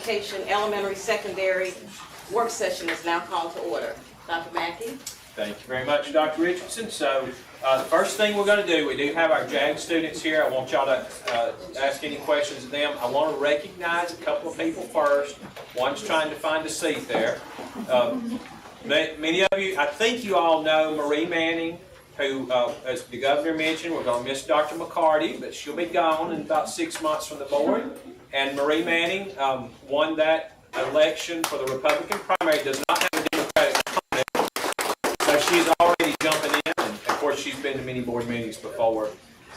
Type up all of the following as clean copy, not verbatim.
Education Elementary Secondary Work Session is now called to order. Dr. Mackey. Thank you very much, Dr. Richardson. So the first thing we're going to do, we do have our JAG students here. I want y'all to ask any questions of them. I want to recognize a couple of people first. One's trying to find a seat there. Many of you, I think you all know Marie Manning, who, as the governor mentioned, we're going to miss Dr. McCarty, but she'll be gone in about 6 months from the board. And Marie Manning won that election for the Republican primary. Does not have a Democratic opponent, so she's already jumping in. And of course, she's been to many board meetings before.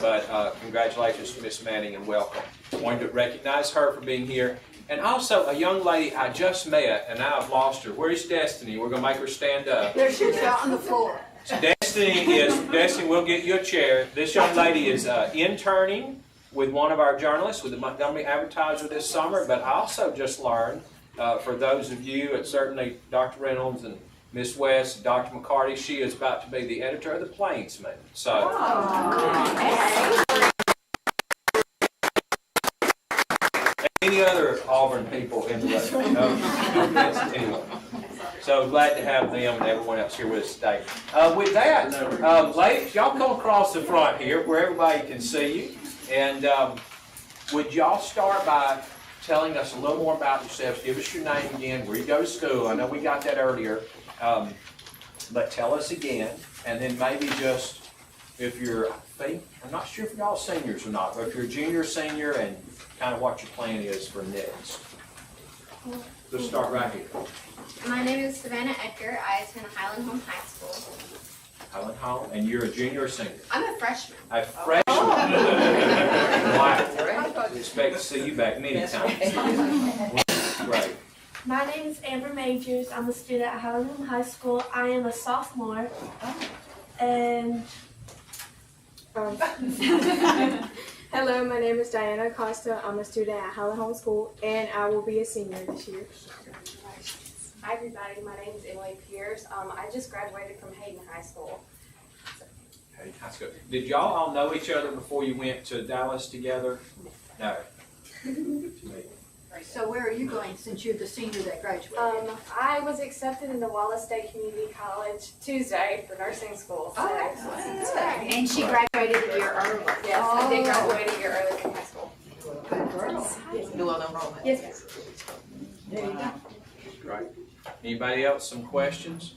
But congratulations to Miss Manning and welcome. Wanted to recognize her for being here. And also a young lady I just met, and now I've lost her. Where's Destiny? We're going to make her stand up. There she is out on the floor. Destiny, we'll get you a chair. This young lady is interning with one of our journalists with the Montgomery Advertiser this summer, but I also just learned, for those of you, and certainly Dr. Reynolds and Miss West, and Dr. McCarty, she is about to be the editor of the Plainsman. So. Any other Auburn people in the room? No? Anyway. So glad to have them and everyone else here with us today. With that, ladies, y'all come across the front here where everybody can see you. And would y'all start by telling us a little more about yourselves? Give us your name again, where you go to school. I know we got that earlier. But tell us again. And then maybe just, if you're, I'm not sure if y'all seniors or not, but if you're a junior or senior and kind of what your plan is for next. Let's start right here. My name is Savannah Edgar. I attend Highland Home High School. Highland Home, and you're a junior or senior? I'm a freshman. A freshman? Wow. I expect to see you back many times. Great. My name is Amber Majors. I'm a student at Highland Home High School. I am a sophomore. And hello, my name is Diana Acosta. I'm a student at Highland Home School, and I will be a senior this year. Hi everybody, my name is Emily Pierce. I just graduated from Hayden High School. Hayden High School. Did y'all all know each other before you went to Dallas together? No. So where are you going since you're the senior that graduated? I was accepted into Wallace State Community College Tuesday for nursing school. So. Oh, excellent. And she graduated a year early. Yes, I did graduate a year early from high school. Good girl. Dual enrollment. Yes, ma'am. There you go. Great. Anybody else, some questions?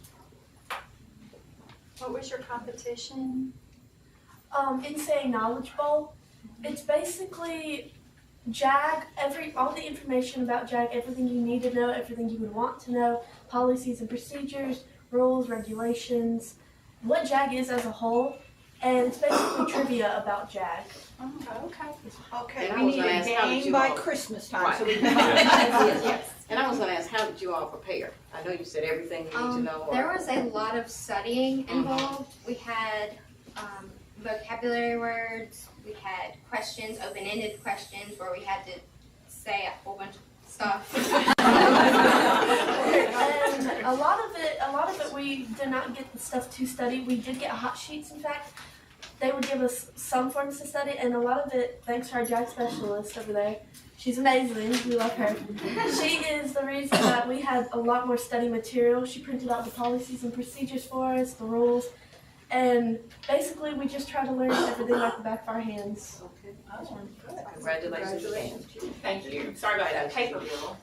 What was your competition? NCAA Knowledge Bowl. It's basically JAG, all the information about JAG, everything you need to know, everything you would want to know, policies and procedures, rules, regulations, what JAG is as a whole, and it's basically trivia about JAG. Okay, And I we was need gonna a ask, how did game you by all- Christmas time Right. so we can. Yes. And I was going to ask, how did you all prepare? I know you said everything you need to know. There was a lot of studying involved. We had vocabulary words. We had questions, open-ended questions, where we had to say a whole bunch of stuff. And a lot of it, we did not get the stuff to study. We did get hot sheets, in fact. They would give us some forms to study, and a lot of it, thanks to our JAG specialist over there. She's amazing. We love her. She is the reason that we had a lot more study material. She printed out the policies and procedures for us, the rules, and basically we just try to learn everything like the back of our hands. Okay. Congratulations again. Thank you. Sorry about that paper bill.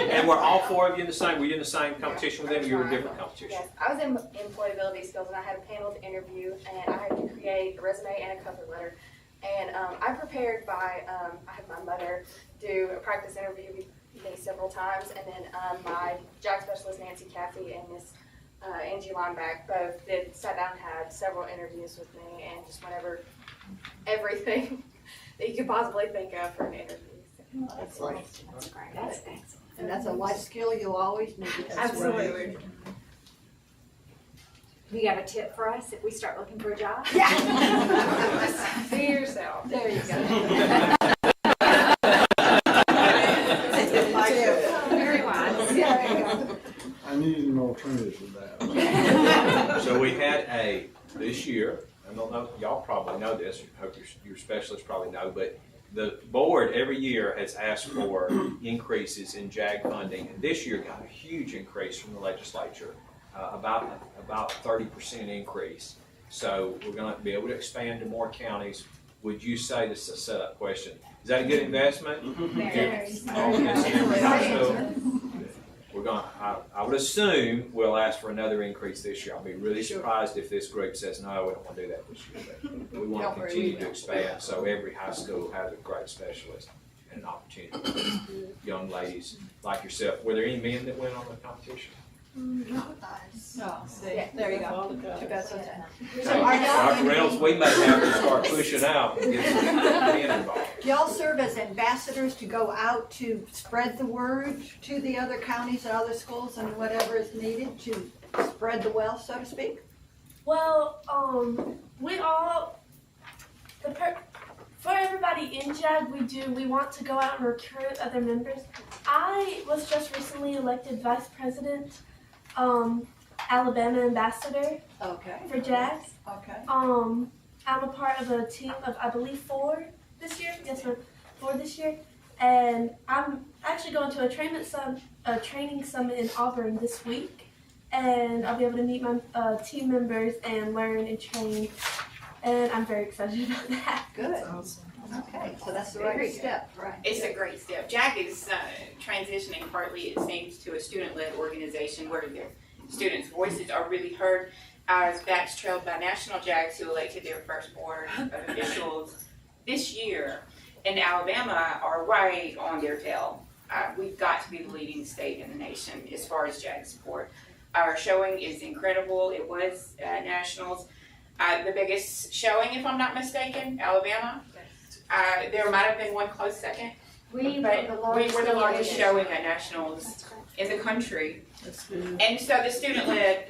And were all four of you in the same? Were you in the same competition with them? Or you were in different competitions? Yes, I was in employability skills, and I had a panel interview, and I had to create a resume and a cover letter. And I prepared by, I had my mother do a practice interview with me several times, and then my JAG specialist, Nancy Caffey, and Miss Angie Lineback both sat down and had several interviews with me, and just went over everything that you could possibly think of for an interview. Excellent. That's great. That's excellent. And that's a life skill you'll always need. Absolutely. Do you have a tip for us if we start looking for a job? Be yourself. There you go. Very wise. There you go. I need an alternative to that. So we had this year, I don't know, y'all probably know this, I hope your specialists probably know, but the board every year has asked for increases in JAG funding, and this year got a huge increase from the legislature, about 30% increase. So we're going to be able to expand to more counties. Would you say, this is a setup question, is that a good investment? We're going. I would assume we'll ask for another increase this year. I'll be really surprised if this group says no, we don't want to do that this year. But we want to continue to expand so every high school has a great specialist and an opportunity for young ladies like yourself. Were there any men that went on the competition? Oh, see, there you go. Took us a- So So are Dr. Reynolds, y'all, we may have to start pushing out and get some men involved. y'all serve as ambassadors to go out to spread the word to the other counties and other schools and whatever is needed to spread the wealth, so to speak? Well, we all, for everybody in JAG, we want to go out and recruit other members. I was just recently elected vice president, Alabama ambassador Okay, for JAG. okay. I'm a part of a team of, I believe, 4 this year. Yes, ma'am, 4 this year. And I'm actually going to a training summit in Auburn this week. And I'll be able to meet my team members and learn and train. And I'm very excited about that. Good. Okay, so that's the right step, right? It's a great step. JAG is transitioning partly, it seems, to a student-led organization where their students' voices are really heard, as that's trailed by national JAGs who elected their first board of officials this year. And Alabama are right on their tail. We've got to be the leading state in the nation as far as JAG support. Our showing is incredible. It was nationals. The biggest showing, if I'm not mistaken, Alabama. There might have been one close second, but we were the largest showing at nationals in the country. And so the student-led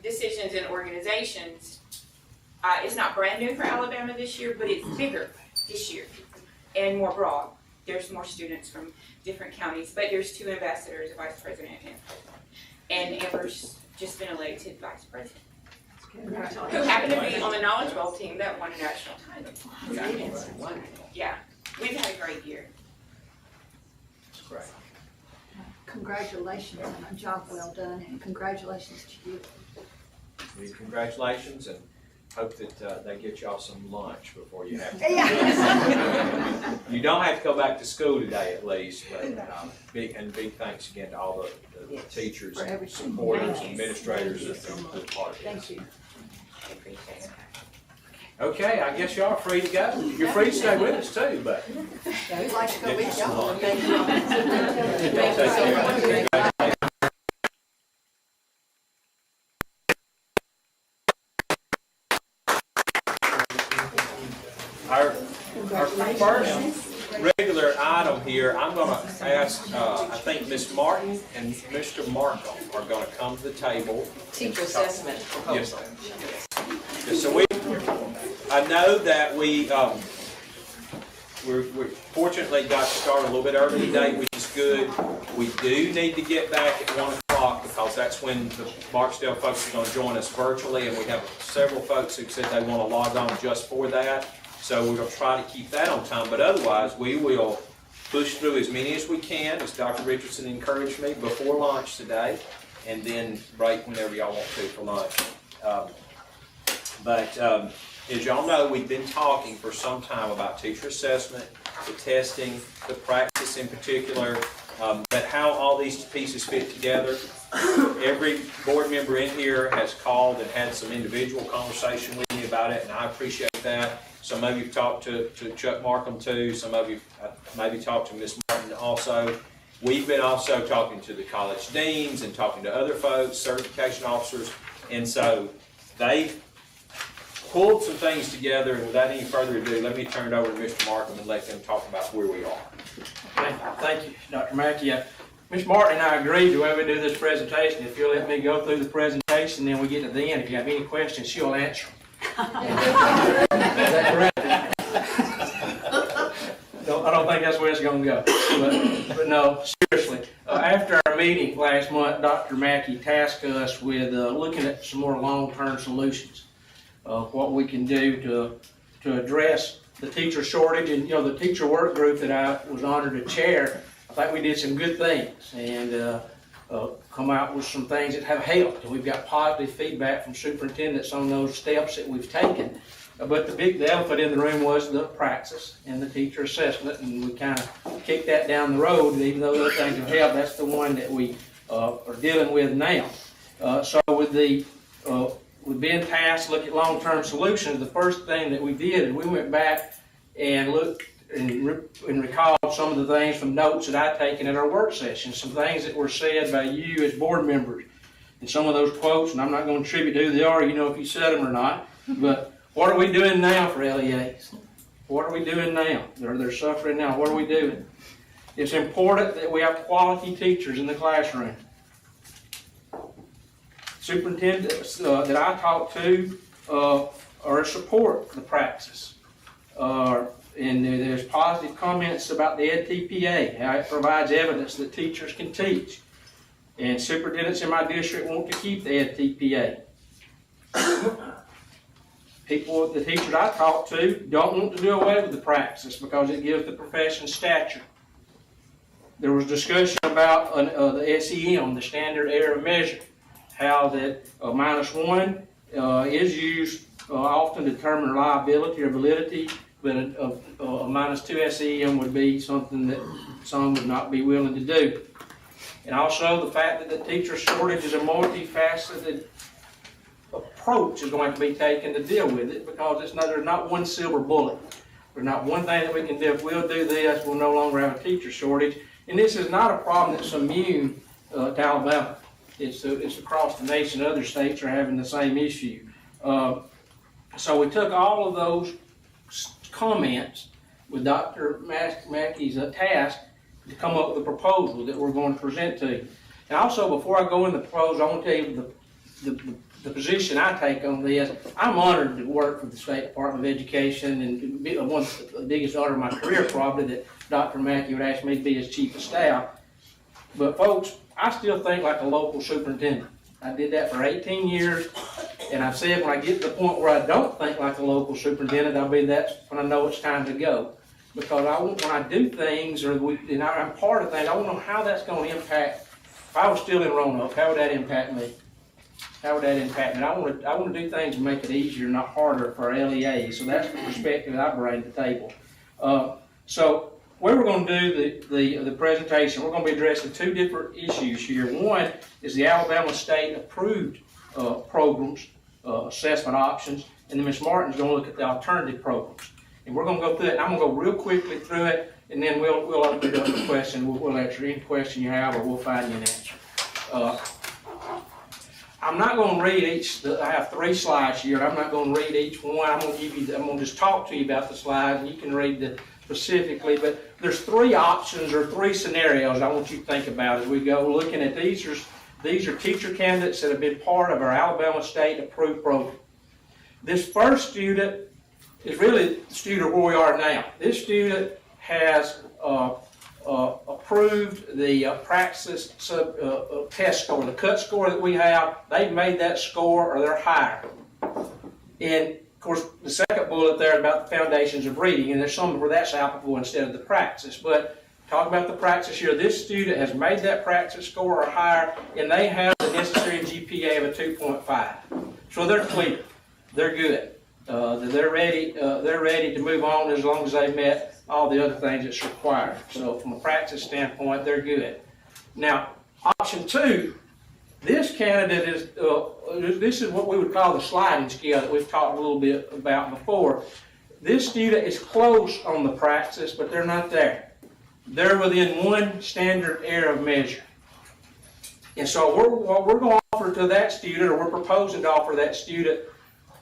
decisions and organizations, it's not brand new for Alabama this year, but it's bigger this year and more broad. There's more students from different counties, but there's 2 ambassadors, a vice president and president. And Amber's just been elected vice president, who happened to be on the Knowledge Bowl team that won a national title. Yeah, we've had a great year. That's great. Congratulations on a job well done, and congratulations to you. Congratulations, and hope that they get y'all some lunch before you have to. Yeah. You don't have to go back to school today, at least, but big thanks again to all the teachers, For and everything. supporters, Yes. administrators that are part of this. Thank you. I appreciate it. Okay, I guess y'all are free to go. You're free to stay with us too, but. We'd like to go with y'all. Thank you. Thank you so much. Our first regular item here, I'm going to ask, I think Ms. Martin and Mr. Markham are going to come to the table. Teacher assessment Yes, proposal. ma'am. Yes, so I know that we fortunately got started a little bit early today, which is good. We do need to get back at 1 o'clock because that's when the Barksdale folks are going to join us virtually, and we have several folks who said they want to log on just for that. So we're going to try to keep that on time, but otherwise we will push through as many as we can, as Dr. Richardson encouraged me, before lunch today, and then break whenever y'all want to for lunch. But as y'all know, we've been talking for some time about teacher assessment, the testing, the practice in particular, but how all these pieces fit together. Every board member in here has called and had some individual conversation with me about it, and I appreciate that. Some of you have talked to Chuck Markham too. Some of you maybe talked to Ms. Martin also. We've been also talking to the college deans and talking to other folks, certification officers, and so they pulled some things together. And without any further ado, let me turn it over to Mr. Markham and let them talk about where we are. Thank you, Dr. Mackey. Ms. Martin and I agreed the way we do this presentation, if you'll let me go through the presentation, then we get to the end. If you have any questions, she'll answer. Is that correct? No, I don't think that's where it's going to go. But no, seriously. After our meeting last month, Dr. Mackey tasked us with looking at some more long-term solutions. What we can do to address the teacher shortage, and the teacher work group that I was honored to chair, I think we did some good things and come out with some things that have helped. And we've got positive feedback from superintendents on those steps that we've taken. But the elephant in the room was the praxis and the teacher assessment, and we kind of kicked that down the road. And even though other things have helped, that's the one that we are dealing with now. So with being tasked to look at long-term solutions, the first thing that we did is we went back and looked and recalled some of the things from notes that I'd taken at our work sessions, some things that were said by you as board members, and some of those quotes, and I'm not going to attribute who they are, if you said them or not, but what are we doing now for LEAs? What are we doing now? They're suffering now. What are we doing? It's important that we have quality teachers in the classroom. Superintendents that I talk to are support the praxis. And there's positive comments about the EdTPA, how it provides evidence that teachers can teach. And superintendents in my district want to keep the EdTPA. The teachers I talk to don't want to do away with the praxis because it gives the profession stature. There was discussion about the SEM, the standard error of measure, how that -1 is used often to determine reliability or validity, but a -2 SEM would be something that some would not be willing to do. And also the fact that the teacher shortage is a multifaceted approach is going to be taken to deal with it, because there's not one silver bullet. There's not one thing that we can do. If we'll do this, we'll no longer have a teacher shortage. And this is not a problem that's immune to Alabama. It's across the nation. Other states are having the same issue. So we took all of those comments with Dr. Mackey's task to come up with a proposal that we're going to present to you. And also, before I go into the proposal, I want to tell you the position I take on this. I'm honored to work for the State Department of Education, and one of the biggest honor of my career probably that Dr. Mackey would ask me to be his chief of staff. But folks, I still think like a local superintendent. I did that for 18 years, and I've said when I get to the point where I don't think like a local superintendent, that's when I know it's time to go. Because when I do things, and I'm part of things, I want to know how that's going to impact. If I was still in Roanoke, how would that impact me? How would that impact me? I want to do things to make it easier, not harder for our LEAs. So that's the perspective that I bring to the table. So where we're going to do the presentation, we're going to be addressing two different issues here. One is the Alabama State approved programs, assessment options, and then Ms. Martin's going to look at the alternative programs. And we're going to go through it, and I'm going to go real quickly through it, and then we'll open it up for questions. We'll answer any question you have, or we'll find you an answer. I'm not going to read I have 3 slides here. I'm not going to read each one. I'm going to just talk to you about the slides, and you can read specifically. But there's 3 options or 3 scenarios I want you to think about as we go looking at these. These are teacher candidates that have been part of our Alabama State approved program. This first student is really the student where we are now. This student has approved the praxis test score, the cut score that we have. They've made that score or they're higher. And of course, the second bullet there is about the foundations of reading, and there's some where that's applicable instead of the praxis. But talk about the praxis here. This student has made that praxis score or higher, and they have the necessary GPA of a 2.5. So they're clear. They're good. They're ready to move on as long as they've met all the other things that's required. So from a practice standpoint, they're good. Now, option 2, this candidate is, this is what we would call the sliding scale that we've talked a little bit about before. This student is close on the praxis, but they're not there. They're within 1 standard error of measure. And so what we're going to offer to that student, or we're proposing to offer that student,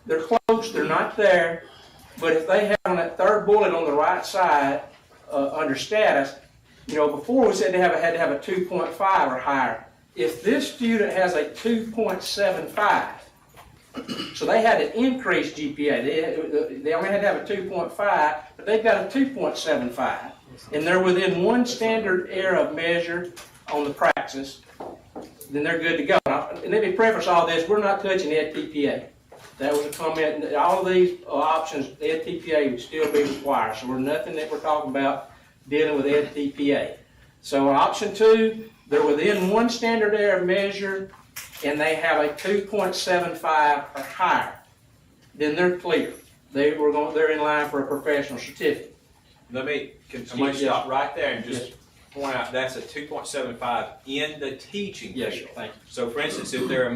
they're close, they're not there, but if they have on that 3rd bullet on the right side under status, before we said they had to have a 2.5 or higher. If this student has a 2.75, so they had an increased GPA. They only had to have a 2.5, but they've got a 2.75, and they're within 1 standard error of measure on the praxis, then they're good to go. Now, and let me preface all this, we're not touching EdTPA. That was a comment, and all of these options, EdTPA would still be required, so we're nothing that we're talking about dealing with EdTPA. So option 2, they're within one standard error measure, and they have a 2.75 or higher, then they're clear. They're in line for a professional certificate. I'm gonna stop right there and just point out, that's a 2.75 in the teaching field. Yes, sir. Thank you. So for instance, if they're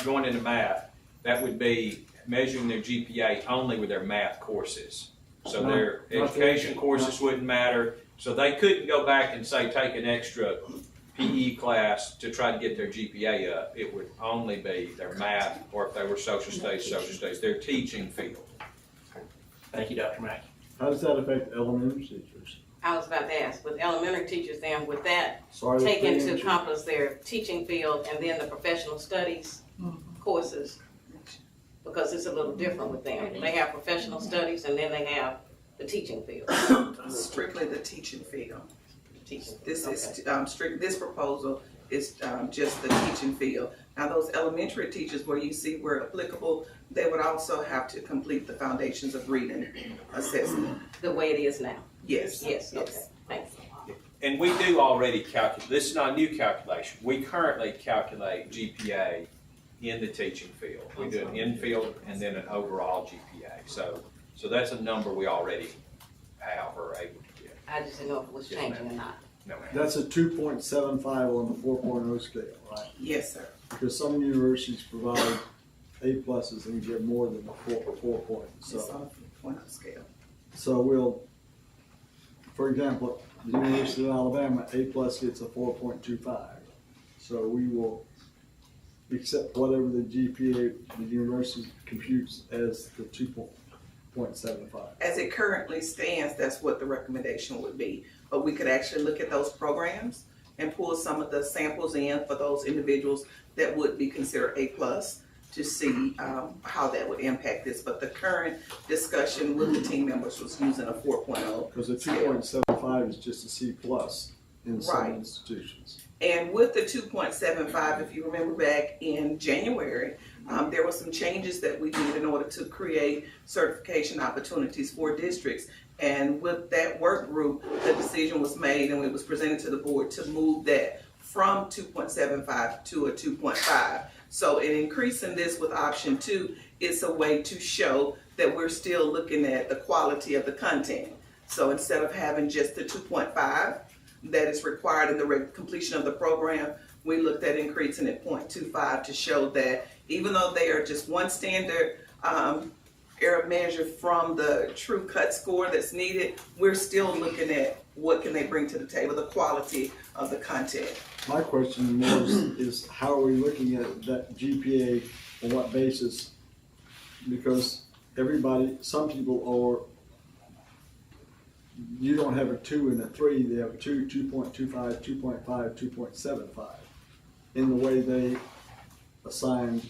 going into math, that would be measuring their GPA only with their math courses. So their education courses wouldn't matter. So they couldn't go back and say, take an extra PE class to try to get their GPA up. It would only be their math, or if they were social studies, their teaching field. Thank you, Dr. Mackey. How does that affect elementary teachers? I was about to ask, with elementary teachers then, would that Sorry, take that's into the answer. encompass their teaching field and then the professional studies courses? Because it's a little different with them. They have professional studies and then they have the teaching field. Strictly the teaching field. Teaching field, This is okay. this proposal is just the teaching field. Now, those elementary teachers where you see where applicable, they would also have to complete the foundations of reading assessment. The way it is now? Yes. Yes, okay, thanks. And we do already calculate, this is not a new calculation. We currently calculate GPA in the teaching field. We do an in-field and then an overall GPA. So that's a number we already have or are able to get. I just didn't know if it was Yes, changing ma'am. or not. No, ma'am. That's a 2.75 on the 4.0 scale, right? Yes, sir. Because some universities provide A pluses and give more than a 4 point. It's on a 4.0 scale. So we'll, for example, the University of Alabama, A plus gets a 4.25. So we will accept whatever the GPA the university computes as the 2.75. As it currently stands, that's what the recommendation would be. But we could actually look at those programs and pull some of the samples in for those individuals that would be considered A plus to see how that would impact this. But the current discussion with the team members was using a 4.0. Because the 2.75 is just a C plus in some Right. institutions. And with the 2.75, if you remember back in January, there were some changes that we did in order to create certification opportunities for districts. And with that work group, the decision was made and it was presented to the board to move that from 2.75 to a 2.5. So in increasing this with option 2, it's a way to show that we're still looking at the quality of the content. So instead of having just the 2.5 that is required in the completion of the program, we looked at increasing it 0.25 to show that even though they are just one standard error measure from the true cut score that's needed, we're still looking at what can they bring to the table, the quality of the content. My question more is how are we looking at that GPA, on what basis? Because some people are, you don't have a 2 and a 3, they have a 2, 2.25, 2.5, 2.75 in the way they assign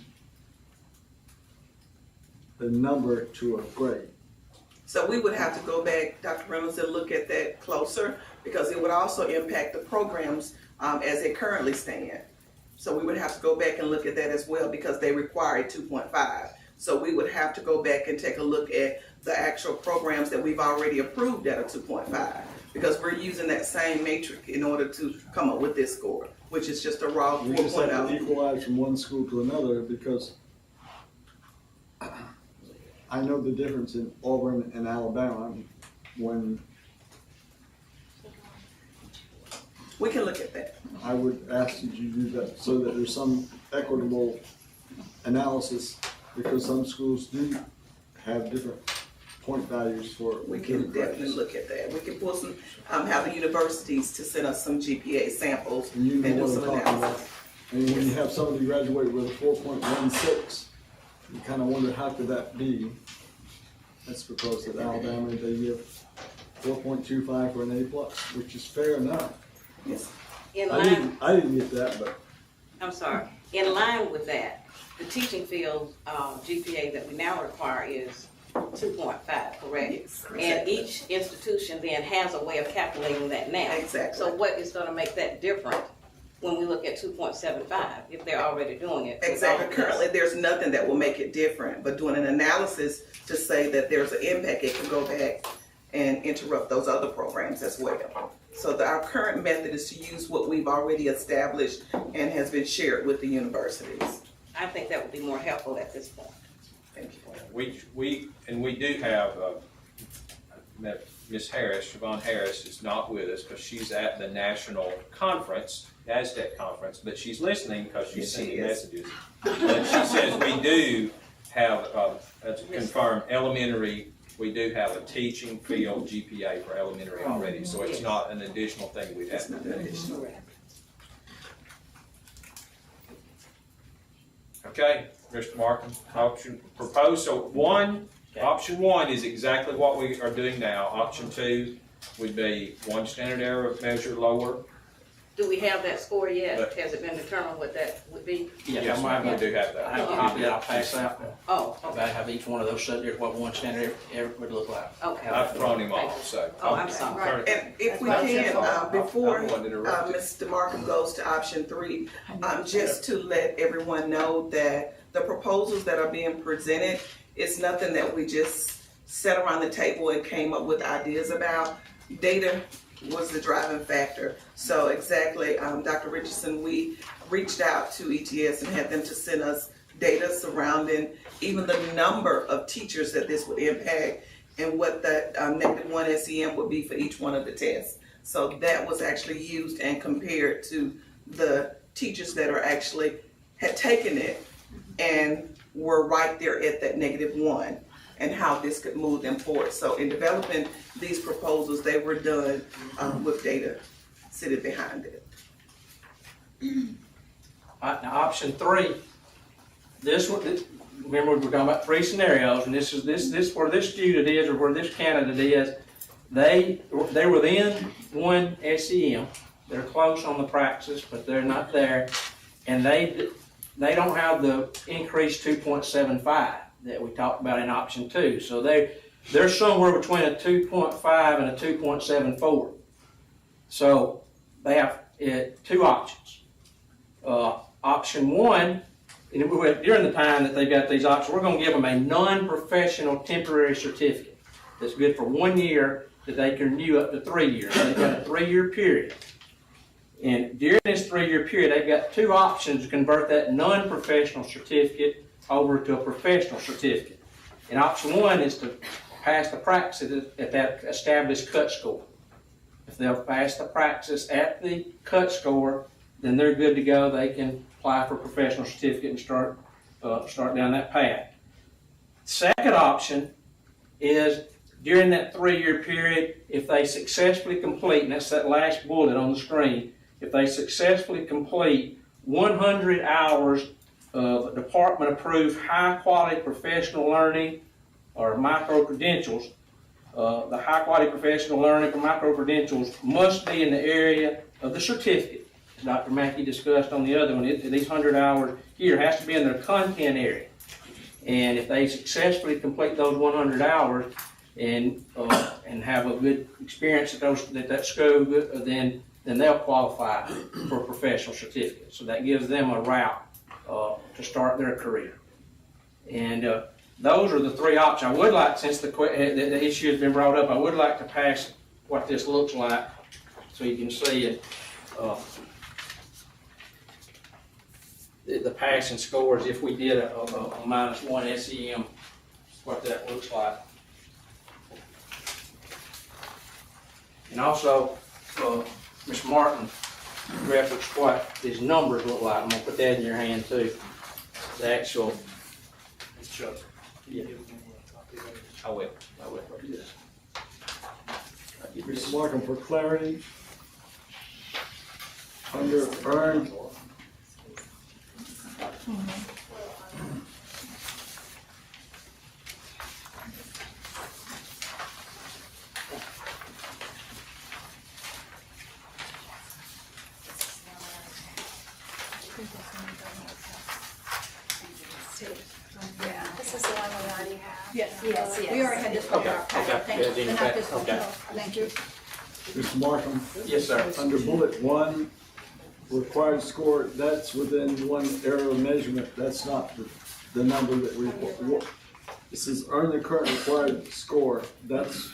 the number to a grade. So we would have to go back, Dr. Reynolds, and look at that closer because it would also impact the programs as they currently stand. So we would have to go back and look at that as well because they require 2.5. So we would have to go back and take a look at the actual programs that we've already approved at a 2.5 because we're using that same matrix in order to come up with this score, which is just a raw 4.0. We just have to equalize from one school to another because I know the difference in Auburn and Alabama when we can look at that. I would ask that you do that so that there's some equitable analysis because some schools do have different point values for. We can definitely look at that. We can pull some, have the universities to send us some GPA samples And you and know do what some I'm talking about. analysis. And when you have somebody graduate with a 4.16, you kind of wonder how could that be? That's because at Alabama they give 4.25 for an A plus, which is fair enough. Yes. In line, I didn't get that, but I'm sorry, in line with that, the teaching field GPA that we now require is 2.5, correct? Yes, And exactly. each institution then has a way of calculating that now. Exactly. So what is gonna make that different when we look at 2.75, if they're already doing it. Exactly. without this. Currently, there's nothing that will make it different, but doing an analysis to say that there's an impact, it can go back and interrupt those other programs as well. So our current method is to use what we've already established and has been shared with the universities. I think that would be more helpful at this point. Thank you. We do have, Ms. Harris, Siobhan Harris is not with us because she's at the national conference, NASDAQ conference, but she's listening because she's sending messages. But she says we do have, that's confirmed, elementary, we do have a teaching field GPA for elementary already, so it's not an additional thing we'd have to do. Okay, Mr. Markham, option proposed, so option one is exactly what we are doing now. Option two would be one standard error measure lower. Do we have that score yet? But- Has it been determined what that would be? Yes, we do have I that. have a copy that I'll pass out. Oh, I okay, have each one of those subjects, what one standard error would look like. okay. I've thrown him off, so. Oh, I'm sorry. And if we That's can, before I'm the one that interrupted. Mr. Markham goes to option three, just to let everyone know that the proposals that are being presented, it's nothing that we just sat around the table and came up with ideas about. Data was the driving factor. So exactly, Dr. Richardson, we reached out to ETS and had them to send us data surrounding even the number of teachers that this would impact and what that -1 SEM would be for each one of the tests. So that was actually used and compared to the teachers that are actually had taken it and were right there at that -1 and how this could move them forward. So in developing these proposals, they were done with data sitting behind it. All right, now option three, remember we were talking about three scenarios, and this where this student is or where this candidate is, they're within one SEM, they're close on the praxis, but they're not there, and they don't have the increased 2.75 that we talked about in option two. So they're somewhere between a 2.5 and a 2.74. So they have two options. Option one, and during the time that they've got these options, we're going to give them a non-professional temporary certificate that's good for 1 year that they can renew up to 3 years. So they've got a 3-year period. And during this 3-year period, they've got two options to convert that non-professional certificate over to a professional certificate. And option one is to pass the praxis at that established cut score. If they'll pass the praxis at the cut score, then they're good to go. They can apply for a professional certificate and start down that path. Second option is during that 3-year period, if they successfully complete, and that's that last bullet on the screen, if they successfully complete 100 hours of department-approved high-quality professional learning or micro-credentials, the high-quality professional learning for micro-credentials must be in the area of the certificate. As Dr. Mackey discussed on the other one, these 100 hours here has to be in their content area. And if they successfully complete those 100 hours and have a good experience at that school, then they'll qualify for a professional certificate. So that gives them a route to start their career. And those are the three options. I would like, since the issue has been brought up, I would like to pass what this looks like so you can see it. The passing scores, if we did a -1 SEM, what that looks like. And also, Ms. Martin referenced what these numbers look like. I'm going to put that in your hand too. The actual. Yeah. I will. Mr. Markham, for clarity, under earned, This is the one we already have. Yes, Yes, we yes. already had this one. Okay. Thank you. Yeah, But not this one. okay. Thank you. Mr. Markham, Yes, sir. under bullet 1, required score, that's within one area of measurement, that's not the number that we, it says earn the current required score, that's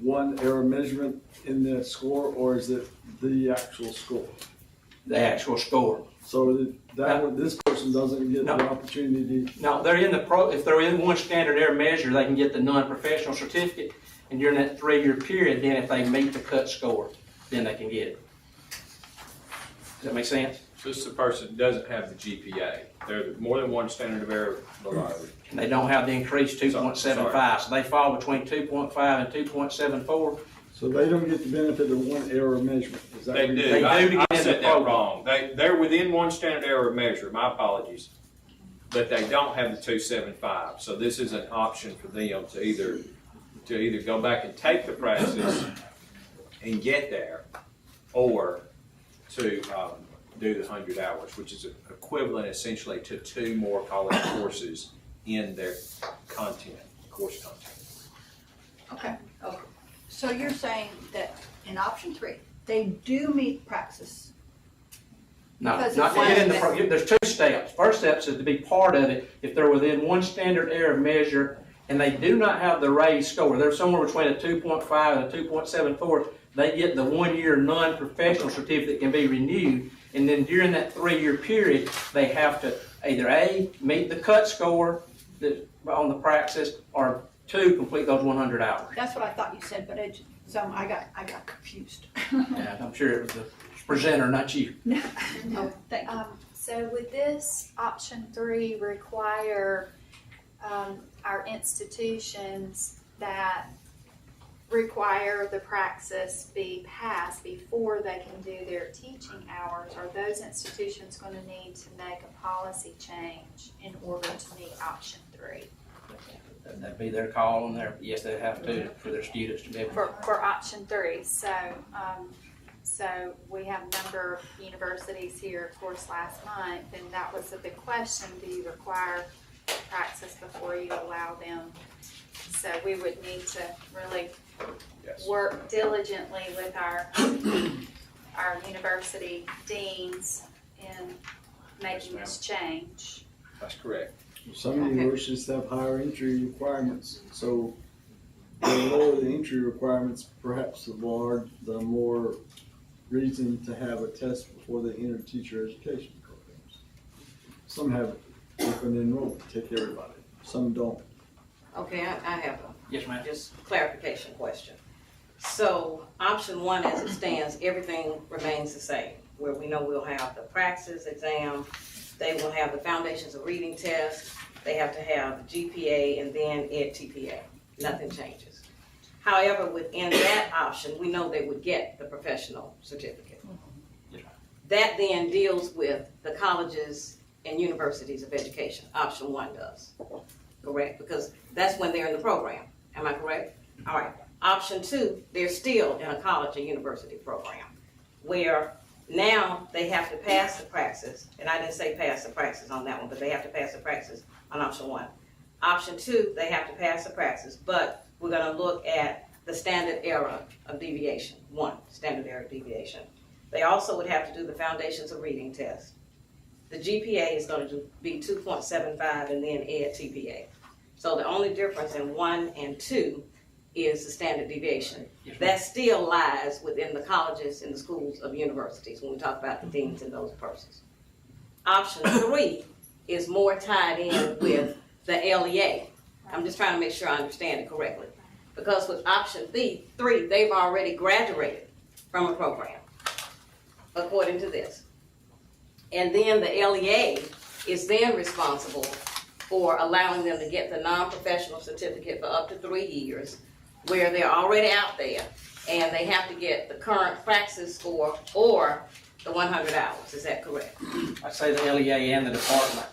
one area of measurement in the score, or is it the actual score? The actual score. So this person doesn't get the opportunity. No, they're in if they're in one standard error measure, they can get the non-professional certificate, and during that 3-year period, then if they meet the cut score, then they can get it. Does that make sense? So this is a person that doesn't have the GPA. They're more than one standard of error below. And they don't have the increased 2.75, so they fall between 2.5 and 2.74. So they don't get the benefit of one error measurement. Is that They what do. you're saying? They do to I get in said the that program. wrong. They're within one standard error measure, my apologies. But they don't have the 275. So this is an option for them to either go back and take the practice and get there, or to do the 100 hours, which is equivalent essentially to 2 more college courses in their course content. Okay. So you're saying that in option 3, they do meet praxis? No, Because not to it get in the, says- there's 2 steps. First step is to be part of it if they're within one standard error measure and they do not have the raised score. They're somewhere between a 2.5 and a 2.74. They get the 1-year non-professional certificate that can be renewed, and then during that 3-year period, they have to either A, meet the cut score on the praxis, or 2, complete those 100 hours. That's what I thought you said, but I got confused. Yeah, I'm sure it was the presenter, not you. Oh, thank you. So would this option 3 require our institutions that require the praxis be passed before they can do their teaching hours? Are those institutions going to need to make a policy change in order to meet option 3? That'd be their call and yes, they have to for their students to be able to. For option 3, so we have a number of universities here, of course, last month, and that was a big question: do you require praxis before you allow them? So we would need to really work diligently with our university deans in making this change. That's correct. Some universities have higher entry requirements, so the lower the entry requirements, perhaps the more reason to have a test before they enter teacher education programs. Some have open enrollment, take everybody. Some don't. Okay, I have Yes, ma'am. just clarification question. So option 1 as it stands, everything remains the same, where we know we'll have the praxis exam, they will have the foundations of reading test, they have to have GPA and then EdTPA. Nothing changes. However, within that option, we know they would get the professional certificate. That then deals with the colleges and universities of education. Option 1 does. Correct? Because that's when they're in the program. Am I correct? All right. Option 2, they're still in a college or university program where now they have to pass the praxis, and I didn't say pass the praxis on that one, but they have to pass the praxis on option 1. Option 2, they have to pass the praxis, but we're going to look at the standard error of deviation, 1, standard error deviation. They also would have to do the foundations of reading test. The GPA is going to be 2.75 and then EdTPA. So the only difference in 1 and 2 is the standard deviation. That still lies within the colleges and the schools of universities when we talk about the deans and those persons. Option 3 is more tied in with the LEA. I'm just trying to make sure I understand it correctly. Because with option 3, they've already graduated from a program, according to this. And then the LEA is then responsible for allowing them to get the non-professional certificate for up to 3 years, where they're already out there, and they have to get the current praxis score or the 100 hours. Is that correct? I'd say the LEA and the department,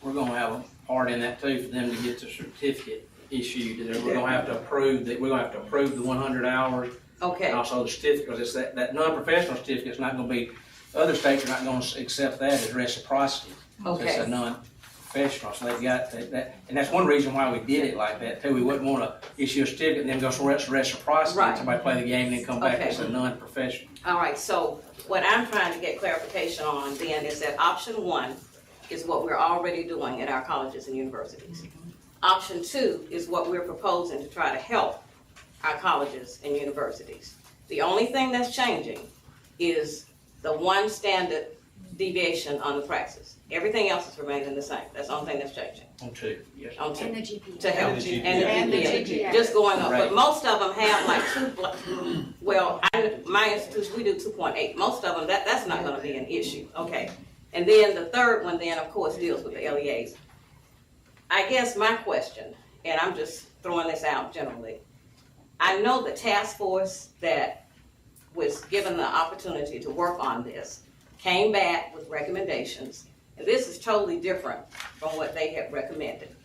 we're gonna have a part in that too for them to get the certificate issued. We're gonna have to approve that. We're gonna have to approve the 100 hours. Okay. And also the certificate, because it's that non-professional certificate is not gonna be. Other states are not gonna accept that as reciprocity. So Okay. it's a professional, so they've got that, and that's one reason why we did it like that too. We wouldn't want to issue a certificate and then go through the reciprocity, Right. and somebody play the game and then come back Okay. as a non-professional. All right, so what I'm trying to get clarification on then is that option 1 is what we're already doing at our colleges and universities. Option 2 is what we're proposing to try to help our colleges and universities. The only thing that's changing is the one standard deviation on the praxis. Everything else is remaining the same. That's the only thing that's changing. On 2, yes. On 2. And the GPA. To help. And the GPA. And the GPA. Just going up. Right. But most of them have like 2, well, my institution, we do 2.8. Most of them, that's not gonna be an issue. Okay. And then the third one then, of course, deals with the LEAs. I guess my question, and I'm just throwing this out generally, I know the task force that was given the opportunity to work on this came back with recommendations, and this is totally different from what they had recommended.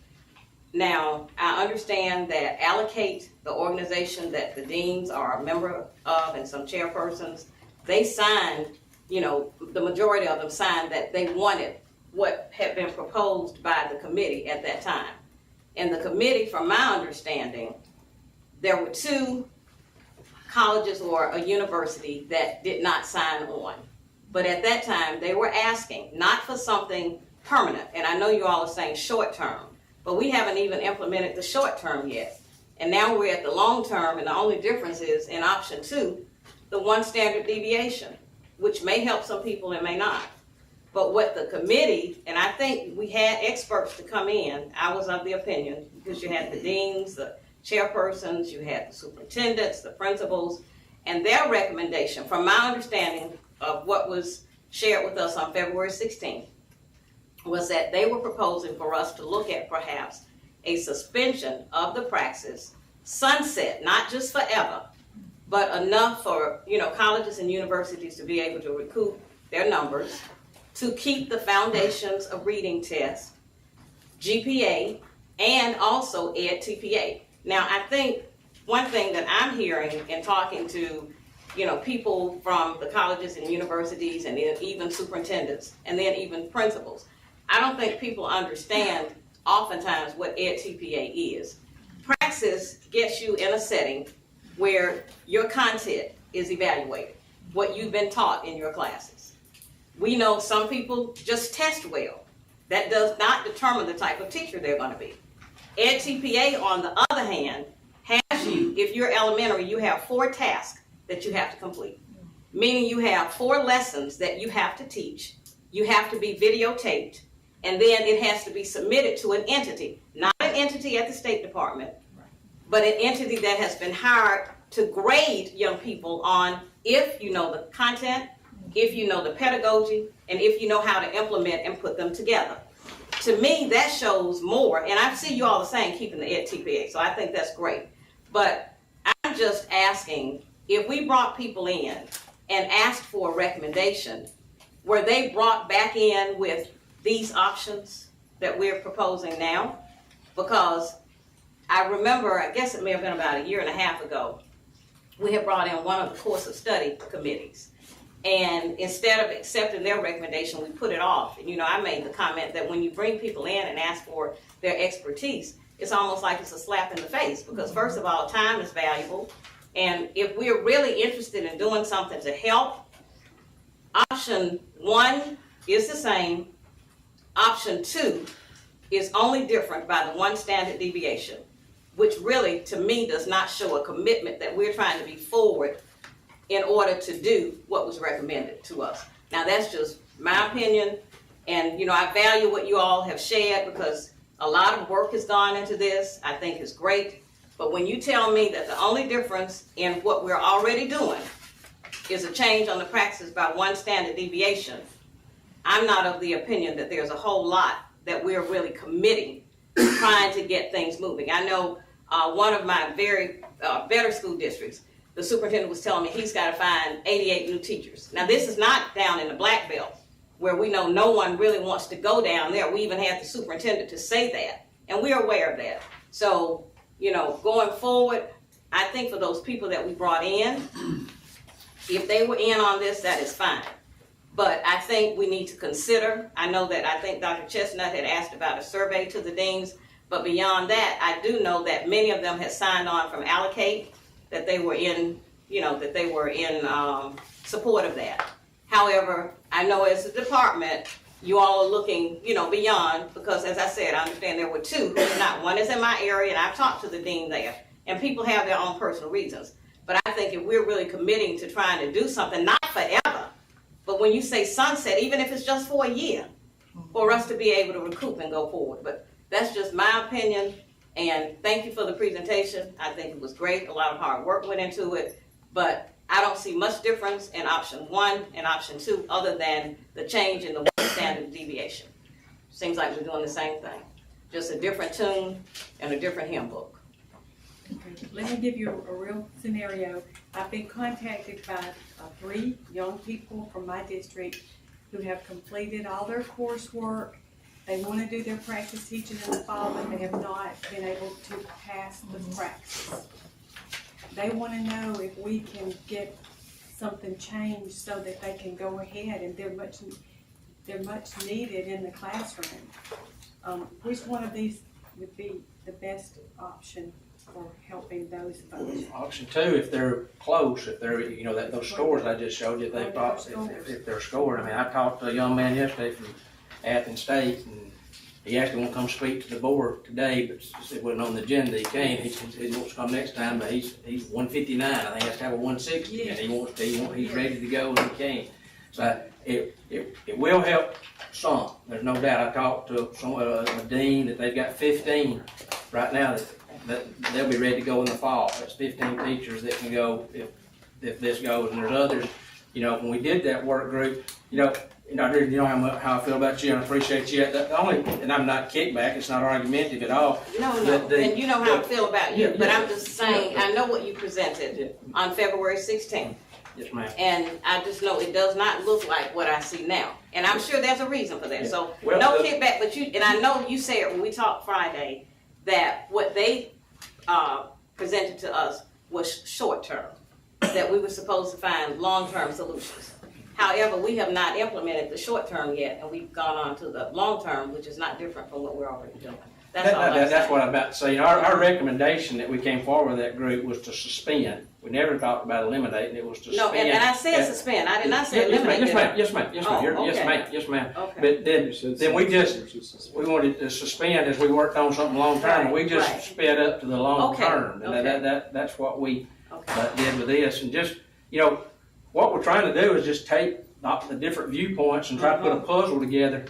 Now, I understand that Allocate, the organization that the deans are a member of and some chairpersons, they signed, you know, the majority of them signed that they wanted what had been proposed by the committee at that time. And the committee, from my understanding, there were 2 colleges or a university that did not sign on. But at that time, they were asking not for something permanent, and I know you all are saying short term, but we haven't even implemented the short term yet. And now we're at the long term, and the only difference is in option 2, the one standard deviation, which may help some people and may not. But what the committee, and I think we had experts to come in, I was of the opinion, because you had the deans, the chairpersons, you had the superintendents, the principals, and their recommendation, from my understanding of what was shared with us on February 16th, was that they were proposing for us to look at perhaps a suspension of the praxis, sunset, not just forever, but enough for, you know, colleges and universities to be able to recoup their numbers, to keep the foundations of reading test, GPA, and also EdTPA. Now, I think one thing that I'm hearing and talking to, you know, people from the colleges and universities and even superintendents and then even principals, I don't think people understand oftentimes what EdTPA is. Praxis gets you in a setting where your content is evaluated, what you've been taught in your classes. We know some people just test well. That does not determine the type of teacher they're going to be. EdTPA, on the other hand, has you, if you're elementary, you have 4 tasks that you have to complete. Meaning you have 4 lessons that you have to teach. You have to be videotaped, and then it has to be submitted to an entity, not an entity at the State Department, but an entity that has been hired to grade young people on if you know the content, if you know the pedagogy, and if you know how to implement and put them together. To me, that shows more, and I see you all the same keeping the EdTPA, so I think that's great. But I'm just asking, if we brought people in and asked for a recommendation, were they brought back in with these options that we're proposing now? Because I remember, I guess it may have been about 1.5 years ago, we had brought in one of the course of study committees. And instead of accepting their recommendation, we put it off. And, you know, I made the comment that when you bring people in and ask for their expertise, it's almost like it's a slap in the face. Because first of all, time is valuable. And if we're really interested in doing something to help, option 1 is the same. Option 2 is only different by the one standard deviation, which really, to me, does not show a commitment that we're trying to be forward in order to do what was recommended to us. Now, that's just my opinion, and, you know, I value what you all have shared because a lot of work has gone into this. I think it's great, but when you tell me that the only difference in what we're already doing is a change on the praxis by one standard deviation, I'm not of the opinion that there's a whole lot that we're really committing to trying to get things moving. I know one of my very better school districts, the superintendent was telling me he's got to find 88 new teachers. Now, this is not down in the Black Belt, where we know no one really wants to go down there. We even had the superintendent to say that, and we're aware of that. So, you know, going forward, I think for those people that we brought in, if they were in on this, that is fine. But I think we need to consider, I think Dr. Chestnut had asked about a survey to the deans, but beyond that, I do know that many of them had signed on from Allocate, that they were in, support of that. However, I know as a department, you all are looking, beyond, because as I said, I understand there were two, not one is in my area, and I've talked to the dean there, and people have their own personal reasons. But I think if we're really committing to trying to do something, not forever, but when you say sunset, even if it's just for a year, for us to be able to recoup and go forward. But that's just my opinion, and thank you for the presentation. I think it was great. A lot of hard work went into it, but I don't see much difference in option 1 and option 2 other than the change in the standard deviation. Seems like we're doing the same thing, just a different tune and a different hymn book. Okay, let me give you a real scenario. I've been contacted by 3 young people from my district who have completed all their coursework. They want to do their practice teaching in the fall, but they have not been able to pass the practice. They want to know if we can get something changed so that they can go ahead, and they're much needed in the classroom. Which one of these would be the best option for helping those folks? Option 2, if they're close, if they're, those scores I just showed you, if they're scored. I mean, I talked to a young man yesterday from Athens State, and he actually won't come speak to the board today, but it wasn't on the agenda. He came. He wants to come next time, but he's 159. I think he has to have a 160, and he's ready to go, and he came. So it will help some. There's no doubt. I talked to a dean that they've got 15 right now that they'll be ready to go in the fall. That's 15 teachers that can go if this goes, and there's others. When we did that work group, Dr. You know how I feel about you, and I appreciate you. And I'm not kickback, it's not argumentative at all. No, and you know how I feel about you, but I'm just saying, I know what you presented on February 16th. Yes, ma'am. And I just know it does not look like what I see now. And I'm sure there's a reason for that. Yeah. So, Well, no kickback, and I know you said when we talked Friday that what they presented to us was short-term, that we were supposed to find long-term solutions. However, we have not implemented the short-term yet, and we've gone on to the long-term, which is not different from what we're already doing. That's what I'm about to say. Our recommendation that we came forward with that group was to suspend. We never talked about eliminating, it was to suspend. No, and I said suspend, I did not say eliminate. Yes, ma'am. Okay. But then we wanted to suspend as we worked on something long-term, and we just sped up to the long-term. And that's what we did with this. And just, what we're trying to do is just take the different viewpoints and try to put a puzzle together.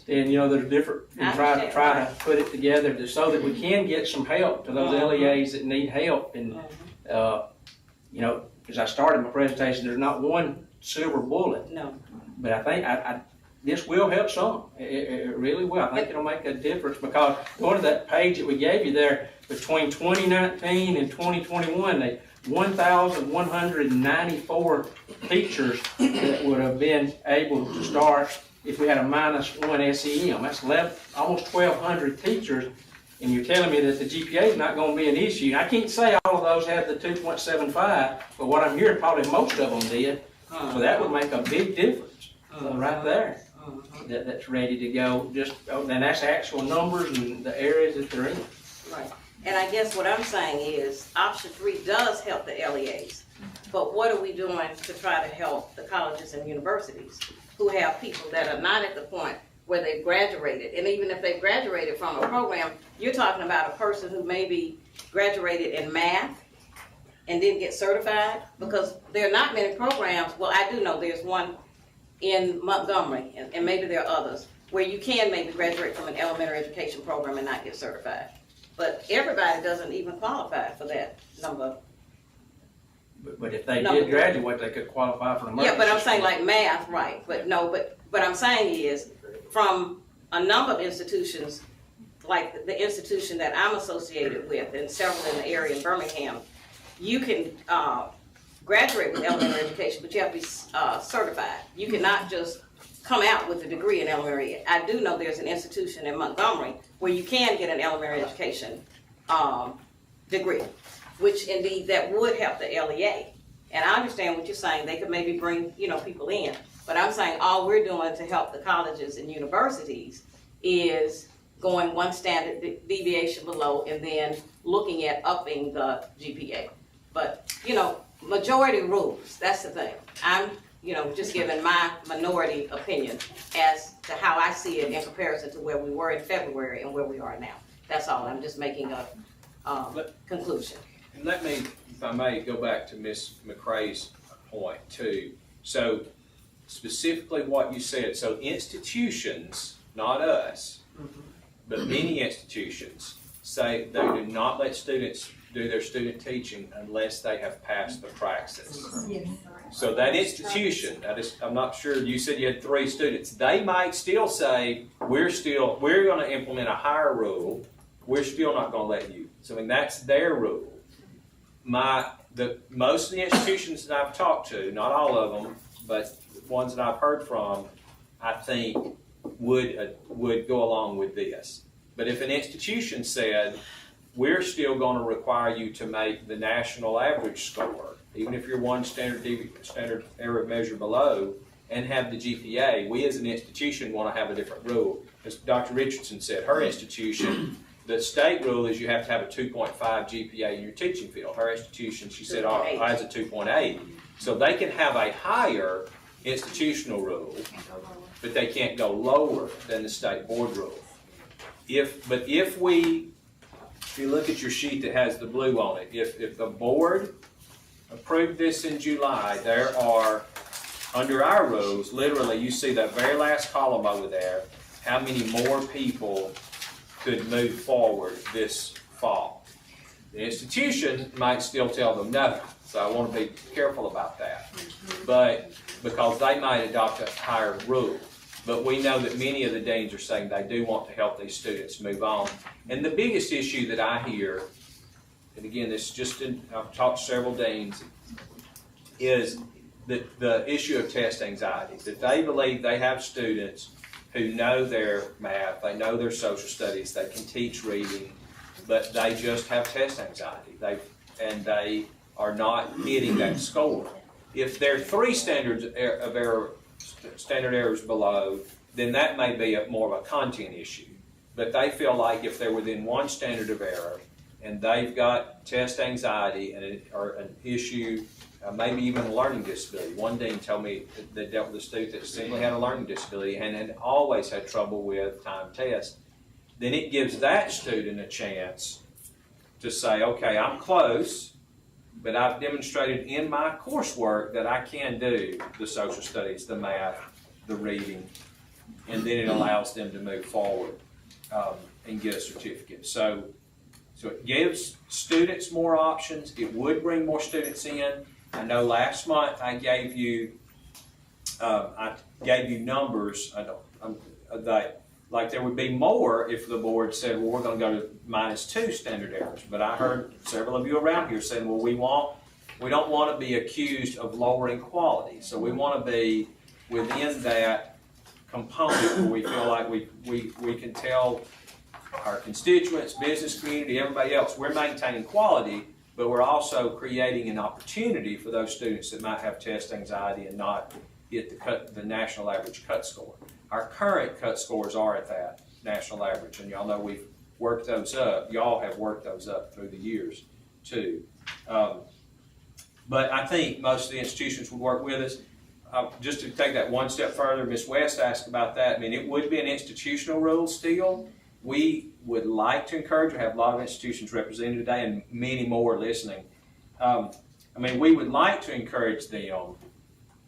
And there's different, and try to put it together so that we can get some help to those LEAs that need help. And as I started my presentation, there's not one silver bullet. No. But I think this will help some. It really will. I think it'll make a difference, because going to that page that we gave you there, between 2019 and 2021, 1,194 teachers that would have been able to start if we had a -1 SEM. That's almost 1,200 teachers, and you're telling me that the GPA is not going to be an issue. I can't say all of those had the 2.75, but what I'm hearing, probably most of them did. So that would make a big difference right there. That's ready to go. And that's actual numbers and the areas that they're in. Right. And I guess what I'm saying is option 3 does help the LEAs, but what are we doing to try to help the colleges and universities who have people that are not at the point where they've graduated? And even if they've graduated from a program, you're talking about a person who maybe graduated in math and didn't get certified, because there are not many programs. Well, I do know there's one in Montgomery, and maybe there are others, where you can maybe graduate from an elementary education program and not get certified. But everybody doesn't even qualify for that number. But if they did graduate, they could qualify for an emergency. Yeah, but I'm saying like math, right? But no, but I'm saying is from a number of institutions, like the institution that I'm associated with, and several in the area in Birmingham, you can graduate with elementary education, but you have to be certified. You cannot just come out with a degree in elementary. I do know there's an institution in Montgomery where you can get an elementary education degree, which indeed that would help the LEA. And I understand what you're saying, they could maybe bring, people in. But I'm saying all we're doing to help the colleges and universities is going one standard deviation below and then looking at upping the GPA. But, majority rules, that's the thing. I'm, just giving my minority opinion as to how I see it in comparison to where we were in February and where we are now. That's all, I'm just making a conclusion. And let me, if I may, go back to Ms. McCrae's point too. So specifically what you said, so institutions, not us, but many institutions say they do not let students do their student teaching unless they have passed the praxis. Yes. So that institution, I'm not sure, you said you had 3 students, they might still say, we're going to implement a higher rule, we're still not going to let you. So I mean, that's their rule. Most of the institutions that I've talked to, not all of them, but ones that I've heard from, I think would go along with this. But if an institution said, we're still going to require you to make the national average score, even if you're one standard error measure below, and have the GPA, we as an institution want to have a different rule. As Dr. Richardson said, her institution, the state rule is you have to have a 2.5 GPA in your teaching field. Her institution, she said, has a 2.8. So they can have a higher institutional rule, but they can't go lower than the state board rule. If you look at your sheet that has the blue on it, if the board approved this in July, there are, under our rules, literally you see that very last column over there, how many more people could move forward this fall. The institution might still tell them no, so I want to be careful about that. But because they might adopt a higher rule. But we know that many of the deans are saying they do want to help these students move on. And the biggest issue that I hear, and again, I've talked to several deans, is the issue of test anxiety. That they believe they have students who know their math, they know their social studies, they can teach reading, but they just have test anxiety. They are not hitting that score. If they're 3 standard errors below, then that may be more of a content issue. But they feel like if they're within 1 standard of error and they've got test anxiety or an issue, maybe even a learning disability. One dean told me that they dealt with a student that simply had a learning disability and had always had trouble with timed tests. Then it gives that student a chance to say, okay, I'm close, but I've demonstrated in my coursework that I can do the social studies, the math, the reading, and then it allows them to move forward and get a certificate. So it gives students more options. It would bring more students in. I know last month I gave you numbers that like there would be more if the board said, well, we're going to go to -2 standard errors. But I heard several of you around here saying, well, we don't want to be accused of lowering quality. So we want to be within that component where we feel like we can tell our constituents, business community, everybody else, we're maintaining quality, but we're also creating an opportunity for those students that might have test anxiety and not get the national average cut score. Our current cut scores are at that national average, and y'all know we've worked those up. Y'all have worked those up through the years too. But I think most of the institutions would work with us. Just to take that one step further, Ms. West asked about that. I mean, it would be an institutional rule still. We would like to encourage, we have a lot of institutions represented today and many more listening. We would like to encourage them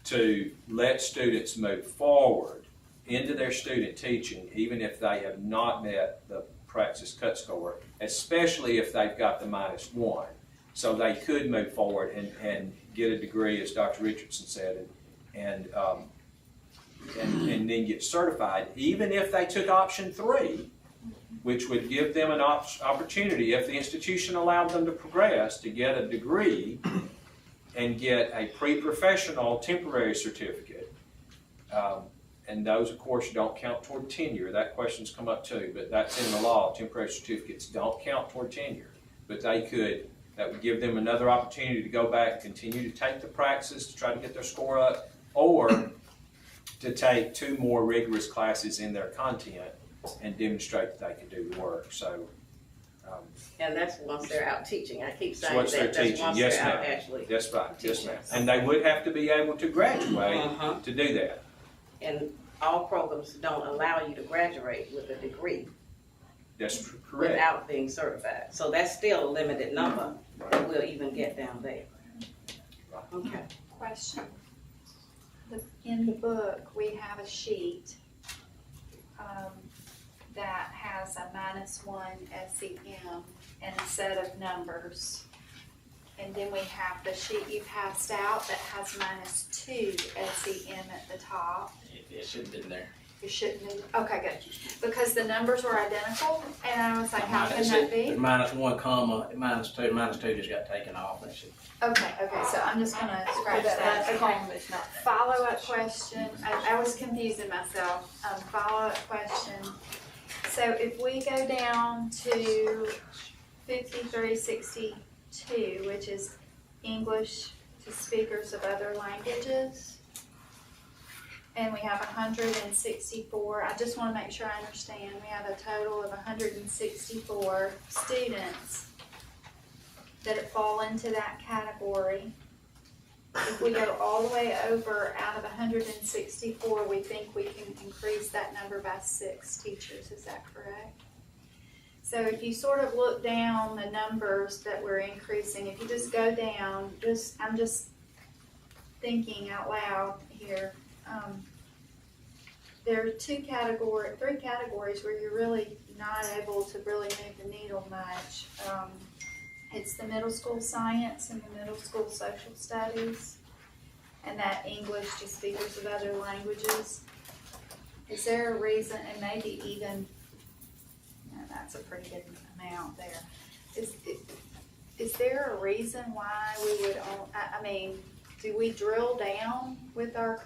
to let students move forward into their student teaching, even if they have not met the praxis cut score, especially if they've got the -1. So they could move forward and get a degree, as Dr. Richardson said, and then get certified, even if they took option 3, which would give them an opportunity, if the institution allowed them to progress, to get a degree and get a pre-professional temporary certificate. And those, of course, don't count toward tenure. That question's come up too, but that's in the law. Temporary certificates don't count toward tenure. But they That would give them another opportunity to go back, continue to take the praxis to try to get their score up, or to take 2 more rigorous classes in their content and demonstrate that they can do the work. So, And that's once they're out teaching. I keep so saying once they're that, that's teaching, once yes, they're out ma'am. actually. That's right, yes, teaching. ma'am. And they would have to be able to graduate to do that. And all programs don't allow you to graduate with a degree That's correct. without being certified. So that's still a limited number that we'll even get down there. Okay. Question. In the book, we have a sheet that has a -1 SEM and a set of numbers. And then we have the sheet you passed out that has -2 SEM at the top. It should have been there. It shouldn't be, okay, good. Because the numbers were identical, and I was like, how can that be? There's -1 comma, -2 just got taken off. That should. Okay, so I'm just gonna scratch that. Okay. Follow-up question, I was confusing myself. Follow-up question. So if we go down to 5362, which is English to speakers of other languages, and we have 164, I just wanna make sure I understand, we have a total of 164 students that fall into that category. If we go all the way over out of 164, we think we can increase that number by 6 teachers, is that correct? So if you sort of look down the numbers that we're increasing, if you just go down, I'm just thinking out loud here. There are 3 categories where you're really not able to really move the needle much. It's the middle school science and the middle school social studies, and that English to speakers of other languages. Is there a reason, and maybe even, that's a pretty good amount there. Is there a reason why we would, do we drill down with our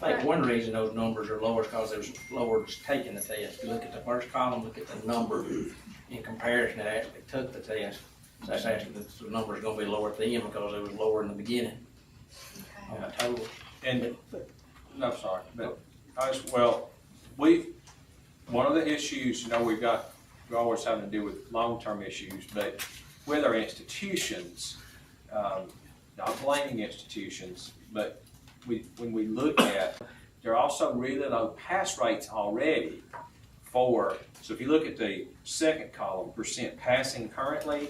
I think one reason those numbers are lower is because there's lower taking the test. If you look at the first column, look at the number in comparison that actually took the test. So that's actually, the number's gonna be lower at the end because it was lower in the beginning on the total. And, no, sorry, but one of the issues, we're always having to deal with long-term issues, but with our institutions, not blaming institutions, but when we look at, there are also really low pass rates already so if you look at the second column, percent passing currently,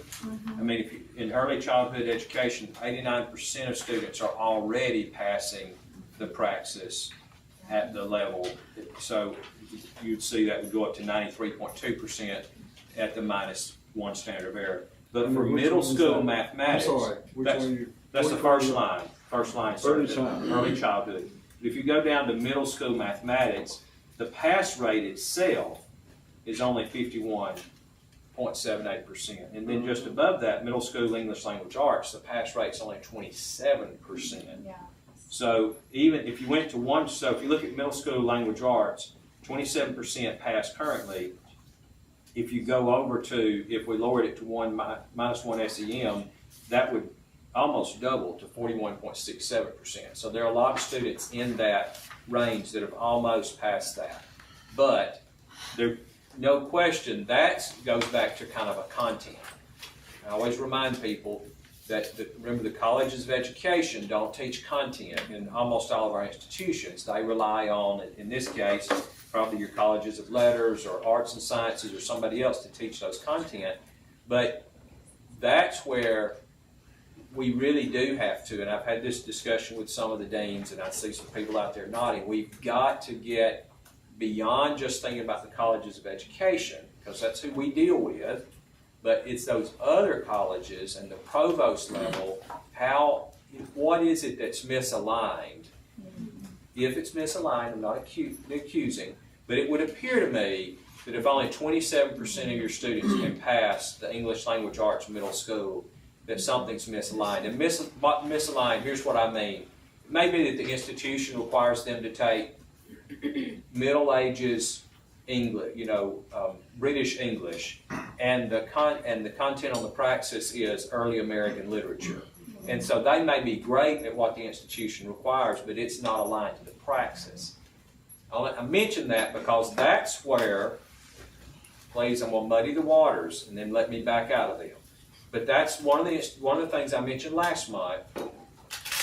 if in early childhood education, 89% of students are already passing the praxis at the level. So you'd see that would go up to 93.2% at the -1 standard of error. But for middle school mathematics, that's the first line early childhood. If you go down to middle school mathematics, the pass rate itself is only 51.78%. And then just above that, middle school English language arts, the pass rate's only 27%. Yeah. So even if you went to if you look at middle school language arts, 27% pass currently. If you go over to, if we lowered it to -1 SEM, that would almost double to 41.67%. So there are a lot of students in that range that have almost passed that. But there, no question, that goes back to kind of a content. I always remind people that remember, the colleges of education don't teach content in almost all of our institutions. They rely on, in this case, probably your colleges of letters or arts and sciences or somebody else to teach those content. But that's where we really do have to, and I've had this discussion with some of the deans, and I see some people out there nodding, we've got to get beyond just thinking about the colleges of education, because that's who we deal with, but it's those other colleges and the provost level, what is it that's misaligned? If it's misaligned, I'm not accusing, but it would appear to me that if only 27% of your students can pass the English language arts middle school, that something's misaligned. And misaligned, here's what I mean. It may be that the institution requires them to take Middle Ages English, British English, and the content on the praxis is early American literature. And so they may be great at what the institution requires, but it's not aligned to the praxis. I mention that because that's where, please, I'm going to muddy the waters and then let me back out of them. But that's one of the things I mentioned last month.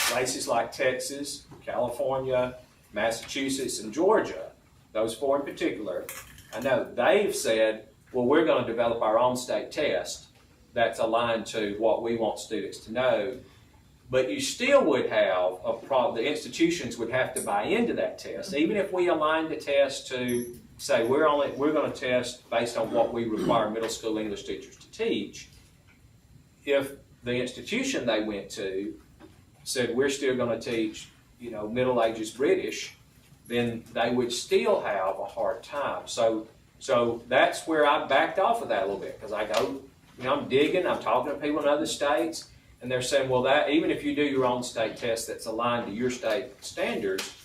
Places like Texas, California, Massachusetts, and Georgia, those four in particular, I know they've said, well, we're going to develop our own state test that's aligned to what we want students to know. But you still would have a problem. The institutions would have to buy into that test. Even if we align the test to say we're going to test based on what we require middle school English teachers to teach, if the institution they went to said we're still going to teach, Middle Ages British, then they would still have a hard time. So that's where I backed off of that a little bit, because I go, I'm digging, I'm talking to people in other states, and they're saying, well, that even if you do your own state test that's aligned to your state standards,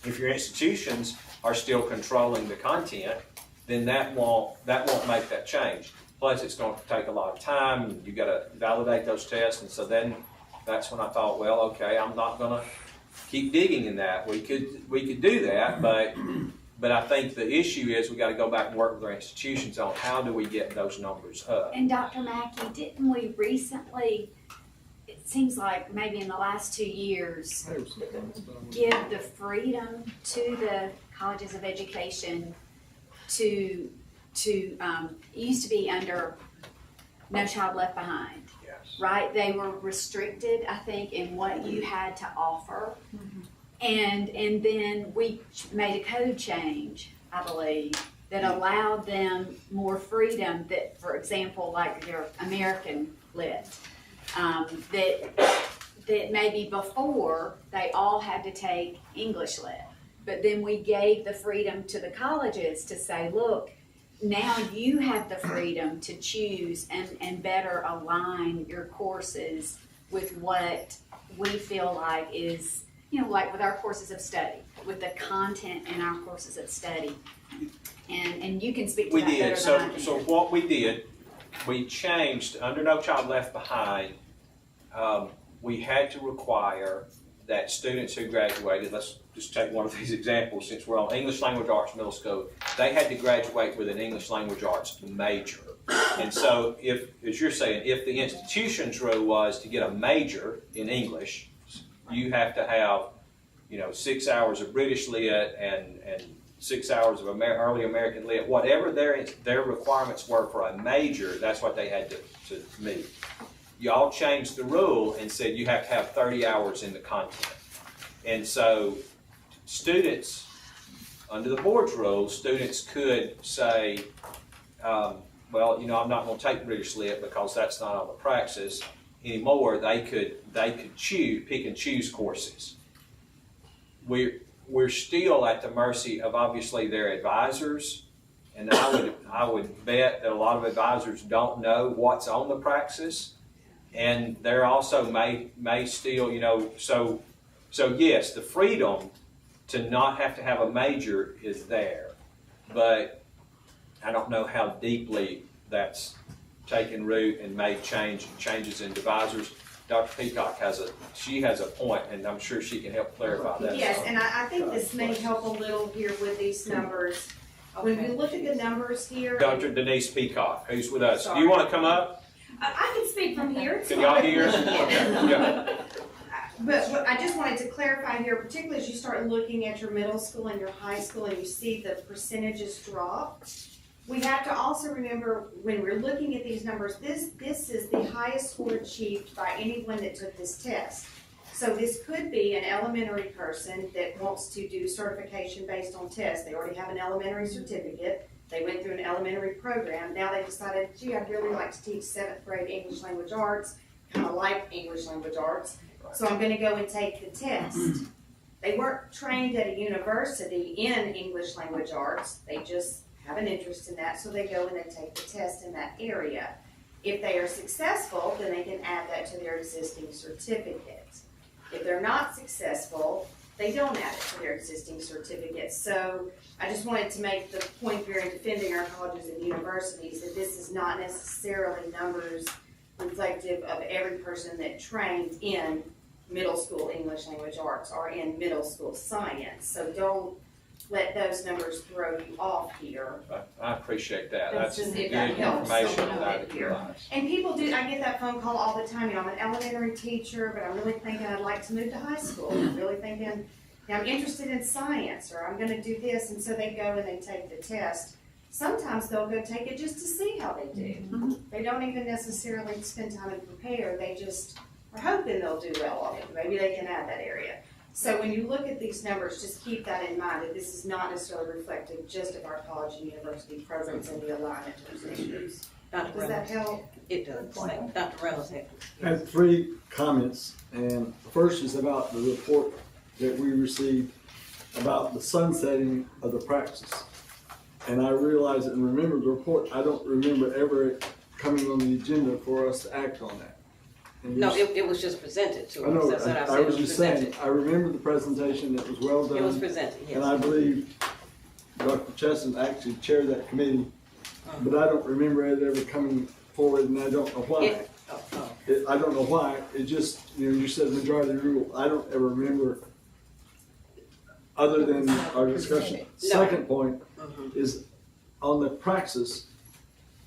if your institutions are still controlling the content, then that won't make that change. Plus, it's going to take a lot of time, and you've got to validate those tests, and so then that's when I thought, well, okay, I'm not going to keep digging in that. We could do that, but I think the issue is we got to go back and work with our institutions on how do we get those numbers up. And Dr. Mackey, didn't we recently, it seems like maybe in the last 2 years, give the freedom to the colleges of education to it used to be under No Child Left Behind, right? They were restricted, I think, in what you had to offer. And then we made a code change, I believe, that allowed them more freedom that, for example, like their American Lit, that maybe before they all had to take English Lit. But then we gave the freedom to the colleges to say, look, now you have the freedom to choose and better align your courses with what we feel like is, like with our courses of study, with the content in our courses of study. And you can speak to that better than I can. So what we did, we changed, under No Child Left Behind, we had to require that students who graduated, let's just take one of these examples since we're on English Language Arts Middle School, they had to graduate with an English Language Arts major. And so if, as you're saying, if the institution's rule was to get a major in English, you have to have, 6 hours of British Lit and 6 hours of early American Lit, whatever their requirements were for a major, that's what they had to meet. Y'all changed the rule and said you have to have 30 hours in the content. And so students, under the board's rules, students could say, well, I'm not going to take British Lit because that's not on the praxis anymore. They could pick and choose courses. We're still at the mercy of obviously their advisors, and I would bet that a lot of advisors don't know what's on the praxis, and they're also may still, so yes, the freedom to not have to have a major is there, but I don't know how deeply that's taken root and made changes in advisors. Dr. Peacock has a point, and I'm sure she can help clarify that. Yes, and I think this may help a little here with these numbers. When we look at the numbers here. Dr. Denise Peacock, who's with us. Sorry. Do you want to come up? I can speak from here. Can y'all hear us? Yeah. But what I just wanted to clarify here, particularly as you start looking at your middle school and your high school and you see the percentages drop, we have to also remember when we're looking at these numbers, this is the highest score achieved by anyone that took this test. So this could be an elementary person that wants to do certification based on tests. They already have an elementary certificate. They went through an elementary program. Now they decided, gee, I'd really like to teach 7th grade English Language Arts, kind of like English Language Arts. So I'm going to go and take the test. They weren't trained at a university in English Language Arts. They just have an interest in that, so they go and they take the test in that area. If they are successful, then they can add that to their existing certificate. If they're not successful, they don't add it to their existing certificates. So I just wanted to make the point here in defending our colleges and universities that this is not necessarily numbers reflective of every person that trained in middle school English language arts or in middle school science. So don't let those numbers throw you off here. I appreciate that. That's That's just good if that helps information someone that I a bit didn't here. realize. And people do, I get that phone call all the time, you know, I'm an elementary teacher, but I'm really thinking I'd like to move to high school. I'm really thinking, you know, I'm interested in science, or I'm gonna do this, and so they go and they take the test. Sometimes they'll go take it just to see how they do. They don't even necessarily spend time and prepare, they just are hoping they'll do well on it. Maybe they can add that area. So when you look at these numbers, just keep that in mind, that this is not necessarily reflective just of our college and university programs and the alignment to those issues. Dr. Does that Reynolds? help? It does. Dr. Reynolds had. I have 3 comments, and the first is about the report that we received about the sunsetting of the practice. And I realized and remembered the report, I don't remember ever coming on the agenda for us to act on that. And No, you- it was just presented to I know, us. That's what I I said. It was was just saying, presented. I remember the presentation, it was well done. It was presented, yes. And I believe Dr. Chesson actually chaired that committee, but I don't remember it ever coming forward, and I don't know why. I don't know why, it just, you know, you said majority rule, I don't ever remember, other than our discussion. Second point is, on the praxis,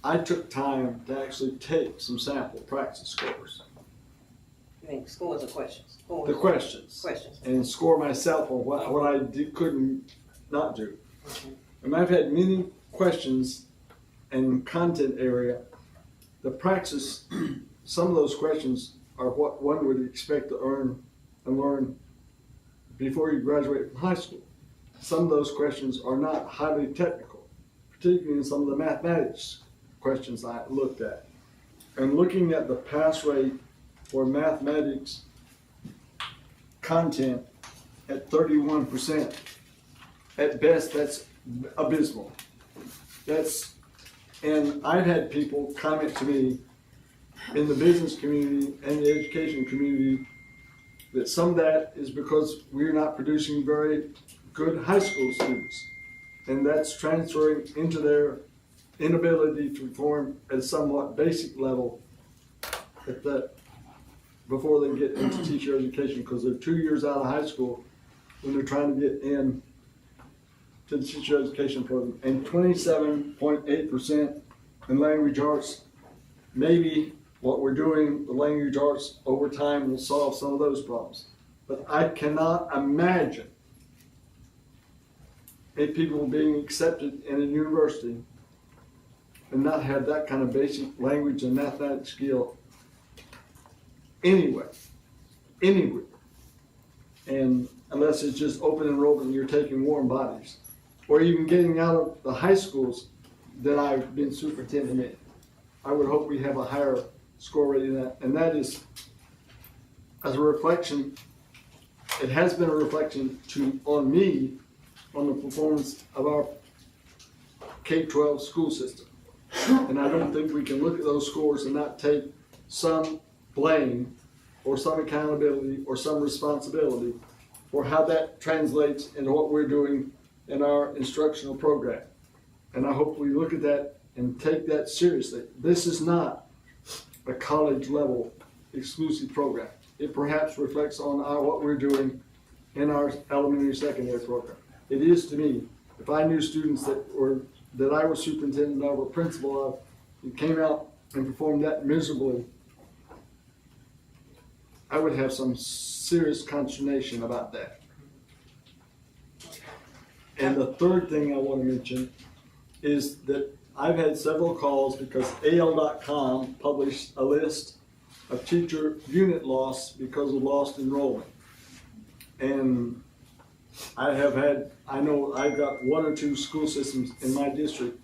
I took time to actually take some sample praxis scores. You mean scores or questions? The questions. Questions. And score myself on what I couldn't not do. And I've had many questions and content area. The praxis, some of those questions are what one would expect to earn and learn before you graduate from high school. Some of those questions are not highly technical, particularly in some of the mathematics questions I looked at. And looking at the pass rate for mathematics content at 31%, at best, that's abysmal. And I've had people comment to me in the business community and the education community that some of that is because we're not producing very good high school students. And that's transferring into their inability to perform at a somewhat basic level at that, before they get into teacher education, because they're 2 years out of high school when they're trying to get in to the teacher education program. And 27.8% in language arts. Maybe what we're doing, the language arts over time will solve some of those problems. But I cannot imagine people being accepted in a university and not have that kind of basic language and mathematics skill anywhere. And unless it's just open enrollment and you're taking warm bodies, or even getting out of the high schools that I've been superintendent in. I would hope we have a higher score rate than that. And that is, as a reflection, it has been a reflection on me, on the performance of our K-12 school system. And I don't think we can look at those scores and not take some blame or some accountability or some responsibility for how that translates into what we're doing in our instructional program. And I hope we look at that and take that seriously. This is not a college level exclusive program. It perhaps reflects on what we're doing in our elementary secondary program. It is to me. If I knew students that I was superintendent of or principal of, and came out and performed that miserably, I would have some serious consternation about that. And the third thing I want to mention is that I've had several calls because AL.com published a list of teacher unit loss because of lost enrollment. And I know I've got 1 or 2 school systems in my district,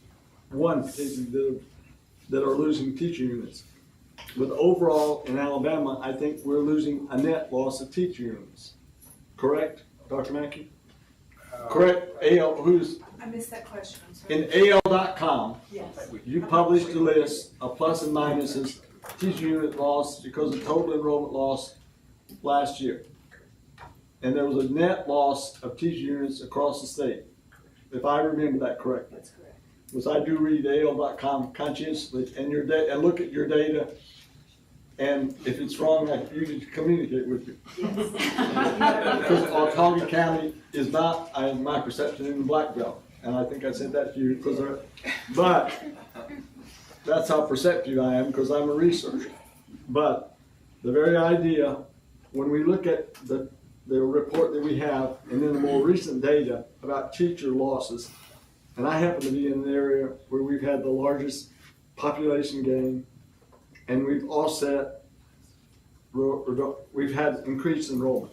one particularly, that are losing teacher units. But overall in Alabama, I think we're losing a net loss of teacher units. Correct, Dr. Mackey? Correct, I missed that question, I'm sorry. in AL.com, Yes. you published a list of plus and minuses, teacher unit loss because of total enrollment loss last year. and there was a net loss of teacher units across the state, if I remember that correctly. That's correct. Was I do read AL.com conscientiously and and look at your data, and if it's wrong, I usually communicate with you. Because Otauga County is not, in my perception, in the black belt, and I think I said that to you, but that's how perceptive I am, because I'm a researcher. But the very idea, when we look at the report that we have, and then the more recent data about teacher losses, and I happen to be in an area where we've had the largest population gain, and we've offset, we've had increased enrollment.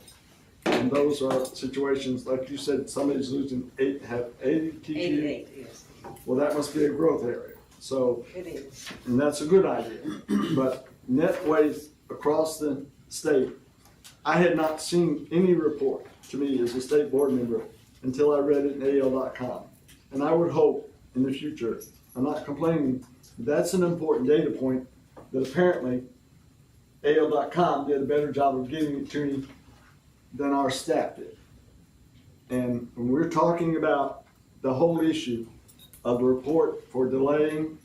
And those are situations, like you said, somebody's losing 80 teachers. 88, yes. Well, that must be a growth area. So, It is. and that's a good idea. But net ways across the state, I had not seen any report to me as a state board member until I read it in AL.com. And I would hope in the future, I'm not complaining, that's an important data point that apparently AL.com did a better job of giving it to me than our staff did. And when we're talking about the whole issue of the report for delaying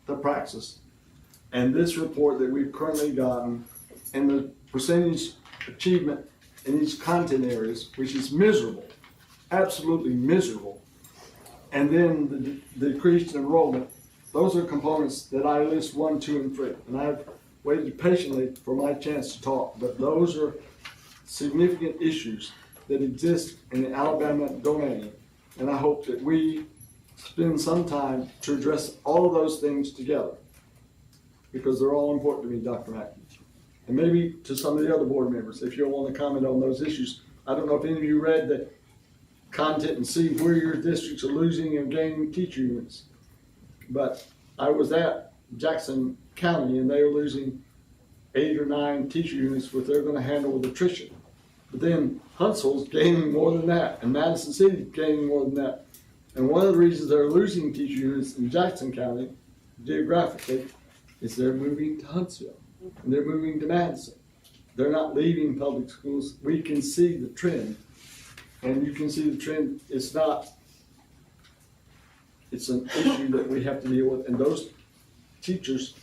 the praxis, and this report that we've currently gotten, and the percentage achievement in these content areas, which is miserable, absolutely miserable, and then the decreased enrollment, those are components that I list 1, 2, and 3. And I've waited patiently for my chance to talk, but those are significant issues that exist in the Alabama domain. And I hope that we spend some time to address all of those things together, because they're all important to me, Dr. Mackey. And maybe to some of the other board members, if you'll want to comment on those issues. I don't know if any of you read the content and see where your districts are losing and gaining teacher units. But I was at Jackson County, and they are losing 8 or 9 teacher units, which they're going to handle with attrition. But then Huntsville's gaining more than that, and Madison City gaining more than that. And one of the reasons they're losing teacher units in Jackson County, geographically, is they're moving to Huntsville, and they're moving to Madison. They're not leaving public schools. We can see the trend, and you can see the trend. It's an issue that we have to deal with, and those teachers'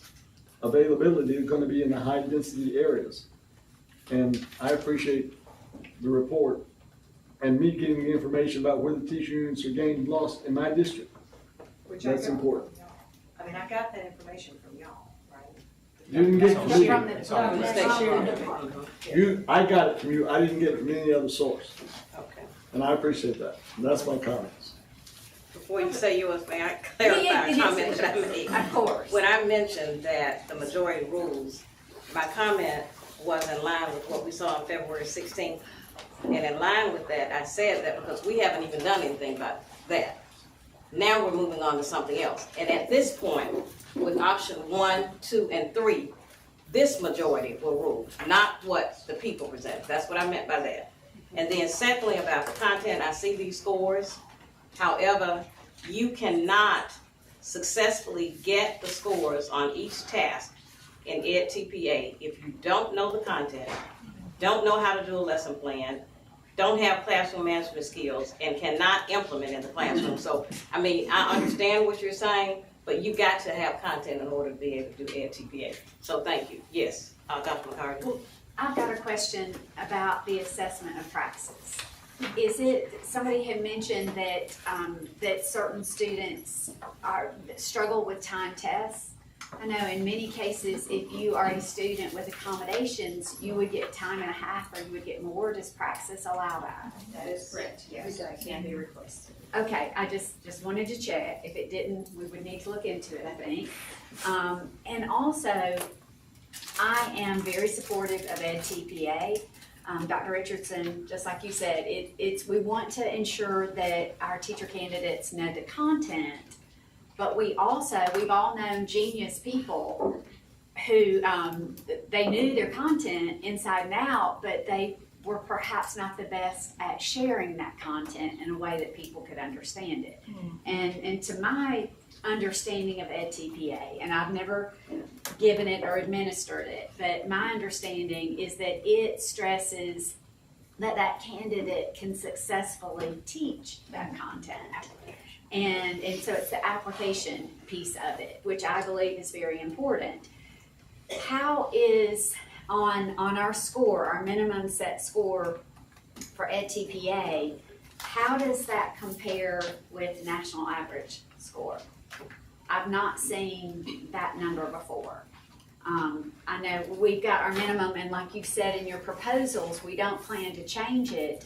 availability are going to be in the high density areas. And I appreciate the report and me getting the information about where the teacher units are gained and lost in my district. Which That's important. I mean, I got that information from y'all, right? You didn't get it from me. From the I got it from you. I didn't get it from any other source. Okay. And I appreciate that. And that's my comments. Before you say yours, may I clarify a comment that I made? Of course. When I mentioned that the majority rules, my comment was in line with what we saw on February 16th. And in line with that, I said that because we haven't even done anything about that. Now we're moving on to something else. And at this point, with option 1, 2, and 3, this majority will rule, not what the people present. That's what I meant by that. And then secondly, about the content, I see these scores. However, you cannot successfully get the scores on each task in EdTPA if you don't know the content, don't know how to do a lesson plan, don't have classroom management skills, and cannot implement in the classroom. So, I mean, I understand what you're saying, but you got to have content in order to be able to do EdTPA. So thank you. Yes, Dr. McCarty. Well, I've got a question about the assessment of praxis. Is it, somebody had mentioned that that certain students struggle with time tests. I know in many cases, if you are a student with accommodations, you would get time and a half, or you would get more. Does praxis allow that? That is correct, yes, that can be requested. Okay, I just wanted to check. If it didn't, we would need to look into it, I think. And also, I am very supportive of EdTPA. Dr. Richardson, just like you said, we want to ensure that our teacher candidates know the content, but we've all known genius people who they knew their content inside and out, but they were perhaps not the best at sharing that content in a way that people could understand it. And to my understanding of EdTPA, and I've never given it or administered it, but my understanding is that it stresses that candidate can successfully teach that content. And so it's the application piece of it, which I believe is very important. How is on our score, our minimum set score for EdTPA, how does that compare with national average score? I've not seen that number before. I know we've got our minimum, and like you said in your proposals, we don't plan to change it.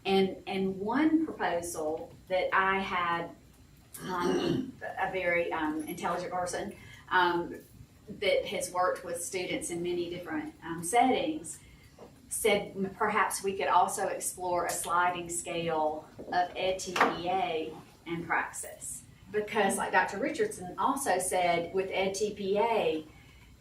And one proposal that I had, a very intelligent person that has worked with students in many different settings, said perhaps we could also explore a sliding scale of EdTPA and Praxis. Because like Dr. Richardson also said, with EdTPA,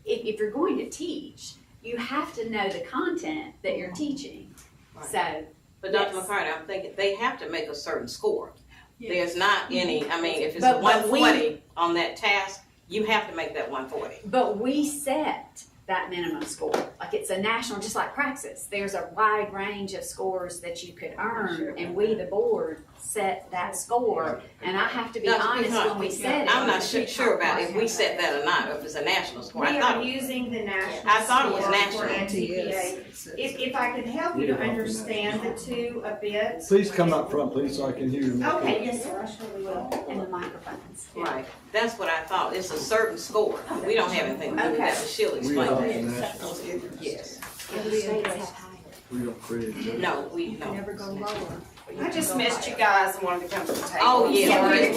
if you're going to teach, you have to know the content that you're teaching. Right. So, But Dr. McCarty, I'm thinking they have to make a certain score. Yes. There's not any, I mean, if it's But 140 on that task, you have to make that 140. but we set that minimum score. Like it's a national, just like Praxis. There's a wide range of scores that you could earn, and we, the board, set that score. And I have to be honest, when we set it. I'm not sure about if we set that or not, or if it's a national score. We are using the national I thought it was score national. for NTPA. If I could help you to understand the two a bit. Please come up front, please, so I can hear you. Okay, yes, sir, I surely will. And the microphones. Right, that's what I thought. It's a certain score. We don't have anything to do with that, but she'll We explain are that. national. Yes. Other states have higher. We don't create that. No, we You don't. never go lower. I just missed you guys and wanted to come to the table. Oh, yeah.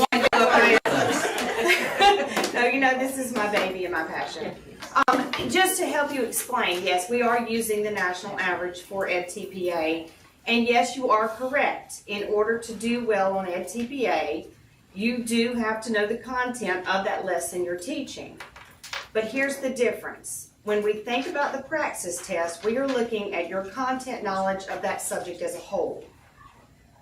No, you know, this is my baby and my passion. Just to help you explain, yes, we are using the national average for EdTPA. And yes, you are correct. In order to do well on EdTPA, you do have to know the content of that lesson you're teaching. But here's the difference. When we think about the Praxis test, we are looking at your content knowledge of that subject as a whole.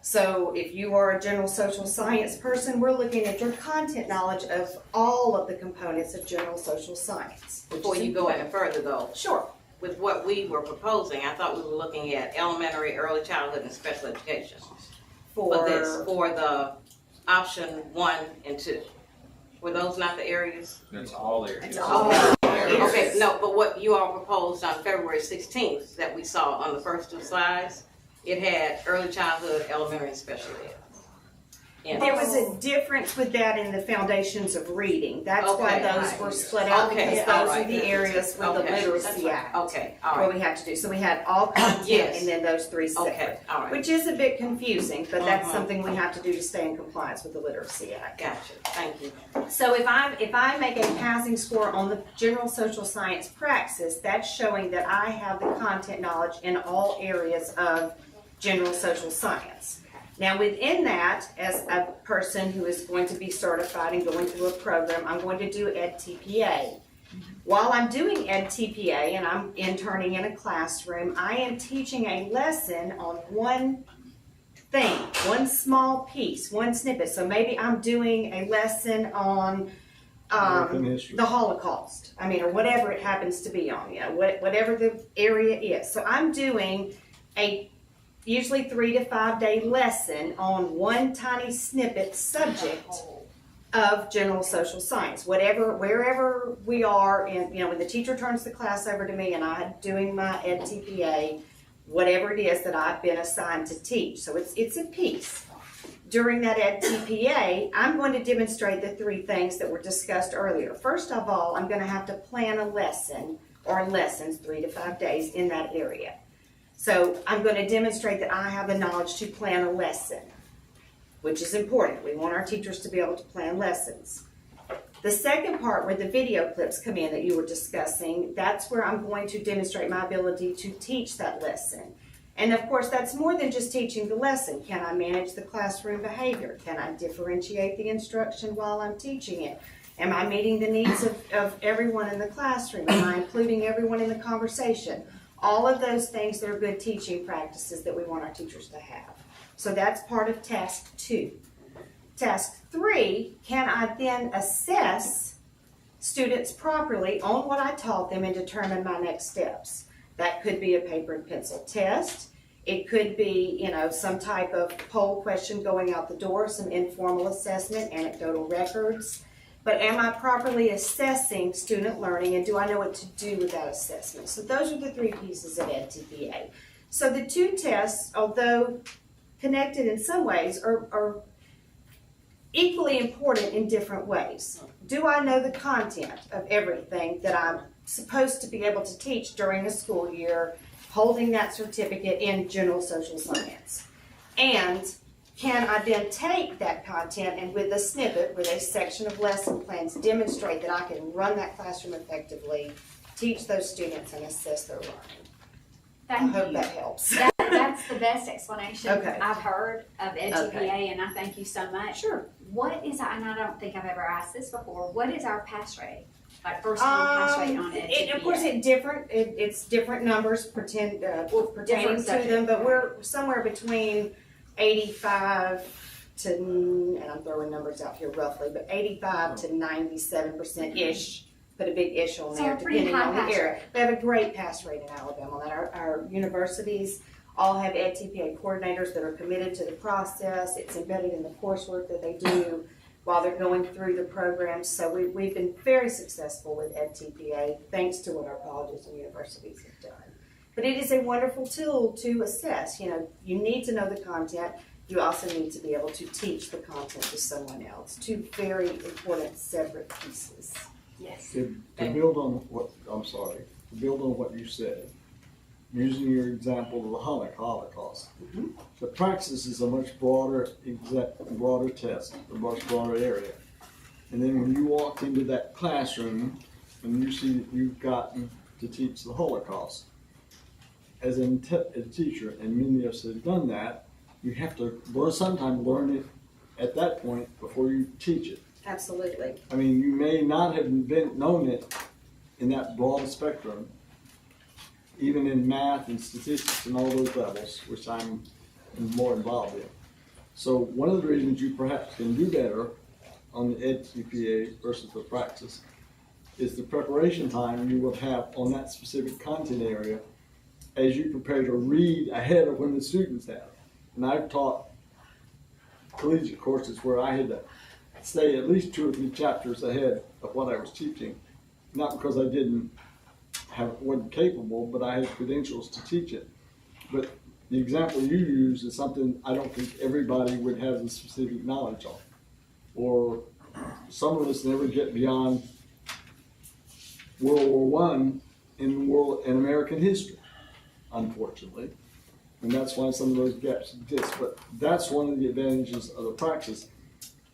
So if you are a general social science person, we're looking at your content knowledge of all of the components of general social science. Before you go any further though, Sure. with what we were proposing, I thought we were looking at elementary, early childhood, and special education. For the option 1 and 2. Were those not the areas? That's all there. It's all Okay, no, but what you all proposed on February 16th that we saw on the first 2 slides, it had early childhood, elementary, and special ed. There was a difference with that in the foundations of reading. That's why Okay. those were split out, Okay, because all those are right. the areas with the Okay. literacy act. Okay, all What right. we have to do. So we had all content Yes. and then those 3 separate. Okay, all right. Which is a bit confusing, but that's Mhm. something we have to do to stay in compliance with the literacy act. Gotcha, thank you. So if I make a passing score on the general social science Praxis, that's showing that I have the content knowledge in all areas of general social science. Now within that, as a person who is going to be certified and going through a program, I'm going to do EdTPA. While I'm doing EdTPA and I'm interning in a classroom, I am teaching a lesson on one thing, one small piece, one snippet. So maybe I'm doing a lesson on American history. the Holocaust. I mean, or whatever it happens to be on, you know, whatever the area is. So I'm doing a usually 3 to 5 day lesson on one tiny snippet subject of general social science. Wherever we are, and you know, when the teacher turns the class over to me and I'm doing my EdTPA, whatever it is that I've been assigned to teach. So it's a piece. During that EdTPA, I'm going to demonstrate the 3 things that were discussed earlier. First of all, I'm going to have to plan a lesson or lessons 3 to 5 days in that area. So I'm going to demonstrate that I have the knowledge to plan a lesson, which is important. We want our teachers to be able to plan lessons. The second part where the video clips come in that you were discussing, that's where I'm going to demonstrate my ability to teach that lesson. And of course, that's more than just teaching the lesson. Can I manage the classroom behavior? Can I differentiate the instruction while I'm teaching it? Am I meeting the needs of everyone in the classroom? Am I including everyone in the conversation? All of those things that are good teaching practices that we want our teachers to have. So that's part of task 2. Task 3, can I then assess students properly on what I taught them and determine my next steps? That could be a paper and pencil test. It could be, some type of poll question going out the door, some informal assessment, anecdotal records. But am I properly assessing student learning, and do I know what to do with that assessment? So those are the 3 pieces of EdTPA. So the 2 tests, although connected in some ways, are equally important in different ways. Do I know the content of everything that I'm supposed to be able to teach during a school year, holding that certificate in general social science? And can I then take that content and with a snippet, with a section of lesson plans, demonstrate that I can run that classroom effectively, teach those students, and assess their learning? I hope that helps. That's the best explanation Okay. I've heard of EdTPA, Okay. and I thank you so much. Sure. What is, and I don't think I've ever asked this before, what is our pass rate? Like first time pass rate on EdTPA? Of course, it's different numbers pertaining Different to them, but we're somewhere between 85 to, and I'm throwing numbers out here roughly, but 85 to 97%-ish. Put a big ish on So there, a pretty depending high on the pass area. rate. We have a great pass rate in Alabama. That our universities all have EdTPA coordinators that are committed to the process. It's embedded in the coursework that they do while they're going through the programs. So we've been very successful with EdTPA, thanks to what our colleges and universities have done. But it is a wonderful tool to assess. You need to know the content. You also need to be able to teach the content to someone else. 2 very important separate pieces. Yes. To build on what you said, using your example of the Holocaust, the praxis is a much broader test, a much broader area. And then when you walk into that classroom and you see that you've gotten to teach the Holocaust, as a teacher, and many of us have done that, you have to sometimes learn it at that point before you teach it. Absolutely. I mean, you may not have known it in that broad spectrum, even in math and statistics and all those levels, which I'm more involved in. So one of the reasons you perhaps can do better on the EdTPA versus the praxis is the preparation time you will have on that specific content area as you prepare to read ahead of when the students have. And I've taught collegiate courses where I had to stay at least 2 or 3 chapters ahead of what I was teaching, not because I wasn't capable, but I had credentials to teach it. But the example you use is something I don't think everybody would have the specific knowledge on. Or some of us never get beyond World War I in American history, unfortunately. And that's why some of those gaps exist. But that's one of the advantages of the praxis,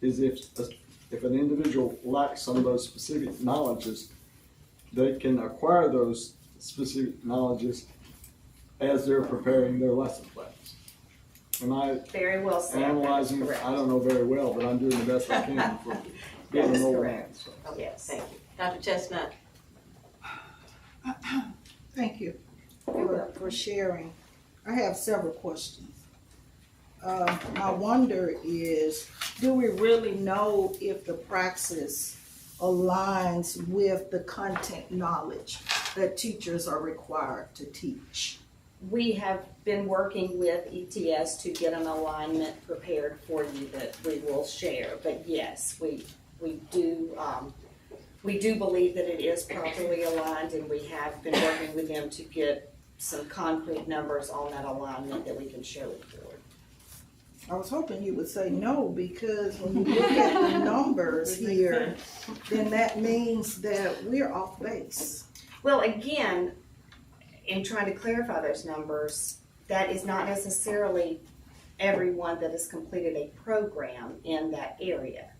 is if an individual lacks some of those specific knowledges, they can acquire those specific knowledges as they're preparing their lesson plans. Am I Very well said. analyzing? I don't know very well, but I'm doing the best I can for being an old man. So. Yes. Thank you. Dr. Chestnut? Thank you for sharing. I have several questions. My wonder is, do we really know if the praxis aligns with the content knowledge that teachers are required to teach? We have been working with ETS to get an alignment prepared for you that we will share. But yes, we do believe that it is properly aligned, and we have been working with them to get some concrete numbers on that alignment that we can share with the board. I was hoping you would say no, because when you look at the numbers here, then that means that we're off base. Well, again, in trying to clarify those numbers, that is not necessarily everyone that has completed a program in that area.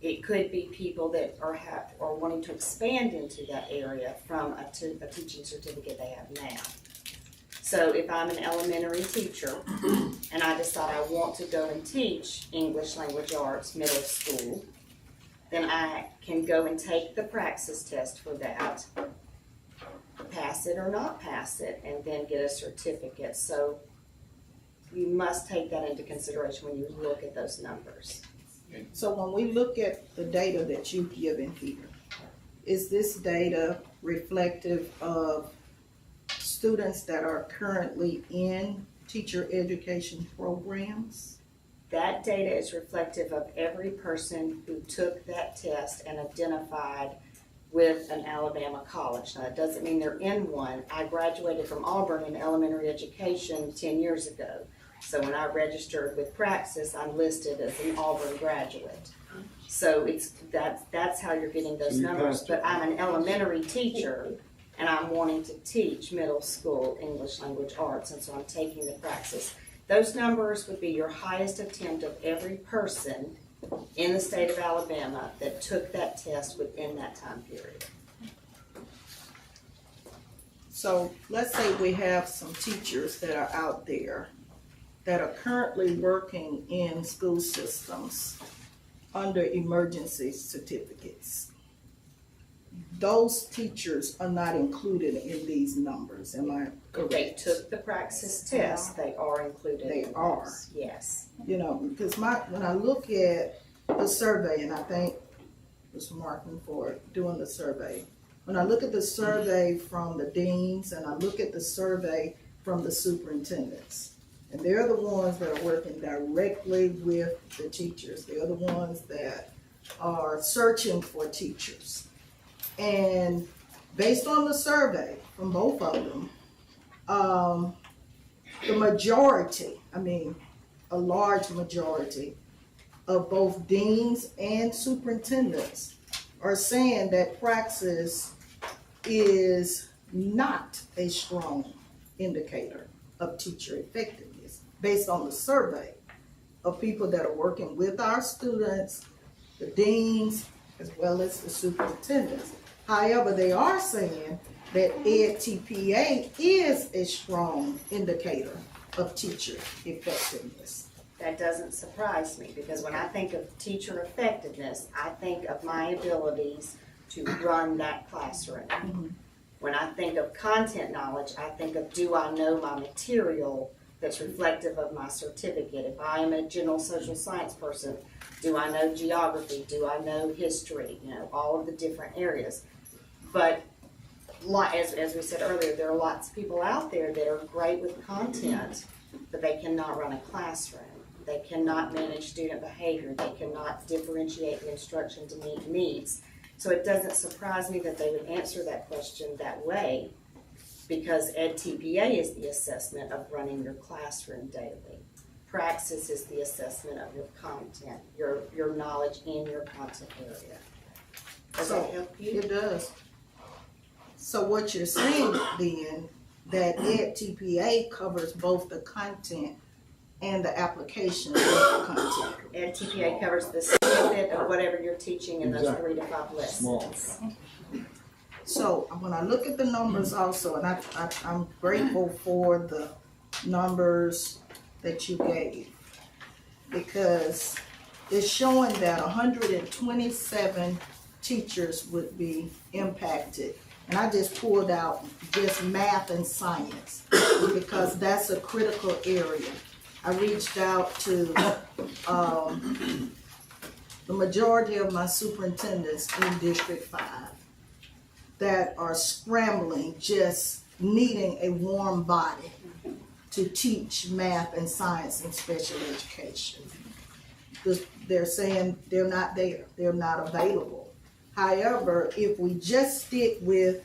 It could be people that are wanting to expand into that area from a teaching certificate they have now. So if I'm an elementary teacher and I decide I want to go and teach English Language Arts middle school, then I can go and take the praxis test for that, pass it or not pass it, and then get a certificate. So you must take that into consideration when you look at those numbers. So when we look at the data that you've given here, is this data reflective of students that are currently in teacher education programs? That data is reflective of every person who took that test and identified with an Alabama college. Now, that doesn't mean they're in one. I graduated from Auburn in elementary education 10 years ago. So when I registered with Praxis, I'm listed as an Auburn graduate. So that's how you're getting those numbers. But I'm an elementary teacher, and I'm wanting to teach middle school English language arts, and so I'm taking the Praxis. Those numbers would be your highest attempt of every person in the state of Alabama that took that test within that time period. So let's say we have some teachers that are out there that are currently working in school systems under emergency certificates. Those teachers are not included in these numbers, am I correct? They took the Praxis test, they are included. They are. Yes. You know, because when I look at the survey, and I thank Mr. Martin for doing the survey. When I look at the survey from the deans and I look at the survey from the superintendents, and they're the ones that are working directly with the teachers. They're the ones that are searching for teachers. And based on the survey from both of them, the majority, a large majority of both deans and superintendents are saying that Praxis is not a strong indicator of teacher effectiveness based on the survey of people that are working with our students, the deans, as well as the superintendents. However, they are saying that EdTPA is a strong indicator of teacher effectiveness. That doesn't surprise me, because when I think of teacher effectiveness, I think of my abilities to run that classroom. Mm-hmm. When I think of content knowledge, I think of, do I know my material that's reflective of my certificate? If I am a general social science person, do I know geography? Do I know history? All of the different areas. But as we said earlier, there are lots of people out there that are great with content, but they cannot run a classroom. They cannot manage student behavior. They cannot differentiate the instruction to meet needs. So it doesn't surprise me that they would answer that question that way, because EdTPA is the assessment of running your classroom daily. Praxis is the assessment of your content, your knowledge in your content area. Does that help you? It does. So what you're saying then, that EdTPA covers both the content and the application of the content. EdTPA covers the snippet of whatever you're teaching in those 3 to 5 lessons. So when I look at the numbers also, and I'm grateful for the numbers that you gave, because it's showing that 127 teachers would be impacted. And I just pulled out just math and science, because that's a critical area. I reached out to the majority of my superintendents in District 5 that are scrambling, just needing a warm body to teach math and science and special education. They're saying they're not there, they're not available. However, if we just stick with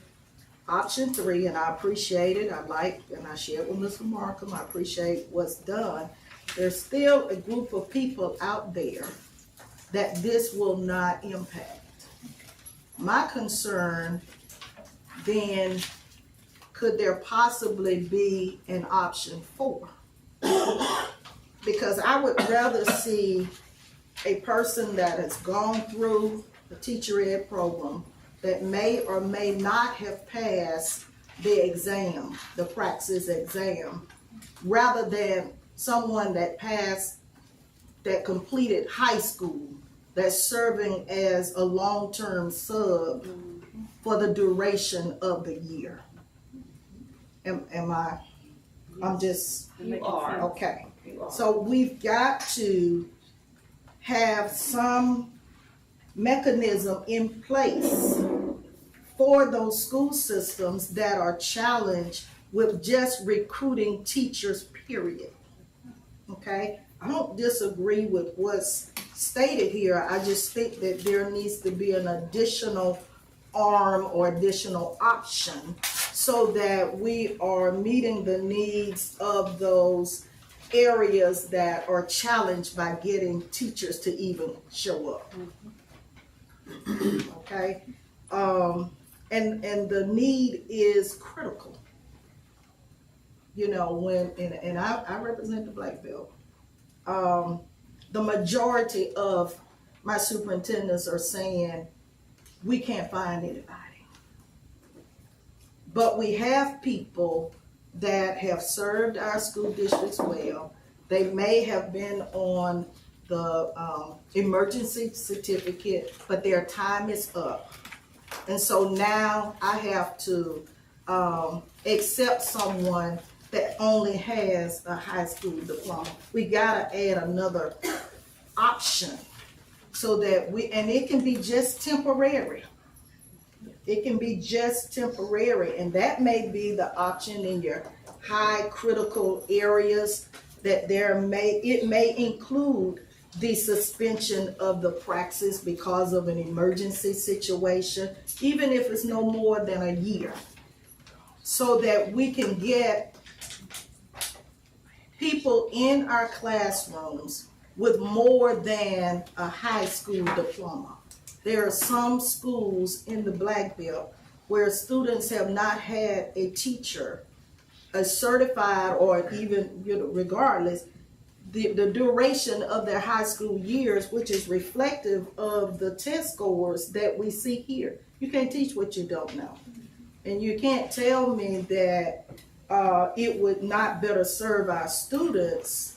option 3, and I appreciate it, and I shared with Mr. Markham, I appreciate what's done. There's still a group of people out there that this will not impact. My concern then, could there possibly be an option 4? Because I would rather see a person that has gone through the teacher ed program that may or may not have passed the exam, the Praxis exam, rather than someone that passed, that completed high school, that's serving as a long-term sub for the duration of the year. You are. Okay. You are. So we've got to have some mechanism in place for those school systems that are challenged with just recruiting teachers, period. Okay? I don't disagree with what's stated here. I just think that there needs to be an additional arm or additional option so that we are meeting the needs of those areas that are challenged by getting teachers to even show up. Okay? And the need is critical. You know, when, and I represent the Black Belt. The majority of my superintendents are saying, we can't find anybody. But we have people that have served our school districts well. They may have been on the emergency certificate, but their time is up. And so now I have to accept someone that only has a high school diploma. We gotta add another option so that and it can be just temporary. It can be just temporary, and that may be the option in your high critical areas, that it may include the suspension of the praxis because of an emergency situation, even if it's no more than a year, so that we can get people in our classrooms with more than a high school diploma. There are some schools in the Black Belt where students have not had a teacher, a certified, or even, regardless, the duration of their high school years, which is reflective of the test scores that we see here. You can't teach what you don't know. And you can't tell me that it would not better serve our students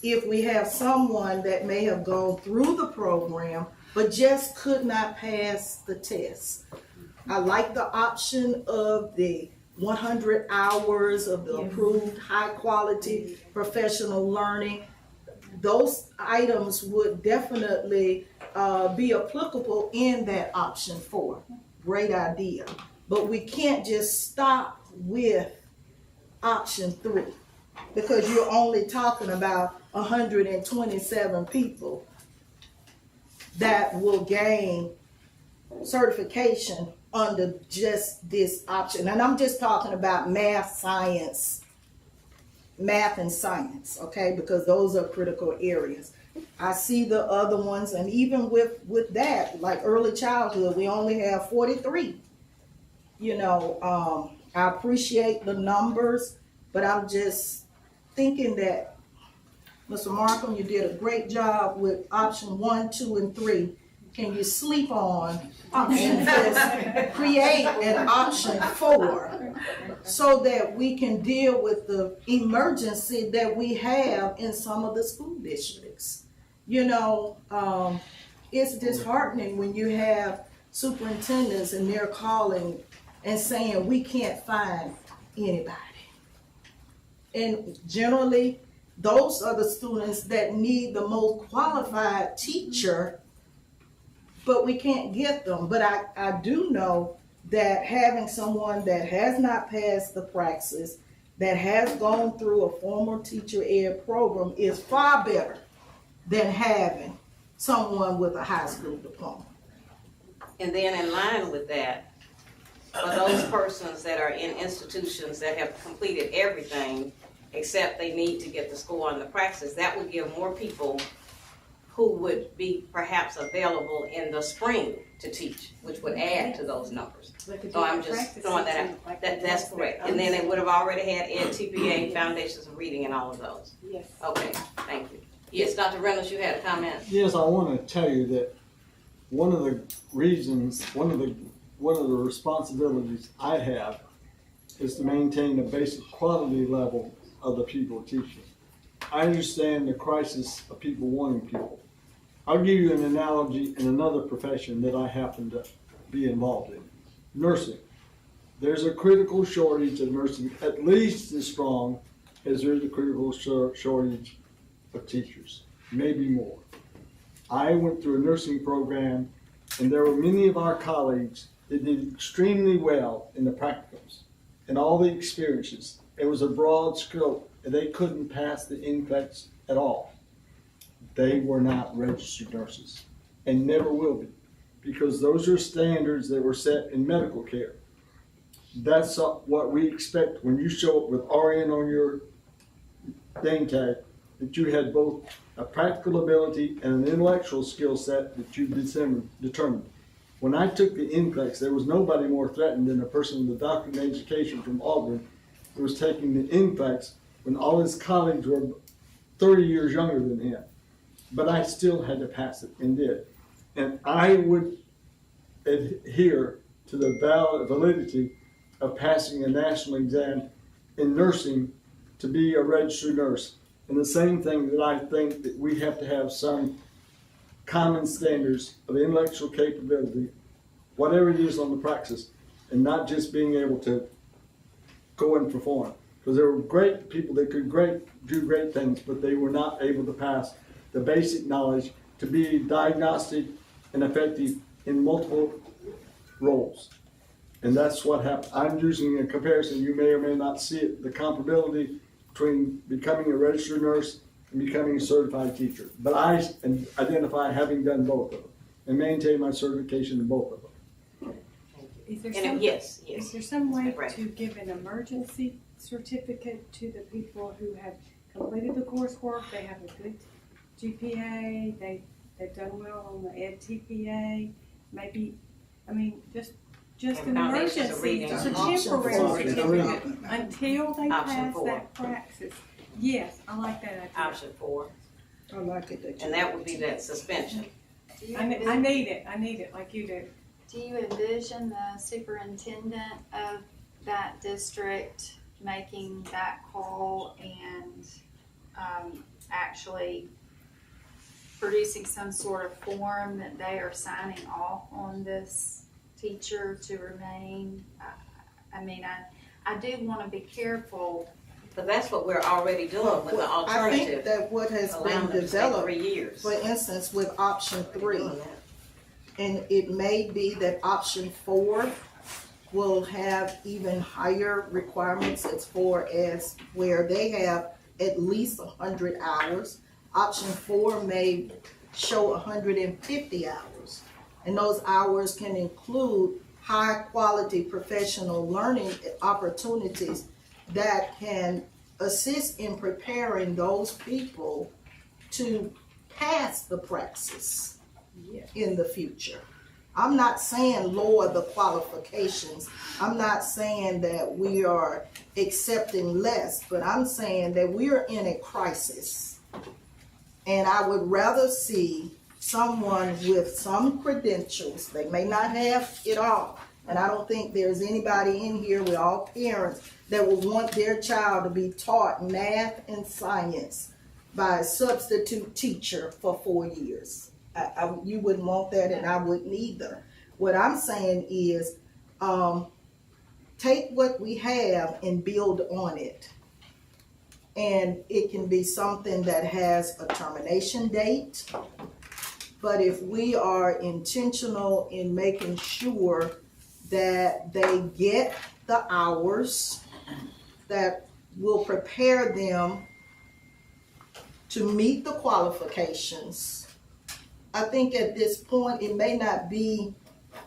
if we have someone that may have gone through the program but just could not pass the test. I like the option of the 100 hours of the approved high quality professional learning. Those items would definitely be applicable in that option 4. Great idea. But we can't just stop with option 3, because you're only talking about 127 people that will gain certification under just this option. And I'm just talking about math and science, okay? Because those are critical areas. I see the other ones, and even with that, like early childhood, we only have 43. You know, I appreciate the numbers, but I'm just thinking that, Mr. Markham, you did a great job with option 1, 2, and 3. Can you sleep on and just create an option 4 so that we can deal with the emergency that we have in some of the school districts? You know, it's disheartening when you have superintendents and they're calling and saying we can't find anybody. And generally, those are the students that need the most qualified teacher, but we can't get them. But I do know that having someone that has not passed the praxis, that has gone through a formal teacher ed program, is far better than having someone with a high school diploma. And then in line with that, for those persons that are in institutions that have completed everything except they need to get the score on the praxis, that would give more people who would be perhaps available in the spring to teach, which would add to those numbers. So I'm just throwing that out. That's correct. And then they would have already had Ed TPA, Foundations of Reading, and all of those. Yes. Okay, thank you. Yes, Dr. Reynolds, you had a comment. Yes, I want to tell you that one of the reasons, one of the responsibilities I have is to maintain a basic quality level of the people teaching. I understand the crisis of people wanting people. I'll give you an analogy in another profession that I happen to be involved in. Nursing. There's a critical shortage of nursing, at least as strong as there's a critical shortage of teachers, maybe more. I went through a nursing program, and there were many of our colleagues that did extremely well in the practicums. and all the experiences. It was a broad scope, and they couldn't pass the NCLEX at all. They were not registered nurses, and never will be, because those are standards that were set in medical care. That's what we expect when you show up with RN on your name tag, that you had both a practical ability and an intellectual skill set that you determined. When I took the NCLEX, there was nobody more threatened than a person with a doctorate in education from Auburn who was taking the NCLEX when all his colleagues were 30 years younger than him. But I still had to pass it and did. And I would adhere to the validity of passing a national exam in nursing to be a registered nurse. And the same thing that I think that we have to have some common standards of intellectual capability, whatever it is on the praxis, and not just being able to go and perform. Because there were great people that could do great things, but they were not able to pass the basic knowledge to be diagnostic and effective in multiple roles. And that's what happened. I'm using a comparison, you may or may not see it, the comparability between becoming a registered nurse and becoming a certified teacher. But I identify having done both of them and maintain my certification in both of them. Is there Yes. Is there some way Right. to give an emergency certificate to the people who have completed the coursework, they have a good GPA, they've done well on the Ed TPA, maybe, I mean, just an emergency, just a temporary certificate until they pass that praxis. Yes, I like that idea. Option 4. I like it. And that would be that suspension. I need it like you do. Do you envision the superintendent of that district making that call and actually producing some sort of form that they are signing off on this teacher to remain? I do want to be careful. But that's what we're already doing with the alternative. I think that what has been developed, 3 years. for instance, with option 3, and it may be that option 4 will have even higher requirements as far as where they have at least 100 hours. Option 4 may show 150 hours. And those hours can include high quality professional learning opportunities that can assist in preparing those people to pass the praxis in the future. I'm not saying lower the qualifications. I'm not saying that we are accepting less, but I'm saying that we are in a crisis. And I would rather see someone with some credentials. They may not have it all. And I don't think there's anybody in here, we're all parents, that would want their child to be taught math and science by a substitute teacher for 4 years. You wouldn't want that, and I wouldn't either. What I'm saying is, take what we have and build on it. And it can be something that has a termination date. But if we are intentional in making sure that they get the hours that will prepare them to meet the qualifications, I think at this point it may not be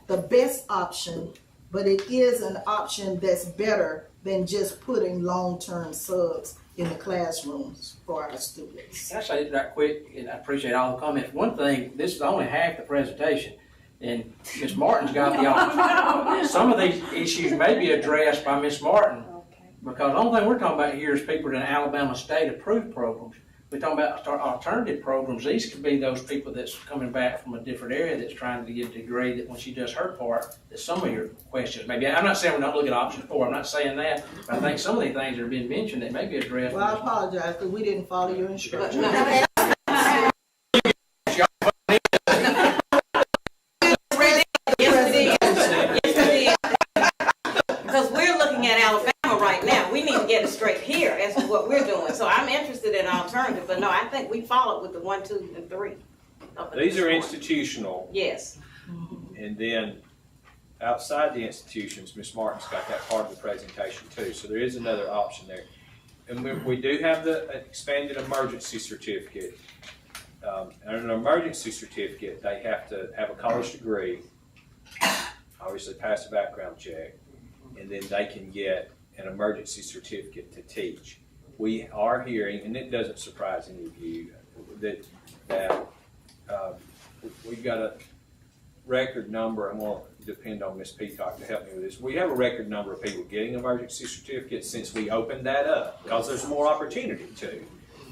the best option, but it is an option that's better than just putting long-term subs in the classrooms for our students. Can I say it right quick, and I appreciate all the comments. One thing, this is only half the presentation, and Ms. Martin's got the option. Some of these issues may be addressed by Ms. Martin, because the only thing we're talking about here is people in Alabama state-approved programs. We're talking about alternative programs. These could be those people that's coming back from a different area that's trying to get a degree, that when she does her part, that some of your questions maybe. I'm not saying we're not looking at option 4. I'm not saying that. But I think some of these things that are being mentioned that may be addressed. Well, I apologize because we didn't follow your instructions. Because we're looking at Alabama right now. We need to get it straight here as to what we're doing. So I'm interested in alternative, but no, I think we followed with the 1, 2, and 3. These are institutional. Yes. And then outside the institutions, Ms. Martin's got that part of the presentation too, so there is another option there. And we do have the expanded emergency certificate. And an emergency certificate, they have to have a college degree, obviously pass a background check, and then they can get an emergency certificate to teach. We are hearing, and it doesn't surprise any of you, that we've got a record number. I'm going to depend on Ms. Peacock to help me with this. We have a record number of people getting emergency certificates since we opened that up, because there's more opportunity too.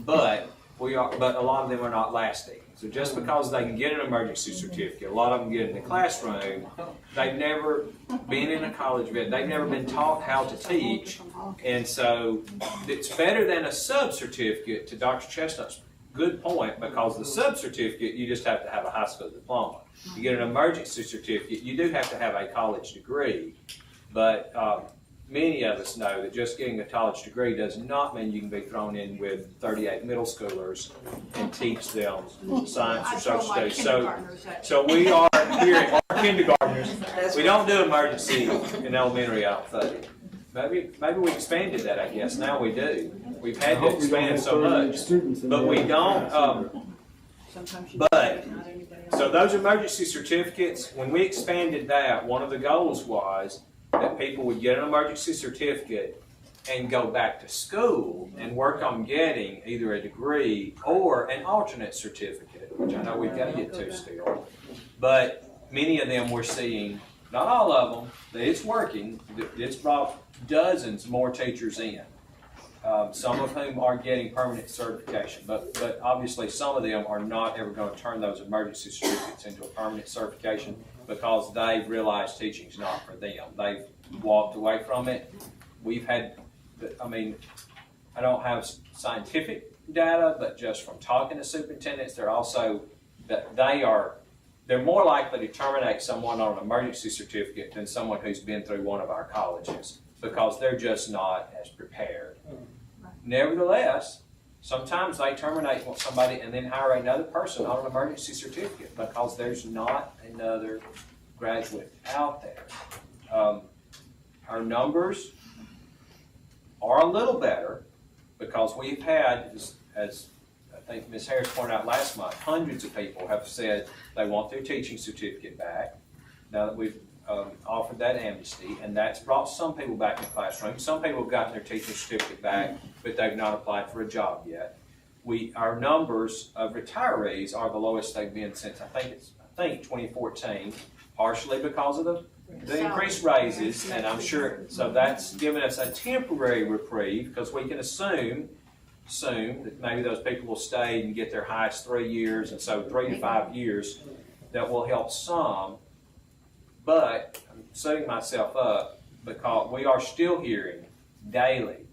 But a lot of them are not lasting. So just because they can get an emergency certificate, a lot of them get in the classroom, they've never been in a college vet, they've never been taught how to teach, and so it's better than a sub-certificate, to Dr. Chestnut's good point, because the sub-certificate, you just have to have a high school diploma. You get an emergency certificate, you do have to have a college degree, but many of us know that just getting a college degree does not mean you can be thrown in with 38 middle schoolers and teach them science or social studies. So we are hearing our kindergartners. We don't do emergency in elementary, I don't think. Maybe we expanded that, I guess. Now we do. We've had to expand so much, but we don't. So those emergency certificates, when we expanded that, one of the goals was that people would get an emergency certificate and go back to school and work on getting either a degree or an alternate certificate, which I know we've got to get to still. But many of them we're seeing, not all of them, that it's working. It's brought dozens more teachers in, some of whom are getting permanent certification. But obviously some of them are not ever going to turn those emergency certificates into a permanent certification, because they've realized teaching's not for them. They've walked away from it. We've had, I don't have scientific data, but just from talking to superintendents, they're more likely to terminate someone on an emergency certificate than someone who's been through one of our colleges, because they're just not as prepared. Nevertheless, sometimes they terminate somebody and then hire another person on an emergency certificate, because there's not another graduate out there. Our numbers are a little better, because we've had, as I think Ms. Harris pointed out last month, hundreds of people have said they want their teaching certificate back now that we've offered that amnesty, and that's brought some people back in the classroom. Some people have gotten their teaching certificate back, but they've not applied for a job yet. Our numbers of retirees are the lowest they've been since I think 2014, partially because of the increased raises, and I'm sure, so that's given us a temporary reprieve, because we can assume that maybe those people will stay and get their highest 3 years, and so 3 to 5 years, that will help some. But I'm setting myself up, because we are still hearing daily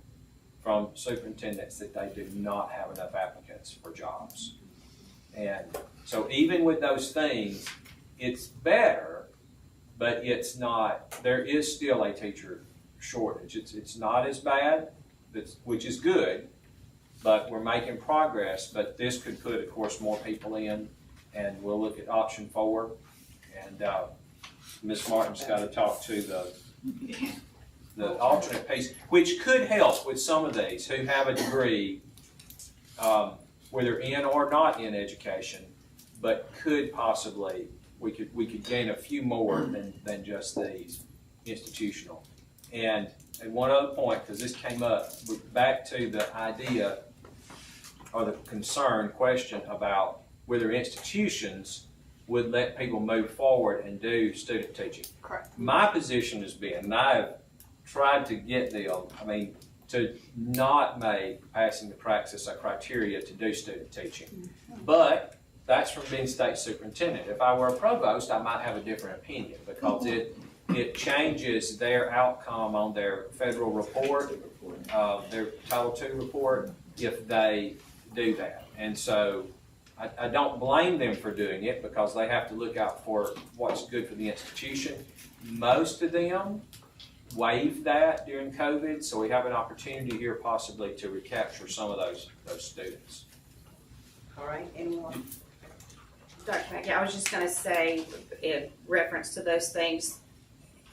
from superintendents that they do not have enough applicants for jobs. And so even with those things, it's better, but it's not, there is still a teacher shortage. It's not as bad, which is good, but we're making progress. But this could put, of course, more people in, and we'll look at option 4. And Ms. Martin's got to talk to the alternate piece, which could help with some of these who have a degree, whether in or not in education, but could possibly, we could gain a few more than just these institutional. And one other point, because this came up, back to the idea or the question about whether institutions would let people move forward and do student teaching. Correct. My position has been, and I've tried to get them, to not make passing the praxis a criteria to do student teaching. But that's from being state superintendent. If I were a provost, I might have a different opinion, because it changes their outcome on their federal report, their Title II report, if they do that. And so I don't blame them for doing it, because they have to look out for what's good for the institution. Most of them waived that during COVID, so we have an opportunity here possibly to recapture some of those students. All right, anyone? Dr. Mackey, I was just going to say, in reference to those things,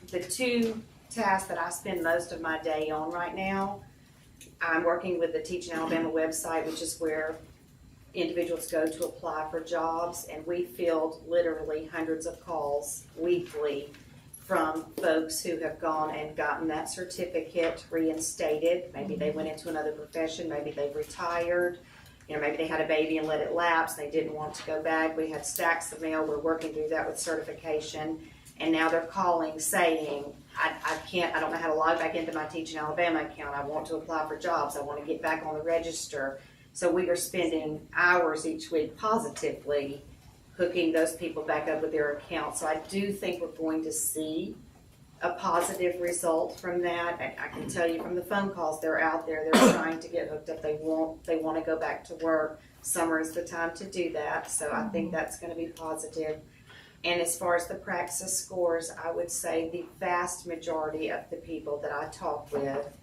the two tasks that I spend most of my day on right now, I'm working with the Teaching Alabama website, which is where individuals go to apply for jobs, and we field literally hundreds of calls weekly from folks who have gone and gotten that certificate reinstated. Maybe they went into another profession, maybe they've retired, you know, maybe they had a baby and let it lapse, they didn't want to go back. We had stacks of mail, we're working through that with certification, and now they're calling saying, I don't know how to log back into my Teaching Alabama account, I want to apply for jobs, I want to get back on the register. So we are spending hours each week positively hooking those people back up with their accounts. So I do think we're going to see a positive result from that. I can tell you from the phone calls, they're out there, they're trying to get hooked up, they want to go back to work. Summer is the time to do that, so I think that's going to be positive. And as far as the Praxis scores, I would say the vast majority of the people that I talk with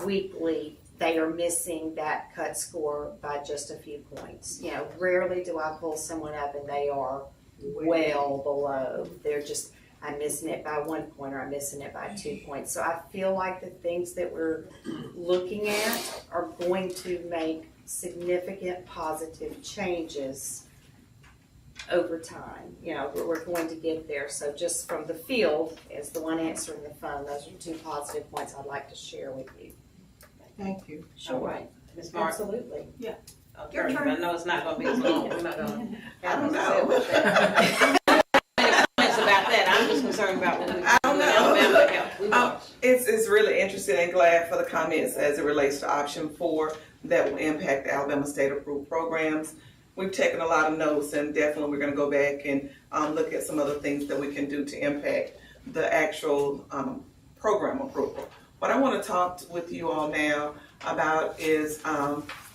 weekly, they are missing that cut score by just a few points. You know, rarely do I pull someone up and they are well below. They're just, I'm missing it by 1 point or I'm missing it by 2 points. So I feel like the things that we're looking at are going to make significant positive changes over time. You know, we're going to get there. So just from the field, as the one answering the phone, those are 2 positive points I'd like to share with you. Thank you. All right, Ms. Martin. Absolutely. Yeah. Your turn. I know it's not gonna be as long. We're not gonna I don't have much to say know. about that. Any comments about that? I'm just concerned about what we I don't do in know. Alabama to help. We will. It's really interesting and glad for the comments as it relates to option 4 that will impact the Alabama state approved programs. We've taken a lot of notes and definitely we're gonna go back and look at some other things that we can do to impact the actual program approval. What I want to talk with you all now about is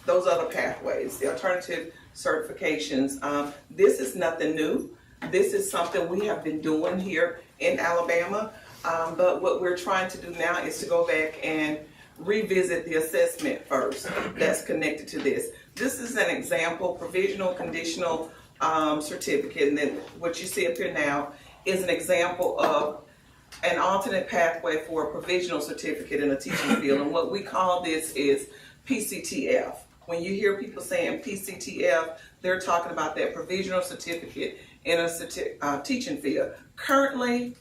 those other pathways, the alternative certifications. This is nothing new. This is something we have been doing here in Alabama, but what we're trying to do now is to go back and revisit the assessment first that's connected to this. This is an example, provisional conditional certificate, and then what you see up here now is an example of an alternate pathway for a provisional certificate in a teaching field, and what we call this is PCTF. When you hear people saying PCTF, they're talking about that provisional certificate in a teaching field. Currently,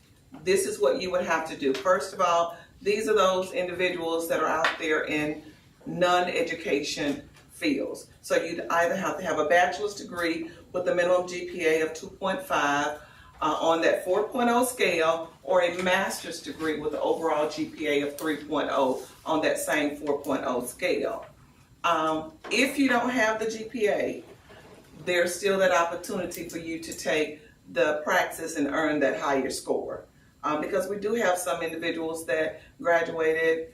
this is what you would have to do. First of all, these are those individuals that are out there in non-education fields. So you'd either have to have a bachelor's degree with a minimum GPA of 2.5 on that 4.0 scale, or a master's degree with an overall GPA of 3.0 on that same 4.0 scale. If you don't have the GPA, there's still that opportunity for you to take the Praxis and earn that higher score. Because we do have some individuals that graduated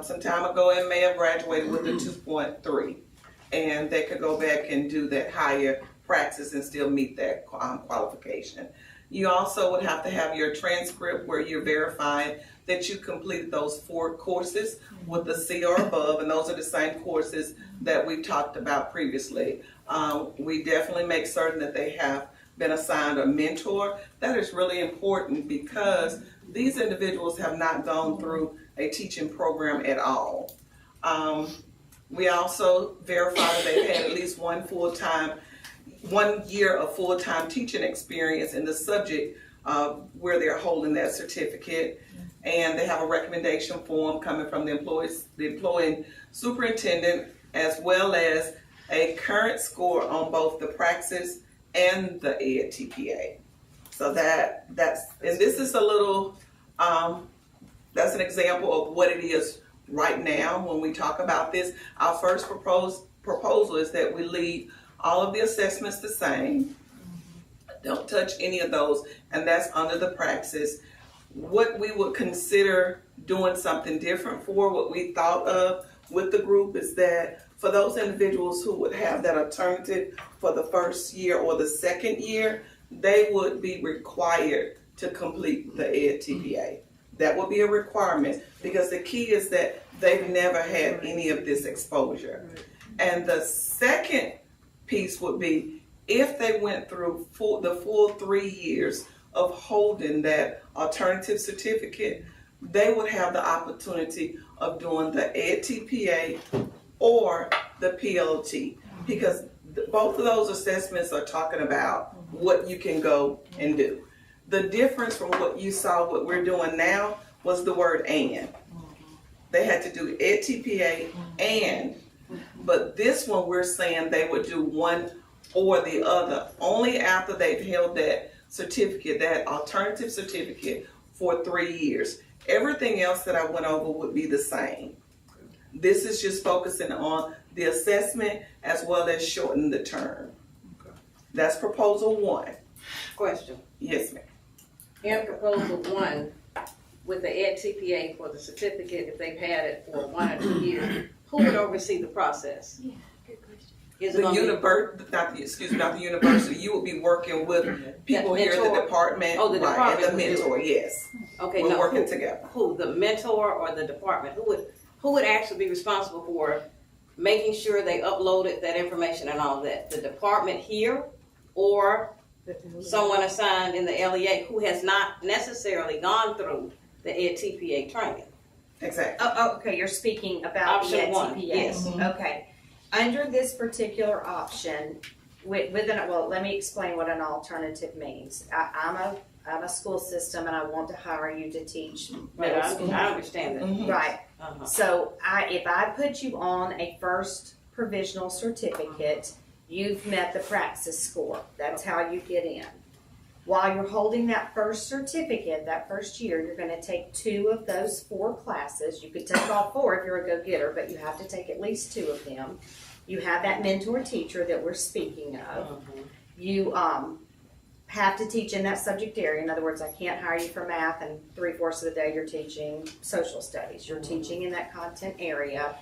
some time ago and may have graduated with a 2.3, and they could go back and do that higher Praxis and still meet that qualification. You also would have to have your transcript where you're verifying that you completed those 4 courses with a C or above, and those are the same courses that we've talked about previously. We definitely make certain that they have been assigned a mentor. That is really important because these individuals have not gone through a teaching program at all. We also verify that they've had at least 1 year of full-time teaching experience in the subject where they're holding that certificate, and they have a recommendation form coming from the employing superintendent, as well as a current score on both the Praxis and the Ed TPA. So that's and this is a little that's an example of what it is right now when we talk about this. Our first proposal is that we leave all of the assessments the same. Don't touch any of those, and that's under the Praxis. What we would consider doing something different for, what we thought of with the group, is that for those individuals who would have that alternative for the first year or the second year, they would be required to complete the Ed TPA. That would be a requirement, because the key is that they've never had any of this exposure. And the second piece would be if they went through the full 3 years of holding that alternative certificate, they would have the opportunity of doing the EdTPA or the PLT, because both of those assessments are talking about what you can go and do. The difference from what you saw, what we're doing now, was the word and. They had to do EdTPA and, but this one we're saying they would do one or the other, only after they've held that certificate, that alternative certificate, for 3 years. Everything else that I went over would be the same. This is just focusing on the assessment as well as shortening the term. That's proposal 1. Question. Yes, ma'am. In proposal 1, with the EdTPA for the certificate, if they've had it for 1 or 2 years, who would oversee the process? Yeah, good question. Is it The gonna be- not the university. You will be working with people here in the mentor? department, Oh, the right, department and the would do mentor. it. Yes, Okay, we're now working who, together. who, the mentor or the department? Who would actually be responsible for making sure they uploaded that information and all that? The department here, or someone assigned in the LEA who has not necessarily gone through the EdTPA training? Exactly. Oh, okay, you're speaking about the Option 1, EdTPA. yes. Okay. Under this particular option, well, let me explain what an alternative means. I'm a school system and I want to hire you to teach middle school. I understand that. Mhm. Right. Uh-huh. So if I put you on a first provisional certificate, you've met the praxis score. That's how you get in. While you're holding that first certificate, that first year, you're going to take 2 of those 4 classes. You could take all 4 if you're a go-getter, but you have to take at least 2 of them. You have that mentor teacher that we're speaking of. You have to teach in that subject area. In other words, I can't hire you for math and 3/4 of the day you're teaching social studies. You're teaching in that content area,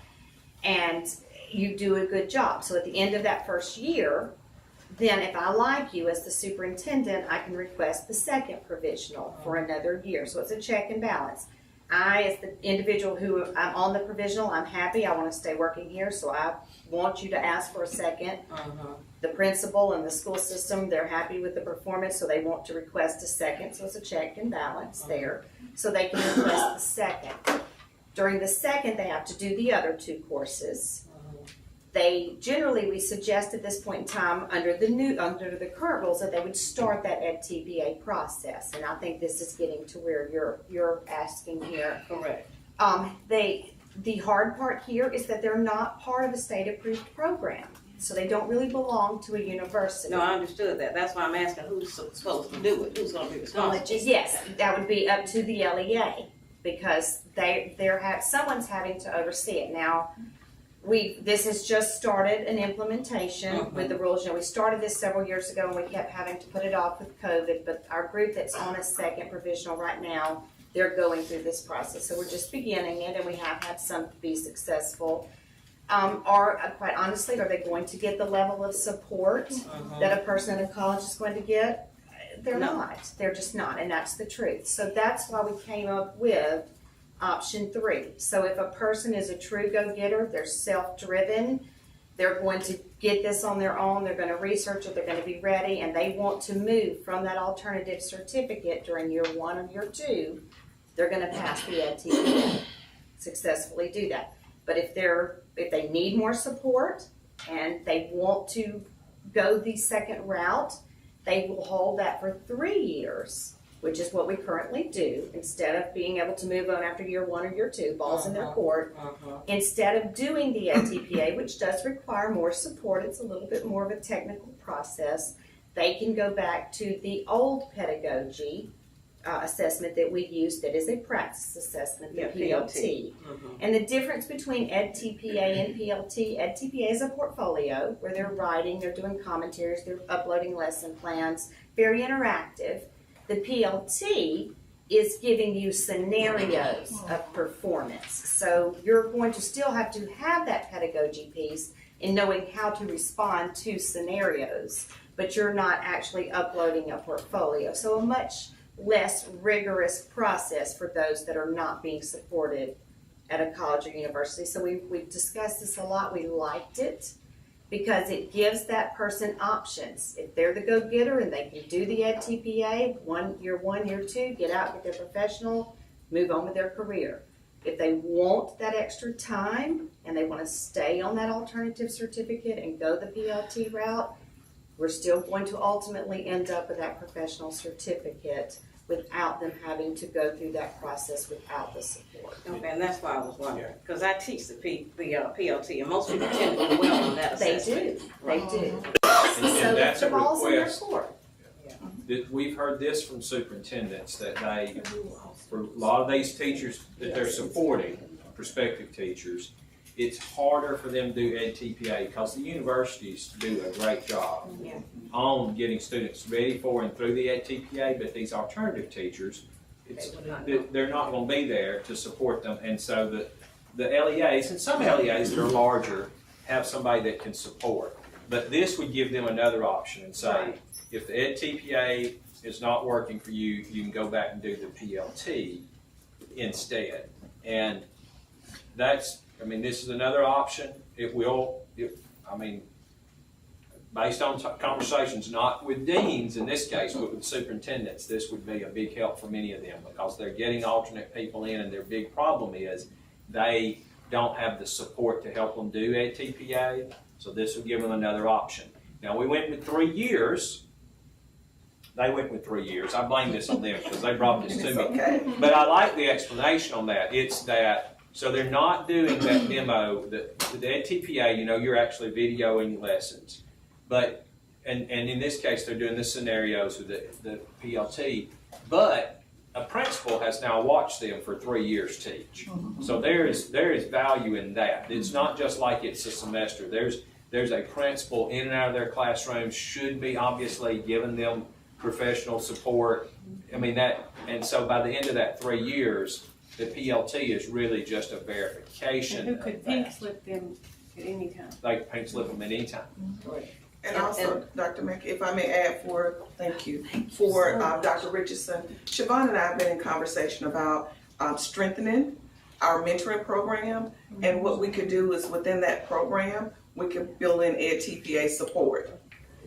and you do a good job. So at the end of that first year, then if I like you as the superintendent, I can request the second provisional for another year. So it's a check and balance. I, as the individual who I'm on the provisional, I'm happy, I want to stay working here, so I want you to ask for a second. The principal and the school system, they're happy with the performance, so they want to request a second. So it's a check and balance there. So they can request the second. During the second, they have to do the other 2 courses. We suggest at this point in time, under the current rules, that they would start that EdTPA process. And I think this is getting to where you're asking here. Correct. The hard part here is that they're not part of a state-approved program. So they don't really belong to a university. No, I understood that. That's why I'm asking who's supposed to do it. Who's going to be responsible? Yes, that would be up to the LEA, because someone's having to oversee it. Now, this has just started an implementation with the rules. We started this several years ago and we kept having to put it off with COVID, but our group that's on a second provisional right now, they're going through this process. So we're just beginning it, and we have had some be successful. Quite honestly, are they going to get the level of support that a person in college is going to get? They're not. They're just not, and that's the truth. So that's why we came up with option 3. So if a person is a true go-getter, they're self-driven, they're going to get this on their own, they're going to research it, they're going to be ready, and they want to move from that alternative certificate during year 1 or year 2, they're going to pass the EdTPA, successfully do that. But if they need more support and they want to go the second route, they will hold that for 3 years, which is what we currently do. Instead of being able to move on after year 1 or year 2, balls in their court. Instead of doing the EdTPA, which does require more support, it's a little bit more of a technical process, they can go back to the old pedagogy assessment that we use, that is a practice assessment, the PLT. And the difference between EdTPA and PLT, EdTPA is a portfolio where they're writing, they're doing commentaries, they're uploading lesson plans, very interactive. The PLT is giving you scenarios of performance. So you're going to still have to have that pedagogy piece in knowing how to respond to scenarios, but you're not actually uploading a portfolio. So a much less rigorous process for those that are not being supported at a college or university. So we've discussed this a lot. We liked it. because it gives that person options. If they're the go-getter and they can do the Ed TPA, year one, year two, get out, get their professional, move on with their career. If they want that extra time and they want to stay on that alternative certificate and go the PLT route, we're still going to ultimately end up with that professional certificate without them having to go through that process without the support. Okay, and that's why I was wondering, because I teach the PLT, and most people tend to do well on that They assessment. do, they do. And that's the a ball's in their request. court. That we've heard this from superintendents, that they, for a lot of these teachers that they're supporting, prospective teachers, it's harder for them to do Ed TPA because the universities do a great job on getting students ready for and through the Ed TPA, but these alternative teachers, they're not going to be there to support them. And so the LEAs, and some LEAs that are larger, have somebody that can support. But this would give them another option and say, if the Ed TPA is not working for you, you can go back and do the PLT instead. And that's, I mean, this is another option. It will, based on conversations, not with deans in this case, but with superintendents, this would be a big help for many of them because they're getting alternate people in, and their big problem is they don't have the support to help them do Ed TPA, so this would give them another option. Now, we went with 3 years. They went with 3 years. I blame this on them because they brought this to me. Okay. But I like the explanation on that. It's that, so they're not doing that demo, the Ed TPA, you're actually videoing lessons. But, and in this case, they're doing the scenarios with the PLT, but a principal has now watched them for 3 years teach. So there is value in that. It's not just like it's a semester. There's a principal in and out of their classroom, should be obviously giving them professional support. And so by the end of that 3 years, the PLT is really just a verification. And who could pink slip them at any time? They can pink slip them at any time. And also, Dr. Mackey, if I may add thank you, Dr. Richardson, Siobhan and I have been in conversation about strengthening our mentoring program, and what we could do is within that program, we could build in Ed TPA support.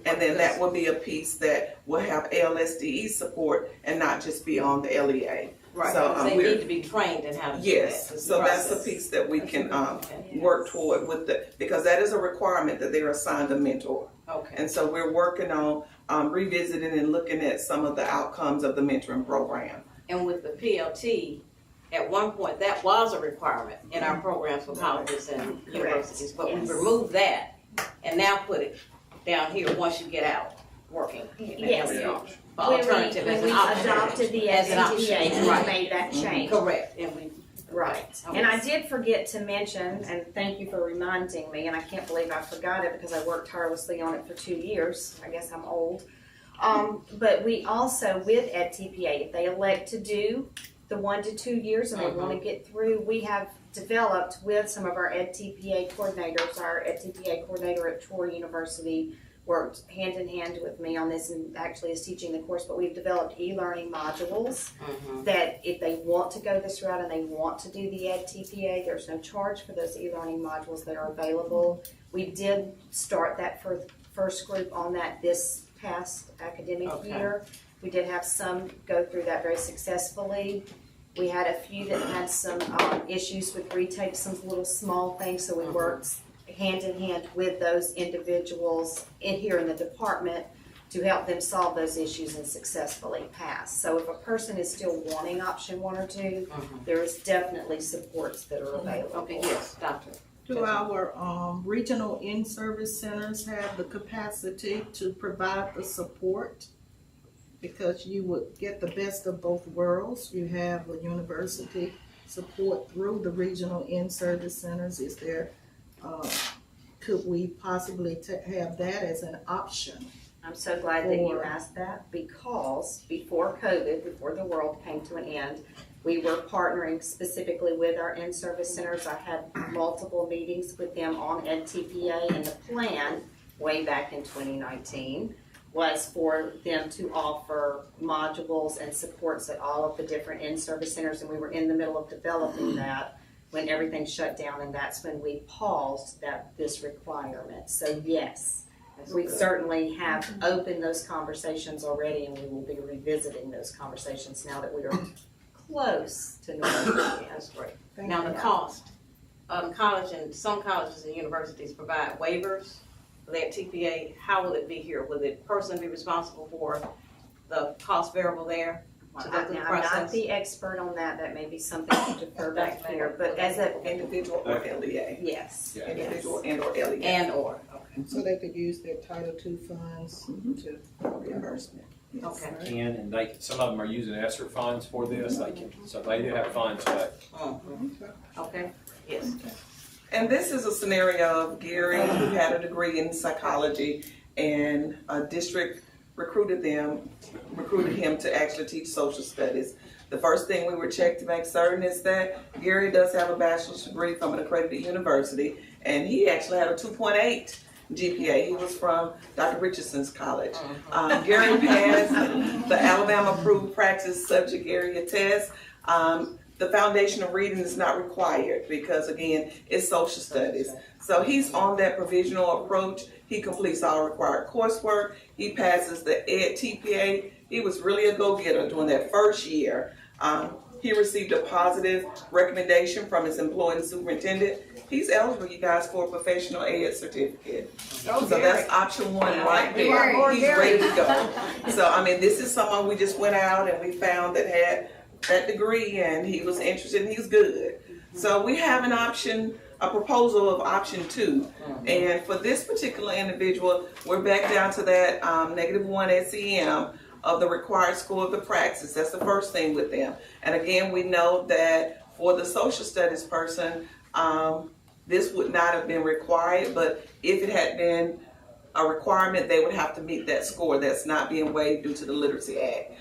And then that will be a piece that will have ALSDE support and not just be on the LEA. Right, So, they need to be trained in how to do that. Yes, so that's the piece that we can work toward because that is a requirement that they're assigned a mentor. Okay. And so we're working on revisiting and looking at some of the outcomes of the mentoring program. And with the PLT, at one point, that was a requirement in our programs for colleges and universities, but we removed that and now put it down here once you get out working. Yes. Alternative When as we an option. adopted the As an SDTA, we option. made that change. Correct. And we Right. And I did forget to mention, and thank you for reminding me, and I can't believe I forgot it because I worked tirelessly on it for 2 years. I guess I'm old. But we also, with Ed TPA, if they elect to do the 1 to 2 years and they want to get through, we have developed with some of our Ed TPA coordinators. Our Ed TPA coordinator at Troy University worked hand in hand with me on this and actually is teaching the course, but we've developed e-learning modules that if they want to go this route and they want to do the Ed TPA, there's no charge for those e-learning modules that are available. We did start that for first group on that this past academic year. We did have some go through that very successfully. We had a few that had some issues with retakes, some little small things, so we worked hand in hand with those individuals here in the department to help them solve those issues and successfully pass. So if a person is still wanting option 1 or 2, there is definitely supports that are available. Okay, yes, Doctor. Do our regional in-service centers have the capacity to provide the support? Because you would get the best of both worlds. You have the university support through the regional in-service centers. Is there could we possibly have that as an option? I'm so glad that you asked that, because before COVID, before the world came to an end, we were partnering specifically with our in-service centers. I had multiple meetings with them on Ed TPA, and the plan way back in 2019 was for them to offer modules and supports at all of the different in-service centers, and we were in the middle of developing that. when everything shut down, and that's when we paused this requirement. So yes, we certainly have opened those conversations already, and we will be revisiting those conversations now that we are close to normal. That's great. Thank Now, you. the cost, college and some colleges and universities provide waivers for that TPA. How will it be here? Will the person be responsible for the cost variable there? Well, To go through the I'm not process? the expert on that. That may be something to defer back here, but as a, Individual or LEA. yes. Individual and or LEA. And or, okay. So they could use their Title II funds to reimbursement. Okay. Can, and they, some of them are using ESSER funds for this, they can, so they do have funds, but Okay, yes. And this is a scenario of Gary, who had a degree in psychology, and a district recruited him to actually teach social studies. The first thing we would check to make certain is that Gary does have a bachelor's degree from an accredited university, and he actually had a 2.8 GPA. He was from Dr. Richardson's college. Gary passed the Alabama approved practice subject area test. The foundation of reading is not required because, again, it's social studies. So he's on that provisional approach. He completes all required coursework. He passes the Ed TPA. He was really a go-getter during that first year. He received a positive recommendation from his employing superintendent. He's eligible, you guys, for a professional ed certificate. So that's option one right there. He's ready to go. So, I mean, this is someone we just went out and we found that had that degree and he was interested and he's good. So we have an option, a proposal of option 2. And for this particular individual, we're back down to that -1 SEM of the required score of the praxis. That's the first thing with them. And again, we know that for the social studies person, this would not have been required, but if it had been a requirement, they would have to meet that score that's not being waived due to the Literacy Act.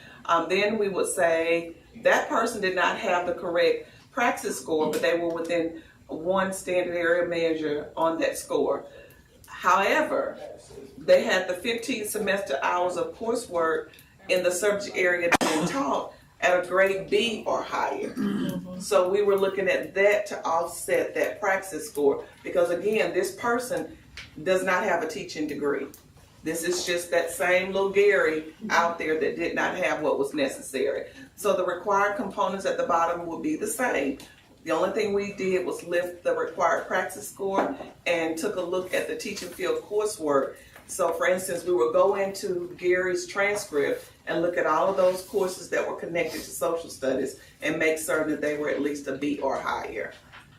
Then we would say that person did not have the correct praxis score, but they were within one standard area measure on that score. However, they had the 15 semester hours of coursework in the subject area being taught at a grade B or higher. So we were looking at that to offset that praxis score because, again, this person does not have a teaching degree. This is just that same little Gary out there that did not have what was necessary. So the required components at the bottom will be the same. The only thing we did was lift the required praxis score and took a look at the teaching field coursework. So for instance, we would go into Gary's transcript and look at all of those courses that were connected to social studies and make certain that they were at least a B or higher.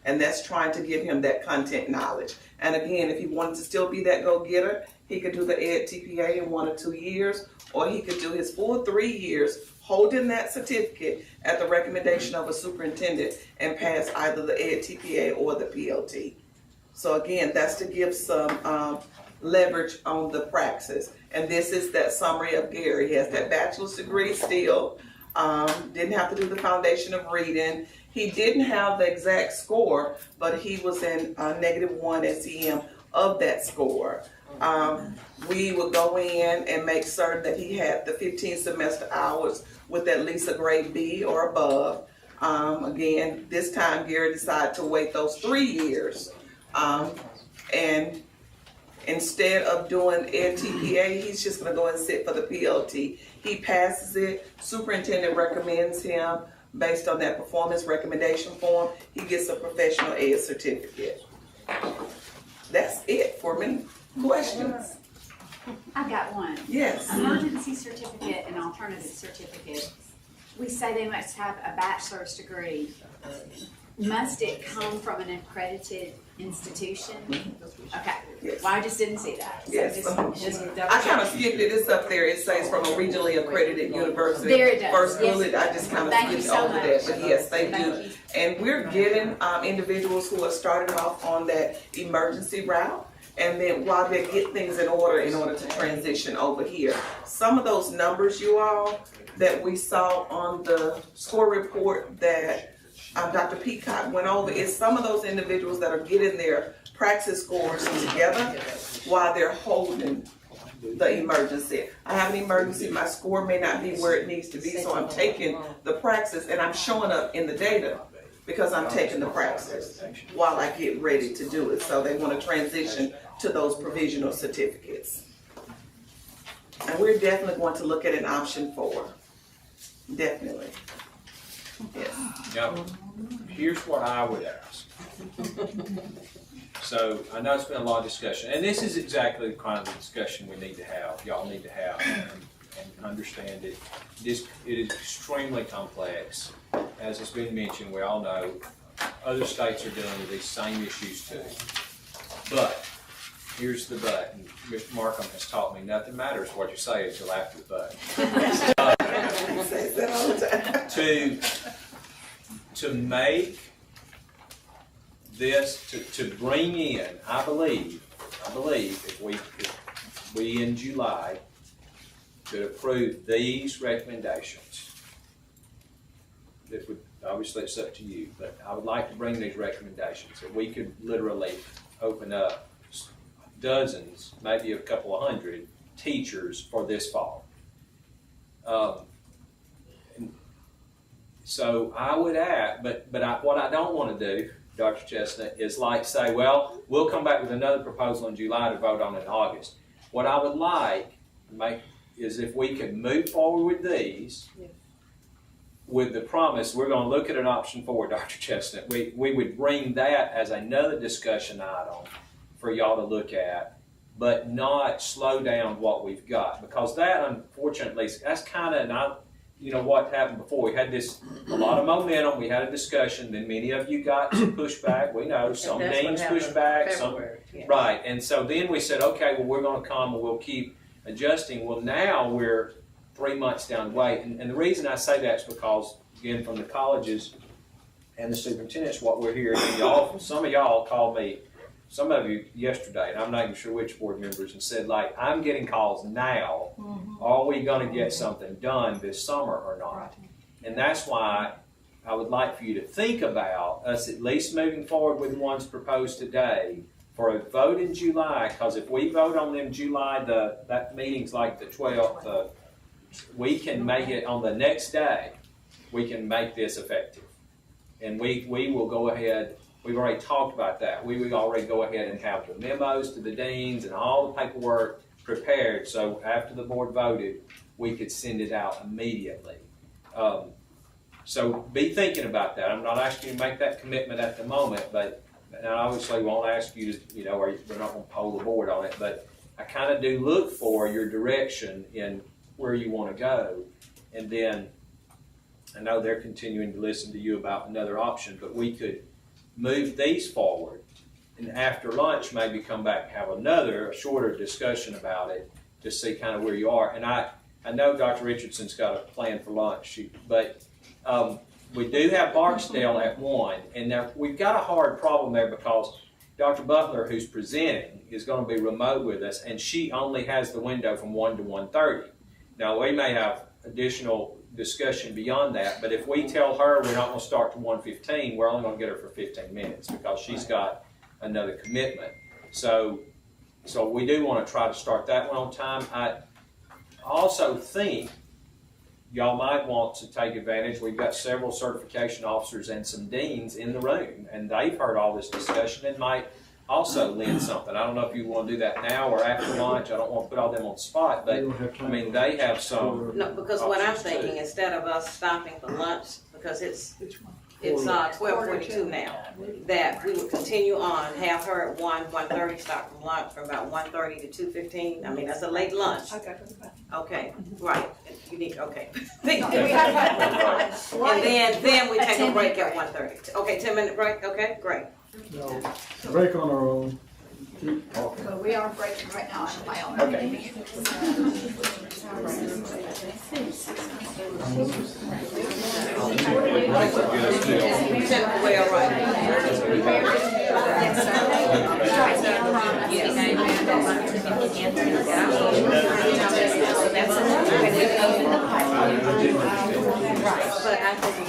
And that's trying to give him that content knowledge. And again, if he wanted to still be that go-getter, he could do the Ed TPA in 1 or 2 years, or he could do his full 3 years holding that certificate at the recommendation of a superintendent and pass either the Ed TPA or the PLT. So again, that's to give some leverage on the praxis. And this is that summary of Gary. He has that bachelor's degree still, didn't have to do the foundation of reading. He didn't have the exact score, but he was in -1 SEM of that score. We would go in and make certain that he had the 15 semester hours with at least a grade B or above. Again, this time Gary decided to wait those 3 years. And instead of doing Ed TPA, he's just gonna go and sit for the PLT. He passes it, superintendent recommends him based on that performance recommendation form. He gets a professional ed certificate. That's it for me. Questions? I've got one. Yes. Emergency certificate and alternative certificate. We say they must have a bachelor's degree. Must it come from an accredited institution? Okay. Yes. Well, I just didn't see that. So Yes. just double I kind of check. skipped it. It's up there. It says from a regionally accredited university. There it does. First Yes. bullet, I just kind of Thank you skipped so over much. that. But yes, they Thank do. you. And we're getting individuals who are starting off on that emergency route. And then while they get things in order to transition over here. Some of those numbers, you all, that we saw on the score report that Dr. Peacock went over, is some of those individuals that are getting their praxis scores together while they're holding the emergency. I have an emergency, my score may not be where it needs to be, so I'm taking the praxis and I'm showing up in the data because I'm taking the praxis while I get ready to do it. So they want to transition to those provisional certificates. And we're definitely going to look at an option 4. Definitely. Yes. Now, here's what I would ask. So I know it's been a lot of discussion, and this is exactly the kind of discussion we need to have. Y'all need to have and understand it. It is extremely complex. As has been mentioned, we all know other states are dealing with these same issues too. But here's the but. And Mr. Markham has taught me nothing matters what you say until after the but. To make this, to bring in, I believe if we in July could approve these recommendations, this would, obviously it's up to you, but I would like to bring these recommendations, that we could literally open up dozens, maybe a couple of hundred teachers for this fall. So I would add, but what I don't want to do, Dr. Chestnut, is like say, well, we'll come back with another proposal in July to vote on in August. What I would like is if we could move forward with these, with the promise, we're going to look at an option 4, Dr. Chestnut. We would bring that as another discussion item for y'all to look at, but not slow down what we've got, because that, unfortunately, that's kind of, you know what happened before. We had a lot of momentum. We had a discussion. Then many of you got some pushback. We know some deans pushed back. Right. And so then we said, okay, well, we're going to come and we'll keep adjusting. Well, now we're 3 months down the way. And the reason I say that is because, again, from the colleges and the superintendents, what we're hearing, and some of y'all called me, some of you yesterday, and I'm not even sure which board members, and said, like, I'm getting calls now. Are we going to get something done this summer or not? And that's why I would like for you to think about us at least moving forward with the ones proposed today for a vote in July, because if we vote on them in July, that meeting's like the 12th, we can make it on the next day, we can make this effective. And we will go ahead. We've already talked about that. We would already go ahead and have the memos to the deans and all the paperwork prepared, so after the board voted, we could send it out immediately. So be thinking about that. I'm not asking you to make that commitment at the moment, but I obviously won't ask you to, or we're not going to poll the board on it, but I kind of do look for your direction in where you want to go. And then I know they're continuing to listen to you about another option, but we could move these forward, and after lunch maybe come back and have a shorter discussion about it to see kind of where you are. And I know Dr. Richardson's got a plan for lunch, but we do have Barksdale at 1, and we've got a hard problem there because Dr. Butler, who's presenting, is going to be remote with us, and she only has the window from 1 to 1:30. Now, we may have additional discussion beyond that, but if we tell her we're not going to start to 1:15, we're only going to get her for 15 minutes because she's got another commitment. So we do want to try to start that one on time. I also think y'all might want to take advantage. We've got several certification officers and some deans in the room, and they've heard all this discussion and might also lend something. I don't know if you want to do that now or after lunch. I don't want to put all them on the spot, but I mean, they have some. No, because what I'm thinking, instead of us stopping for lunch, because it's 12:42 now, that we would continue on, have her at 1:30, start from lunch from about 1:30 to 2:15. I mean, that's a late lunch. Okay, right. You need, okay. And then we take a break at 1:30. Okay, 10-minute break. Okay, great. No, break on our own. Keep talking. So we are breaking right now on my own. Okay. Well, right. But I think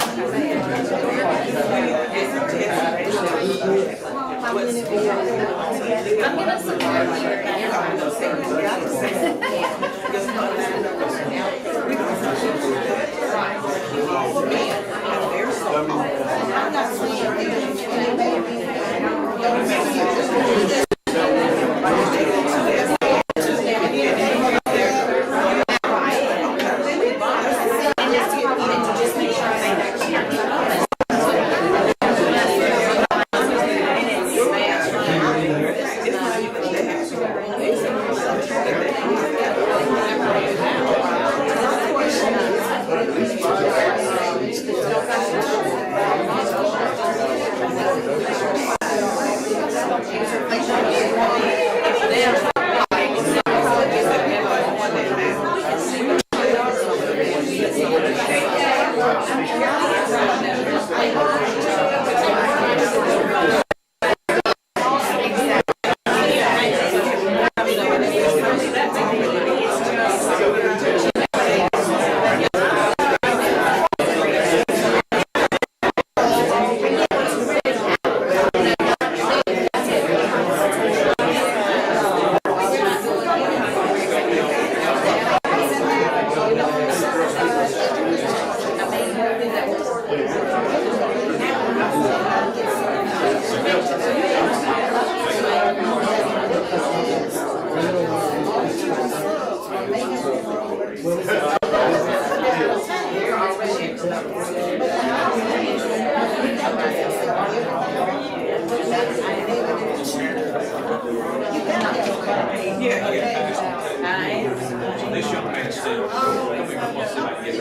This young man is still coming from what's like, he is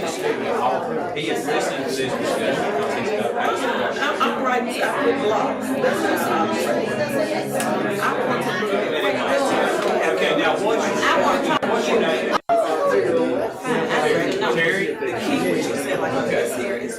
a student at Auburn. He is listening to this discussion because he's got passion. I'm writing stuff with blocks. Okay, now what's your name? Terry? The key, what you said, like this here is.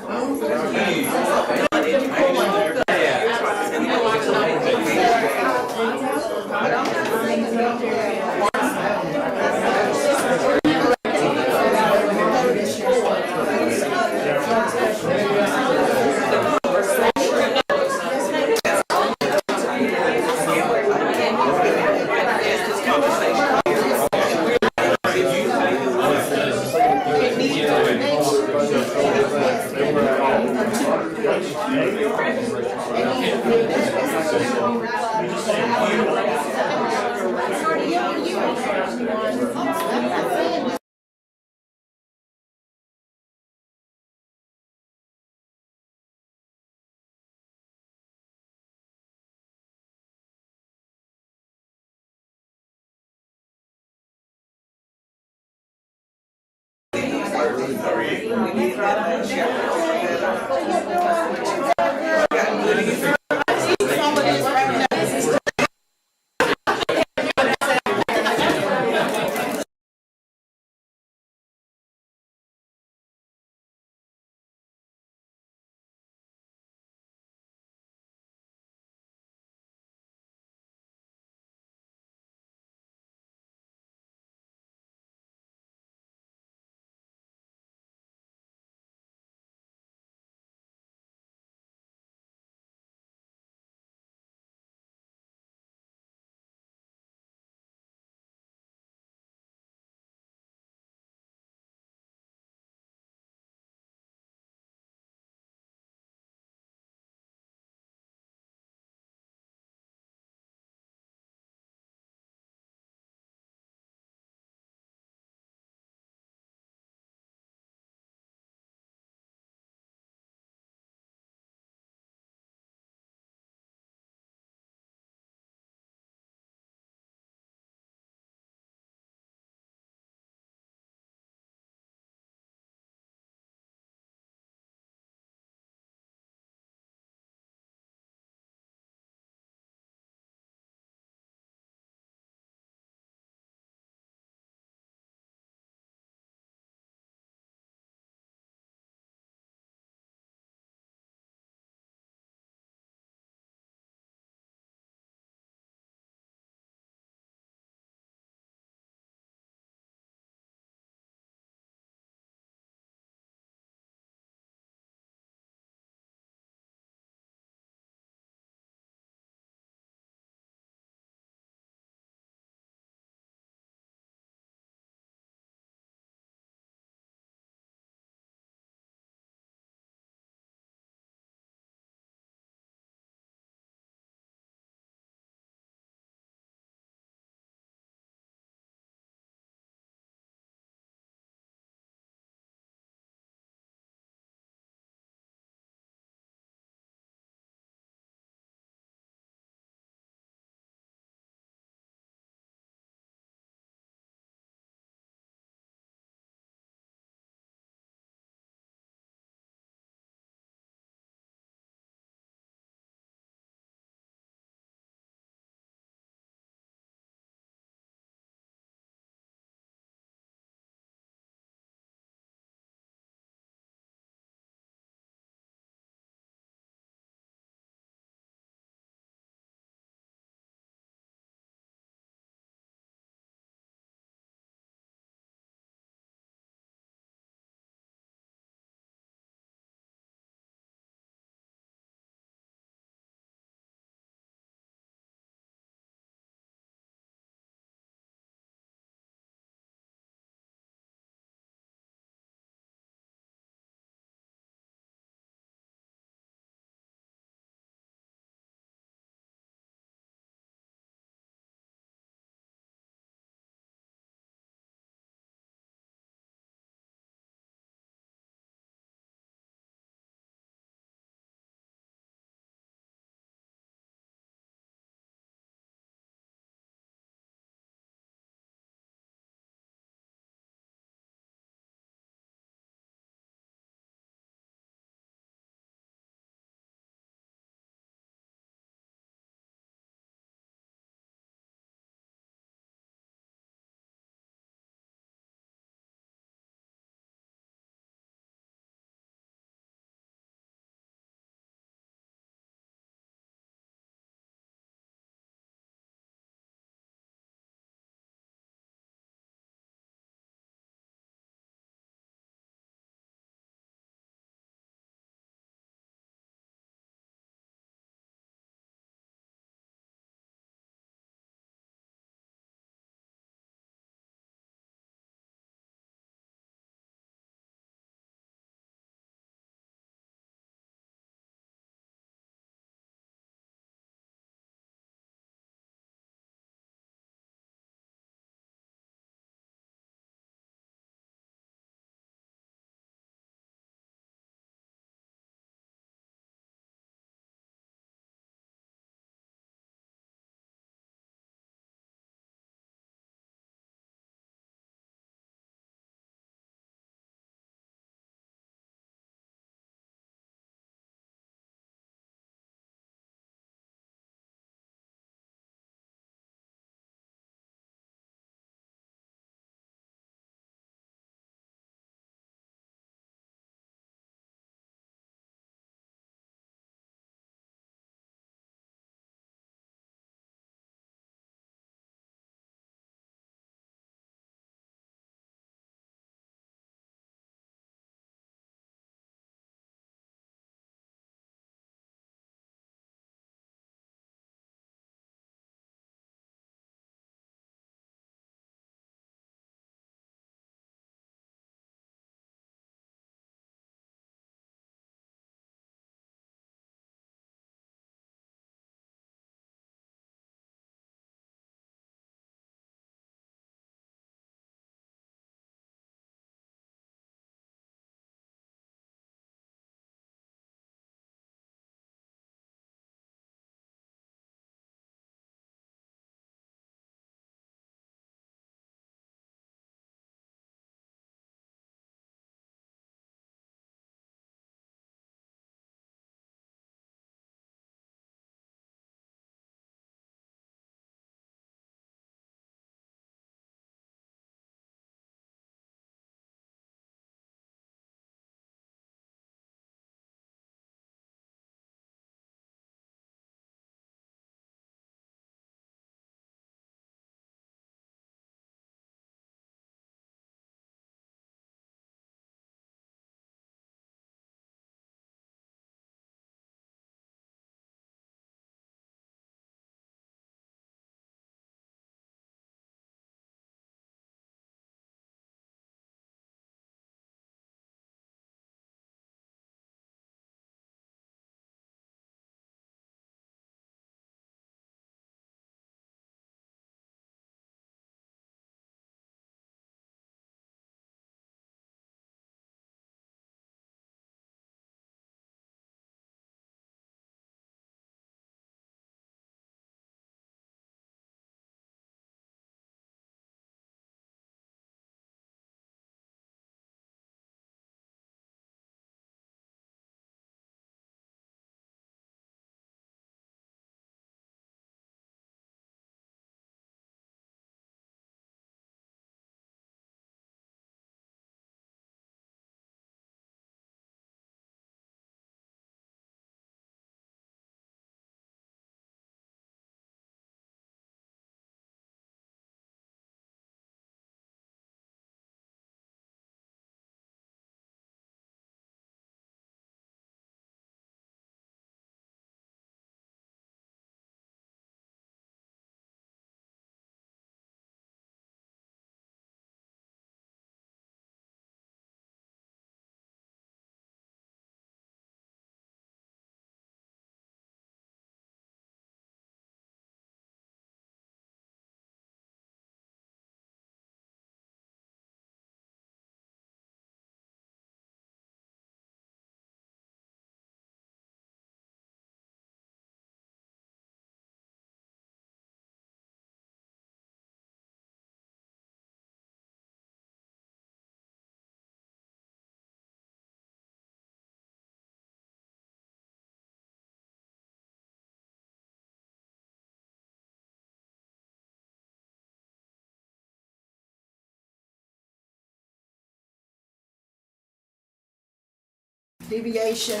deviation,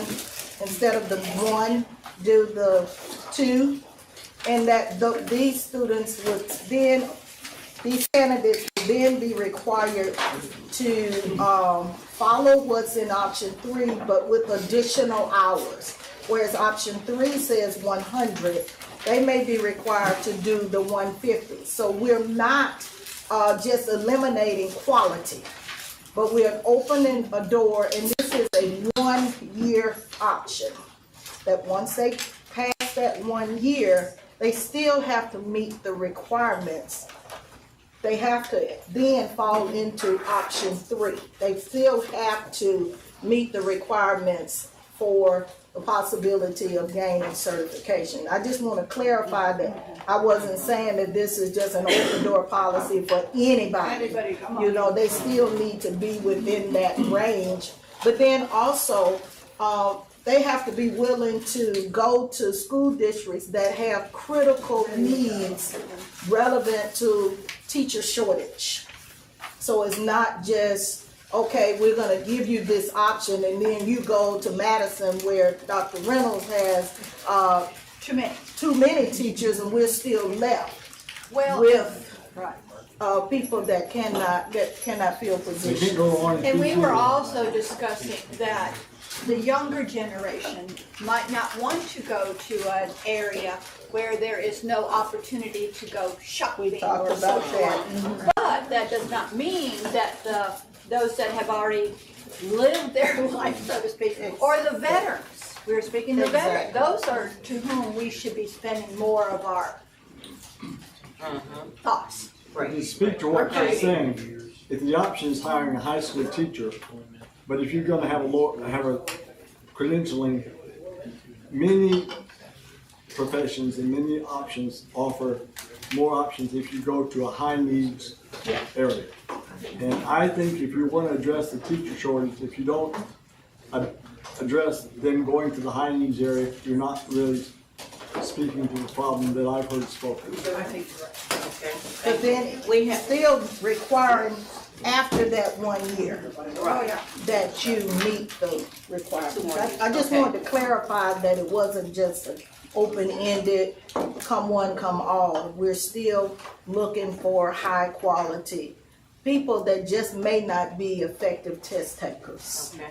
instead of the 1, do the 2, and that these students would then, these candidates would then be required to follow what's in option 3, but with additional hours. Whereas option 3 says 100, they may be required to do the 150. So we're not just eliminating quality, but we're opening a door, and this is a 1-year option. That once they pass that 1 year, they still have to meet the requirements. They have to then fall into option 3. They still have to meet the requirements for the possibility of gaining certification. I just want to clarify that I wasn't saying that this is just an open door policy for anybody. You know, they still need to be within that range. But then also, they have to be willing to go to school districts that have critical needs relevant to teacher shortage. So it's not just, okay, we're going to give you this option, and then you go to Madison where Dr. Reynolds has too many teachers, and we're still left with people that cannot fill positions. And we were also discussing that the younger generation might not want to go to an area where there is no opportunity to go shopping or socializing. But that does not mean that those that have already lived their life, so to speak, or the veterans. We were speaking of veterans. Those are to whom we should be spending more of our thoughts. To speak to what you're saying, if the option is hiring a high school teacher, but if you're going to have a credentialing, many professions and many options offer more options if you go to a high needs area. And I think if you want to address the teacher shortage, if you don't address them going to the high needs area, you're not really speaking to the problem that I've heard spoken. I think you're right. Okay. But then we have still requiring after that 1 year that you meet the requirements. I just wanted to clarify that it wasn't just an open-ended, come one, come all. We're still looking for high quality people that just may not be effective test takers. Okay,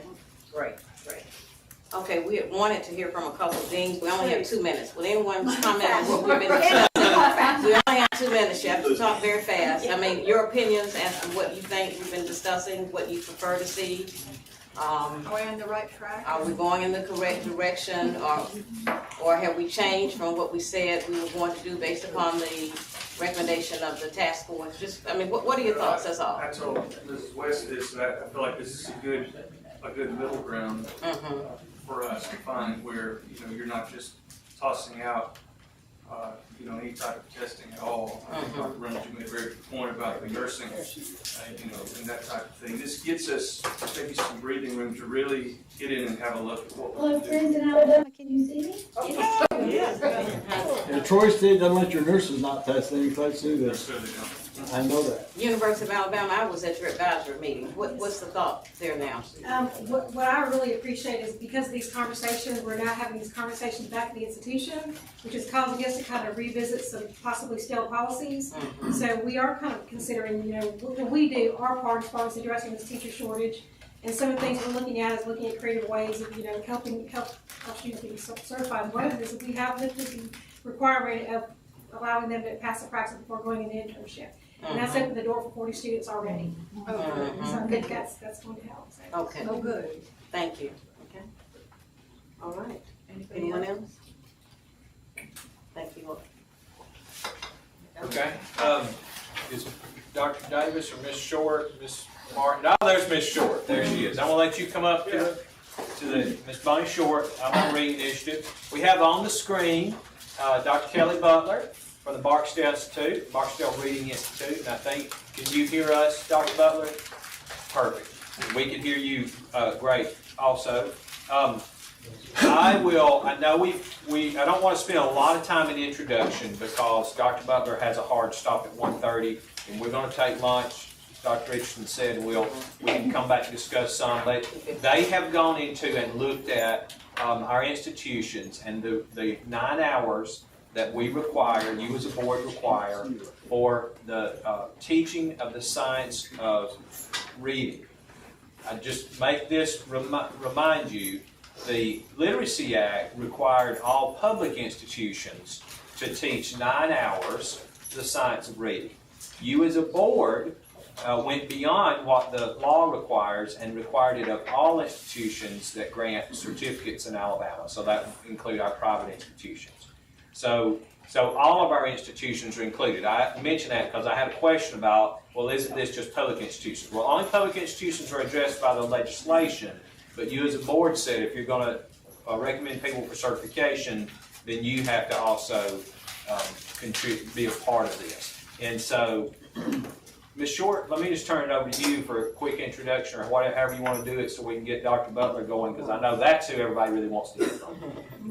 great. Okay, we wanted to hear from a couple of things. We only have 2 minutes. Will anyone comment on what we've been discussing? We only have 2 minutes. You have to talk very fast. I mean, your opinions and what you think we've been discussing, what you prefer to see. Are we on the right track? Are we going in the correct direction, or have we changed from what we said we were going to do based upon the recommendation of the task force? Just, I mean, what are your thoughts? That's all. I told Mrs. West this, that I feel like this is a good middle ground for us to find where, you know, you're not just tossing out, you know, any type of testing at all. Dr. Reynolds, you made a very good point about the nursing, you know, and that type of thing. This gets us maybe some breathing room to really get in and have a look at what we're doing. in Alabama, can you see me? And Troy State doesn't let your nurses not test any place, do they? I know that. University of Alabama, I was at your advisory meeting. What's the thought there now? What I really appreciate is because of these conversations, we're now having these conversations back at the institution, which is causing us to kind of revisit some possibly stale policies. So we are kind of considering, you know, what we do, our part as far as addressing this teacher shortage. And some of the things we're looking at is looking at creative ways of, you know, helping our students be certified. One of it is that we have lifted the requirement of allowing them to pass the practice before going into internship. And that's opened the door for 40 students already. So I think that's going to help. So. Okay. Oh, good. Thank you. Okay. All right. Anyone else? Thank you. Okay. Is Dr. Davis or Ms. Short, Ms. Martin? Oh, there's Ms. Short. There she is. I'm gonna let you come up to the Ms. Bonnie Short. I'm on Reading Initiative. We have on the screen Dr. Kelly Butler from the Barksdale Institute, Barksdale Reading Institute. And I think, can you hear us, Dr. Butler? Perfect. We can hear you great also. I know I don't want to spend a lot of time in the introduction because Dr. Butler has a hard stop at 1:30 and we're going to take lunch Dr. Richardson said, we can come back and discuss some. But they have gone into and looked at our institutions and the 9 hours that we require, you as a board require, for the teaching of the science of reading. I just make this remind you, the Literacy Act required all public institutions to teach 9 hours the science of reading. You as a board went beyond what the law requires and required it of all institutions that grant certificates in Alabama. So that would include our private institutions. So all of our institutions are included. I mentioned that because I had a question about, well, isn't this just public institutions? Well, only public institutions are addressed by the legislation, but you as a board said if you're going to recommend people for certification, then you have to also be a part of this. And so, Ms. Short, let me just turn it over to you for a quick introduction or however you want to do it so we can get Dr. Butler going, because I know that's who everybody really wants to hear from.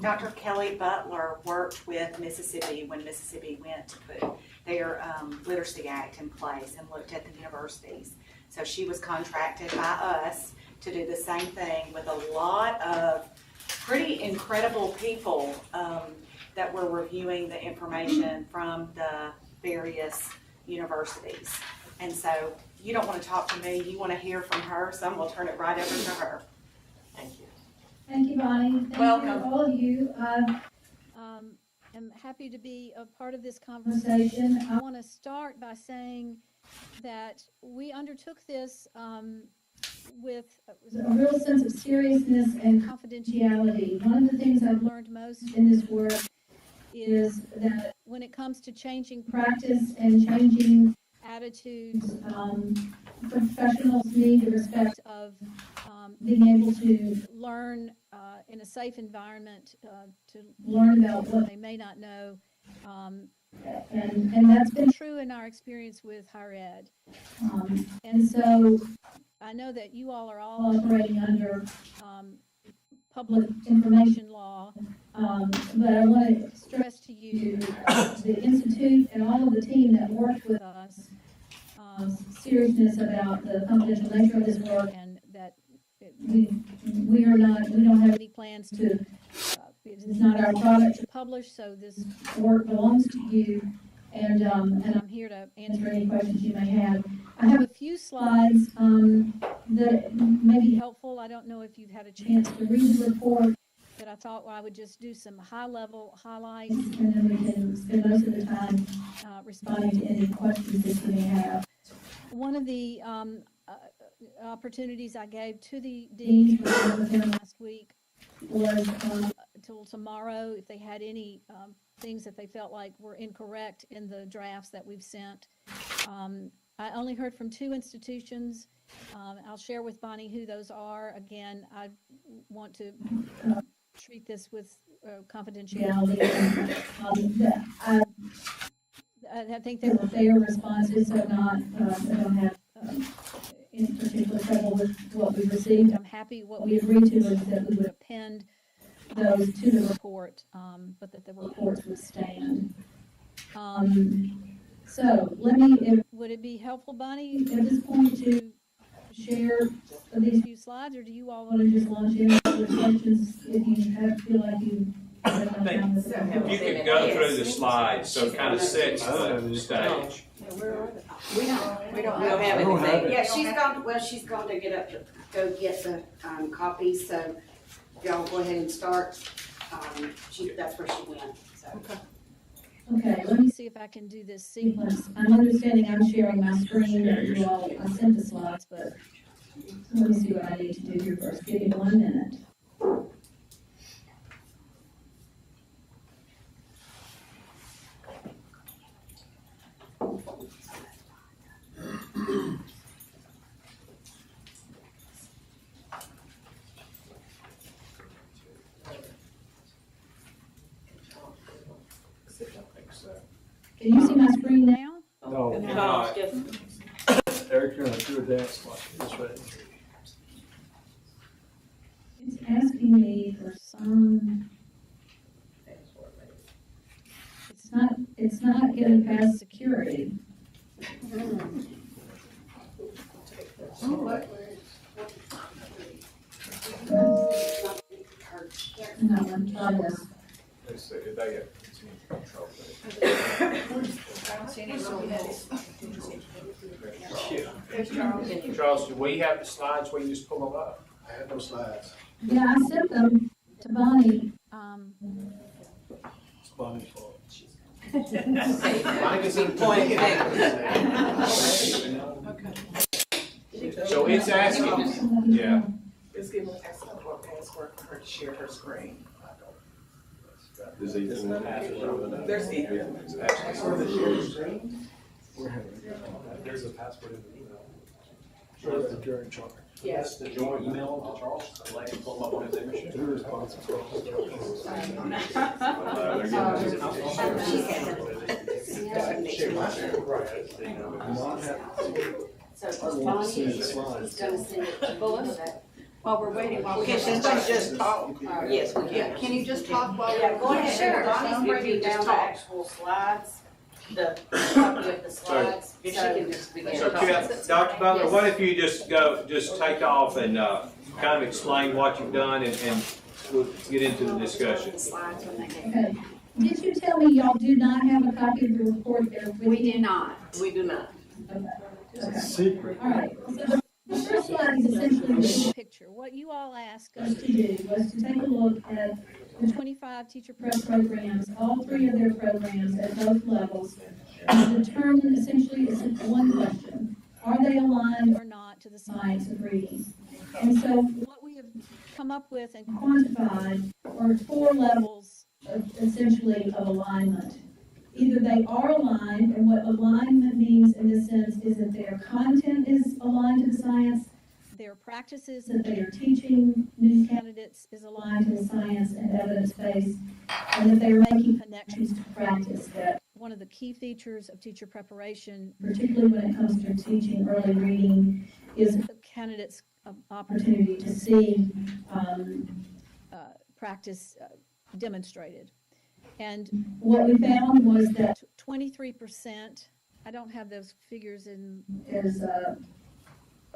Dr. Kelly Butler worked with Mississippi when Mississippi went to put their Literacy Act in place and looked at the universities. So she was contracted by us to do the same thing with a lot of pretty incredible people that were reviewing the information from the various universities. And so you don't want to talk to me, you want to hear from her, so I'm going to turn it right over to her. Thank you. Thank you, Bonnie. Thank Welcome. you to all of you. I'm happy to be a part of this conversation. I want to start by saying that we undertook this with a real sense of seriousness and confidentiality. One of the things I've learned most in this work is that when it comes to changing practice and changing attitudes, professionals need the respect of being able to learn in a safe environment, to learn about what they may not know. And that's been true in our experience with higher ed. And so I know that you all are all operating under public information law, but I want to stress to you the Institute and all of the team that worked with us seriousness about the confidential nature of this work, and that we don't have any plans to, it's not our product to publish, so this work belongs to you, and I'm here to answer any questions you may have. I have a few slides that may be helpful. I don't know if you've had a chance to read the report, but I thought I would just do some high-level highlights, and then we can spend most of the time responding to any questions that you may have. One of the opportunities I gave to the deans when I was with them last week was till tomorrow if they had any things that they felt like were incorrect in the drafts that we've sent. I only heard from 2 institutions. I'll share with Bonnie who those are. Again, I want to treat this with confidentiality. I think they were fair responses, so I don't have any particular trouble with what we received. I'm happy. What we agreed to is that we would append those to the report, but that the reports would stand. So would it be helpful, Bonnie, at this point to share these few slides, or do you all want to just launch in with questions if you feel like you have enough time with the report? You could go through the slides, so it kind of sets the stage. We don't have anything. Yeah, she's gone to get up to go get the copies, so y'all go ahead and start. That's where she went, so. Okay, let me see if I can do this sequence. I'm understanding I'm sharing my screen that you all, I sent the slides, but let me see what I need to do here first. Give me 1 minute. Can you see my screen now? No. No. Eric, you're gonna do a dance like this way. It's asking me for some. It's not getting past security. No, on this. Let's see, did they get control? Charles, do we have the slides where you just pull them up? I have no slides. Yeah, I sent them to Bonnie. It's Bonnie's fault. Bonnie gets in So it's asking, yeah. It's giving us a password for her to share her screen. There's Ethan. There's Ethan. Password to share the screen? There's a password in the email. Sure, that you're in charge. Yes. The joint email to Charles, let him pull up on his image. Who is responsible? So Bonnie's gonna send it to us. While we're waiting, while we. Can she just talk? Yes, we Yeah, can. can you just talk while? Yeah, go ahead. Sure. Bonnie's bringing down the actual slides, the copy of the slides. If she can just begin. So Dr. Butler, what if you just take off and kind of explain what you've done and we'll get into the discussion. Okay. Did you tell me y'all do not have a copy of the report there? We do not. We do not. Okay. It's a secret. All right. So the first slide is essentially the picture. What you all asked us to do was to take a look at the 25 teacher prep programs, all 3 of their programs at both levels, and determine essentially one question: are they aligned or not to the science of reading? And so what we have come up with and quantified are 4 levels essentially of alignment. Either they are aligned, and what alignment means in this sense is that their content is aligned to the science, their practices that they are teaching new candidates is aligned to the science and evidence-based, and that they are making connections to practice. That one of the key features of teacher preparation, particularly when it comes to teaching early reading, is the candidates' opportunity to see practice demonstrated. And what we found was that 23%, I don't have those figures as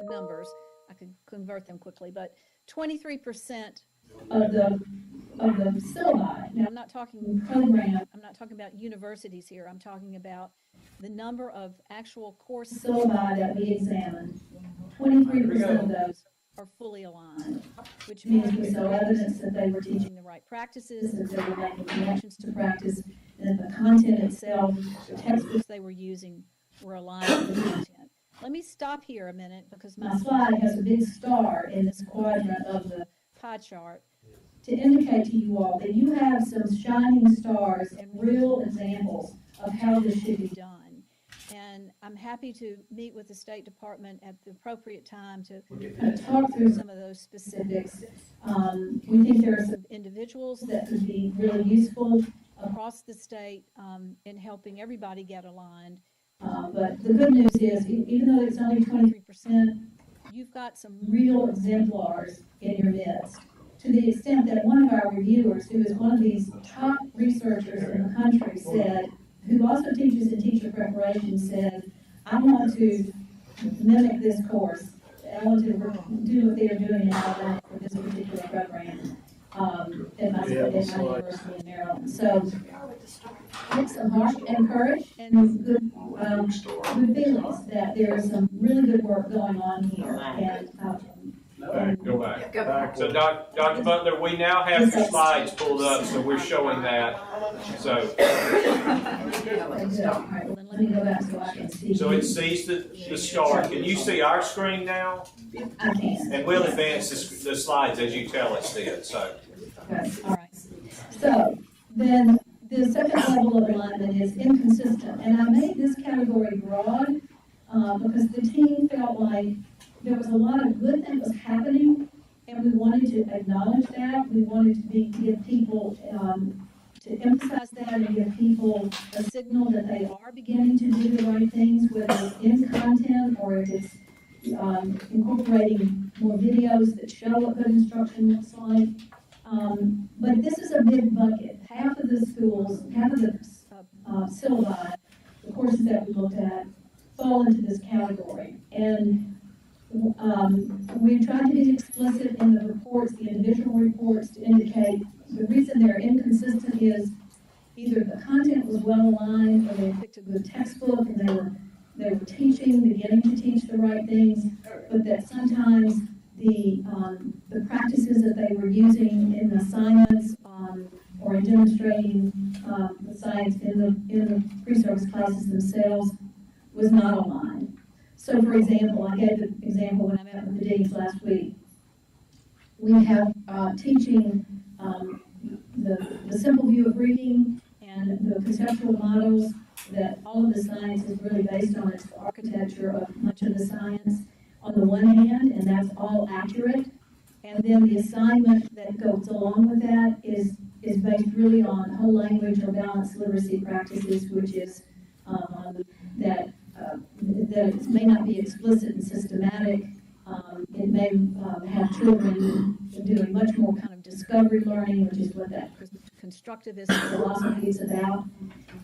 numbers, I could convert them quickly, but 23% of the syllabi. Now, I'm not talking program, I'm not talking about universities here, I'm talking about the number of actual course syllabi that we examined. 23% of those are fully aligned, which means we saw evidence that they were teaching the right practices, that they were making connections to practice, and that the content itself, the textbooks they were using, were aligned with the content. Let me stop here a minute because my slide has a big star in this quadrant of the pie chart to indicate to you all that you have some shining stars and real examples of how this should be done. And I'm happy to meet with the State Department at the appropriate time to kind of talk through some of those specifics. We think there are some individuals that could be really useful across the state in helping everybody get aligned. But the good news is, even though it's only 23%, you've got some real exemplars in your midst. To the extent that one of our reviewers, who is one of these top researchers in the country, said, who also teaches in teacher preparation, said, I want to mimic this course. I want to do what they are doing in Alabama for this particular program at my university in Maryland. So it's a heart and courage and good feelings that there is some really good work going on here. And Go back. So Dr. Butler, we now have your slides pulled up, so we're showing that. So it sees the star. Can you see our screen now? I can. And we'll advance the slides as you tell us then. So. Okay. All right. So then the second level of alignment is inconsistent, and I made this category broad because the team felt like there was a lot of good that was happening, and we wanted to acknowledge that. We wanted to give people, to emphasize that and give people a signal that they are beginning to do the right things, whether it's in content or if it's incorporating more videos that show what good instruction looks like. But this is a big bucket. Half of the schools, half of the syllabi, the courses that we looked at, fall into this category. And we tried to be explicit in the reports, the individual reports, to indicate the reason they're inconsistent is either the content was well aligned, or they picked a good textbook and they were teaching, beginning to teach the right things, but that sometimes the practices that they were using in assignments or in demonstrating the science in the pre-service classes themselves was not aligned. So, for example, I gave the example when I met with the deans last week. We have teaching the simple view of reading and the conceptual models, that all of the science is really based on its architecture of much of the science on the one hand, and that's all accurate. And then the assignment that goes along with that is based really on whole language or balanced literacy practices, which is that it may not be explicit and systematic. It may have children doing much more kind of discovery learning, which is what that constructivist philosophy is about.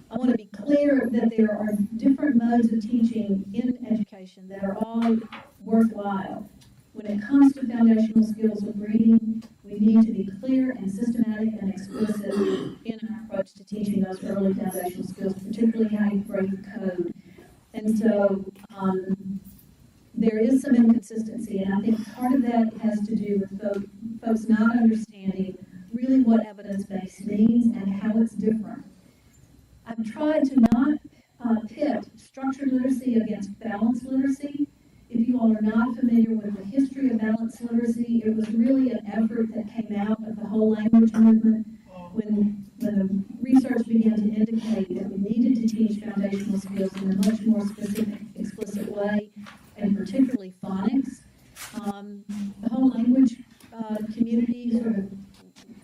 I want to be clear that there are different modes of teaching in education that are all worthwhile. When it comes to foundational skills of reading, we need to be clear and systematic and explicit in our approach to teaching those early foundational skills, particularly how you break the code. And so there is some inconsistency, and I think part of that has to do with folks not understanding really what evidence-based means and how it's different. I've tried to not pit structured literacy against balanced literacy. If you all are not familiar with the history of balanced literacy, it was really an effort that came out of the whole language movement when the research began to indicate that we needed to teach foundational skills in a much more specific, explicit way, and particularly phonics. The whole language community sort of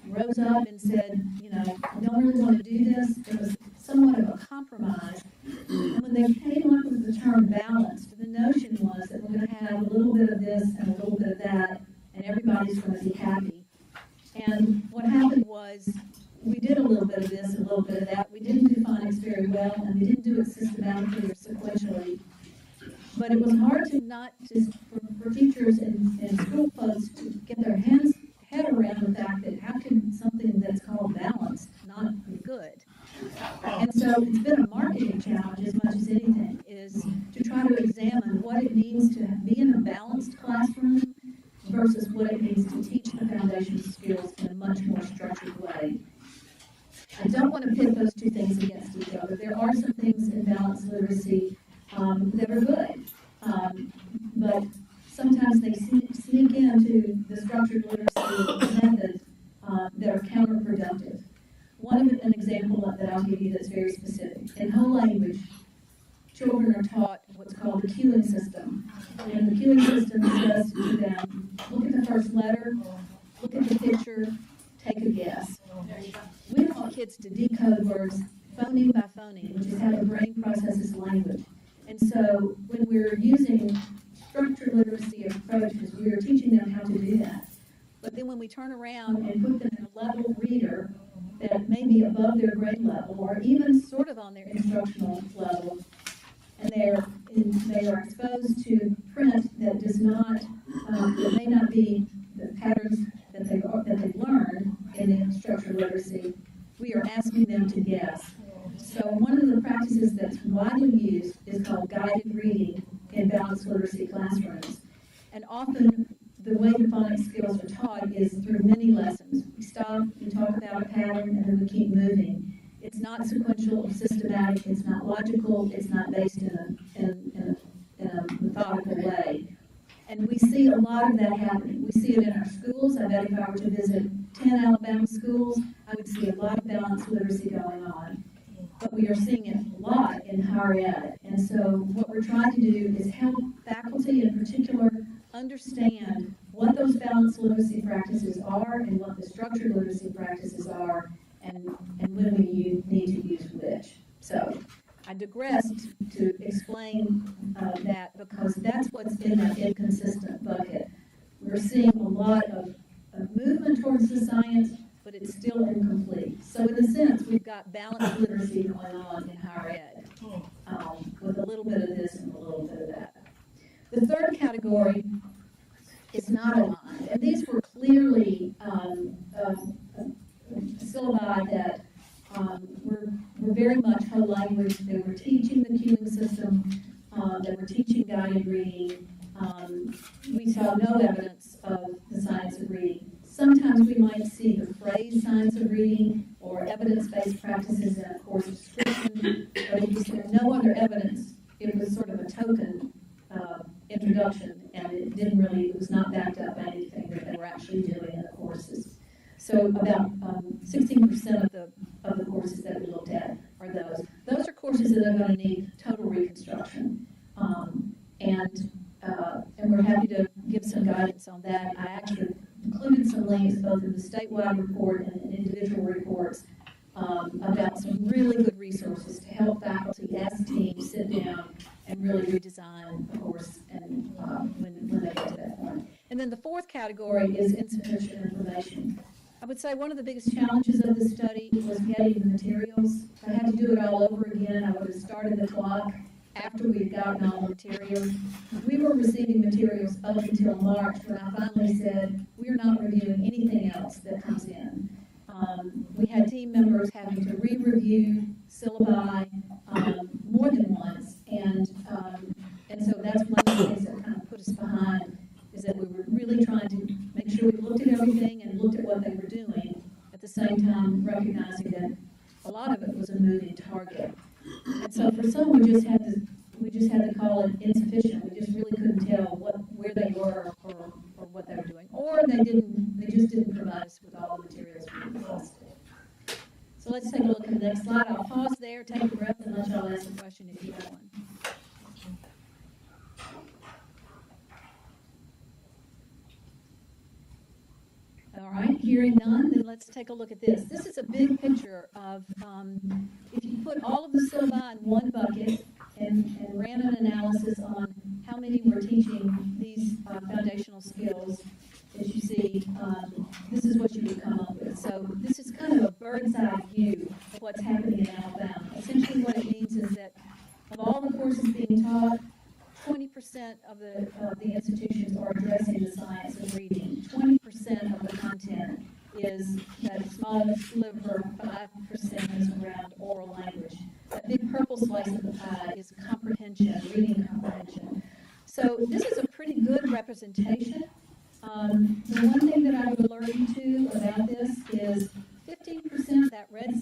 rose up and said, you know, I don't really want to do this. It was somewhat of a compromise. And when they came up with the term balanced, the notion was that we're going to have a little bit of this and a little bit of that, and everybody's going to be happy. And what happened was we did a little bit of this and a little bit of that. We didn't do phonics very well, and we didn't do it systematically or sequentially. But it was hard to not just for teachers and school folks to get their head around the fact that how can something that's called balanced not be good? And so it's been a marketing challenge as much as anything, is to try to examine what it means to be in a balanced classroom versus what it means to teach the foundational skills in a much more structured way. I don't want to pit those two things against each other. There are some things in balanced literacy that are good, but sometimes they sneak into the structured literacy methods that are counterproductive. An example that I'll give you that's very specific. In whole language, children are taught what's called the cueing system. And the cueing system says to them, look at the first letter, look at the picture, take a guess. We don't want kids to decode words phoneme by phoneme, which is how the brain processes language. And so when we're using structured literacy approaches, we are teaching them how to do that. But then when we turn around and put them in a level reader that may be above their grade level or even sort of on their instructional level, and they are exposed to print that does not, that may not be the patterns that they've learned in the structured literacy, we are asking them to guess. So one of the practices that's widely used is called guided reading in balanced literacy classrooms. And often the way the phonics skills are taught is through many lessons. We stop, we talk about a pattern, and then we keep moving. It's not sequential or systematic, it's not logical, it's not based in a methodical way. And we see a lot of that happening. We see it in our schools. I bet if I were to visit 10 Alabama schools, I would see a lot of balanced literacy going on. But we are seeing it a lot in higher ed. And so what we're trying to do is help faculty in particular understand what those balanced literacy practices are and what the structured literacy practices are and when we need to use which. So I digressed to explain that because that's what's in that inconsistent bucket. We're seeing a lot of movement towards the science, but it's still incomplete. So in a sense, we've got balanced literacy going on in higher ed with a little bit of this and a little bit of that. The third category is not aligned, and these were clearly syllabi that were very much whole language. They were teaching the cueing system, they were teaching guided reading. We saw no evidence of the science of reading. Sometimes we might see the phrase science of reading or evidence-based practices in a course description, but if you saw no other evidence, it was sort of a token introduction, and it was not backed up by anything that they were actually doing in the courses. So about 16% of the courses that we looked at are those. Those are courses that are going to need total reconstruction, and we're happy to give some guidance on that. I actually included some links both in the statewide report and in individual reports about some really good resources to help faculty as teams sit down and really redesign the course and when they get to that point. And then the fourth category is insufficient information. I would say one of the biggest challenges of this study was getting the materials. If I had to do it all over again, I would have started the clock after we'd gotten all the materials. We were receiving materials up until March when I finally said, we're not reviewing anything else that comes in. We had team members having to re-review syllabi more than once, and so that's one of the things that kind of put us behind, is that we were really trying to make sure we looked at everything and looked at what they were doing, at the same time recognizing that a lot of it was a moving target. And so for some, we just had to call it insufficient. We just really couldn't tell where they were or what they were doing, or they just didn't provide us with all the materials we requested. So let's take a look at the next slide. I'll pause there, take a breath, and let y'all ask a question if you have one. All right, hearing none, then let's take a look at this. This is a big picture of, if you put all of the syllabi in one bucket and ran an analysis on how many were teaching these foundational skills, as you see, this is what you would come up with. So this is kind of a bird's eye view of what's happening in Alabama. Essentially what it means is that of all the courses being taught, 20% of the institutions are addressing the science of reading. 20% of the content is that small sliver, 5% is around oral language. That big purple slice of the pie is comprehension, reading comprehension. So this is a pretty good representation. The one thing that I would alert you to about this is 15% of that red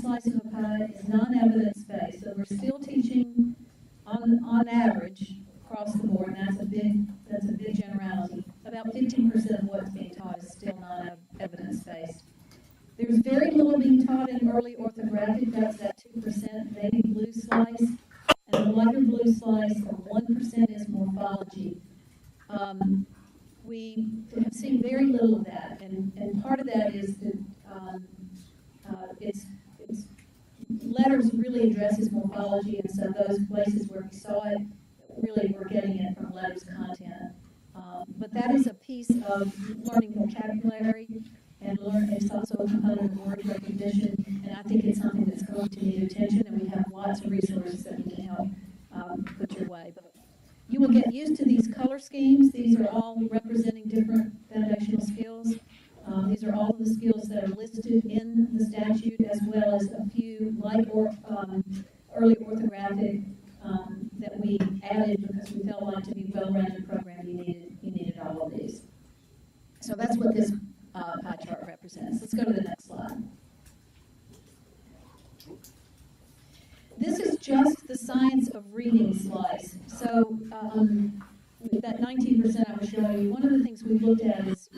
slice of the pie is non-evidence based. So we're still teaching on average across the board, and that's a big generality. About 15% of what's being taught is still non-evidence based. There's very little being taught in early orthographic. That's that 2% baby blue slice, and the lighter blue slice of 1% is morphology. We have seen very little of that, and part of that is that it's letters really addresses morphology, and so those places where we saw it, really we're getting it from letters content. But that is a piece of learning vocabulary, and it's also a component of word recognition, and I think it's something that's going to need attention, and we have lots of resources that we can help put your way. But you will get used to these color schemes. These are all representing different foundational skills. These are all of the skills that are listed in the statute, as well as a few like early orthographic that we added because we felt like to be a well-rounded program, you needed all of these. So that's what this pie chart represents. Let's go to the next slide. This is just the science of reading slice. So that 19% I was showing you, one of the things we looked at is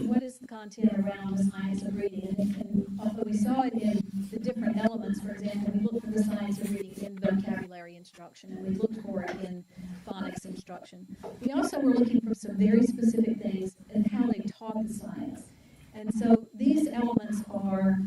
what is the content around the science of reading, and although we saw it in the different elements, for example, we looked for the science of reading in vocabulary instruction, and we looked for it in phonics instruction. We also were looking for some very specific things in how they taught the science. And so these elements are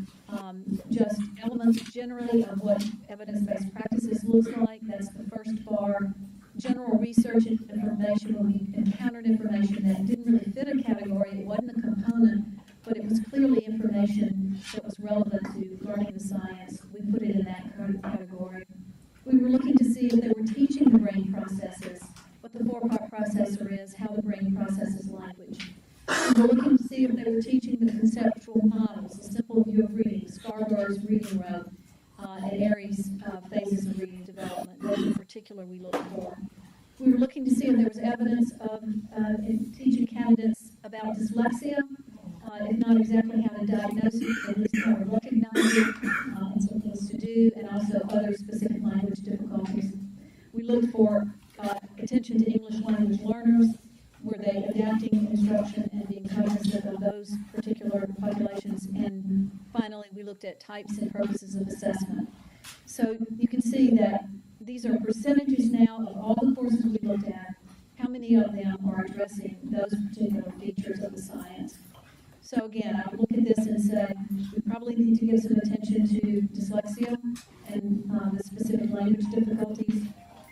just elements generally of what evidence-based practices looks like. That's the first bar. General research information, when we encountered information that didn't really fit a category, it wasn't a component, but it was clearly information that was relevant to learning the science. We put it in that category. We were looking to see if they were teaching the brain processes, what the four-part professor is, how the brain processes language. We were looking to see if they were teaching the conceptual models, the simple view of reading, Scarborough's reading rope, and Airy's phases of reading development. Those in particular we looked for. We were looking to see if there was evidence of in teaching candidates about dyslexia, if not exactly how to diagnose it, at least how to recognize it, and some things to do, and also other specific language difficulties. We looked for attention to English language learners. Were they adapting instruction and being cognizant of those particular populations? And finally, we looked at types and purposes of assessment. So you can see that these are percentages now of all the courses we looked at. How many of them are addressing those particular features of the science? So again, I would look at this and say, we probably need to give some attention to dyslexia and the specific language difficulties.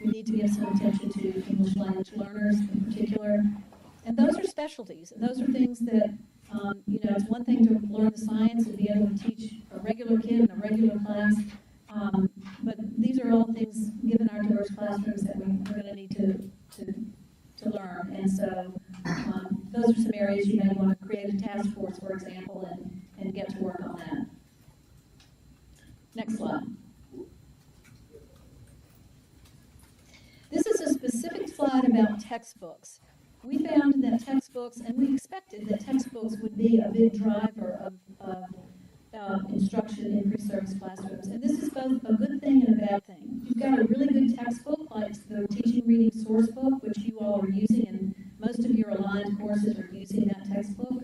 We need to give some attention to English language learners in particular. And those are specialties. And those are things that, it's one thing to learn the science and be able to teach a regular kid in a regular class. But these are all things, given our diverse classrooms, that we're going to need to learn. And so those are some areas you may want to create a task force, for example, and get to work on that. Next slide. This is a specific slide about textbooks. We found that textbooks, and we expected that textbooks would be a big driver of instruction in pre-service classrooms. And this is both a good thing and a bad thing. You've got a really good textbook, like the Teaching Reading Source Book, which you all are using, and most of your aligned courses are using that textbook.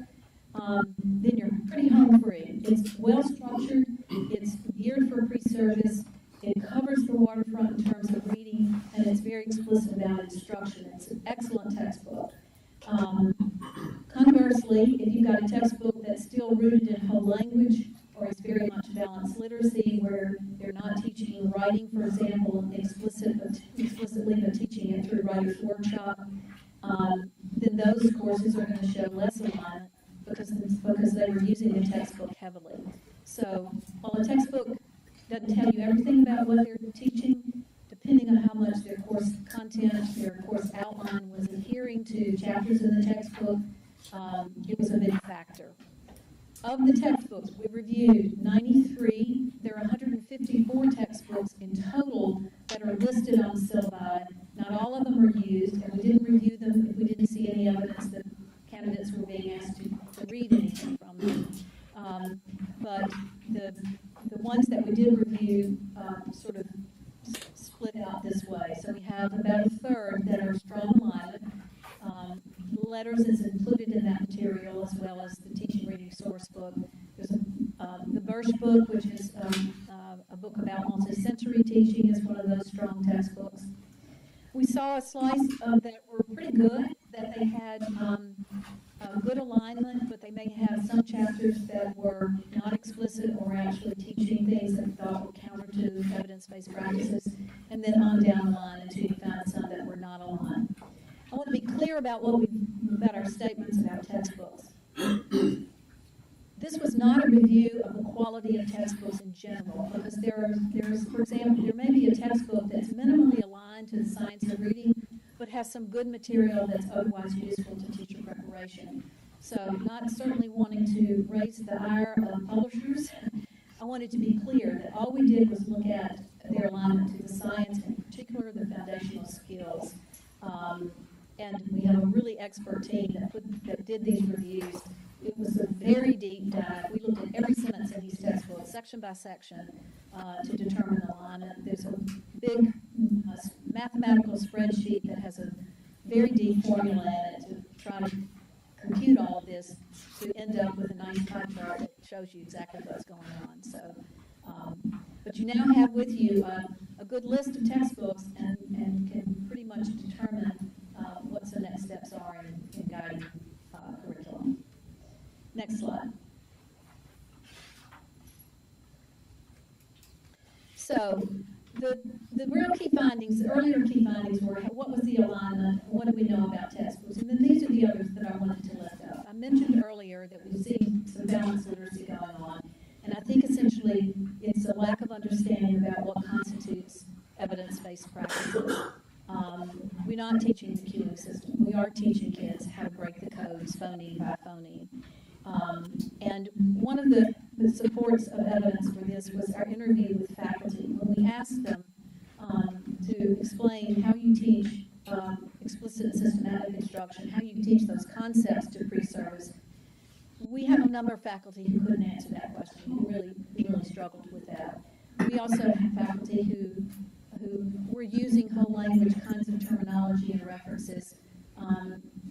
Then you're pretty home free. It's well structured, it's geared for pre-service, it covers the waterfront in terms of reading, and it's very explicit about instruction. It's an excellent textbook. Conversely, if you've got a textbook that's still rooted in whole language, or is very much balanced literacy, where they're not teaching writing, for example, explicitly, but teaching it through Writer's Workshop, then those courses are going to show less alignment because they were using the textbook heavily. So while a textbook doesn't tell you everything about what they're teaching, depending on how much their course content, their course outline was adhering to chapters in the textbook, it was a big factor. Of the textbooks, we reviewed 93. There are 154 textbooks in total that are listed on syllabi. Not all of them are used, and we didn't review them if we didn't see any evidence that candidates were being asked to read anything from them. But the ones that we did review sort of split out this way. So we have about a third that are strong alignment. Letters is included in that material, as well as the Teaching Reading Source Book. There's the Birch Book, which is a book about multisensory teaching, is one of those strong textbooks. We saw a slice that were pretty good, that they had good alignment, but they may have some chapters that were not explicit or actually teaching things that we thought were counter to evidence-based practices, and then on down the line until you found some that were not aligned. I want to be clear about about our statements about textbooks. This was not a review of the quality of textbooks in general, because there's, for example, there may be a textbook that's minimally aligned to the science of reading, but has some good material that's otherwise useful to teacher preparation. So not certainly wanting to raise the ire of publishers, I wanted to be clear that all we did was look at their alignment to the science, in particular the foundational skills. And we have a really expert team that did these reviews. It was a very deep dive. We looked at every sentence in these textbooks, section by section, to determine alignment. There's a big mathematical spreadsheet that has a very deep formula in it to try to compute all of this to end up with a nice pie chart that shows you exactly what's going on. So, but you now have with you a good list of textbooks and can pretty much determine what the next steps are in guiding curriculum. Next slide. So the real key findings, the earlier key findings were what was the alignment, what do we know about textbooks, and then these are the others that I wanted to lift up. I mentioned earlier that we've seen some balanced literacy going on, and I think essentially it's a lack of understanding about what constitutes evidence-based practices. We're not teaching the cues system. We are teaching kids how to break the codes phoneme by phoneme. And one of the supports of evidence for this was our interview with faculty. When we asked them to explain how you teach explicit and systematic instruction, how you teach those concepts to pre-service, we have a number of faculty who couldn't answer that question, who really struggled with that. We also have faculty who were using whole language kinds of terminology and references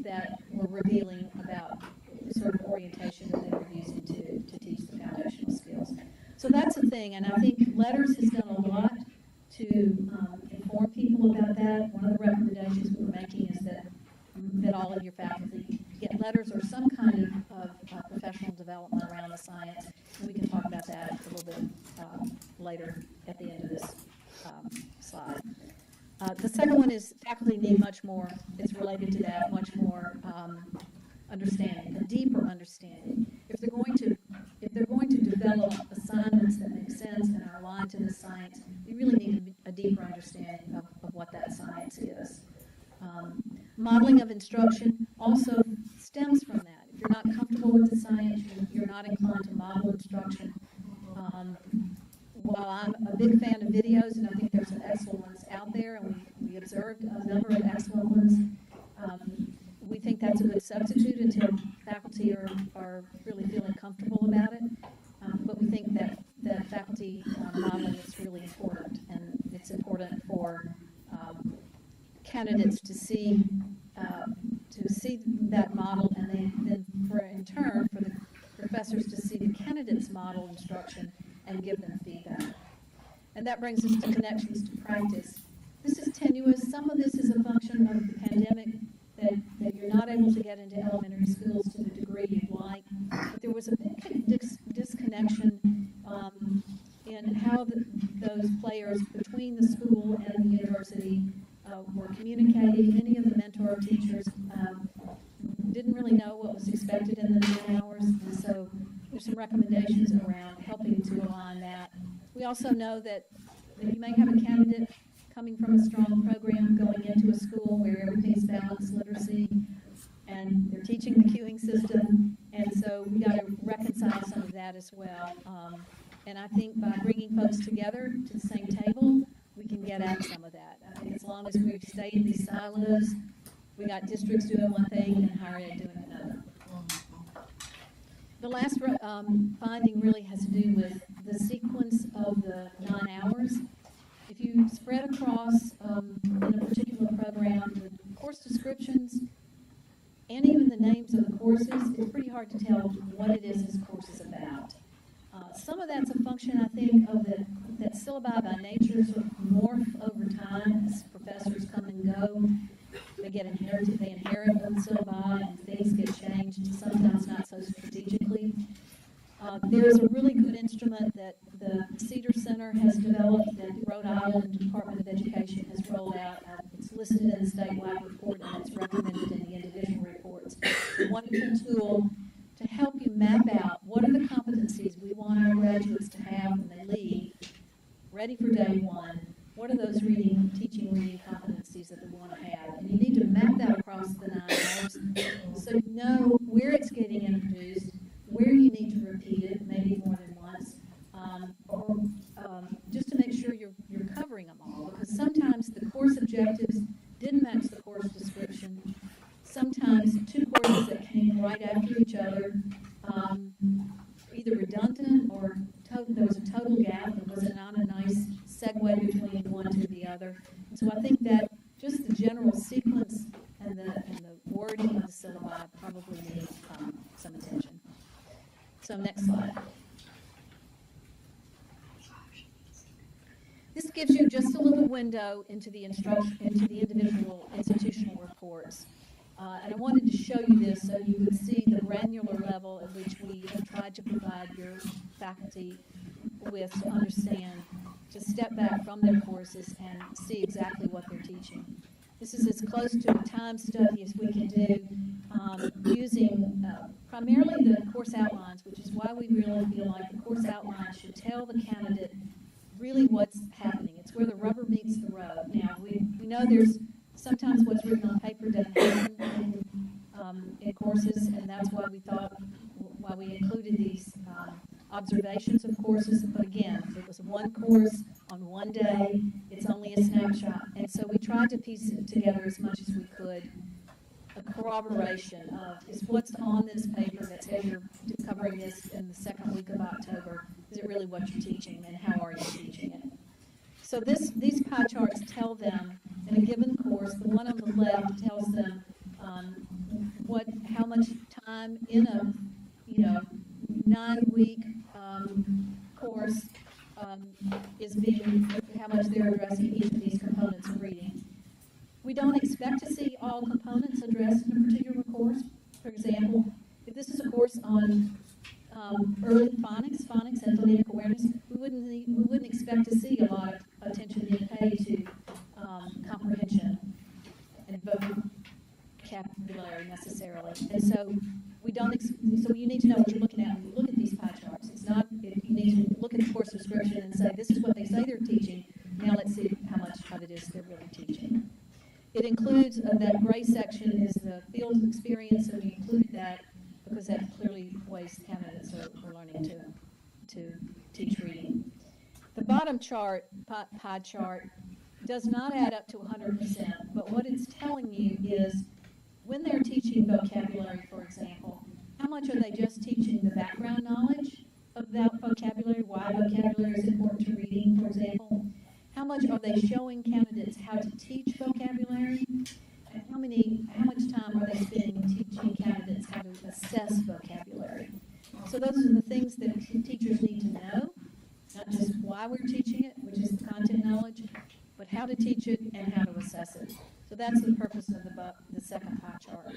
that were revealing about the sort of orientation that they were using to teach the foundational skills. So that's a thing, and I think Letters has done a lot to inform people about that. One of the recommendations we were making is that all of your faculty get Letters or some kind of professional development around the science, and we can talk about that a little bit later at the end of this slide. The second one is faculty need much more, it's related to that, much more understanding, a deeper understanding. If they're going to develop assignments that make sense and are aligned to the science, you really need a deeper understanding of what that science is. Modeling of instruction also stems from that. If you're not comfortable with the science, you're not inclined to model instruction. While I'm a big fan of videos, and I think there's some excellent ones out there, and we observed a number of excellent ones, we think that's a good substitute until faculty are really feeling comfortable about it. But we think that faculty modeling is really important, and it's important for candidates to see that model, and then in turn for the professors to see the candidates model instruction and give them feedback. And that brings us to connections to practice. This is tenuous. Some of this is a function of the pandemic, that you're not able to get into elementary schools to the degree you'd like. But there was a big disconnection in how those players between the school and the university were communicating. Many of the mentor teachers didn't really know what was expected in the 9 hours, and so there's some recommendations around helping to align that. We also know that you may have a candidate coming from a strong program going into a school where everything's balanced literacy, and they're teaching the queuing system, and so we got to reconcile some of that as well. And I think by bringing folks together to the same table, we can get at some of that. I think as long as we stay in these silos, we got districts doing one thing and higher ed doing another. The last finding really has to do with the sequence of the 9 hours. If you spread across in a particular program the course descriptions and even the names of the courses, it's pretty hard to tell what it is this course is about. Some of that's a function, I think, of that syllabi by nature sort of morph over time as professors come and go. They inherit those syllabi, and things get changed, sometimes not so strategically. There's a really good instrument that the Cedar Center has developed, that the Rhode Island Department of Education has rolled out. It's listed in the statewide report, and it's recommended in the individual reports. It's a wonderful tool to help you map out what are the competencies we want our graduates to have when they leave, ready for day one. What are those teaching reading competencies that they want to have? And you need to map that across the 9 hours so you know where it's getting introduced, where you need to repeat it, maybe more than once, or just to make sure you're covering them all. Because sometimes the course objectives didn't match the course description. Sometimes 2 courses that came right after each other, either redundant or there was a total gap. There was not a nice segue between one to the other. And so I think that just the general sequence and the wording of the syllabi probably need some attention. So next slide. This gives you just a little window into the individual institutional reports. And I wanted to show you this so you could see the granular level at which we have tried to provide your faculty with to understand, to step back from their courses and see exactly what they're teaching. This is as close to a time study as we can do, using primarily the course outlines, which is why we really feel like the course outlines should tell the candidate really what's happening. It's where the rubber meets the road. Now, we know there's sometimes what's written on paper doesn't happen in courses, and that's why we included these observations of courses. But again, it was one course on one day. It's only a snapshot, and so we tried to piece it together as much as we could. A corroboration of is what's on this paper that says you're covering this in the second week of October. Is it really what you're teaching, and how are you teaching it? So these pie charts tell them in a given course. The one on the left tells them how much time in a 9-week course is being, how much they're addressing each of these components of reading. We don't expect to see all components addressed in a particular course. For example, if this is a course on early phonics and phonemic awareness, we wouldn't expect to see a lot of attention being paid to comprehension and vocabulary necessarily. And so so you need to know what you're looking at when you look at these pie charts. It's not, you need to look at the course description and say, this is what they say they're teaching. Now let's see how much of it is they're really teaching. It includes, that gray section is the field experience, and we included that because that clearly ways candidates are learning to teach reading. The bottom chart, pie chart, does not add up to 100%, but what it's telling you is when they're teaching vocabulary, for example, how much are they just teaching the background knowledge of that vocabulary, why vocabulary is important to reading, for example? How much are they showing candidates how to teach vocabulary? And how much time are they spending teaching candidates how to assess vocabulary? So those are the things that teachers need to know, not just why we're teaching it, which is the content knowledge, but how to teach it and how to assess it. So that's the purpose of the second pie chart.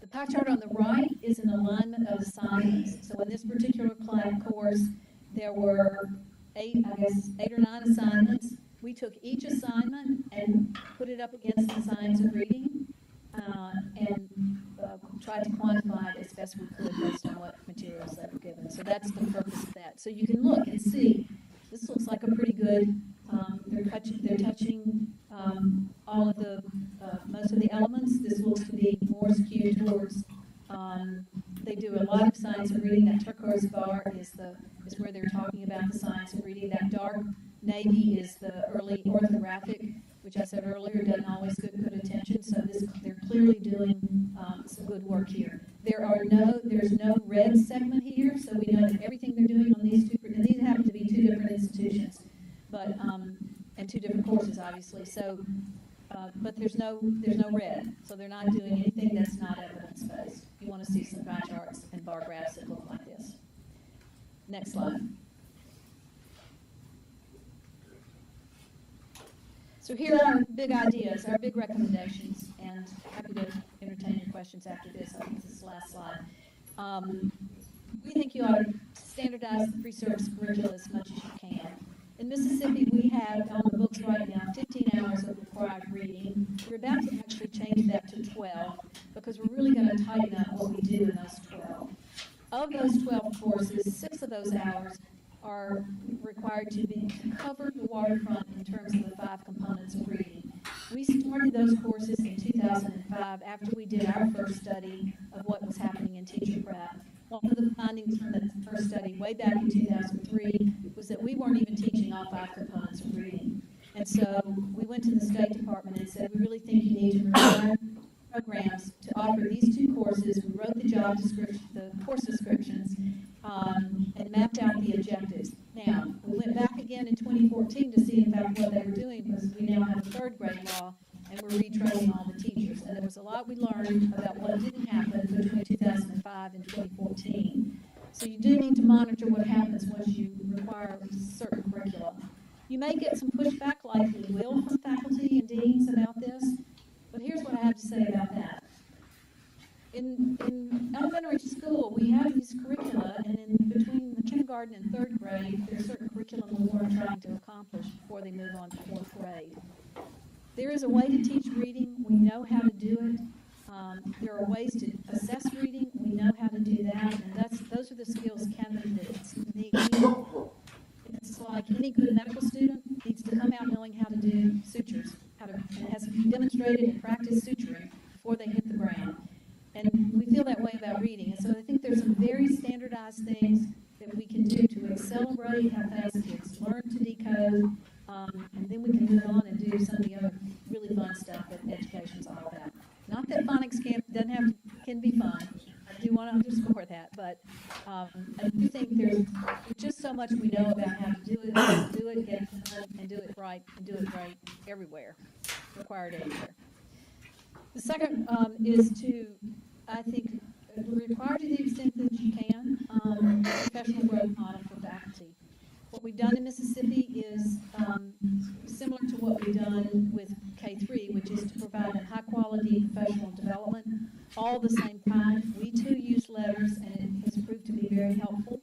The pie chart on the right is an alignment of assignments. So in this particular course, there were 8 or 9 assignments. We took each assignment and put it up against the science of reading and tried to quantify it as best we could based on what materials they were given. So that's the purpose of that. So you can look and see, this looks like a pretty good, they're touching all of the, most of the elements. This looks to be more skewed towards, they do a lot of science of reading. That turquoise bar is where they're talking about the science of reading. That dark navy is the early orthographic, which I said earlier doesn't always get good attention. So they're clearly doing some good work here. There's no red segment here, so we know that everything they're doing on these two, and these happen to be 2 different institutions, but and 2 different courses, obviously. So, but there's no red, so they're not doing anything that's not evidence-based. You want to see some pie charts and bar graphs that look like this. Next slide. So here are our big ideas, our big recommendations, and happy to entertain your questions after this. I think this is the last slide. We think you ought to standardize the pre-service curricula as much as you can. In Mississippi, we have on the books right now 15 hours of required reading. We're about to actually change that to 12 because we're really going to tighten up what we do in those 12. Of those 12 courses, 6 of those hours are required to cover the waterfront in terms of the 5 components of reading. We started those courses in 2005 after we did our first study of what was happening in teacher prep. One of the findings from the first study way back in 2003 was that we weren't even teaching all 5 components of reading. And so we went to the State Department and said, we really think you need to require programs to offer these 2 courses. We wrote the job description, the course descriptions, and mapped out the objectives. Now, we went back again in 2014 to see in fact what they were doing because we now have a 3rd grade law and we're retraining all the teachers. And there was a lot we learned about what didn't happen between 2005 and 2014. So you do need to monitor what happens once you require certain curricula. You may get some pushback like we will from faculty and deans about this, but here's what I have to say about that. In elementary school, we have these curricula, and in between the kindergarten and 3rd grade, there's certain curriculum we weren't trying to accomplish before they move on to 4th grade. There is a way to teach reading. We know how to do it. There are ways to assess reading. We know how to do that, and those are the skills candidates need. It's like any good medical student needs to come out knowing how to do sutures, how to, and has demonstrated and practiced suturing before they hit the ground. And we feel that way about reading. And so I think there's some very standardized things that we can do to accelerate how fast kids learn to decode, and then we can move on and do some of the other really fun stuff that education's all about. Not that phonics can be fun. I do want to underscore that, but I do think there's just so much we know about how to do it, get it done, and do it right, and do it right everywhere, required everywhere. The second is to, I think, require to the extent that you can, professional growth model for faculty. What we've done in Mississippi is similar to what we've done with K-3, which is to provide high quality professional development, all the same kind. We too use letters, and it has proved to be very helpful.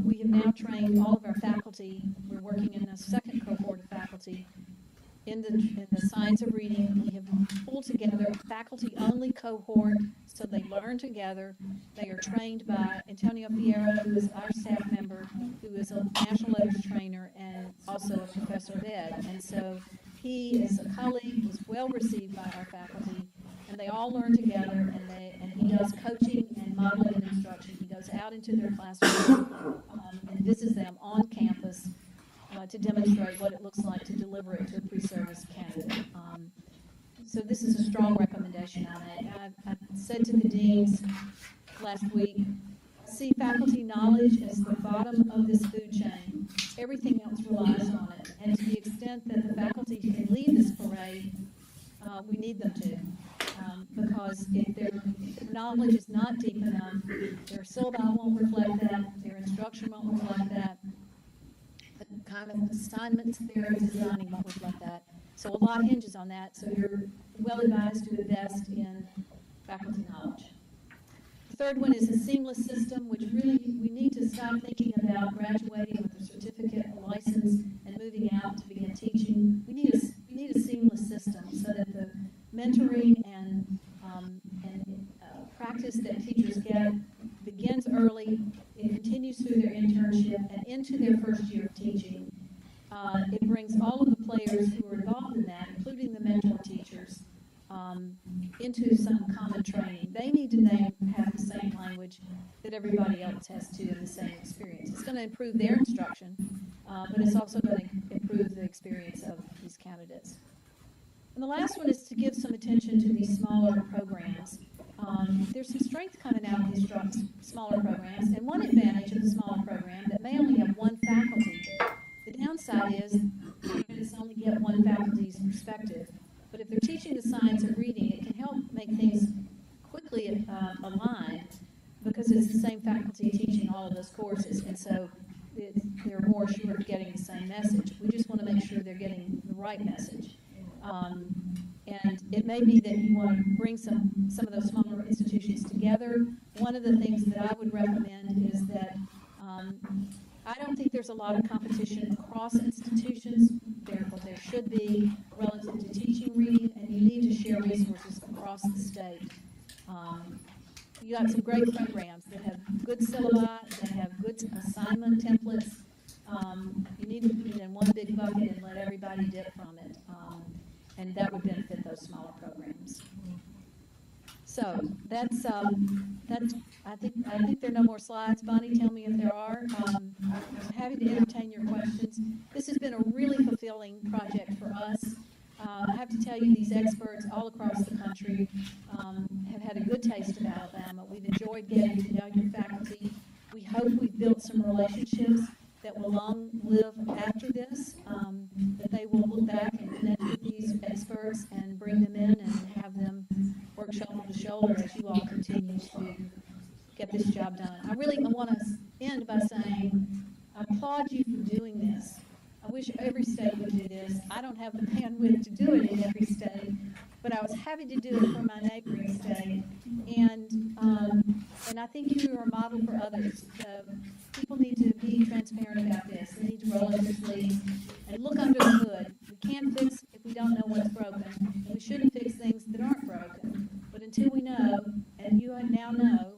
We have now trained all of our faculty. We're working in a second cohort of faculty in the science of reading. We have pulled together a faculty-only cohort, so they learn together. They are trained by Antonio Fierro, who is our staff member, who is a National Letters trainer and also a professor of ed. And so he is a colleague, was well received by our faculty, and they all learn together, and he does coaching and modeling and instruction. He goes out into their classrooms and visits them on campus to demonstrate what it looks like to deliver it to a pre-service candidate. So this is a strong recommendation I make. I said to the deans last week, see faculty knowledge as the bottom of this food chain. Everything else relies on it. And to the extent that the faculty can lead this parade, we need them to. Because if their knowledge is not deep enough, their syllabi won't reflect that, their instruction won't reflect that, the kind of assignments they're designing won't reflect that. So a lot hinges on that, so you're well advised to invest in faculty knowledge. The third one is a seamless system, which really we need to stop thinking about graduating with a certificate, a license, and moving out to begin teaching. We need a seamless system so that the mentoring and practice that teachers get begins early, it continues through their internship and into their first year of teaching. It brings all of the players who are involved in that, including the mentor teachers, into some common training. They need to have the same language that everybody else has too, and the same experience. It's going to improve their instruction, but it's also going to improve the experience of these candidates. And the last one is to give some attention to these smaller programs. There's some strength coming out of these smaller programs, and one advantage of the smaller program that may only have one faculty. The downside is students only get one faculty's perspective. But if they're teaching the science of reading, it can help make things quickly aligned because it's the same faculty teaching all of those courses, and so they're more sure of getting the same message. We just want to make sure they're getting the right message. And it may be that you want to bring some of those smaller institutions together. One of the things that I would recommend is that I don't think there's a lot of competition across institutions. There should be relative to teaching reading, and you need to share resources across the state. You got some great programs that have good syllabi, that have good assignment templates. You need to put it in one big bucket and let everybody dip from it, and that would benefit those smaller programs. So that's I think there are no more slides. Bonnie, tell me if there are. I'm happy to entertain your questions. This has been a really fulfilling project for us. I have to tell you, these experts all across the country have had a good taste of Alabama. We've enjoyed getting to know your faculty. We hope we've built some relationships that will long live after this, that they will look back and connect with these experts and bring them in and have them work shoulder to shoulder as you all continue to get this job done. I want to end by saying I applaud you for doing this. I wish every state would do this. I don't have the bandwidth to do it in every state, but I was happy to do it for my neighboring state. And I think you are a model for others. People need to be transparent about this. They need to roll up their sleeves and look under the hood. We can't fix if we don't know what's broken. And we shouldn't fix things that aren't broken. But until we know, and you now know,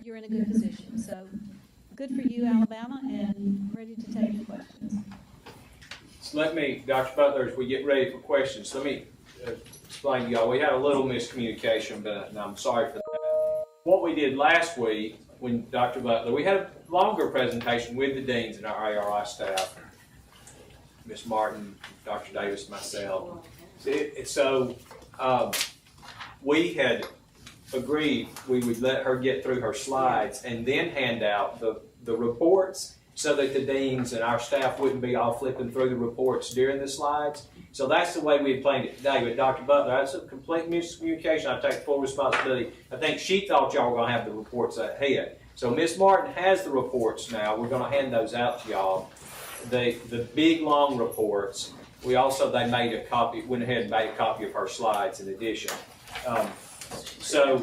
you're in a good position. So good for you, Alabama, and ready to take your questions. let me, Dr. Butler, as we get ready for questions, let me explain to y'all. We had a little miscommunication, and I'm sorry for that. What we did last week, when Dr. Butler, we had a longer presentation with the deans and our ARI staff, Ms. Martin, Dr. Davis, myself. So we had agreed we would let her get through her slides and then hand out the reports so that the deans and our staff wouldn't be all flipping through the reports during the slides. So that's the way we had planned it today. But Dr. Butler, that's a complete miscommunication. I take full responsibility. I think she thought y'all were going to have the reports ahead. So Ms. Martin has the reports now. We're going to hand those out to y'all. The big, long reports. We also, they made a copy, went ahead and made a copy of her slides in addition. So,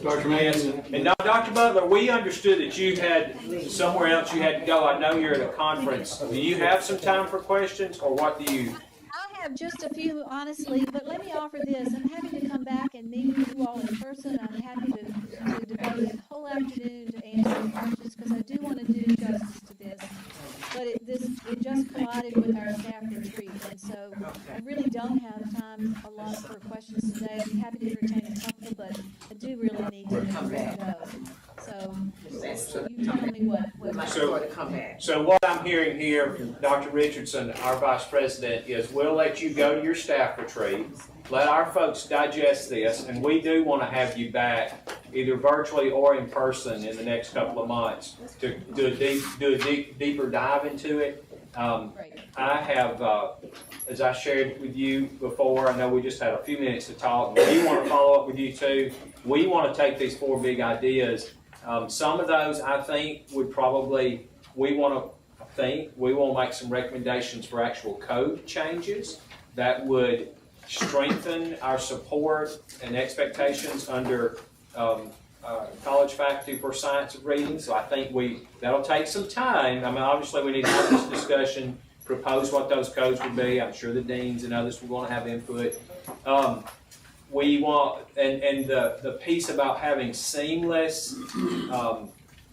Dr. Manson. And now, Dr. Butler, we understood that you had somewhere else you had to go. I know you're at a conference. Do you have some time for questions, or what do you? I have just a few, honestly, but let me offer this. I'm happy to come back and meet with you all in person. I'm happy to devote a whole afternoon to answering questions because I do want to do justice to this. But it just collided with our staff retreat, and so I really don't have time a lot for questions today. I'd be happy to entertain a couple, but I do really need to go. So you tell me what. So what I'm hearing here from Dr. Richardson, our Vice President, is we'll let you go to your staff retreat, let our folks digest this, and we do want to have you back either virtually or in person in the next couple of months to do a deeper dive into it. I have, as I shared with you before, I know we just had a few minutes to talk, but we want to follow up with you too. We want to take these 4 big ideas. Some of those I think would probably, we want to make some recommendations for actual code changes that would strengthen our support and expectations under college faculty for science of reading. So I think that'll take some time. I mean, obviously we need to have this discussion, propose what those codes would be. I'm sure the deans and others will want to have input. We want, and the piece about having seamless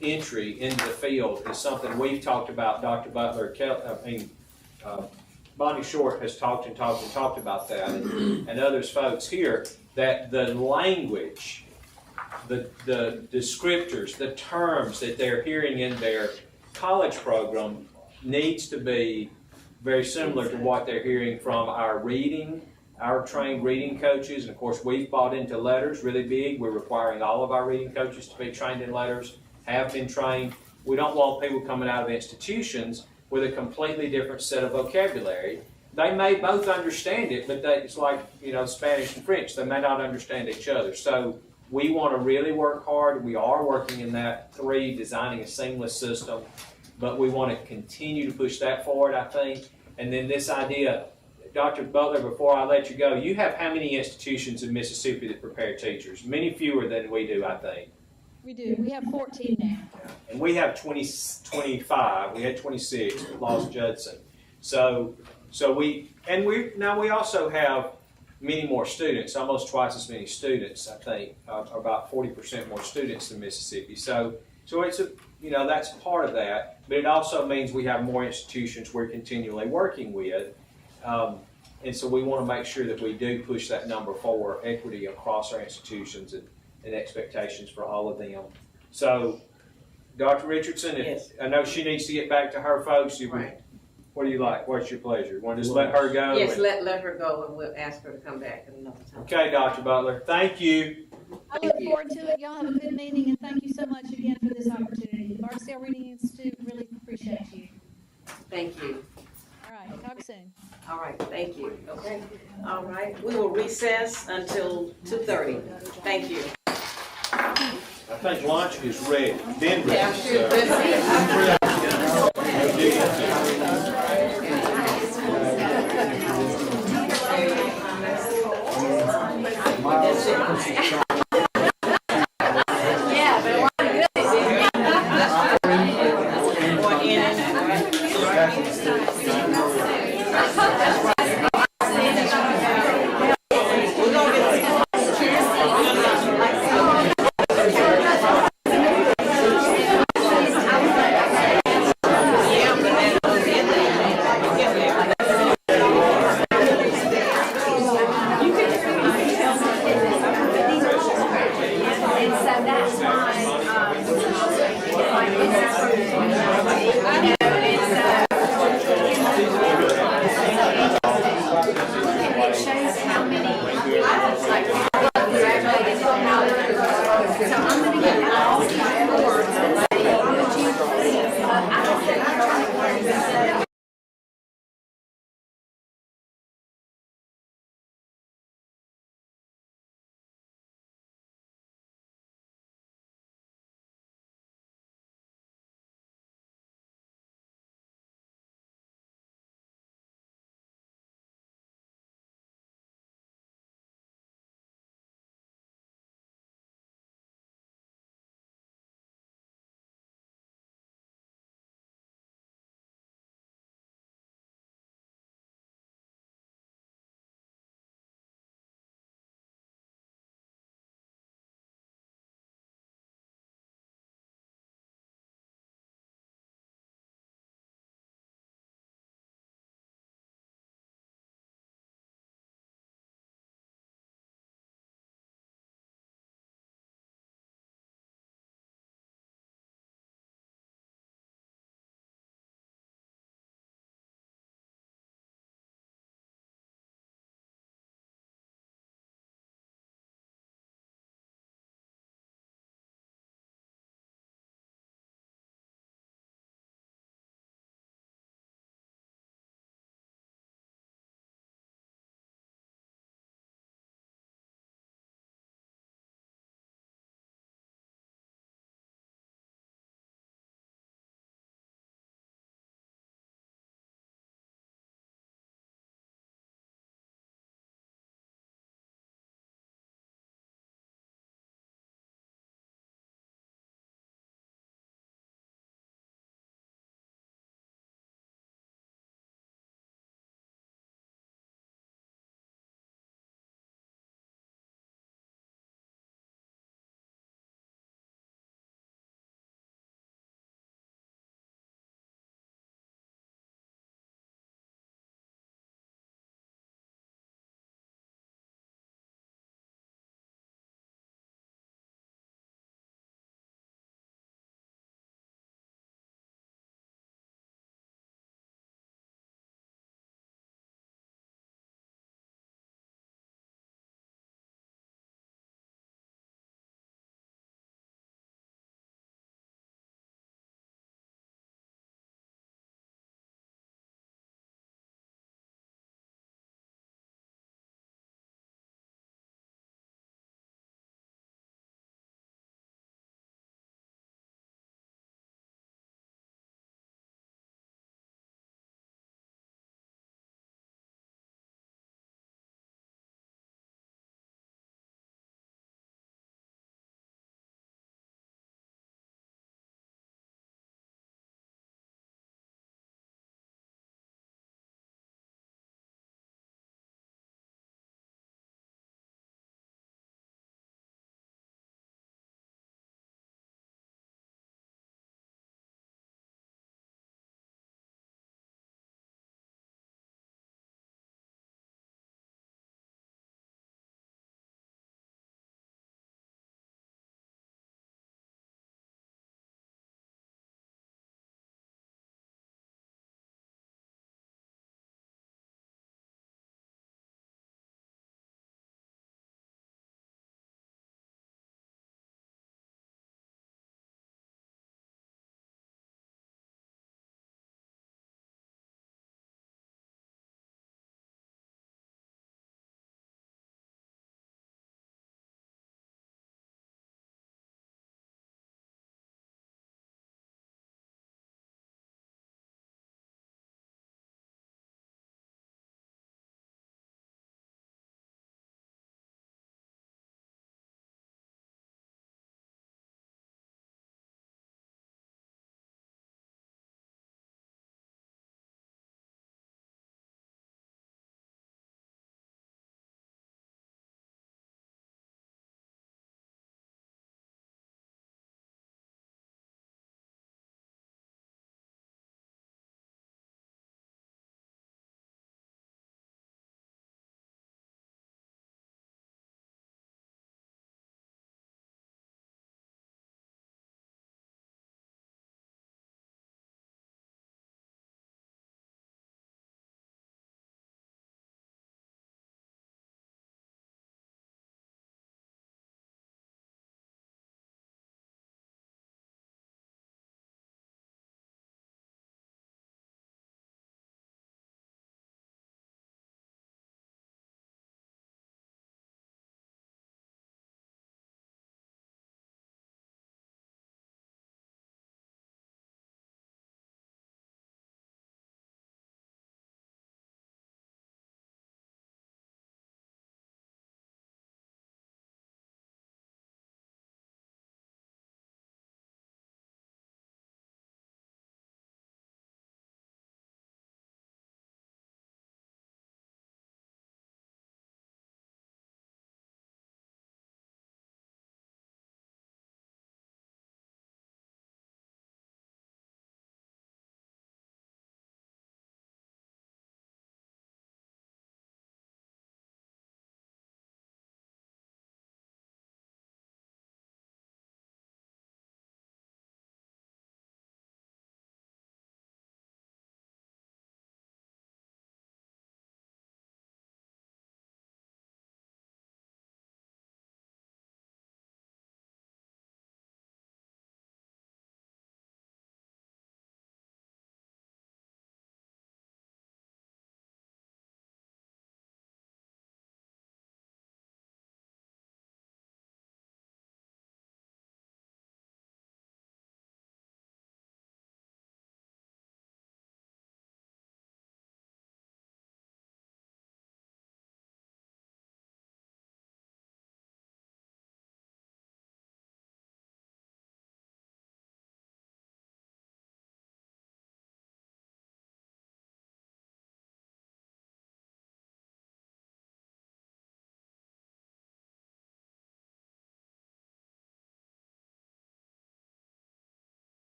entry into the field is something we've talked about. Dr. Butler, Bonnie Short has talked about that, and others folks here, that the language, the descriptors, the terms that they're hearing in their college program needs to be very similar to what they're hearing from our trained reading coaches. And of course, we've bought into letters really big. We're requiring all of our reading coaches to be trained in letters, have been trained. We don't want people coming out of institutions with a completely different set of vocabulary. They may both understand it, but it's like, Spanish and French. They may not understand each other. So we want to really work hard. We are working in that 3, designing a seamless system, but we want to continue to push that forward, I think. And then this idea, Dr. Butler, before I let you go, you have how many institutions in Mississippi that prepare teachers? Many fewer than we do, I think. We do. We have 14 now. And we have 25. We had 26, but lost Judson. So we also have many more students, almost twice as many students, I think, about 40% more students in Mississippi. So it's that's part of that, but it also means we have more institutions we're continually working with. And so we want to make sure that we do push that number for equity across our institutions and expectations for all of them. So, Dr. Richardson, yes. I know she needs to get back to her folks. Right. What do you like? What's your pleasure? You want to just let her go? Yes, let her go, and we'll ask her to come back at another time. Okay, Dr. Butler. Thank you. I look forward to it. Y'all have a good meeting, and thank you so much again for this opportunity. The Barksdale Reading Institute really appreciates you. Thank you. All right, talk soon. All right, thank you. Okay. All right, we will recess until 2:30. Thank you. I think lunch is ready. Been ready. Yeah, sure.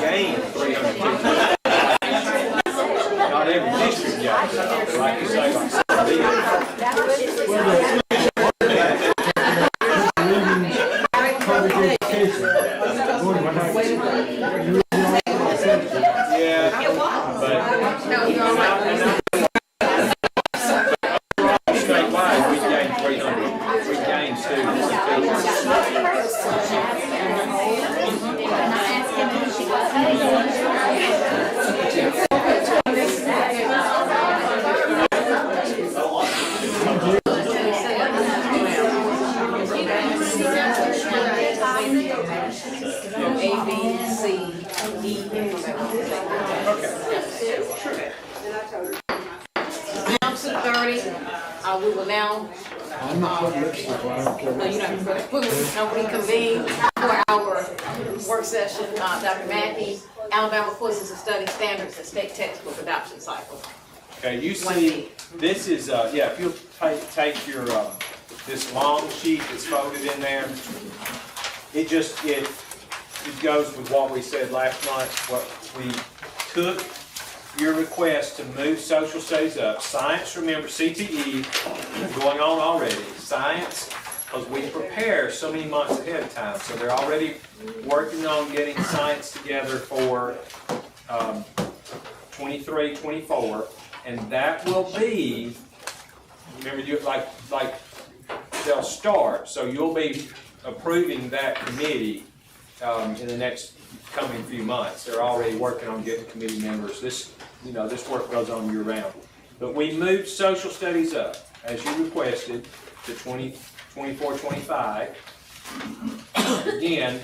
gained 300 teachers. Not every district gains, like you say, like statewide, we gained 300. We gained students. Now, 2:30, we will now, I'm not putting lipstick on, I don't care. no, you're not, we will now reconvene for our work session. Dr. Mackey, Alabama Courses of Study Standards and State Textbook Adoption Cycle. Okay, you see, this is, yeah, if you'll take your, this long sheet that's folded in there, it just, it goes with what we said last month, what we took your request to move social studies up. Science, remember, CTE going on already. Science, because we prepare so many months ahead of time, so they're already working on getting science together for 23, 24, and that will be, remember, you like they'll start, so you'll be approving that committee in the next coming few months. They're already working on getting committee members. This work goes on year round. But we moved social studies up, as you requested, to 24, 25. Again,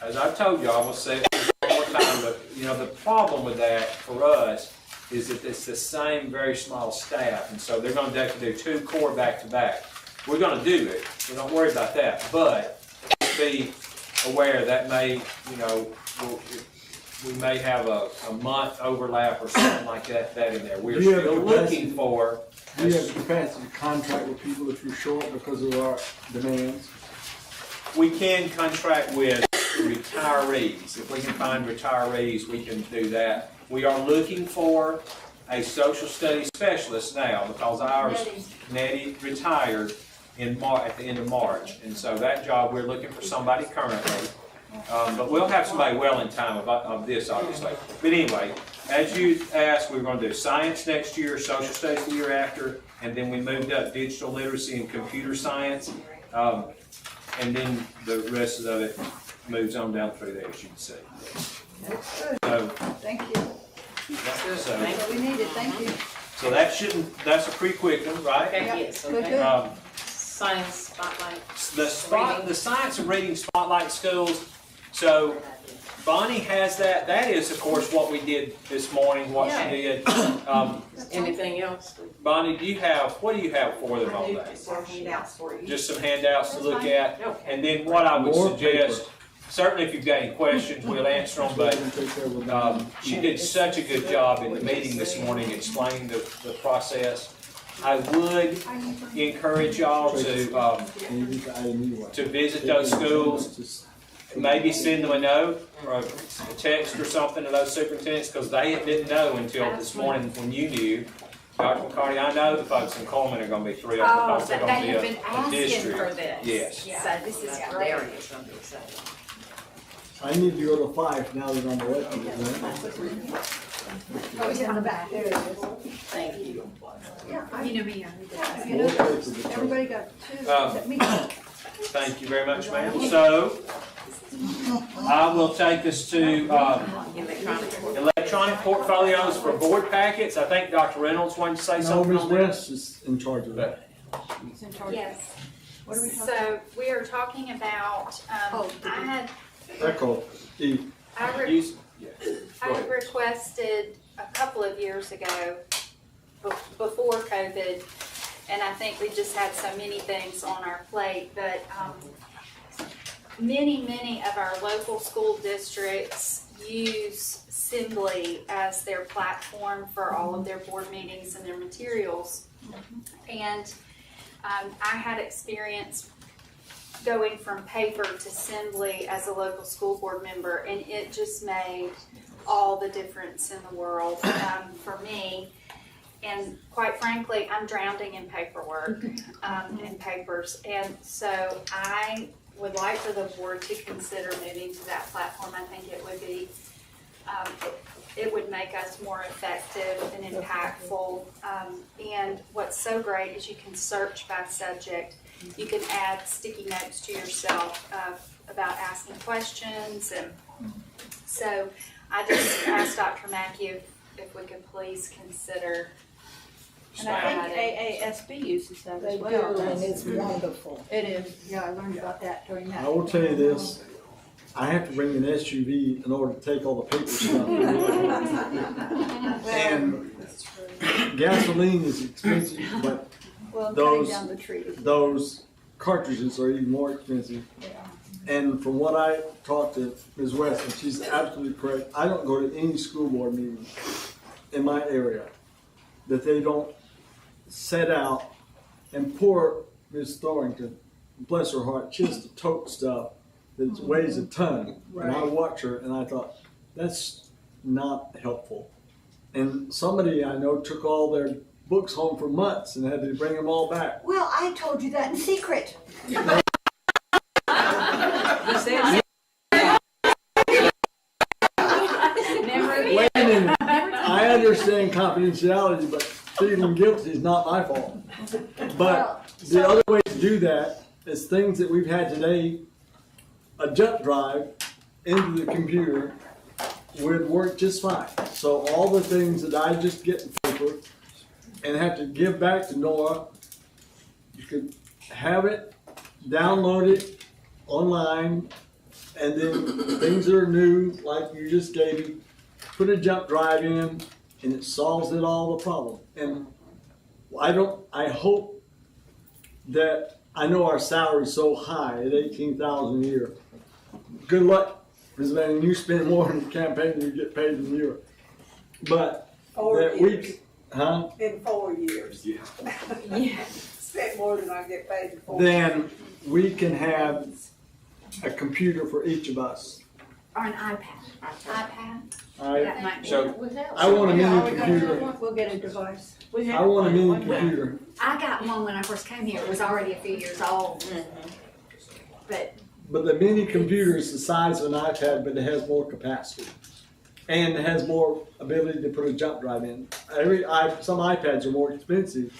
as I've told you, I will say it one more time, but the problem with that for us is that it's the same very small staff, and so they're going to have to do 2 core back to back. We're going to do it, so don't worry about that, but be aware that may, we may have a month overlap or something like that in there. We're still looking for. Do you have the capacity to contract with people if you're short because of our demands? We can contract with retirees. If we can find retirees, we can do that. We are looking for a social studies specialist now because ours, Nettie, retired at the end of March. And so that job, we're looking for somebody currently. But we'll have somebody well in time of this, obviously. But anyway, as you asked, we were going to do science next year, social studies the year after, and then we moved up digital literacy and computer science. And then the rest of it moves on down through there, as you can see. So, Thank you. so, We need it, thank you. so that's a pretty quick one, right? Okay, Yep. yes, Good, okay. good. Science spotlight. The science and reading spotlight schools. So Bonnie has that. That is, of course, what we did this morning. What she did. Anything else? Bonnie, what do you have for them all day? Handouts for you. Just some handouts to look at, and then what I would suggest. Certainly, if you've got any questions, we'll answer them. But she did such a good job in the meeting this morning explaining the process. I would encourage y'all to visit those schools, maybe send them a note or a text or something to those superintendents, because they didn't know until this morning when you knew. Dr. McCarty, I know the folks in Coleman are going to be thrilled because they're going to be a district. For this. Yes. So this is great. I need to go to 5 now that I'm elected. Oh, it's in the back, there it is. Thank you. Yeah, You know me, everybody got 2, except me. Thank you very much, ma'am. So, I will take us to electronic portfolios for board packets. I think Dr. Reynolds wanted to say No, something Ms. on that. West is in charge of that. Yes. What are we talking So we are talking about, Echo, E. I requested a couple of years ago, before COVID, and I think we just had so many things on our plate, but many of our local school districts use Assembly as their platform for all of their board meetings and their materials. And I had experience going from paper to Assembly as a local school board member, and it just made all the difference in the world for me. And quite frankly, I'm drowning in paperwork and papers, and so I would like for the board to consider moving to that platform. I think it would be, it would make us more effective and impactful. And what's so great is you can search by subject. You can add sticky notes to yourself about asking questions. And so I just asked Dr. Mackey if we could please consider. And I think AASB uses that as well. And it's wonderful. It is, yeah, I learned about that during that. I will tell you this, I have to bring an SUV in order to take all the paper stuff. And gasoline is expensive, but Well, cutting those, down the trees. those cartridges are even more expensive. And from what I talked to Ms. West, and she's absolutely correct, I don't go to any school board meeting in my area that they don't set out and poor Ms. Thorrington, bless her heart, she has to tote stuff that weighs a ton. And I watch her and I thought, that's not helpful. And somebody I know took all their books home for months and had to bring them all back. Well, I told you that in secret. Wait a minute. I understand confidentiality, but feeling guilty is not my fault. But the other way to do that is things that we've had today, a jump drive into the computer would work just fine. So all the things that I just get in paper and have to give back to Nora, you could have it, download it online, and then things that are new, like you just gave me, put a jump drive in, and it solves it all the problem. And I hope that, I know our salary's so high at $18,000 a year. Good luck, because man, you spend more on the campaign than you get paid in a year. But that we, huh? In 4 years. Yeah. Spent more than I get paid in 4 years. Then we can have a computer for each of us. Or an iPad. iPad? That might be. So I want a mini computer. We'll get a device. I want a mini computer. I got one when I first came here. It was already a few years old. But the mini computer is the size of an iPad, but it has more capacity. And it has more ability to put a jump drive in. Some iPads are more expensive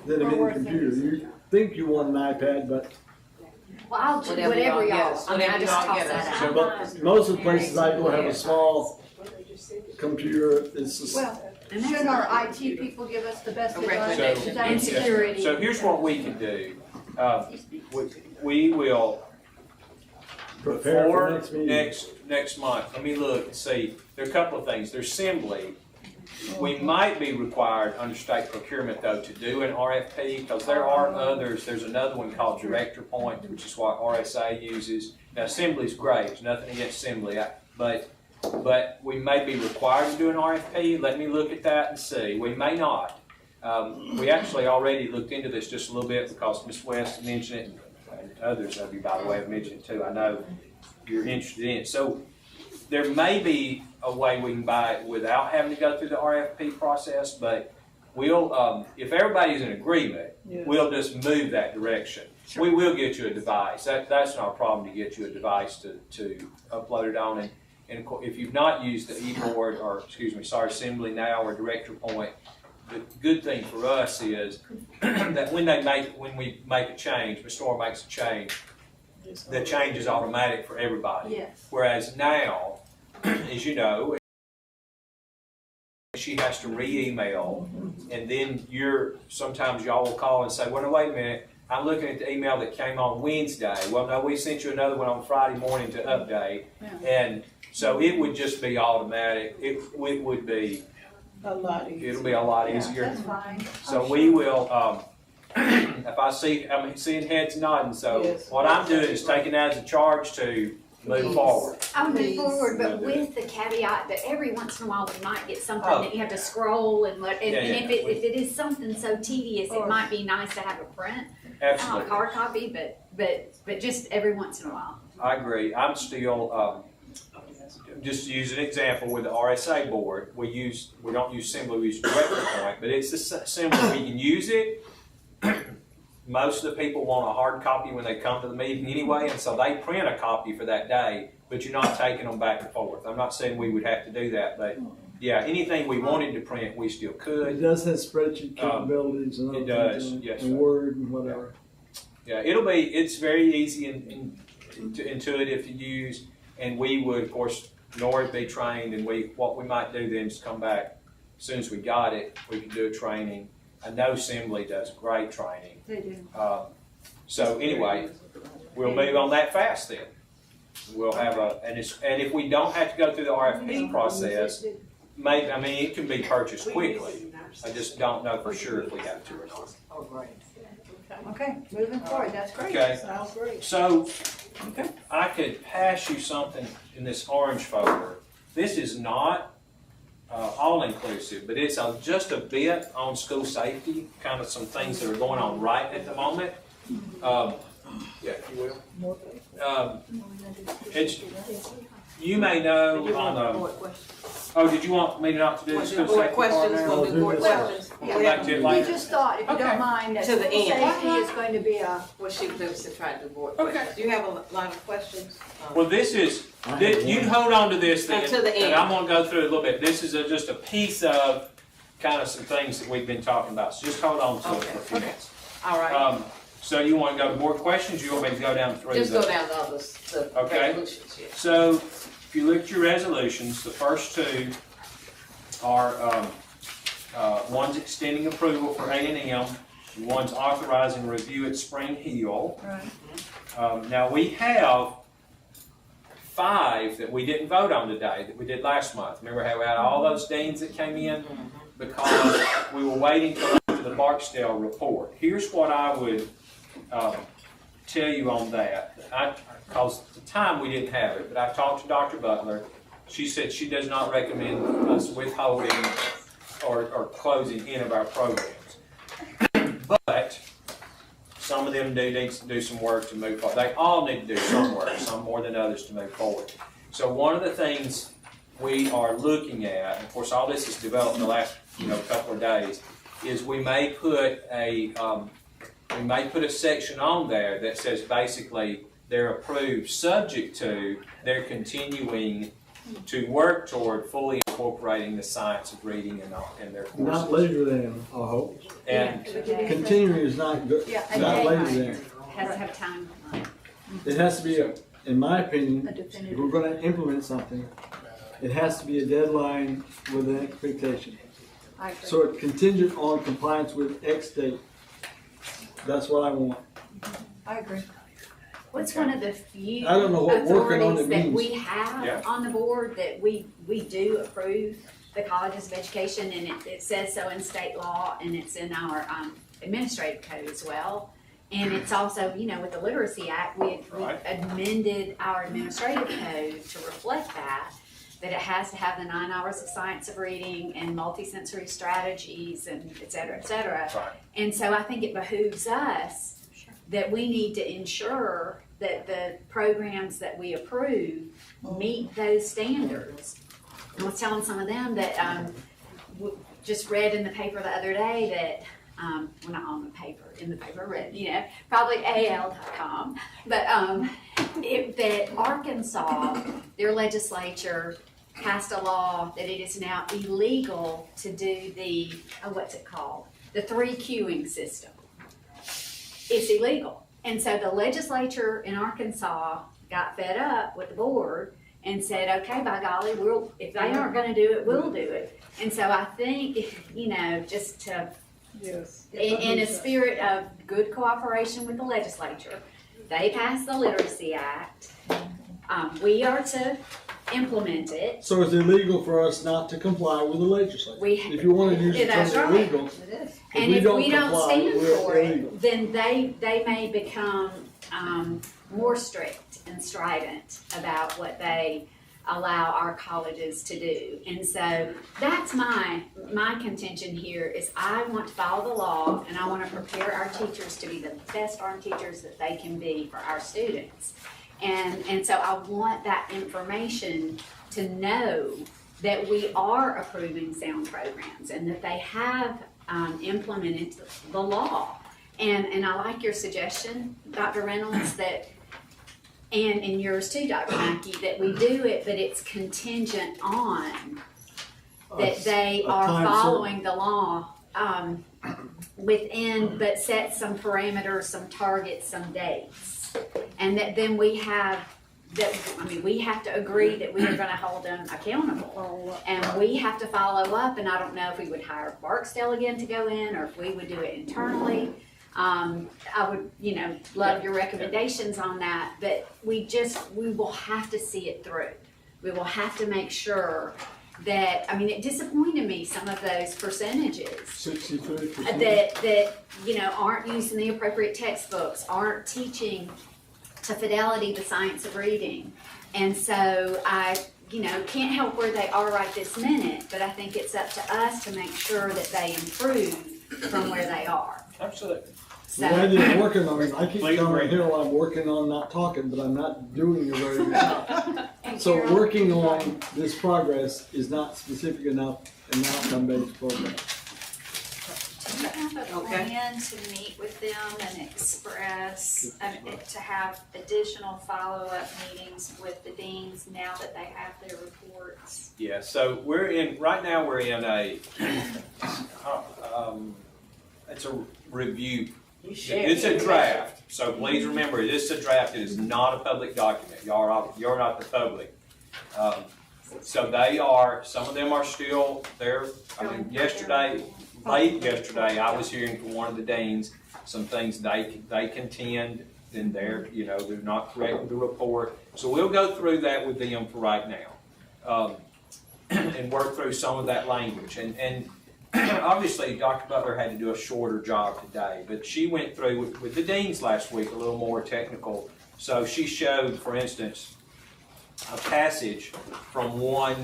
than a mini computer. You think you want an iPad, but well, I'll do whatever y'all. I mean, I just toss that out. but most of the places I go have a small computer. It's just, Well, should our IT people give us the best advice? So, Security. so here's what we can do. We will, prepare for before next meeting. next month, let me look and see. There are a couple of things. There's Assembly. We might be required under state procurement, though, to do an RFP, because there are others. There's another one called Director Point, which is what RSA uses. Now, Assembly's great. There's nothing against Assembly, but we may be required to do an RFP. Let me look at that and see. We may not. We actually already looked into this just a little bit because Ms. West mentioned it, and others of you, by the way, have mentioned it too. I know you're interested in it. So there may be a way we can buy it without having to go through the RFP process, but we'll, if everybody's in agreement, we'll just move that direction. Sure. We will get you a device. That's not a problem to get you a device to upload it on. And if you've not used the eBoard, or Assembly now or Director Point, the good thing for us is that when we make a change, Ms. Nora makes a change, the change is automatic for everybody. Yes. Whereas now, as you know, she has to re-email, and then sometimes y'all will call and say, well, no, wait a minute, I'm looking at the email that came on Wednesday. Well, no, we sent you another one on Friday morning to update. Yeah. And so it would just be automatic. It would be a lot easier. It'll be a lot easier. That's fine. So we will, if I'm seeing heads nodding, so what I'm doing is taking that as a charge to move forward. I'll move forward, but with the caveat that every once in a while we might get something that you have to scroll and if it is something so tedious, it might be nice to have a print Absolutely. hard copy, but just every once in a while. I agree. I'm still, just to use an example with the RSA board, we don't use Assembly, we use Director Point, but it's Assembly, we can use it. Most of the people want a hard copy when they come to the meeting anyway, and so they print a copy for that day, but you're not taking them back and forth. I'm not saying we would have to do that, but yeah, anything we wanted to print, we still could. It does have spreadsheet capabilities and it other does, things, yes, and sir. Word and whatever. Yeah, it's very easy and intuitive to use, and we would, of course, Nora would be trained, and what we might do then is come back as soon as we got it, we can do a training. I know Assembly does great training. They do. So anyway, we'll move on that fast then. We'll have and if we don't have to go through the RFP process, it can be purchased quickly. I just don't know for sure if we have to or not. Oh, great. Okay, moving forward, that's great. Okay. Sounds great. So, I could pass you something in this orange folder. This is not all-inclusive, but it's just a bit on school safety, kind of some things that are going on right at the moment. Yeah, if you will. You may know on did you want me not to do the school safety part now? We just thought, if you don't mind, that To the school end. safety is going to be a. Well, she was to try to do board Okay. questions. Do you have a line of questions? Well, you can hold on to this then, To the end. and I'm going to go through it a little bit. This is just a piece of kind of some things that we've been talking about, so just hold on to it for a few minutes. All right. So you want to go to board questions, or you want me to go down through Just go down to all the Okay. resolutions, yeah. So, if you look at your resolutions, the first two are, one's extending approval for A&M, and one's authorizing review at Spring Hill. Right. Now, we have 5 that we didn't vote on today, that we did last month. Remember how we had all those deans that came in? Because we were waiting for the Barksdale report. Here's what I would tell you on that. Because at the time we didn't have it, but I talked to Dr. Butler. She said she does not recommend us withholding or closing any of our programs. But some of them do need to do some work to move forward. They all need to do some work, some more than others, to move forward. So one of the things we are looking at, and of course all this is developed in the last couple of days, is we may put a section on there that says basically they're approved subject to their continuing to work toward fully incorporating the science of reading in their courses. Not later than, I hope. And continuing is not good, not later than. Has to have time. It has to be, in my opinion, if we're gonna implement something, it has to be a deadline with an expectation. I agree. So it's contingent on compliance with X date. That's what I want. I agree. What's one of the few I don't know what working on authorities it that means. we have on the board that we do approve the colleges of education, and it says so in state law, and it's in our administrative code as well. And it's also, with the Literacy Act, we amended our administrative code to reflect that it has to have the 9 hours of science of reading and multisensory strategies and et cetera, et cetera. Right. And so I think it behooves us that we need to ensure that the programs that we approve meet those standards. I was telling some of them that just read in the paper the other day that, well, not on the paper, in the paper, read, probably AL.com, but that Arkansas, their legislature passed a law that it is now illegal to do the, what's it called? The 3 queuing system. It's illegal. And so the legislature in Arkansas got fed up with the board and said, okay, by golly, if they aren't gonna do it, we'll do it. And so I think, just to, in a spirit of good cooperation with the legislature, they passed the Literacy Act. We are to implement it. So it's illegal for us not to comply with the legislature. If you want to use the That's term right. illegal, And if we don't comply, stand we're for illegal. it, then they may become more strict and strident about what they allow our colleges to do. And so that's my contention here is I want to follow the law and I want to prepare our teachers to be the best darn teachers that they can be for our students. And so I want that information to know that we are approving sound programs and that they have implemented the law. And I like your suggestion, Dr. Reynolds, that and yours too, Dr. Mackey, that we do it, but it's contingent on that they are following the law within, but set some parameters, some targets, some dates. And that then we have, we have to agree that we are gonna hold them accountable. And we have to follow up, and I don't know if we would hire Barksdale again to go in, or if we would do it internally. I would, love your recommendations on that, but we will have to see it through. We will have to make sure that, it disappointed me, some of those percentages. 63%. That aren't using the appropriate textbooks, aren't teaching to fidelity the science of reading. And so I, can't help where they are right this minute, but I think it's up to us to make sure that they improve from where they are. Absolutely. So, I'm working on it. I keep telling Hill I'm working on not talking, but I'm not doing a very good job. So working on this progress is not specific enough in an outcome-based program. Do you have a plan to meet with them and express, to have additional follow-up meetings with the deans now that they have their reports? Yeah, so right now we're in a, it's a review. It's a draft, so please remember, this is a draft. It is not a public document. You're not the public. So some of them are still there. Late yesterday, I was hearing from one of the deans some things they contend, and they're not correcting the report. So we'll go through that with them for right now, and work through some of that language. And obviously, Dr. Butler had to do a shorter job today, but she went through with the deans last week a little more technical. So she showed, for instance, a passage from one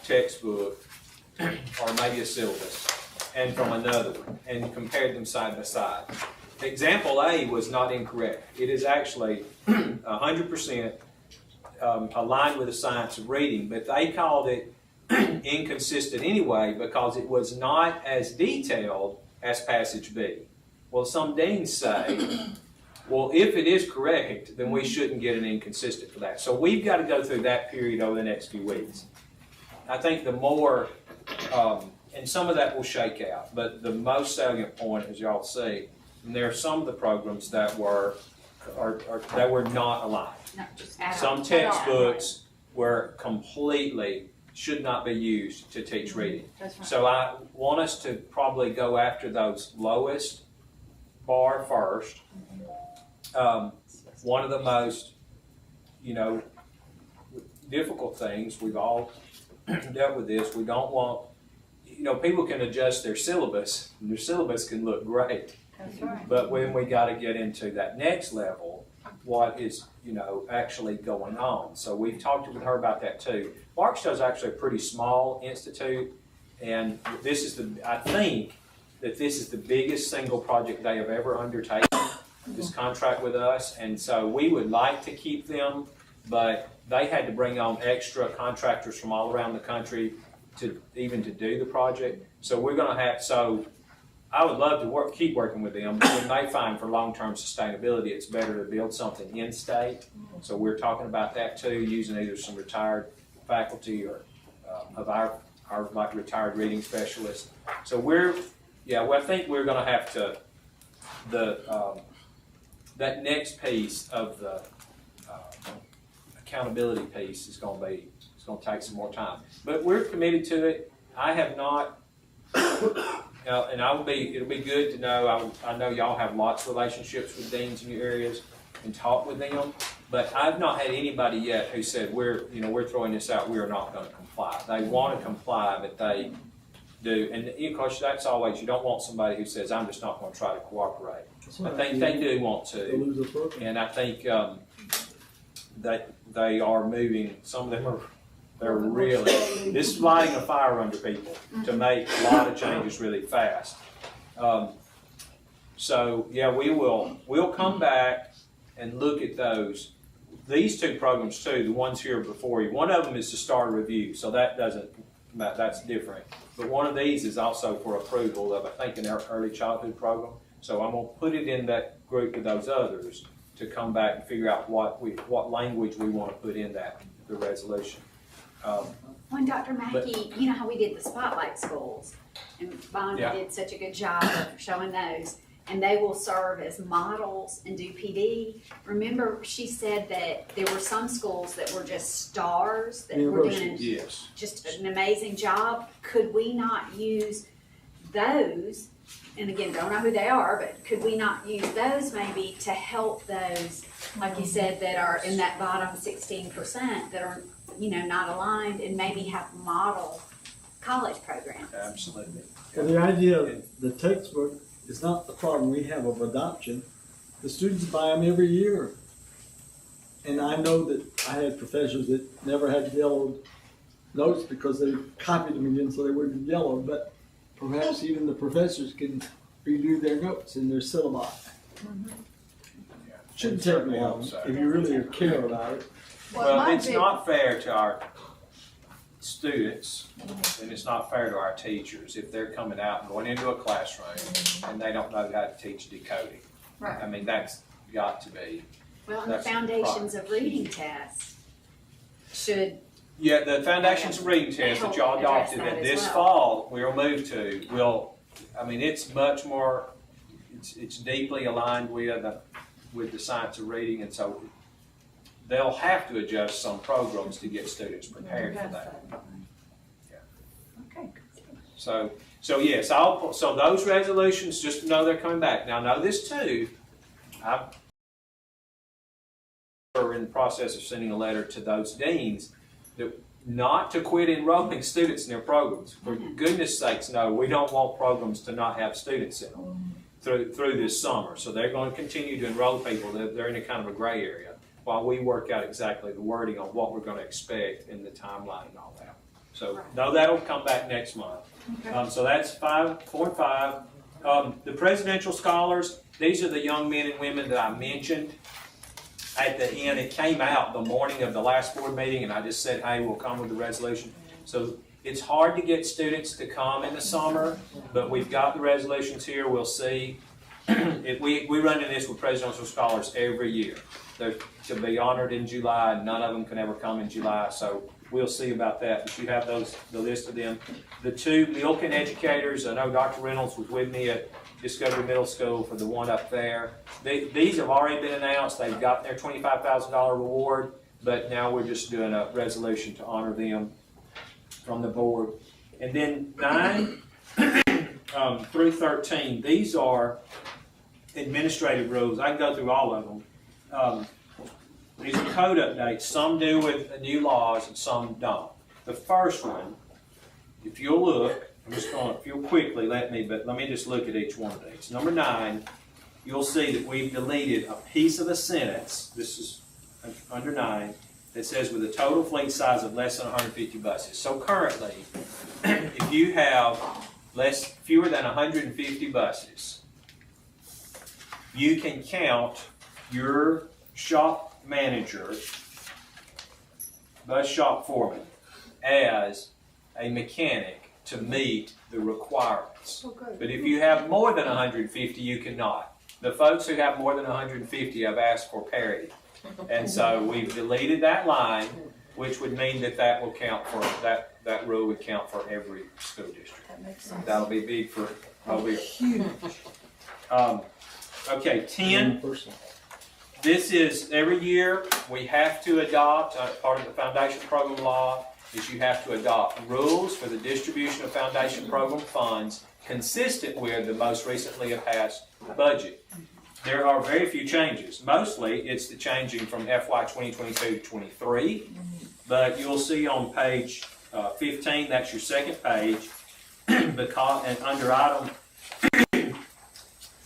textbook, or maybe a syllabus, and from another one, and compared them side by side. Example A was not incorrect. It is actually 100% aligned with the science of reading, but they called it inconsistent anyway because it was not as detailed as passage B. Well, some deans say, well, if it is correct, then we shouldn't get an inconsistent for that. So we've got to go through that period over the next few weeks. I think the more, and some of that will shake out, but the most salient point, as y'all see, and there are some of the programs that were not aligned. Some textbooks were completely should not be used to teach reading. Right. So I want us to probably go after those lowest bar first. One of the most, difficult things, we've all dealt with this, we don't want, people can adjust their syllabus, and their syllabus can look great. That's right. But when we got to get into that next level, what is, actually going on. So we've talked with her about that too. Barksdale's actually a pretty small institute, and I think that this is the biggest single project they have ever undertaken, this contract with us, and so we would like to keep them, but they had to bring on extra contractors from all around the country to do the project. So we're going to have, I would love to keep working with them, but when they find for long-term sustainability, it's better to build something in-state. So we're talking about that too, using either some retired faculty or of our retired reading specialists. So I think we're going to have to, that next piece of the accountability piece is going to take some more time. But we're committed to it. I have not. And it'll be good to know, I know y'all have lots of relationships with deans in your areas and talk with them, but I've not had anybody yet who said, we're throwing this out, we are not going to comply. They want to comply, but they do. And of course, that's always, you don't want somebody who says, I'm just not going to try to cooperate. I think they do want to. And I think that they are moving, some of them are They're really, this is lighting a fire under people to make a lot of changes really fast. So yeah, we'll come back and look at those. These two programs too, the ones here before you, one of them is to start a review, so that's different. But one of these is also for approval of, I think, an early childhood program. So I'm gonna put it in that group with those others to come back and figure out what language we want to put in the resolution. When Dr. Mackey, you know how we did the spotlight schools, and Bonnie did such a good job of showing those, and they will serve as models and do PD. Remember, she said that there were some schools that were just stars that were doing just an amazing job. Could we not use those? And again, don't know who they are, but could we not use those maybe to help those, like you said, that are in that bottom 16% that are, not aligned, and maybe have model college programs? Absolutely. Well, the idea of the textbook is not the problem we have of adoption. The students buy them every year. And I know that I had professors that never had yellowed notes because they copied them again so they wouldn't be yellowed. But perhaps even the professors can redo their notes in their syllabi. Shouldn't take long if you really care about it. Well, it's not fair to our students, and it's not fair to our teachers if they're coming out and going into a classroom and they don't know how to teach decoding. Right. I mean, that's got to be. Well, and the foundations of reading tests should. Yeah, the foundations of reading test that y'all adopted that this fall we'll move to it's much more, it's deeply aligned with the science of reading, and so they'll have to adjust some programs to get students prepared for that. Okay. So yes, so those resolutions, just to know they're coming back. Now, know this too, we're in the process of sending a letter to those deans that not to quit enrolling students in their programs. For goodness sakes, no, we don't want programs to not have students in them through this summer. So they're going to continue to enroll people. They're in a kind of a gray area while we work out exactly the wording on what we're going to expect in the timeline and all that. So no, that'll come back next month. Okay. So that's 4 and 5. The presidential scholars, these are the young men and women that I mentioned at the end. It came out the morning of the last board meeting, and I just said, hey, we'll come with the resolution. So it's hard to get students to come in the summer, but we've got the resolutions here. We'll see. We run into this with presidential scholars every year. They're to be honored in July. None of them can ever come in July, so we'll see about that. But you have the list of them. The 2 Milken educators, I know Dr. Reynolds was with me at Discovery Middle School for the one up there. These have already been announced. They've gotten their $25,000 reward, but now we're just doing a resolution to honor them from the board. And then 9 through 13, these are administrative rules. I can go through all of them. These are code updates. Some do with new laws and some don't. The first one, if you'll look, I'm just going to, if you'll quickly let me just look at each one of these. Number 9, you'll see that we've deleted a piece of a sentence. This is under 9. That says with a total fleet size of less than 150 buses. So currently, if you have fewer than 150 buses, you can count your shop manager, bus shop foreman, as a mechanic to meet the requirements. But if you have more than 150, you cannot. The folks who have more than 150 have asked for parity. And so we've deleted that line, which would mean that will count for, that rule would count for every school district. That makes sense. That'll be big for, Huge. okay, 10. This is every year we have to adopt, part of the foundation program law is you have to adopt rules for the distribution of foundation program funds consistent with the most recently passed budget. There are very few changes. Mostly it's the changing from FY 2022 to 23, but you'll see on page 15, that's your second page, and under item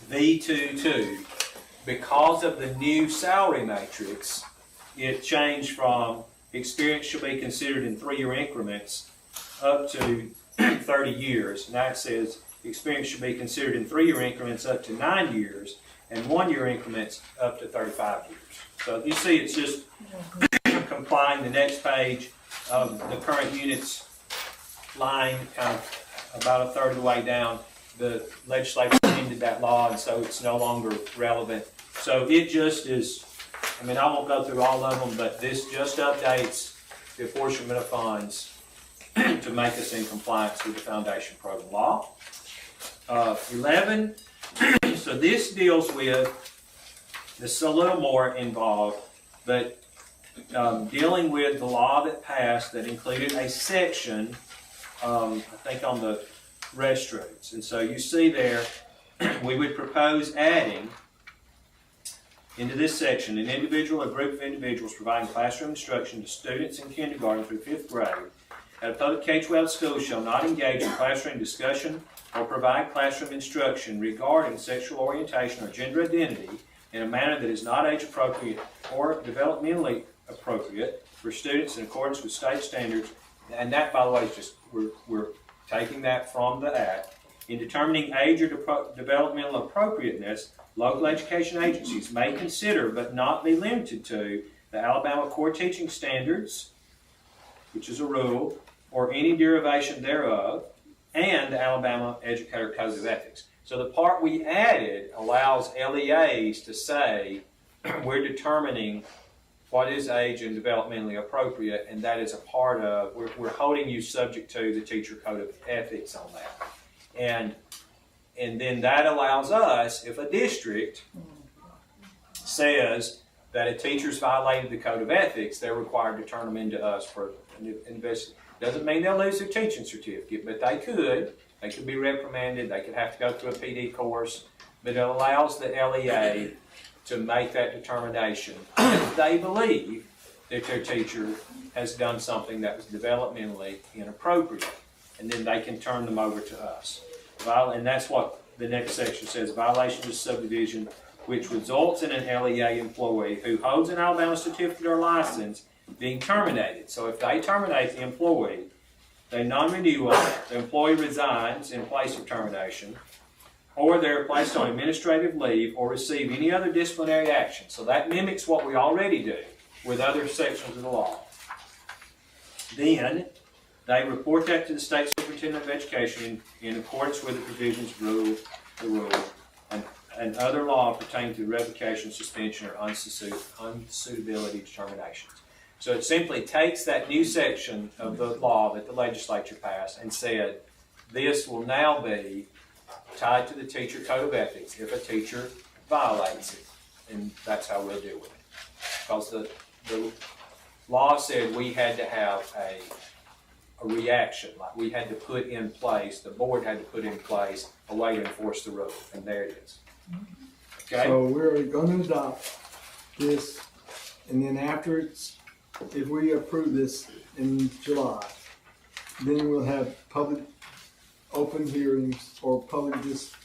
V22, because of the new salary matrix, it changed from, experience shall be considered in 3-year increments up to 30 years. Now it says experience should be considered in 3-year increments up to 9 years and 1-year increments up to 35 years. So you see it's just complying the next page of the current units line, kind of about a third of the way down. The legislature amended that law, and so it's no longer relevant. So it just is, I mean, I won't go through all of them, but this just updates the apportionment of funds to make us in compliance with the foundation program law. 11, so this deals with, this is a little more involved, but dealing with the law that passed that included a section, I think on the restrooms. And so you see there, we would propose adding into this section an individual or group of individuals providing classroom instruction to students in kindergarten through 5th grade at a public K-12 school shall not engage in classroom discussion or provide classroom instruction regarding sexual orientation or gender identity in a manner that is not age appropriate or developmentally appropriate for students in accordance with state standards. And that, by the way, is just, we're taking that from the Act. In determining age or developmental appropriateness, local education agencies may consider, but not be limited to, the Alabama Core Teaching Standards, which is a rule, or any derivation thereof, and the Alabama Educator Code of Ethics. So the part we added allows LEAs to say, we're determining what is age and developmentally appropriate, and that is a part of, we're holding you subject to the Teacher Code of Ethics on that. And then that allows us, if a district says that a teacher's violated the Code of Ethics, they're required to turn them into us for an investigation. Doesn't mean they'll lose their teaching certificate, but they could. They could be reprimanded. They could have to go through a PD course. But it allows the LEA to make that determination if they believe that their teacher has done something that was developmentally inappropriate. And then they can turn them over to us. And that's what the next section says, violation of subdivision which results in an LEA employee who holds an Alabama certificate or license being terminated. So if they terminate the employee, they non-renew them, the employee resigns in place of termination, or they're placed on administrative leave or receive any other disciplinary action. So that mimics what we already do with other sections of the law. Then they report that to the State Superintendent of Education in accordance with the provisions of the rule and other law pertaining to revocation, suspension, or unsuitability determinations. So it simply takes that new section of the law that the legislature passed and said, this will now be tied to the Teacher Code of Ethics if a teacher violates it. And that's how we'll deal with it. Because the law said we had to have a reaction, like we had to put in place, the board had to put in place a way to enforce the rule, and there it is. Okay? So we're going to adopt this, and then after if we approve this in July, then we'll have public open hearings or public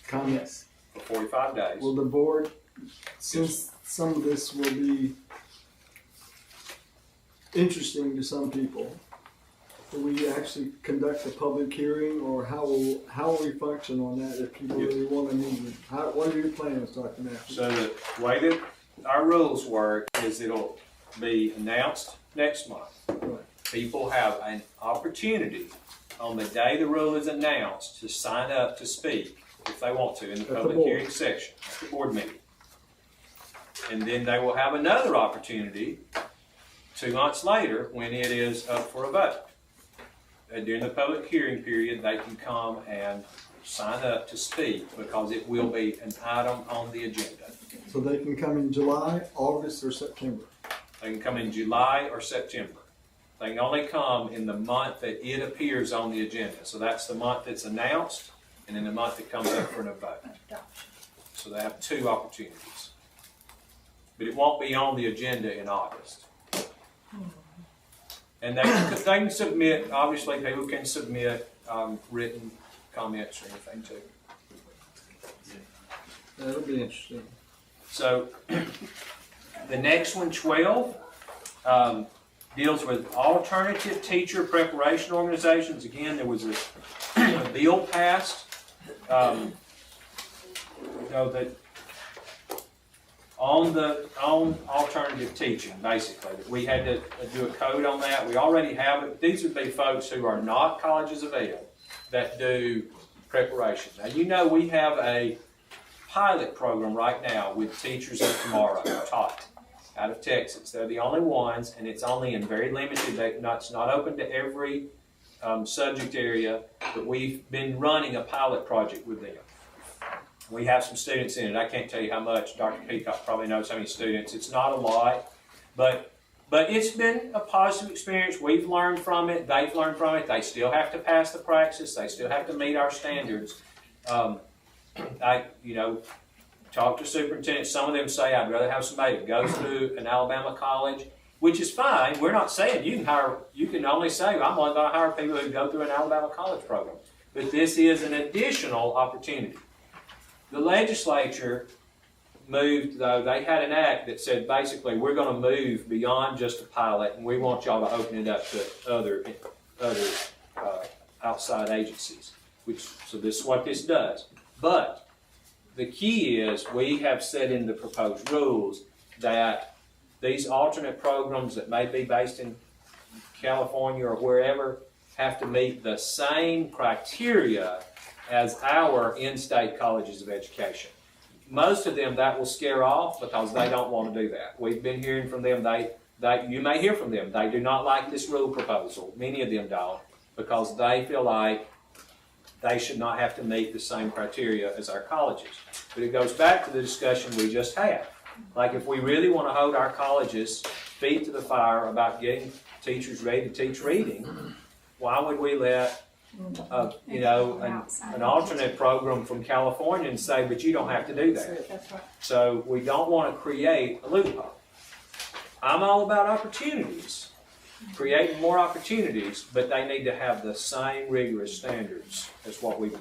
comments. For 45 days. Will the board, since some of this will be interesting to some people, will we actually conduct a public hearing, or how will we function on that if people really want to meet? What are your plans, Dr. Matthews? So the way that our rules work is it'll be announced next month. Right. People have an opportunity on the day the rule is announced to sign up to speak if they want to in the public hearing section at the board meeting. And then they will have another opportunity 2 months later when it is up for a vote. During the public hearing period, they can come and sign up to speak because it will be an item on the agenda. So they can come in July, August, or September? They can come in July or September. They can only come in the month that it appears on the agenda. So that's the month it's announced, and then the month it comes up for a vote. So they have 2 opportunities. But it won't be on the agenda in August. And they can submit, obviously people can submit written comments or anything too. That'll be interesting. So the next one, 12, deals with alternative teacher preparation organizations. Again, there was a bill passed, that on alternative teaching, basically, that we had to do a code on that. We already have it. These would be folks who are not colleges of ed that do preparation. Now, you know we have a pilot program right now with Teachers of Tomorrow taught out of Texas. They're the only ones, and it's only in very limited, it's not open to every subject area, but we've been running a pilot project with them. We have some students in it. I can't tell you how much. Dr. Peacock probably knows how many students. It's not a lot, but it's been a positive experience. We've learned from it. They've learned from it. They still have to pass the praxis. They still have to meet our standards. I talk to superintendents. Some of them say, I'd rather have somebody that goes to an Alabama college, which is fine. We're not saying you can only say, I'm only going to hire people who go through an Alabama college program. But this is an additional opportunity. The legislature moved, though, they had an act that said basically we're going to move beyond just a pilot, and we want y'all to open it up to other outside agencies. So this is what this does. But the key is we have said in the proposed rules that these alternate programs that may be based in California or wherever have to meet the same criteria as our in-state colleges of education. Most of them that will scare off because they don't want to do that. We've been hearing from them, you may hear from them, they do not like this rule proposal. Many of them don't, because they feel like they should not have to meet the same criteria as our colleges. But it goes back to the discussion we just had. Like if we really want to hold our colleges feet to the fire about getting teachers ready to teach reading, why would we let an alternate program from California and say, but you don't have to do that. That's right. So we don't want to create a loophole. I'm all about opportunities, creating more opportunities, but they need to have the same rigorous standards as what we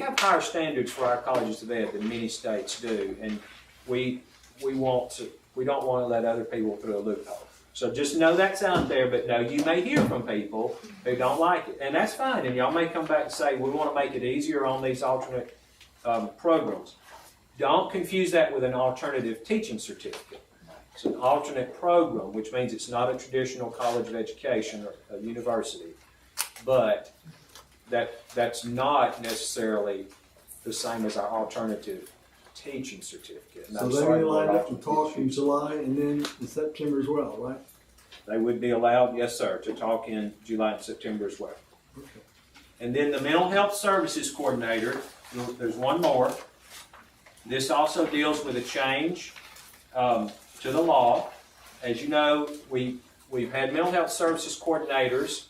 have higher standards for our colleges of ed than many states do, and we don't want to let other people through a loophole. So just know that's out there, but know you may hear from people who don't like it. And that's fine. And y'all may come back and say, we want to make it easier on these alternate programs. Don't confuse that with an alternative teaching certificate. It's an alternate program, which means it's not a traditional college of education or a university. But that's not necessarily the same as our alternative teaching certificate. So they may line up to talk in July and then in September as well, right? They would be allowed, yes sir, to talk in July and September as well. Okay. And then the mental health services coordinator, there's one more. This also deals with a change to the law. As you know, we've had mental health services coordinators.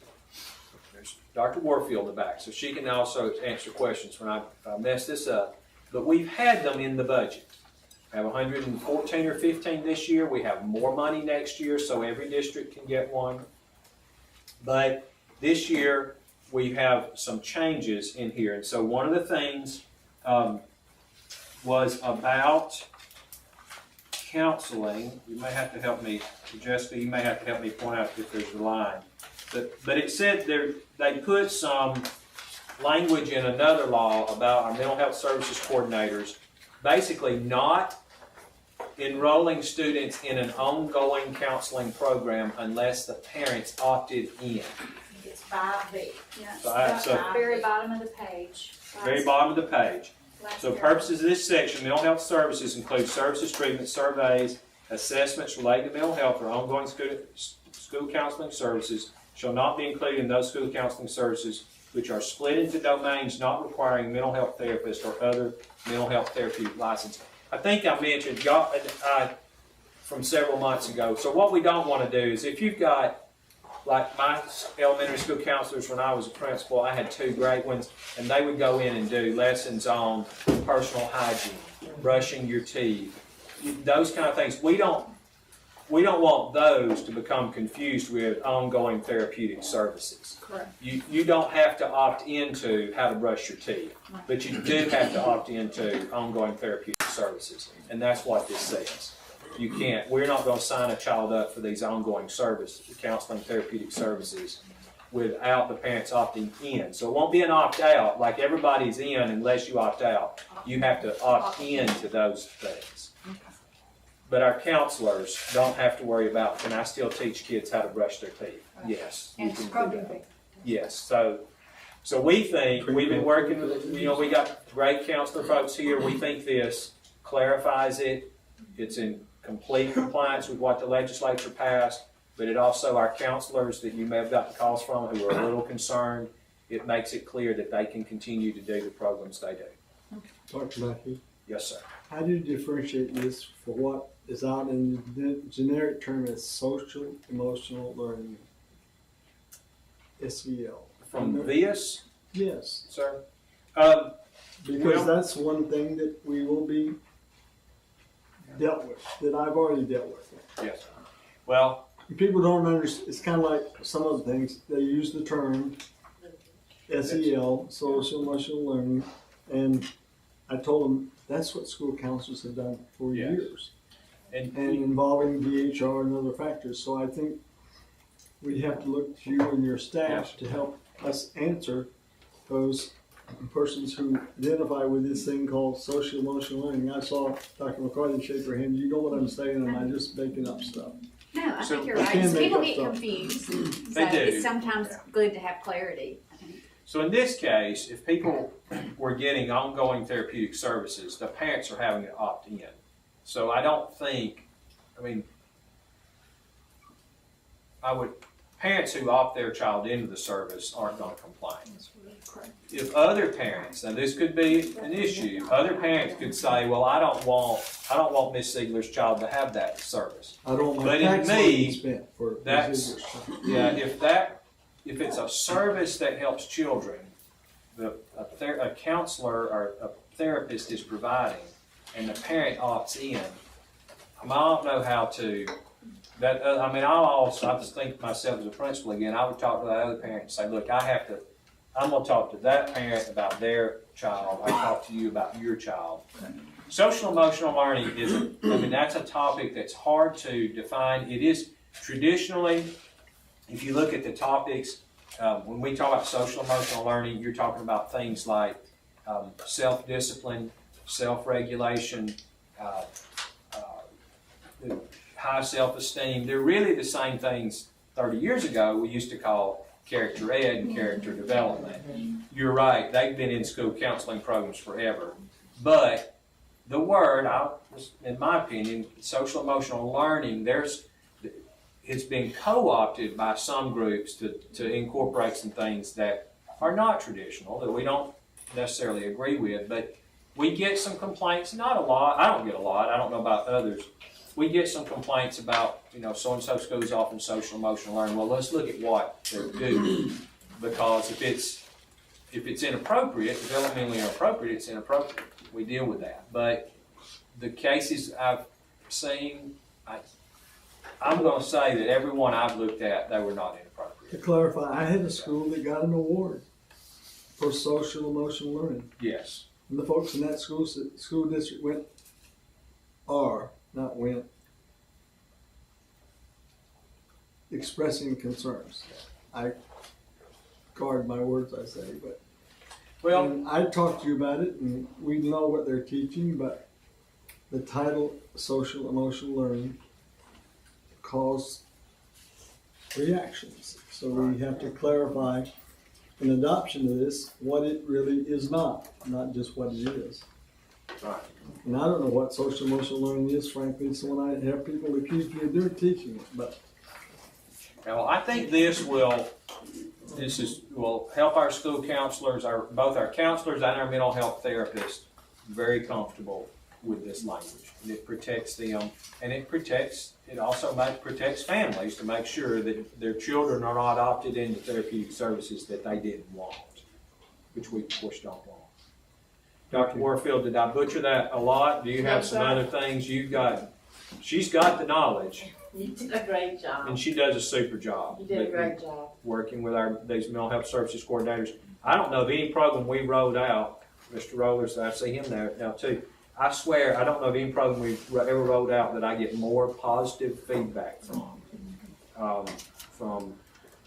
There's Dr. Warfield in the back, so she can also answer questions when I mess this up. But we've had them in the budget. We have 114 or 15 this year. We have more money next year, so every district can get one. But this year, we have some changes in here. And so one of the things was about counseling. You may have to help me, Jessica, you may have to help me point out if there's a line. But it said they put some language in another law about our mental health services coordinators basically not enrolling students in an ongoing counseling program unless the parents opted in. It's 5B. Yes, so very bottom of the page. Very bottom of the page. So purposes of this section, mental health services include services, treatments, surveys, assessments related to mental health or ongoing school counseling services shall not be included in those school counseling services which are split into domains not requiring mental health therapist or other mental health therapeutic license. I think I mentioned y'all from several months ago. So what we don't want to do is if you've got, like my elementary school counselors when I was a principal, I had 2 great ones, and they would go in and do lessons on personal hygiene, brushing your teeth, those kind of things. We don't want those to become confused with ongoing therapeutic services. Correct. You don't have to opt into how to brush your teeth, but you do have to opt into ongoing therapeutic services, and that's what this says. you can't, we're not gonna sign a child up for these ongoing counseling therapeutic services without the parents opting in. So it won't be an opt-out, like everybody's in unless you opt out. You have to opt in to those things. But our counselors don't have to worry about, can I still teach kids how to brush their teeth? Yes. you And can do scrubbing that. them. Yes, so we think, we've been working with, we got great counselor folks here, we think this clarifies it, it's in complete compliance with what the legislature passed, but it also, our counselors that you may have gotten calls from who are a little concerned, it makes it clear that they can continue to do the programs they do. Dr. Mackey, Yes, sir. how do you differentiate this for what is out in the generic term as social emotional learning? SEL. From this? Yes. Sir? Because that's one thing that we will be dealt with, that I've already dealt with. Yes. Well, people don't understand, it's kind of like some of the things, they use the term SEL, social emotional learning, and I told them that's what school counselors have done for years. And involving DHR and other factors. So I think we have to look to you and your staff to help us answer those persons who identify with this thing called social emotional learning. I saw Dr. McCarthy shake her hand. You know what I'm saying, and I'm just making up stuff. No, I So think you're we right. can make People up get stuff. confused. They So do. it's sometimes good to have clarity. So in this case, if people were getting ongoing therapeutic services, the parents are having to opt in. So I don't think, parents who opt their child into the service aren't going to complain. If other parents, and this could be an issue, other parents could say, well, I don't want Miss Ziegler's child to have that service. I don't want my But tax in money me, spent for that's, Ziegler's child. yeah, if it's a service that helps children, a counselor or a therapist is providing, and the parent opts in, I don't know how to. I'll just think of myself as a principal again. I would talk to that other parent and say, look, I'm going to talk to that parent about their child. I talk to you about your child. Social emotional learning that's a topic that's hard to define. It is traditionally, if you look at the topics, when we talk about social emotional learning, you're talking about things like self-discipline, self-regulation, high self-esteem. They're really the same things 30 years ago we used to call character ed and character development. You're right, they've been in school counseling programs forever. But the word, in my opinion, social emotional learning, it's been co-opted by some groups to incorporate some things that are not traditional, that we don't necessarily agree with. But we get some complaints, not a lot, I don't get a lot, I don't know about others. We get some complaints about, so-and-so school's offering social emotional learning. Well, let's look at what they're doing. Because if it's inappropriate, developmentally inappropriate, it's inappropriate. We deal with that. But the cases I've seen, I'm going to say that every one I've looked at, they were not inappropriate. To clarify, I had a school that got an award for social emotional learning. Yes. And the folks in that school district went expressing concerns. I guard my words, I say, but I talked to you about it, and we know what they're teaching, but the title social emotional learning caused reactions. So we have to clarify in adoption of this what it really is not just what it is. Right. And I don't know what social emotional learning is, frankly, so when I have people accuse me of doing teaching it, but. Well, I think this will help our school counselors, both our counselors and our mental health therapists, very comfortable with this language. And it protects them, and it also protects families to make sure that their children are not opted into therapeutic services that they didn't want, which we, of course, don't want. Dr. Warfield, did I butcher that a lot? Do you have some other things you've got? She's got the knowledge. You did a great job. And she does a super job. You did a great job. Working with these mental health services coordinators. I don't know of any program we rolled out, Mr. Rollers, I see him there now too. I swear, I don't know of any program we've ever rolled out that I get more positive feedback from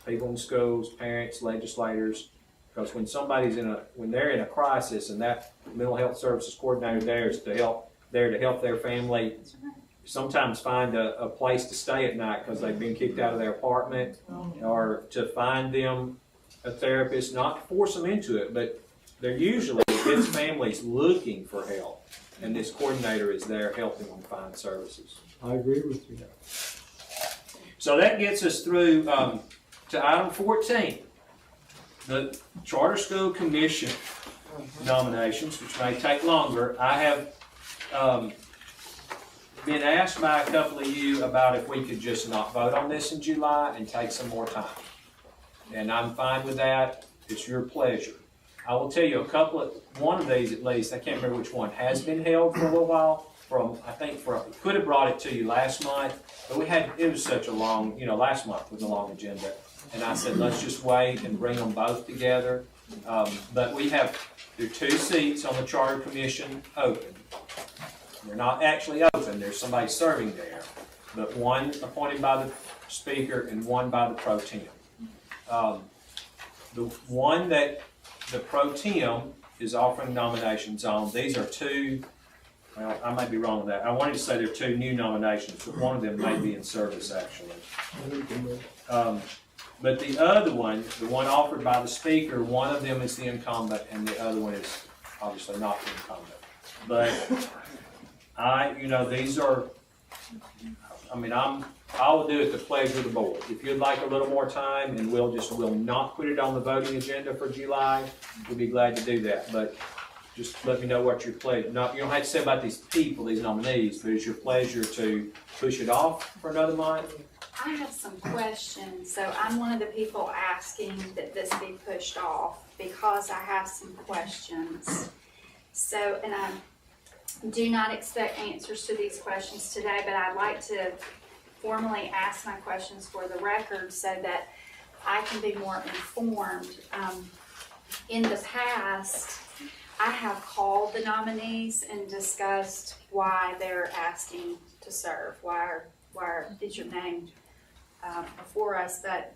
people in schools, parents, legislators. Because when somebody's when they're in a crisis, and that mental health services coordinator there is to help their family sometimes find a place to stay at night because they've been kicked out of their apartment, or to find them a therapist, not to force them into it, but they're usually, kids' families looking for help, and this coordinator is there helping them find services. I agree with you. So that gets us through to item 14, the Charter School Commission nominations, which may take longer. I have been asked by a couple of you about if we could just not vote on this in July and take some more time. And I'm fine with that. It's your pleasure. I will tell you one of these at least, I can't remember which one, has been held for a little while. Could have brought it to you last month, but it was such a long, last month was a long agenda. And I said, let's just wait and bring them both together. But there are 2 seats on the Charter Commission open. They're not actually open, there's somebody serving there, but one appointed by the Speaker and one by the Pro Tem. The one that the Pro Tem is offering nominations on, these are 2, well, I may be wrong with that. I wanted to say there are 2 new nominations, but one of them may be in service actually. But the other one, the one offered by the Speaker, one of them is the incumbent and the other one is obviously not the incumbent. But these are, I will do it at the pleasure of the board. If you'd like a little more time, and we'll not put it on the voting agenda for July, we'll be glad to do that. But just let me know what your pleasure. You don't have to say about these people, these nominees, but it's your pleasure to push it off for another month. I have some questions, so I'm one of the people asking that this be pushed off because I have some questions. So, and I do not expect answers to these questions today, but I'd like to formally ask my questions for the record so that I can be more informed. In the past, I have called the nominees and discussed why they're asking to serve, why is your name before us, but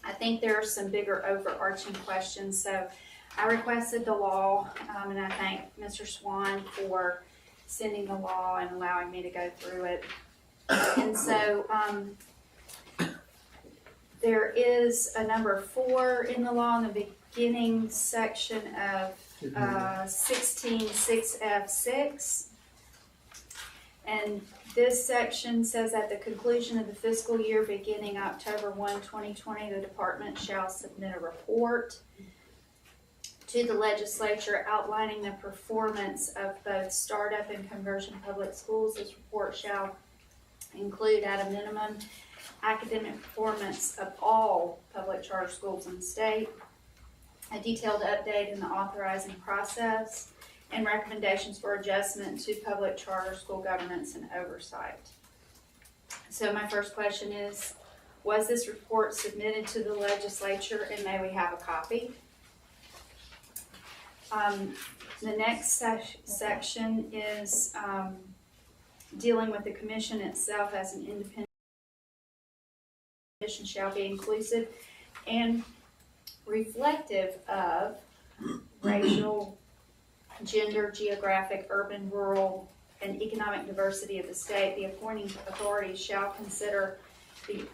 I think there are some bigger overarching questions. So I requested the law, and I thank Mr. Swan for sending the law and allowing me to go through it. And so there is a number 4 in the law in the beginning section of 16.6F6. And this section says at the conclusion of the fiscal year beginning October 1, 2020, the department shall submit a report to the legislature outlining the performance of both startup and conversion public schools. This report shall include at a minimum academic performance of all public charter schools in the state, a detailed update in the authorizing process, and recommendations for adjustment to public charter school governance and oversight. So my first question is, was this report submitted to the legislature, and may we have a copy? The next section is dealing with the commission itself as an independent commission shall be inclusive and reflective of racial, gender, geographic, urban, rural, and economic diversity of the state. The appointing authority shall consider the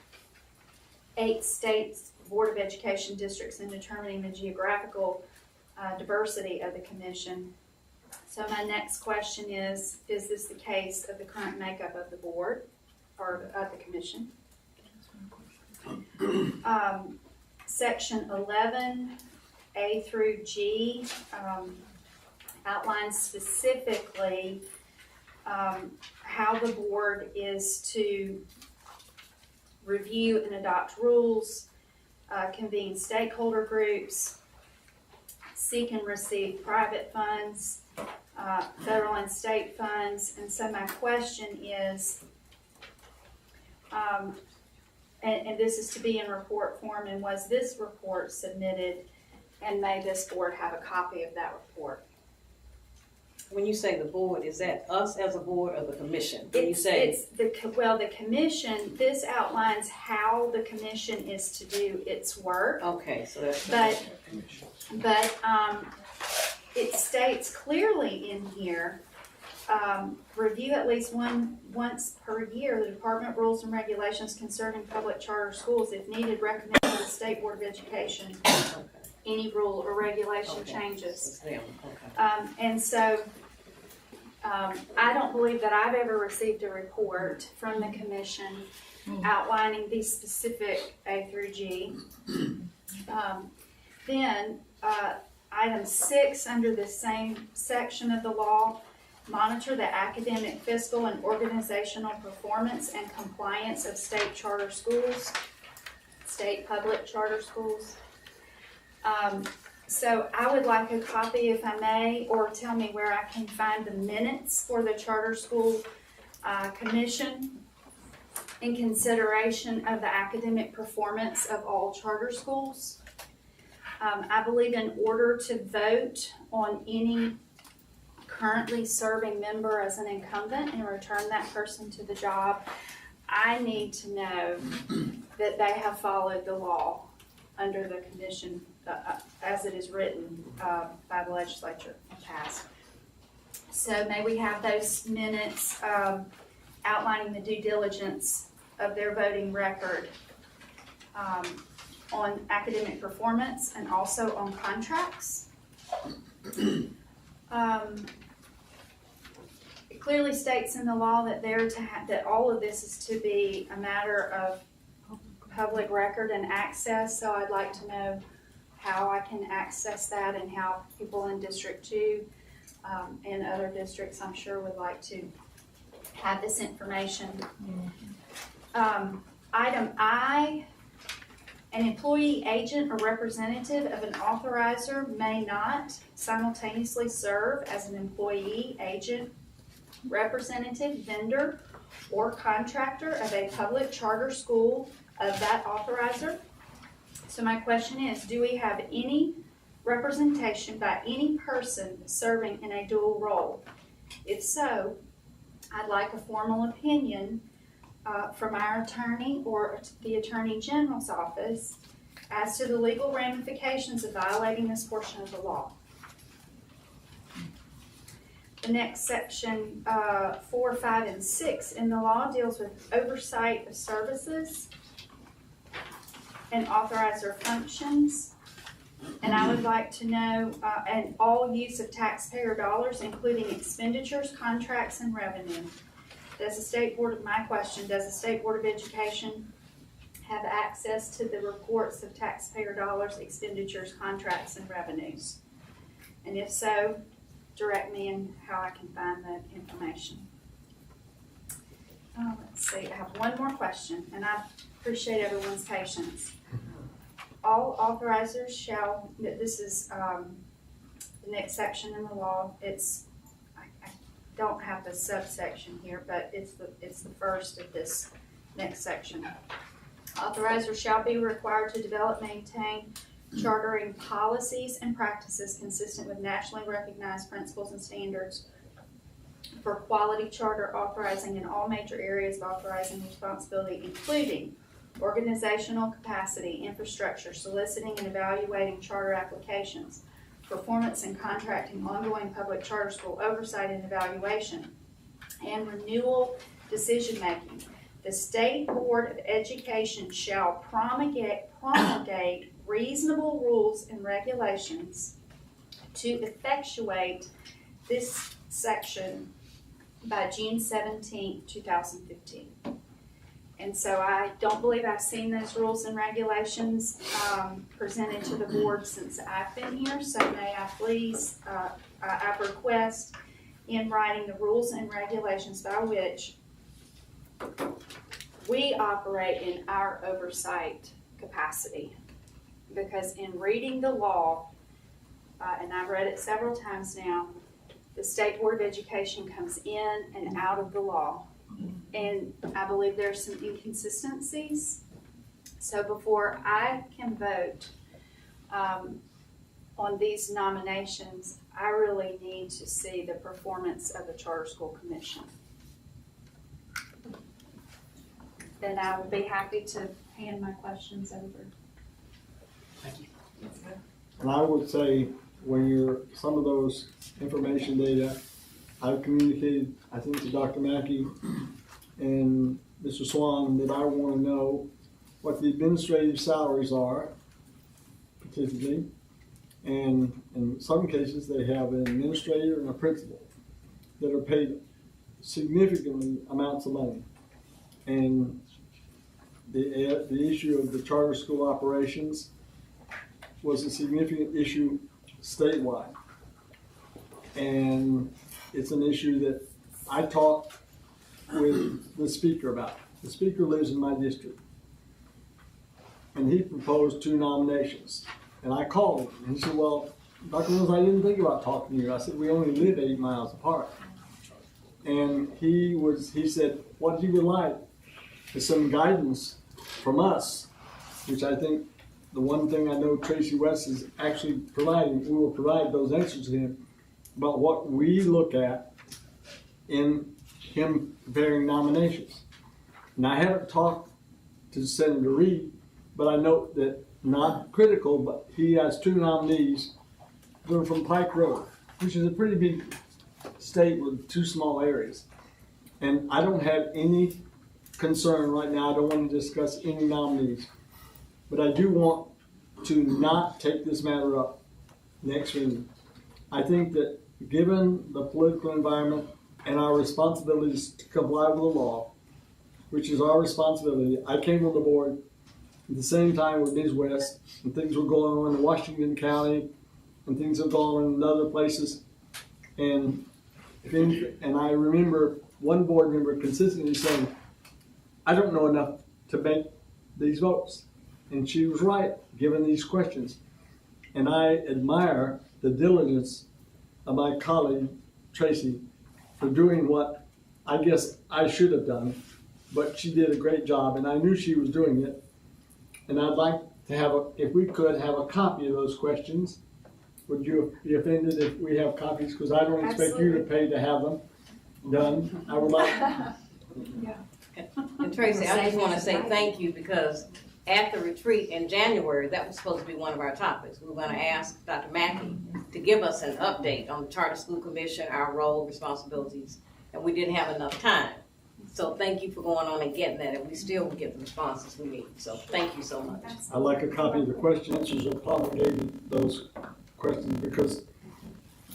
8 states Board of Education districts in determining the geographical diversity of the commission. So my next question is this the case of the current makeup of the board or of the commission? Section 11A through G outlines specifically how the board is to review and adopt rules, convene stakeholder groups, seek and receive private funds, federal and state funds. And so my question is, and this is to be in report form, and was this report submitted, and may this board have a copy of that report? When you say the board, is that us as a board or the commission? When you say It's the commission, this outlines how the commission is to do its work. Okay, so that's. But it states clearly in here, review at least once per year the department rules and regulations concerning public charter schools. If needed, recommend to the State Board of Education any rule or regulation changes. And so I don't believe that I've ever received a report from the commission outlining these specific A through G. Then item 6 under the same section of the law, monitor the academic, fiscal, and organizational performance and compliance of state charter schools, state public charter schools. So I would like a copy, if I may, or tell me where I can find the minutes for the Charter School Commission in consideration of the academic performance of all charter schools. I believe in order to vote on any currently serving member as an incumbent and return that person to the job, I need to know that they have followed the law under the commission as it is written by the legislature and passed. So may we have those minutes outlining the due diligence of their voting record on academic performance and also on contracts. It clearly states in the law that that all of this is to be a matter of public record and access, so I'd like to know how I can access that and how people in District 2 and other districts, I'm sure, would like to have this information. Item I, an employee, agent, or representative of an authorizer may not simultaneously serve as an employee, agent, representative, vendor, or contractor of a public charter school of that authorizer. So my question is, do we have any representation by any person serving in a dual role? If so, I'd like a formal opinion from our attorney or the Attorney General's office as to the legal ramifications of violating this portion of the law. The next section, 4, 5, and 6 in the law deals with oversight of services and authorizer functions. And I would like to know, and all use of taxpayer dollars, including expenditures, contracts, and revenue. Does the State Board, my question, does the State Board of Education have access to the reports of taxpayer dollars, expenditures, contracts, and revenues? And if so, direct me in how I can find that information. Let's see, I have one more question, and I appreciate everyone's patience. All authorizers shall, this is the next section in the law. I don't have the subsection here, but it's the first of this next section. Authorizers shall be required to develop, maintain chartering policies and practices consistent with nationally recognized principles and standards for quality charter authorizing in all major areas of authorizing responsibility, including organizational capacity, infrastructure, soliciting and evaluating charter applications, performance and contracting, ongoing public charter school oversight and evaluation, and renewal decision-making. The State Board of Education shall promulgate reasonable rules and regulations to effectuate this section by June 17, 2015. And so I don't believe I've seen those rules and regulations presented to the board since I've been here. So may I please, I request in writing the rules and regulations by which we operate in our oversight capacity. Because in reading the law, and I've read it several times now, the State Board of Education comes in and out of the law. And I believe there's some inconsistencies. So before I can vote on these nominations, I really need to see the performance of the Charter School Commission. Then I would be happy to hand my questions over. And I would say, when you're, some of those information data, I've communicated, I think, to Dr. Mackey and Mr. Swan, that I want to know what the administrative salaries are, particularly. And in some cases, they have an administrator and a principal that are paid significantly amounts of money. And the issue of the charter school operations was a significant issue statewide. And it's an issue that I talked with the speaker about. The speaker lives in my district. And he proposed 2 nominations. And I called him, and he said, well, Dr. Mills, I didn't think about talking to you. I said, we only live 8 miles apart. And he said, what he would like is some guidance from us, which I think the one thing I know Tracy West is actually providing, we will provide those answers to him about what we look at in him preparing nominations. And I haven't talked to Senator Reed, but I note that, not critical, but he has 2 nominees that are from Pike Road, which is a pretty big state with 2 small areas. And I don't have any concern right now. I don't want to discuss any nominees. But I do want to not take this matter up next meeting. I think that given the political environment and our responsibilities to comply with the law, which is our responsibility, I came on the board at the same time with Ms. West, and things were going on in Washington County, and things have gone on in other places. And I remember one board member consistently saying, I don't know enough to make these votes. And she was right, given these questions. And I admire the diligence of my colleague, Tracy, for doing what I guess I should have done, but she did a great job, and I knew she was doing it. And I'd like to have, if we could, have a copy of those questions. Would you be offended if we have copies? Because I don't expect you to pay to have them done. I would like. And Tracy, I just want to say thank you, because at the retreat in January, that was supposed to be one of our topics. We were going to ask Dr. Mackey to give us an update on the Charter School Commission, our role, responsibilities, and we didn't have enough time. So thank you for going on and getting that, and we still will get the responses we need. So thank you so much. I'd like a copy of the question answers or promulgating those questions, because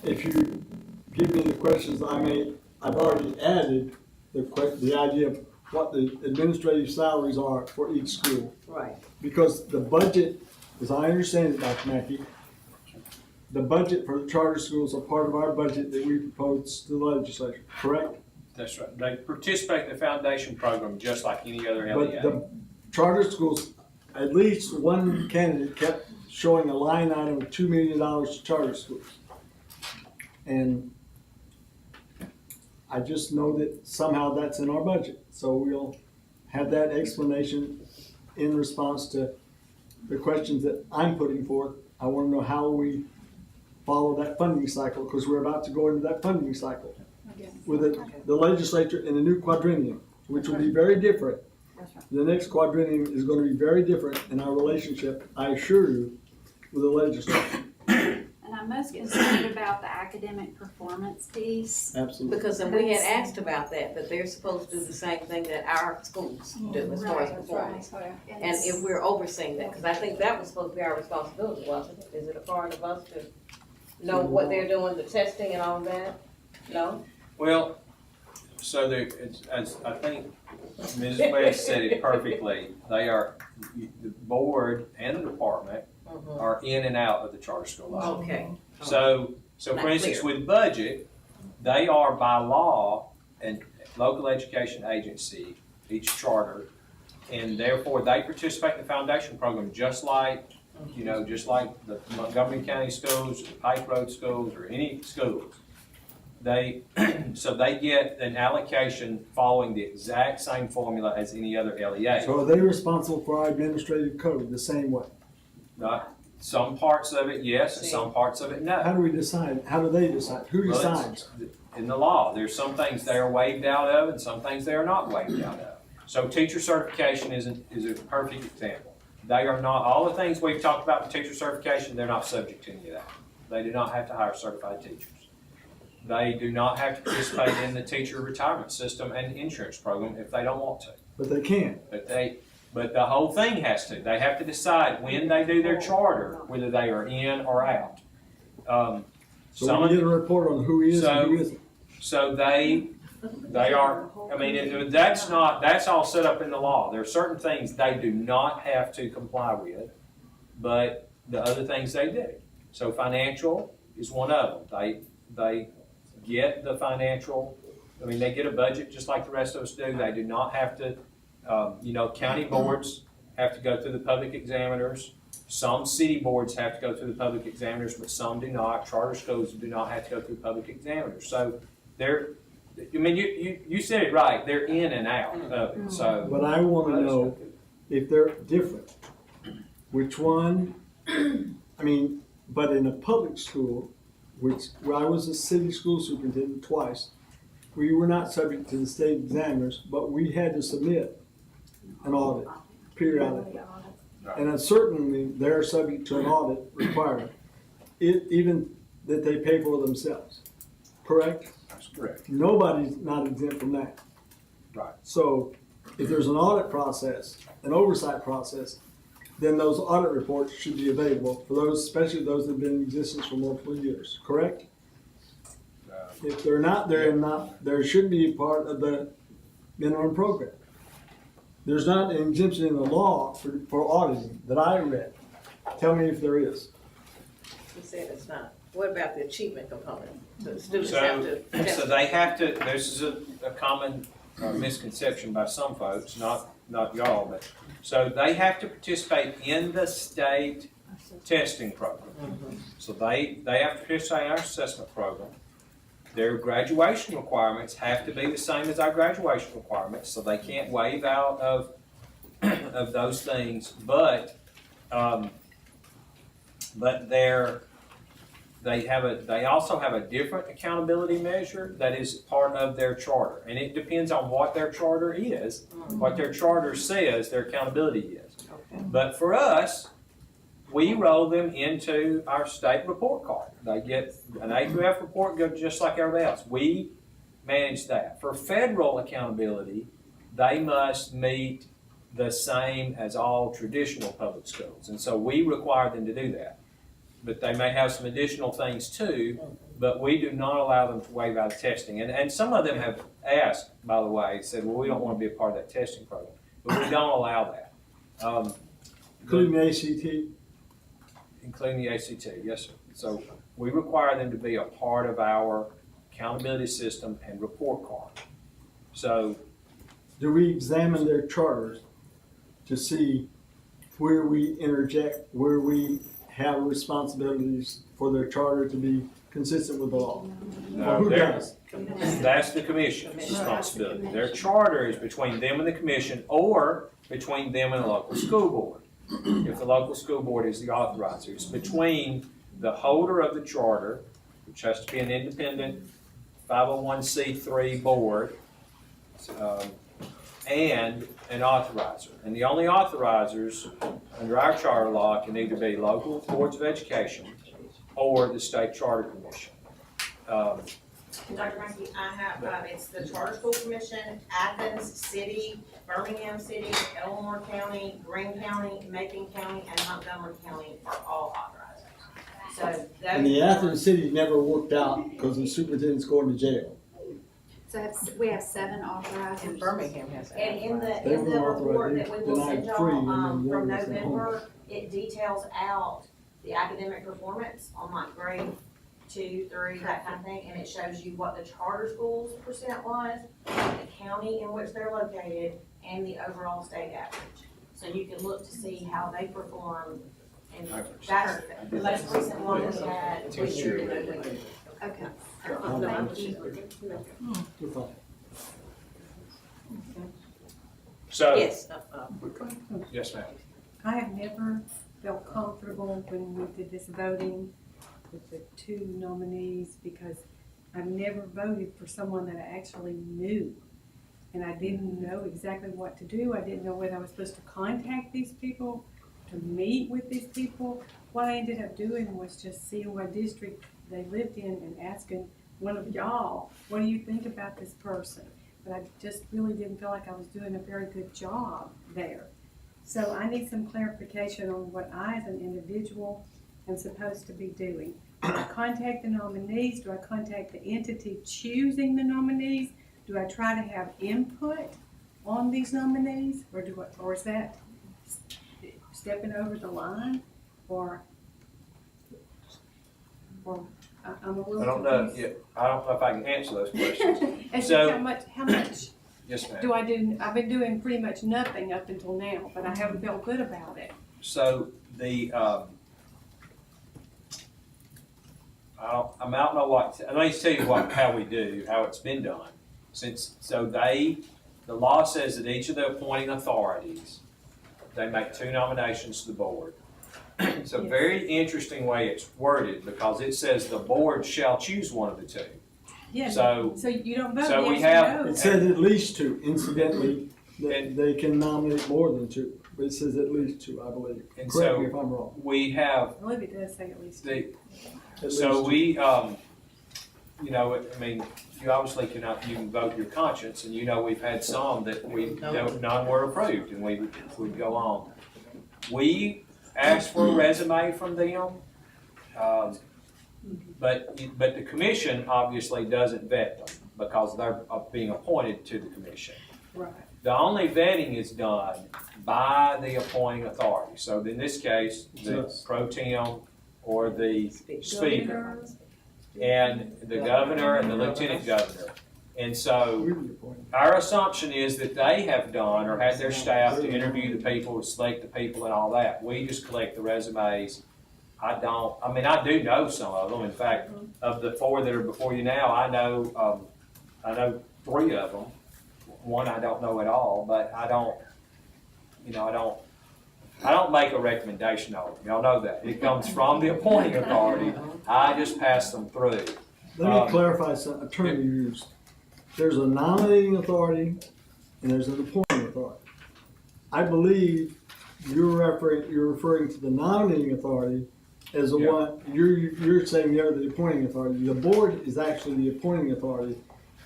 if you give me the questions, I've already added the idea of what the administrative salaries are for each school. Right. Because the budget, as I understand it, Dr. Mackey, the budget for the charter schools are part of our budget that we propose to the legislature, correct? That's right. They participate in the foundation program just like any other LEA. But the charter schools, at least one candidate kept showing a line item of $2 million to charter schools. And I just know that somehow that's in our budget. So we'll have that explanation in response to the questions that I'm putting forth. I want to know how we follow that funding cycle, because we're about to go into that funding cycle with the legislature in a new quadrennium, which will be very different. The next quadrennium is going to be very different in our relationship, I assure you, with the legislature. And I'm most concerned about the academic performance piece. Absolutely. Because we had asked about that, but they're supposed to do the same thing that our schools do as far as performance. And if we're overseeing that, because I think that was supposed to be our responsibility, wasn't it? Is it a part of us to know what they're doing, the testing and all that? No? Well, so as I think Ms. West said it perfectly, they are, the board and the department are in and out of the charter school life. Okay. So for instance, with budget, they are by law a local education agency, each charter, and therefore they participate in the foundation program just like, just like the Montgomery County schools, the Pike Road schools, or any schools. So they get an allocation following the exact same formula as any other LEA. So are they responsible for our administrative code the same way? Not Some parts of it, yes, and some parts of it, no. How do we decide? How do they decide? Who Well, decides? In the law, there's some things they are waived out of and some things they are not waived out of. So teacher certification is a perfect example. They are not, all the things we've talked about with teacher certification, they're not subject to any of that. They do not have to hire certified teachers. They do not have to participate in the teacher retirement system and insurance program if they don't want to. But they can. But the whole thing has to. They have to decide when they do their charter, whether they are in or out. So we get a report on who is and who isn't. So they are, I mean, that's all set up in the law. There are certain things they do not have to comply with, but the other things they do. So financial is one of them. They get the financial, I mean, they get a budget just like the rest of us do. They do not have to, county boards have to go through the public examiners. Some city boards have to go through the public examiners, but some do not. Charter schools do not have to go through public examiners. So I mean, you said it right. They're in and out of it. So, but I want to know if they're different. Which one? I mean, but in a public school, where I was a city school superintendent twice, we were not subject to the state examiners, but we had to submit an audit periodically. And certainly they're subject to an audit requirement, even that they pay for themselves. Correct? That's correct. Nobody's not exempt from that. Right. So if there's an audit process, an oversight process, then those audit reports should be available for those, especially those that have been in existence for multiple years. Correct? If they're not, there should be part of the minimum program. There's not an exemption in the law for auditing that I read. Tell me if there is. You said it's not. What about the achievement component? The students have to. So they have to, this is a common misconception by some folks, not y'all, but, so they have to participate in the state testing program. So they have to participate in our assessment program. Their graduation requirements have to be the same as our graduation requirements, so they can't waive out of those things. But they also have a different accountability measure that is part of their charter, and it depends on what their charter is, what their charter says their accountability is. But for us, we roll them into our state report card. They get an A through F report, go just like everybody else. We manage that. For federal accountability, they must meet the same as all traditional public schools. And so we require them to do that. But they may have some additional things too, but we do not allow them to waive out of testing. And some of them have asked, by the way, said, well, we don't want to be a part of that testing program. But we don't allow that. Including the ACT? Including the ACT, yes, sir. So we require them to be a part of our accountability system and report card. So, do we examine their charters to see where we interject, where we have responsibilities for their charter to be consistent with the law? Who does? That's the commission's responsibility. Their charter is between them and the commission, or between them and the local school board. If the local school board is the authorizer, it's between the holder of the charter, which has to be an independent 501c3 board, and an authorizer. And the only authorizers under our charter law can either be local boards of education or the state charter commission. Dr. Mackey, I have, it's the Charter School Commission, Athens City, Birmingham City, Elmore County, Greene County, Macon County, and Montgomery County are all authorized. So And the Athens City never worked out because the superintendent's going to jail. So we have 7 authorizers. And Birmingham has that. And in They the were report authorized. that we will send Denied free, and y'all, then from one was sent home. November, it details out the academic performance on like grade 2, 3, that kind of thing, and it shows you what the charter schools percent was, the county in which they're located, and the overall state average. So you can look to see how they perform, and that's the most recent one we had. Okay. Thank you. So, Yes. yes, ma'am. I have never felt comfortable when we did this voting with the two nominees, because I've never voted for someone that I actually knew. And I didn't know exactly what to do. I didn't know whether I was supposed to contact these people, to meet with these people. What I ended up doing was just seeing what district they lived in and asking one of y'all, what do you think about this person? But I just really didn't feel like I was doing a very good job there. So I need some clarification on what I, as an individual, am supposed to be doing. Do I contact the nominees? Do I contact the entity choosing the nominees? Do I try to have input on these nominees, or is that stepping over the line, or I'm a little I don't know, confused. yeah, I don't know if I can answer those questions. And So- how much Yes, ma'am. do I do? I've been doing pretty much nothing up until now, but I haven't felt good about it. So the, I don't know what, let me tell you how we do, how it's been done. The law says that each of the appointing authorities, they make 2 nominations to the board. It's a very interesting way it's worded, because it says the board shall choose one of the 2. Yeah. So you don't vote. so we yes or have- no. It says at least 2. Incidentally, they can nominate more than 2, but it says at least 2, I believe. And Correct so me if I'm wrong. we have, I believe it does say at least. so we, you know, I mean, you obviously you can vote your conscience, and you know we've had some that none were approved, and we would go on. We asked for a resume from them, but the commission obviously doesn't vet them, because they're being appointed to the commission. Right. The only vetting is done by the appointing authority. So in this case, the pro tem or the speaker, and the governor and the lieutenant governor. And so our assumption is that they have done or had their staff to interview the people, to select the people and all that. We just collect the resumes. I do know some of them. In fact, of the 4 that are before you now, I know 3 of them. One I don't know at all, but I don't make a recommendation on them. Y'all know that. It comes from the appointing authority. I just pass them through. Let me clarify a term you used. There's a nominating authority and there's an appointing authority. I believe you're referring to the nominating authority as the one, you're saying they're the appointing authority. The board is actually the appointing authority.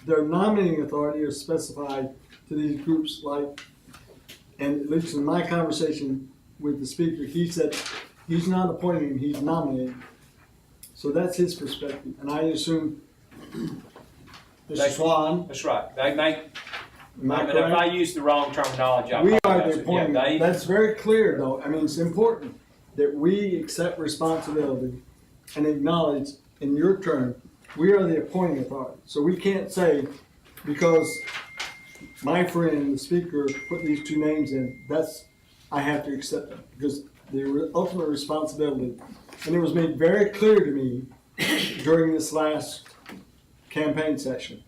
Their nominating authority is specified to these groups and at least in my conversation with the speaker, he said he's not appointing, he's nominating. So that's his perspective, and I assume Mr. Swan. That's right. They make. Am I If correct? I use the wrong terminology, I We are apologize. the appointing. Yeah, That's very clear, though. I mean, it's important that we accept responsibility and acknowledge, in your term, we are the appointing authority. So we can't say, because my friend, the speaker, put these 2 names in, I have to accept them, because the ultimate responsibility, and it was made very clear to me during this last campaign session,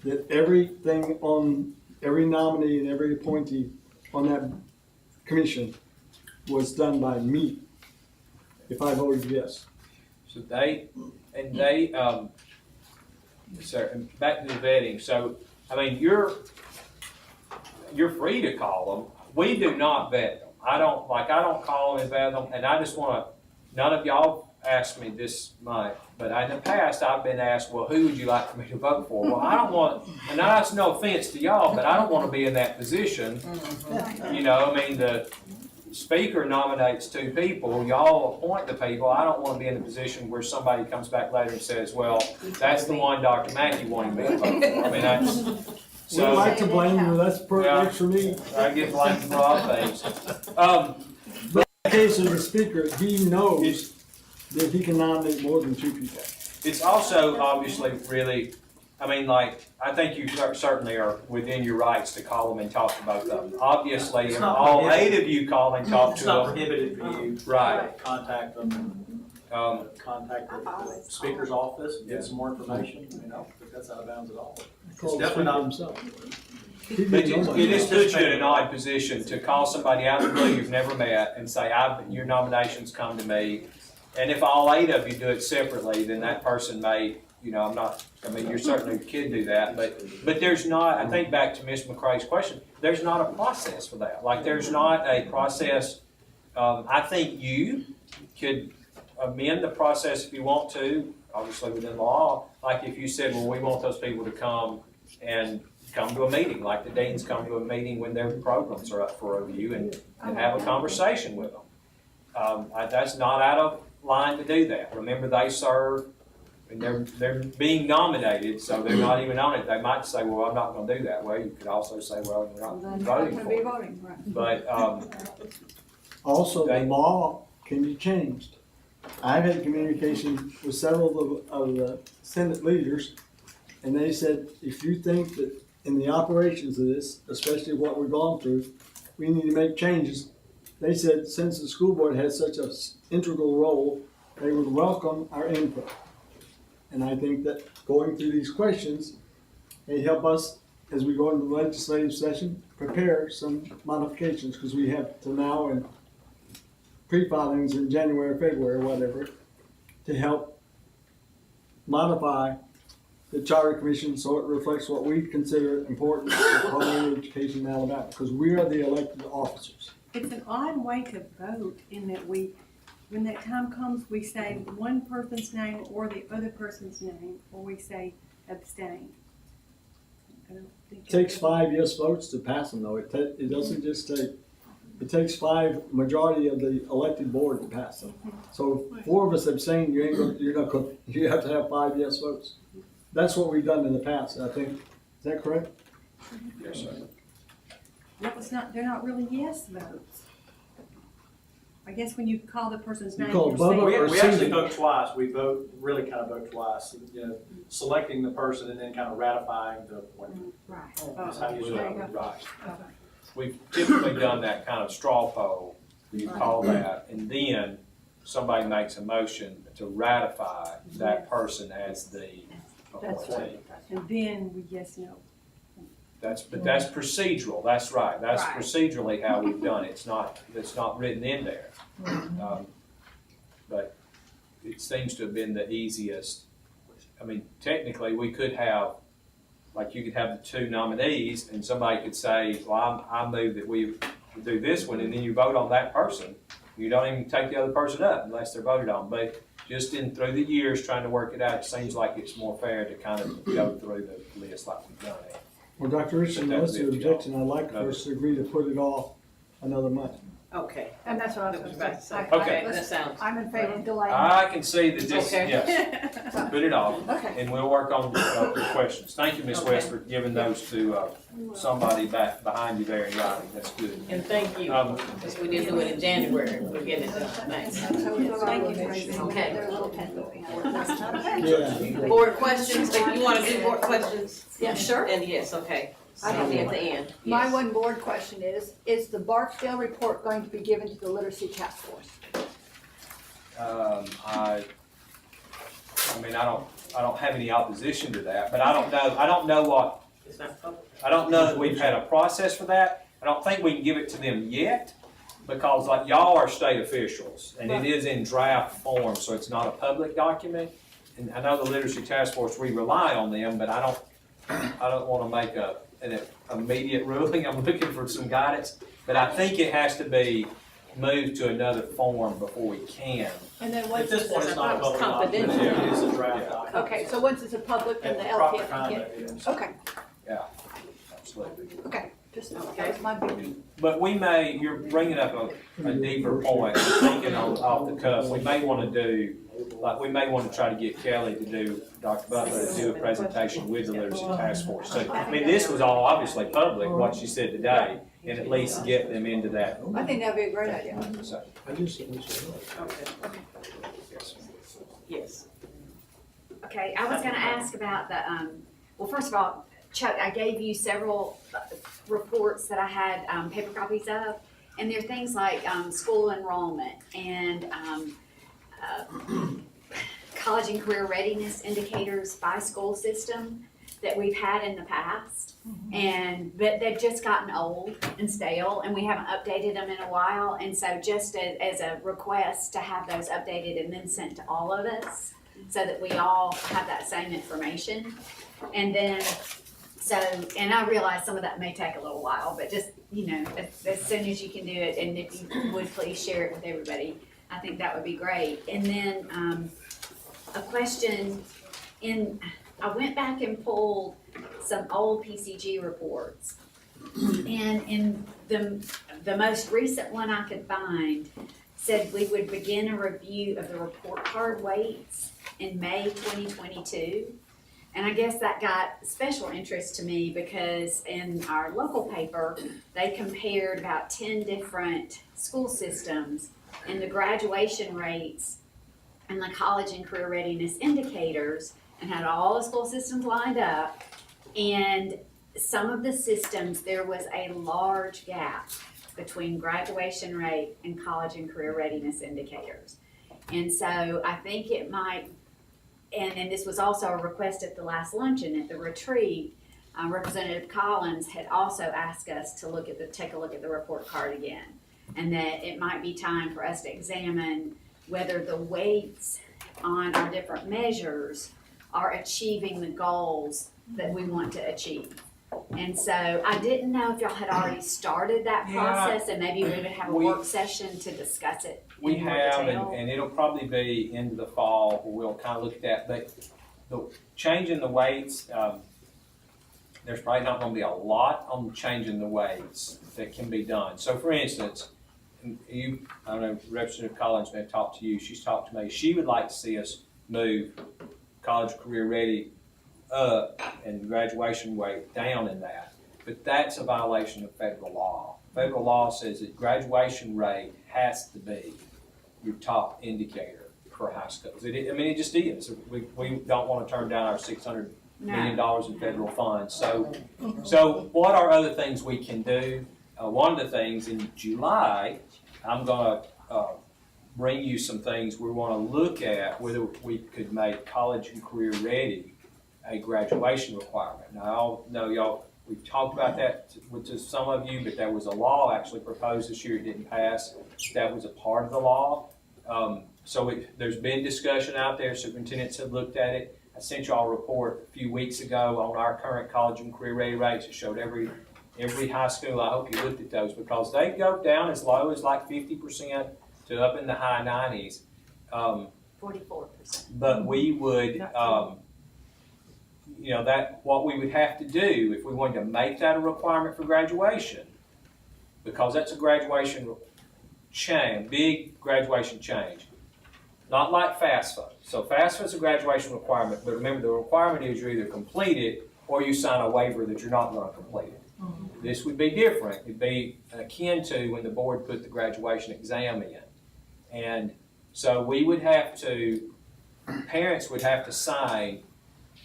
that everything on every nominee and every appointee on that commission was done by me, if I voted yes. So sorry, back to the vetting. So, I mean, you're free to call them. We do not vet them. I don't call them and vet them, and I just want to, none of y'all asked me this month, but in the past I've been asked, well, who would you like for me to vote for? Well, I don't want, and that's no offense to y'all, but I don't want to be in that position. You know, I mean, the speaker nominates 2 people, y'all appoint the people. I don't want to be in a position where somebody comes back later and says, well, that's the one Dr. Mackey wanted me to vote for. I mean, that's, so. We'd like to blame you, that's works for me. I get blamed for all things. But in the case of the speaker, he knows that he can nominate more than 2 people. It's also obviously really, I mean, like, I think you certainly are within your rights to call them and talk to both of them. Obviously, if all 8 of you call and talk to them. It's not prohibited for you. Right. Contact them, contact the speaker's office, get some more information, you know, if that's out of bounds at all. It's definitely not, But it just puts you in an odd position to call somebody out of the blue you've never met and say, your nominations come to me. And if all 8 of you do it separately, then that person may, you certainly can do that, but there's not, I think back to Ms. McCrae's question, there's not a process for that. Like, there's not a process. I think you could amend the process if you want to, obviously within law. Like if you said, well, we want those people to come to a meeting, like the deans come to a meeting when their programs are up for review and have a conversation with them. That's not out of line to do that. Remember, they serve, and they're being nominated, so they're not even on it. They might say, well, I'm not going to do that. Well, you could also say, well, you're not voting for it. But also, the law can be changed. I've had communication with several of the Senate leaders, and they said, if you think that in the operations of this, especially what we've gone through, we need to make changes, they said since the school board has such an integral role, they would welcome our input. And I think that going through these questions, they help us, as we go into the legislative session, prepare some modifications, because we have to now and pre-filings in January, February, whatever, to help modify the Charter Commission so it reflects what we consider important for quality education in Alabama, because we are the elected officers. It's an odd way to vote in that when that time comes, we say one person's name or the other person's name, or we say abstain. It takes 5 yes votes to pass them, though. It doesn't just take, it takes 5 majority of the elected board to pass them. So if 4 of us abstain, you have to have 5 yes votes. That's what we've done in the past, I think. Is that correct? yes, sir. They're not really yes votes. I guess when you call the person's name, call you're Bubba saying. or We actually vote twice. We really kind of vote twice. Selecting the person and then kind of ratifying the appointment. Right. That's how you do it. Right. We've typically done that kind of straw poll, you call that, and then somebody makes a motion to ratify that person as the appointee. And then we yes, no. But that's procedural, that's right, that's procedurally how we've done it, it's not written in there. But it seems to have been the easiest. I mean, technically, we could have, like you could have the 2 nominees, and somebody could say, well, I move that we do this one, and then you vote on that person. You don't even take the other person up unless they're voted on. But just through the years trying to work it out, it seems like it's more fair to kind of go through the list like we've done it. Well, Dr. Richardson, unless there's objection, I'd like for us to agree to put it off another month. Okay. And that's what I was going to say. Okay. That sounds. I'm in favor of delaying. I can see that this, Okay. yes, put it off, and we'll work on your questions. Thank you, Ms. West, for giving those to somebody back behind you there in writing, that's good. And thank you, because we didn't do it in January, we're getting it done, thanks. Thank you, Tracy. Okay. They're a little pencil. Yeah. Board questions, if you want to do board questions? Yeah, sure. And yes, okay. I So do. at the end. My yes. one board question is the Barksdale report going to be given to the Literacy Task Force? I mean, I don't have any opposition to that, but I don't know what, It's not public. I don't know that we've had a process for that. I don't think we can give it to them yet, because like y'all are state officials, and it is in draft form, so it's not a public document. And I know the Literacy Task Force, we rely on them, but I don't want to make an immediate ruling. I'm looking for some guidance, but I think it has to be moved to another form before we can. And then At once this point, it's not a public document. confidential. It is a draft document. Okay, so once it's a public, then the At proper LPF can get conduct, it. yes. Okay, Yeah, absolutely. okay, just, that was my big. But we may, you're bringing up a deeper point, thinking off the cuff. We may want to do, like, we may want to try to get Kelly to do, Dr. Butler to do a presentation with the Literacy Task Force too. I mean, this was all obviously public, what she said today, and at least get them into that. I think that'd be a great idea. So, Okay, yes. yes. Okay, I was gonna ask about the, well, first of all, Chuck, I gave you several reports that I had paper copies of, and there are things like school enrollment and college and career readiness indicators by school system. that we've had in the past. But they've just gotten old and stale, and we haven't updated them in a while. And so just as a request to have those updated and then sent to all of us so that we all have that same information. And then, and I realize some of that may take a little while, but just, as soon as you can do it, and if you would please share it with everybody, I think that would be great. And then a question I went back and pulled some old PCG reports, and in the most recent one I could find said we would begin a review of the report card weights in May 2022. And I guess that got special interest to me because in our local paper, they compared about 10 different school systems and the graduation rates and the college and career readiness indicators, and had all the school systems lined up. And some of the systems, there was a large gap between graduation rate and college and career readiness indicators. And so I think it might, and this was also a request at the last luncheon at the retreat, Representative Collins had also asked us to take a look at the report card again. And that it might be time for us to examine whether the weights on our different measures are achieving the goals that we want to achieve. And so I didn't know if y'all had already started that process, and maybe we would have a work session to discuss it. We in more have, detail. and it'll probably be into the fall where we'll kind of look at that. But the changing the weights, there's probably not going to be a lot on changing the weights that can be done. So, for instance, I don't know, Representative Collins may have talked to you. She's talked to me. She would like to see us move college career ready up and graduation weight down in that. But that's a violation of federal law. Federal law says that graduation rate has to be your top indicator for high schools. It just is. We don't want to turn down our $600 million in federal funds. So what are other things we can do? One of the things in July, I'm going to bring you some things we want to look at whether we could make college and career ready a graduation requirement. Now, I know y'all, we've talked about that to some of you, but there was a law actually proposed this year. It didn't pass. That was a part of the law. There's been discussion out there. Superintendents have looked at it. I sent y'all a report a few weeks ago on our current college and career ready rates. It showed every high school. I hope you looked at those because they go down as low as like 50% to up in the high 90s. 44%. But we would, what we would have to do if we wanted to make that a requirement for graduation, because that's a graduation change, big graduation change. Not like FAFSA. So FAFSA is a graduation requirement, but remember the requirement is you either complete it or you sign a waiver that you're not going to complete it. This would be different. It'd be akin to when the board put the graduation exam in. And so we would have to, parents would have to sign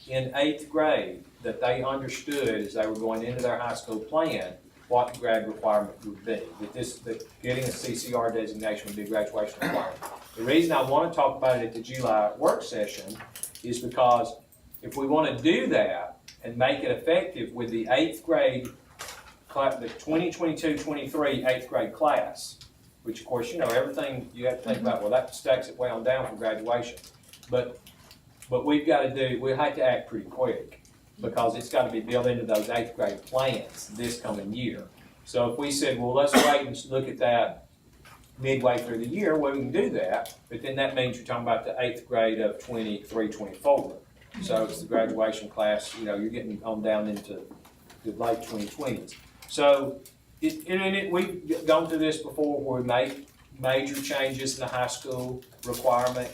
in 8th grade that they understood as they were going into their high school plan what the grad requirement would be. That getting a CCR designation would be a graduation requirement. The reason I want to talk about it at the July work session is because if we want to do that and make it effective with the 8th grade, the 2022-23 8th grade class, which of course, everything you have to think about, well, that stacks it way on down for graduation. But we've got to we have to act pretty quick because it's got to be built into those 8th grade plans this coming year. So if we said, well, let's wait and look at that midway through the year, well, we can do that, but then that means you're talking about the 8th grade of 23, 24. So it's the graduation class, you're getting on down into the late 2020s. So we've gone through this before where we make major changes in the high school requirement,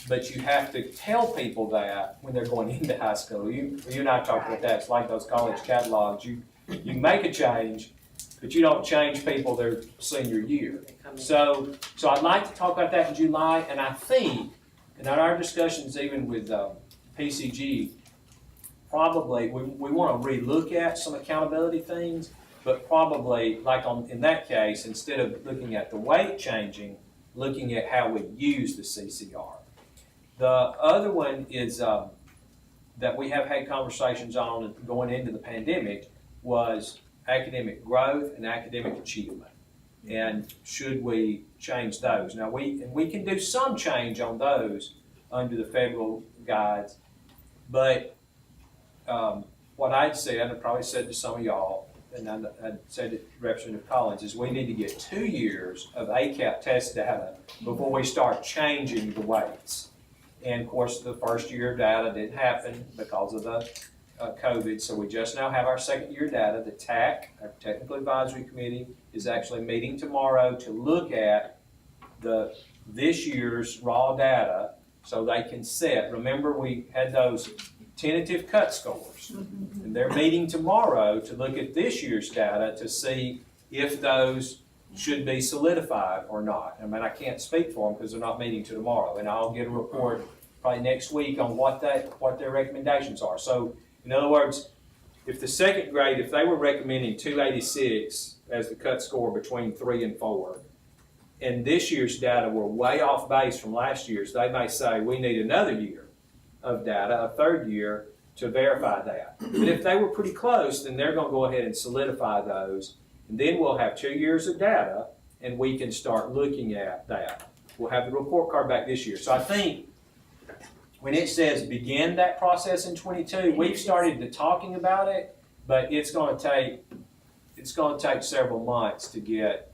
but you have to tell people that when they're going into high school. You and I talked about that. It's like those college catalogs. You make a change, but you don't change people their senior year. So I'd like to talk about that in July, and I think, and in our discussions even with PCG, probably we want to relook at some accountability things, but probably like in that case, instead of looking at the weight changing, looking at how we use the CCR. The other one is that we have had conversations on going into the pandemic was academic growth and academic achievement. And should we change those? Now, we can do some change on those under the federal guides, but what I'd said, and I probably said to some of y'all, and I said to Representative Collins, is we need to get 2 years of ACAP test data before we start changing the weights. And of course, the first year data didn't happen because of the COVID, so we just now have our second year data. The TAC, our Technical Advisory Committee, is actually meeting tomorrow to look at this year's raw data so they can set. Remember, we had those tentative cut scores, and they're meeting tomorrow to look at this year's data to see if those should be solidified or not. I mean, I can't speak for them because they're not meeting till tomorrow, and I'll get a report probably next week on what their recommendations are. So, in other words, if the second grade, if they were recommending 286 as the cut score between 3 and 4, and this year's data were way off base from last year's, they may say we need another year of data, a third year, to verify that. But if they were pretty close, then they're going to go ahead and solidify those, and then we'll have 2 years of data, and we can start looking at that. We'll have the report card back this year. So I think when it says begin that process in 22, we've started to talking about it, but it's going to take several months to get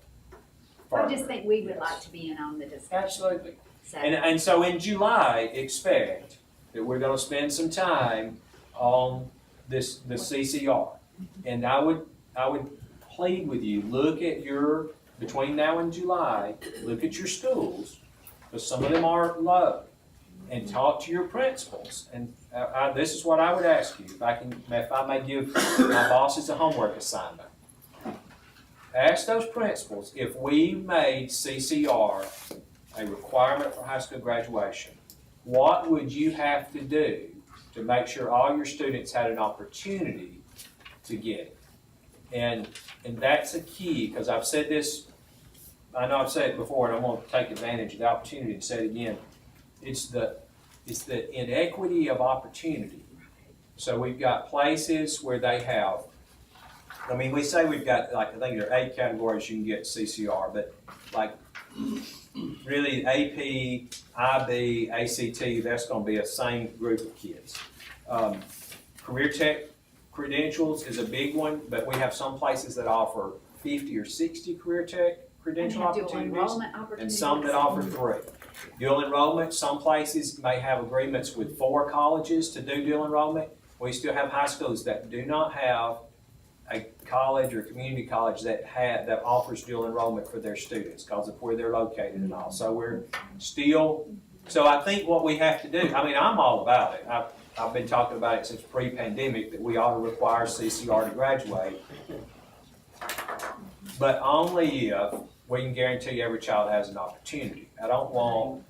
further. I just think we would like to be in on the discussion. Absolutely. So. And so in July, expect that we're going to spend some time on the CCR. And I would plead with you, look at between now and July, look at your schools, because some of them are low, and talk to your principals. And this is what I would ask you, if I may give my bosses a homework assignment. Ask those principals, if we made CCR a requirement for high school graduation, what would you have to do to make sure all your students had an opportunity to get it? And that's a key, because I've said this, I know I've said it before, and I'm going to take advantage of the opportunity to say it again. It's the inequity of opportunity. So we've got places where they have, I mean, we say we've got, like, I think there are 8 categories you can get CCR, but like really AP, IB, ACT, that's going to be a same group of kids. Career Tech credentials is a big one, but we have some places that offer 50 or 60 Career Tech credential opportunities, and some that offer 3. Dual enrollment, some places may have agreements with 4 colleges to do dual enrollment. We still have high schools that do not have a college or community college that offers dual enrollment for their students because of where they're located and all. So we're still, so I think what we have to do, I mean, I'm all about it. I've been talking about it since pre-pandemic that we ought to require CCR to graduate, but only if we can guarantee every child has an opportunity. I don't want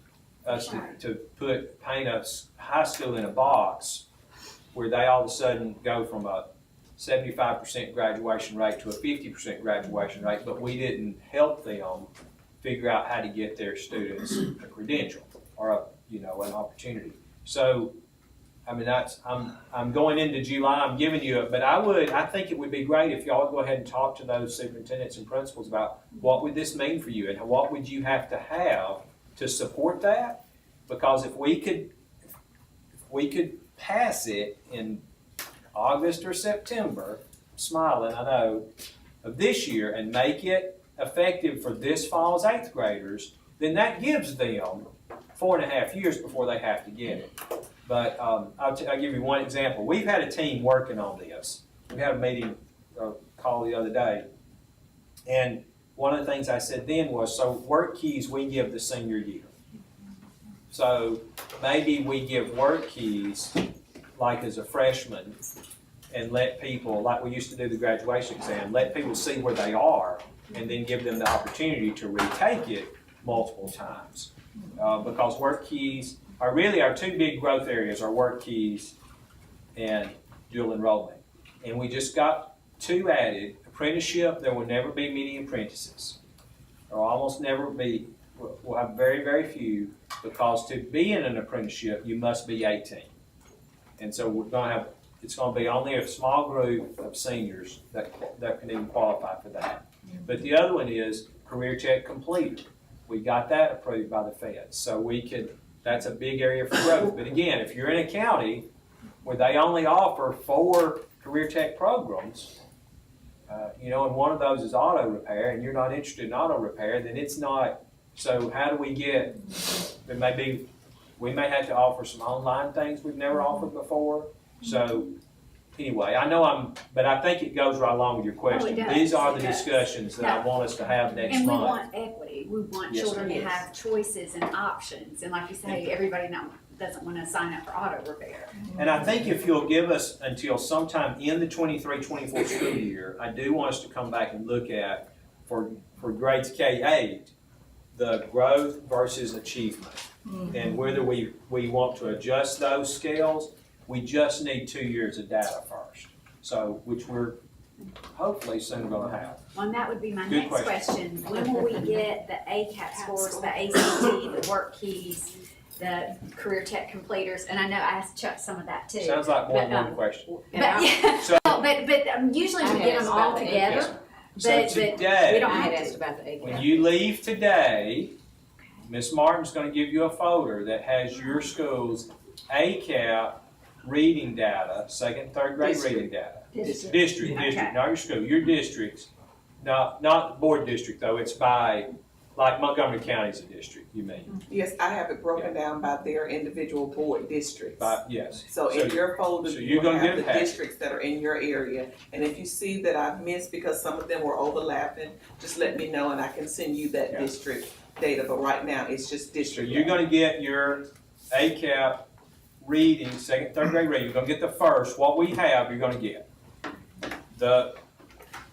us to paint a high school in a box where they all of a sudden go from a 75% graduation rate to a 50% graduation rate, but we didn't help them figure out how to get their students a credential or an opportunity. So, I mean, I'm going into July. I'm giving you but I think it would be great if y'all go ahead and talk to those superintendents and principals about what would this mean for you and what would you have to support that, because if we could pass it in August or September, I'm smiling, I know, of this year, and make it effective for this fall's 8th graders, then that gives them 4.5 years before they have to get it. But I'll give you one example. We've had a team working on this. We had a meeting call the other day, and one of the things I said then was, so work keys we give the senior year. So maybe we give work keys like as a freshman and let people, like we used to do the graduation exam, let people see where they are and then give them the opportunity to retake it multiple times. Because work keys are really our 2 big growth areas are work keys and dual enrollment. And we just got 2 added. Apprenticeship, there will never be many apprentices. There will almost never be, we'll have very, very few, because to be in an apprenticeship, you must be 18. And so we're gonna have, it's gonna be only a small group of seniors that can even qualify for that. But the other one is career check completed. We got that approved by the feds, so we could, that's a big area for growth. But again, if you're in a county where they only offer 4 career tech programs, and one of those is auto repair, and you're not interested in auto repair, then it's not. So how do we get? We may have to offer some online things we've never offered before. So anyway, but I think it goes right along with your question. It does. These are the It does. discussions that I want us to have next And we month. want equity. We want Yes, children to yes. have choices and options. And like you say, everybody doesn't want to sign up for auto repair. And I think if you'll give us until sometime in the 23-24 school year, I do want us to come back and look at, for grades K-8, the growth versus achievement. And whether we want to adjust those scales, we just need 2 years of data first. So, which we're hopefully soon going to have. Well, and that would be my Good next question. question. When will we get the ACAP scores, the ACT, the work keys, the career tech completers? And I know I asked Chuck some of that too. Sounds like more than one question. But yeah, So- but usually we get them all together. So But today, we don't I have had asked to. about the ACAP. when you leave today, Ms. Martin's going to give you a folder that has your school's ACAP reading data, 2nd, 3rd grade reading data. It's district, Okay. not your school, your districts. Not the board district though, it's by, like Montgomery County's a district, you mean? Yes, I have it broken down by their individual board districts. Yes. So in your folder, so you you're will gonna have get the a packet. districts that are in your area. And if you see that I've missed because some of them were overlapping, just let me know and I can send you that district data. But right now, it's just So district. you're gonna get your ACAP reading, 2nd, 3rd grade reading, you're gonna get the first, what we have, you're gonna get. The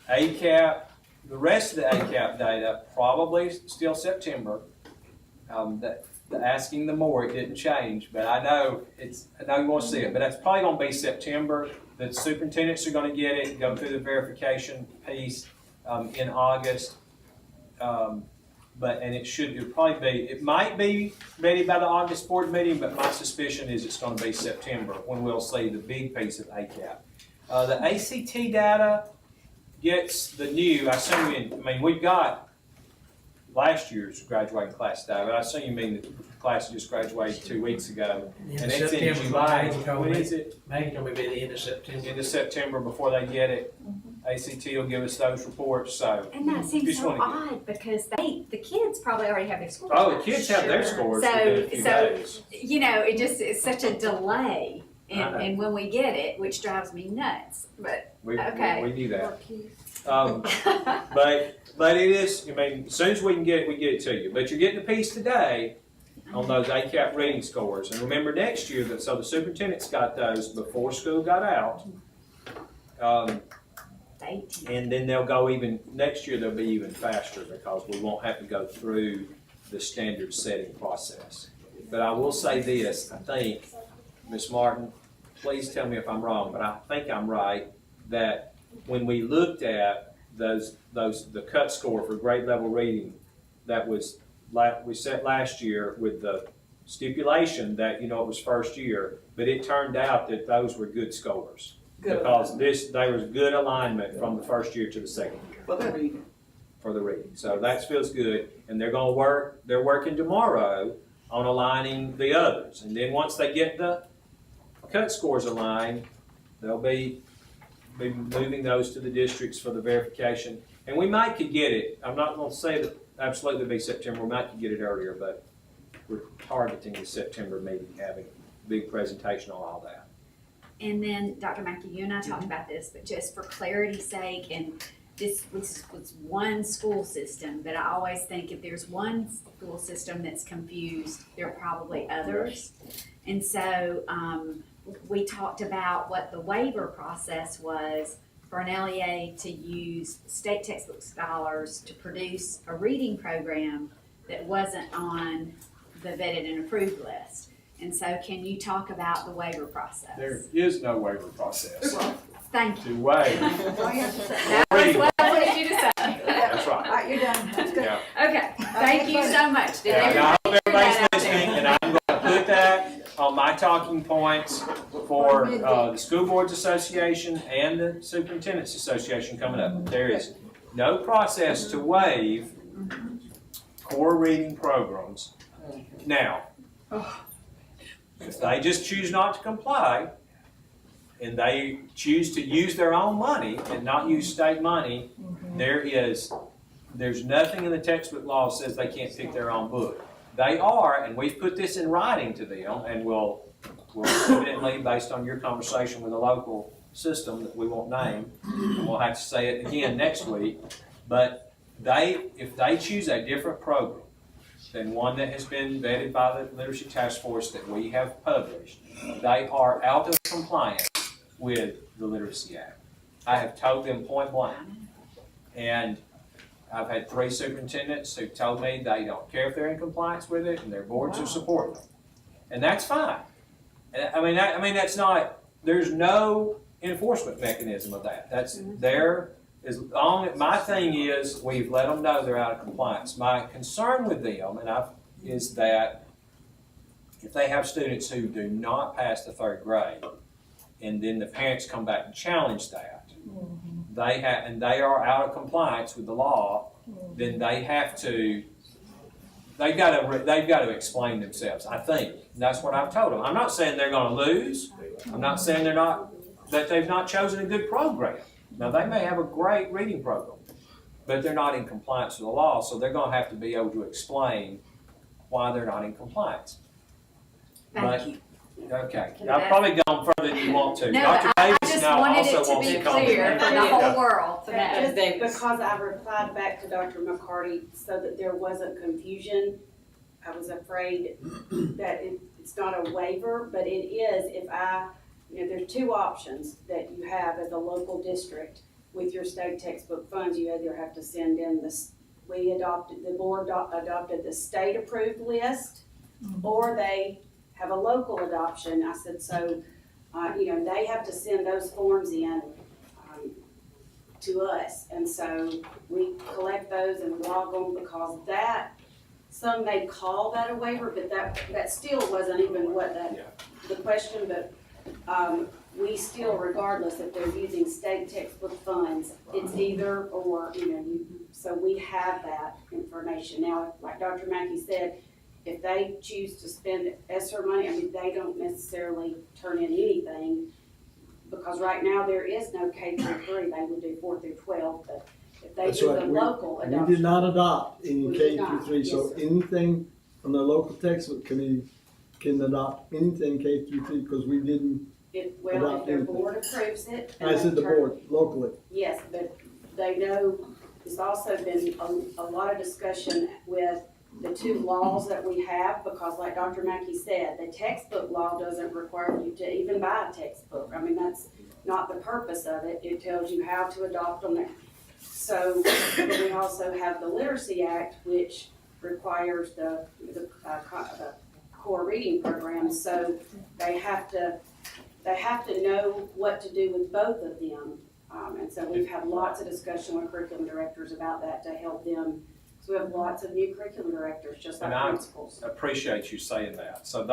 ACAP, the rest of the ACAP data, probably still September. Asking the more, it didn't change, but I know you want to see it, but that's probably gonna be September. The superintendents are gonna get it, go through the verification piece, in August. And it might be ready by the August board meeting, but my suspicion is it's gonna be September when we'll see the big piece of ACAP. The ACT data gets the new, we've got last year's graduating class data, but I assume you mean the class that just graduated 2 weeks ago. And it's in July. When is it? Maybe it'll be the end of September. Into September before they get it. ACT will give us those reports, so. And that seems just so wanna odd because the kids probably already have their scores. Oh, the kids have their scores within a few days. It's such a delay I know. and when we get it, which drives me nuts, but, We okay. knew that. But it is, as soon as we can get it, we get it to you. But you're getting a piece today on those ACAP reading scores. And remember next year, so the superintendent's got those before school got out. And then they'll go next year they'll be even faster because we won't have to go through the standard setting process. But I will say this, I think, Ms. Martin, please tell me if I'm wrong, but I think I'm right, that when we looked at the cut score for grade level reading that we set last year with the stipulation that, it was first year, but it turned out that those were good scores. Because there was good alignment from the first year to the second year. For the reading. So that feels good. And they're working tomorrow on aligning the others. And then once they get the cut scores aligned, they'll be moving those to the districts for the verification. And we might could get it. I'm not going to say that absolutely be September. We might could get it earlier, but we're targeting the September meeting, having a big presentation on all that. And then, Dr. Mackey, you and I talked about this, but just for clarity's sake, and this was one school system, but I always think if there's one school system that's confused, there are probably others. And so we talked about what the waiver process was for an LEA to use state textbook scholars to produce a reading program that wasn't on the vetted and approved list. And so can you talk about the waiver process? There is no waiver process. Thank you. To waive. That was what I wanted you to say. That's right. You're done. That's good. Yeah. Okay, thank you so much. Did And I hope everybody hear everybody's that out listening, there? and I'm going to put that on on my talking points for the School Boards Association and the Superintendent's Association coming up. There is no process to waive core reading programs. Now, if they just choose not to comply, and they choose to use their own money and not use state money, there's nothing in the textbook law that says they can't pick their own book. They are, and we've put this in writing to them, and we'll evidently, based on your conversation with a local system that we won't name, and we'll have to say it again next week, but if they choose a different program than one that has been vetted by the Literacy Task Force that we have published, they are out of compliance with the Literacy Act. I have told them point blank. And I've had 3 superintendents who told me they don't care if they're in compliance with it, and their boards are supporting them. And that's fine. I mean, that's not, there's no enforcement mechanism of that. That's there. My thing is we've let them know they're out of compliance. My concern with them is that if they have students who do not pass the 3rd grade, and then the parents come back and challenge that, and they are out of compliance with the law, then they've got to explain themselves, I think. And that's what I've told them. I'm not saying they're going to lose. I'm not saying that they've not chosen a good program. Now, they may have a great reading program, but they're not in compliance with the law, so they're going to have to be able to explain why they're not in compliance. Thank you. Okay, I've probably gone further than you want to. No, Dr. I Davis just now wanted also it to wants be to comment. clear for the whole world to know. Just because I replied back to Dr. McCarty so that there wasn't confusion, I was afraid that it's not a waiver, but it is there's 2 options that you have as a local district with your state textbook funds. You either have to send in the board adopted the state approved list, or they have a local adoption. I said, so, they have to send those forms in to us. And so we collect those and log them, because some may call that a waiver, but that still wasn't even what the question, but we still, regardless if they're using state textbook funds, it's either or, so we have that information. Now, like Dr. Mackey said, if they choose to spend ESSER money, they don't necessarily turn in anything, because right now there is no K through 3. They would do 4 through 12, but if they do the local adoption. We did not adopt any K through not. 3, Yes, so sir. anything from the local textbook committee can adopt anything K through 3, because we didn't If adopt their anything. board approves it. and I they said the turn- board, locally. Yes, but they know, there's also been a lot of discussion with the 2 laws that we have, because like Dr. Mackey said, the textbook law doesn't require you to even buy a textbook. That's not the purpose of it. It tells you how to adopt them there. So, but we also have the Literacy Act, which requires the core reading program. So they have to know what to do with both of them. And so we've had lots of discussion with curriculum directors about that to help them. So we have lots of new curriculum directors, just like principals. I appreciate you saying that. So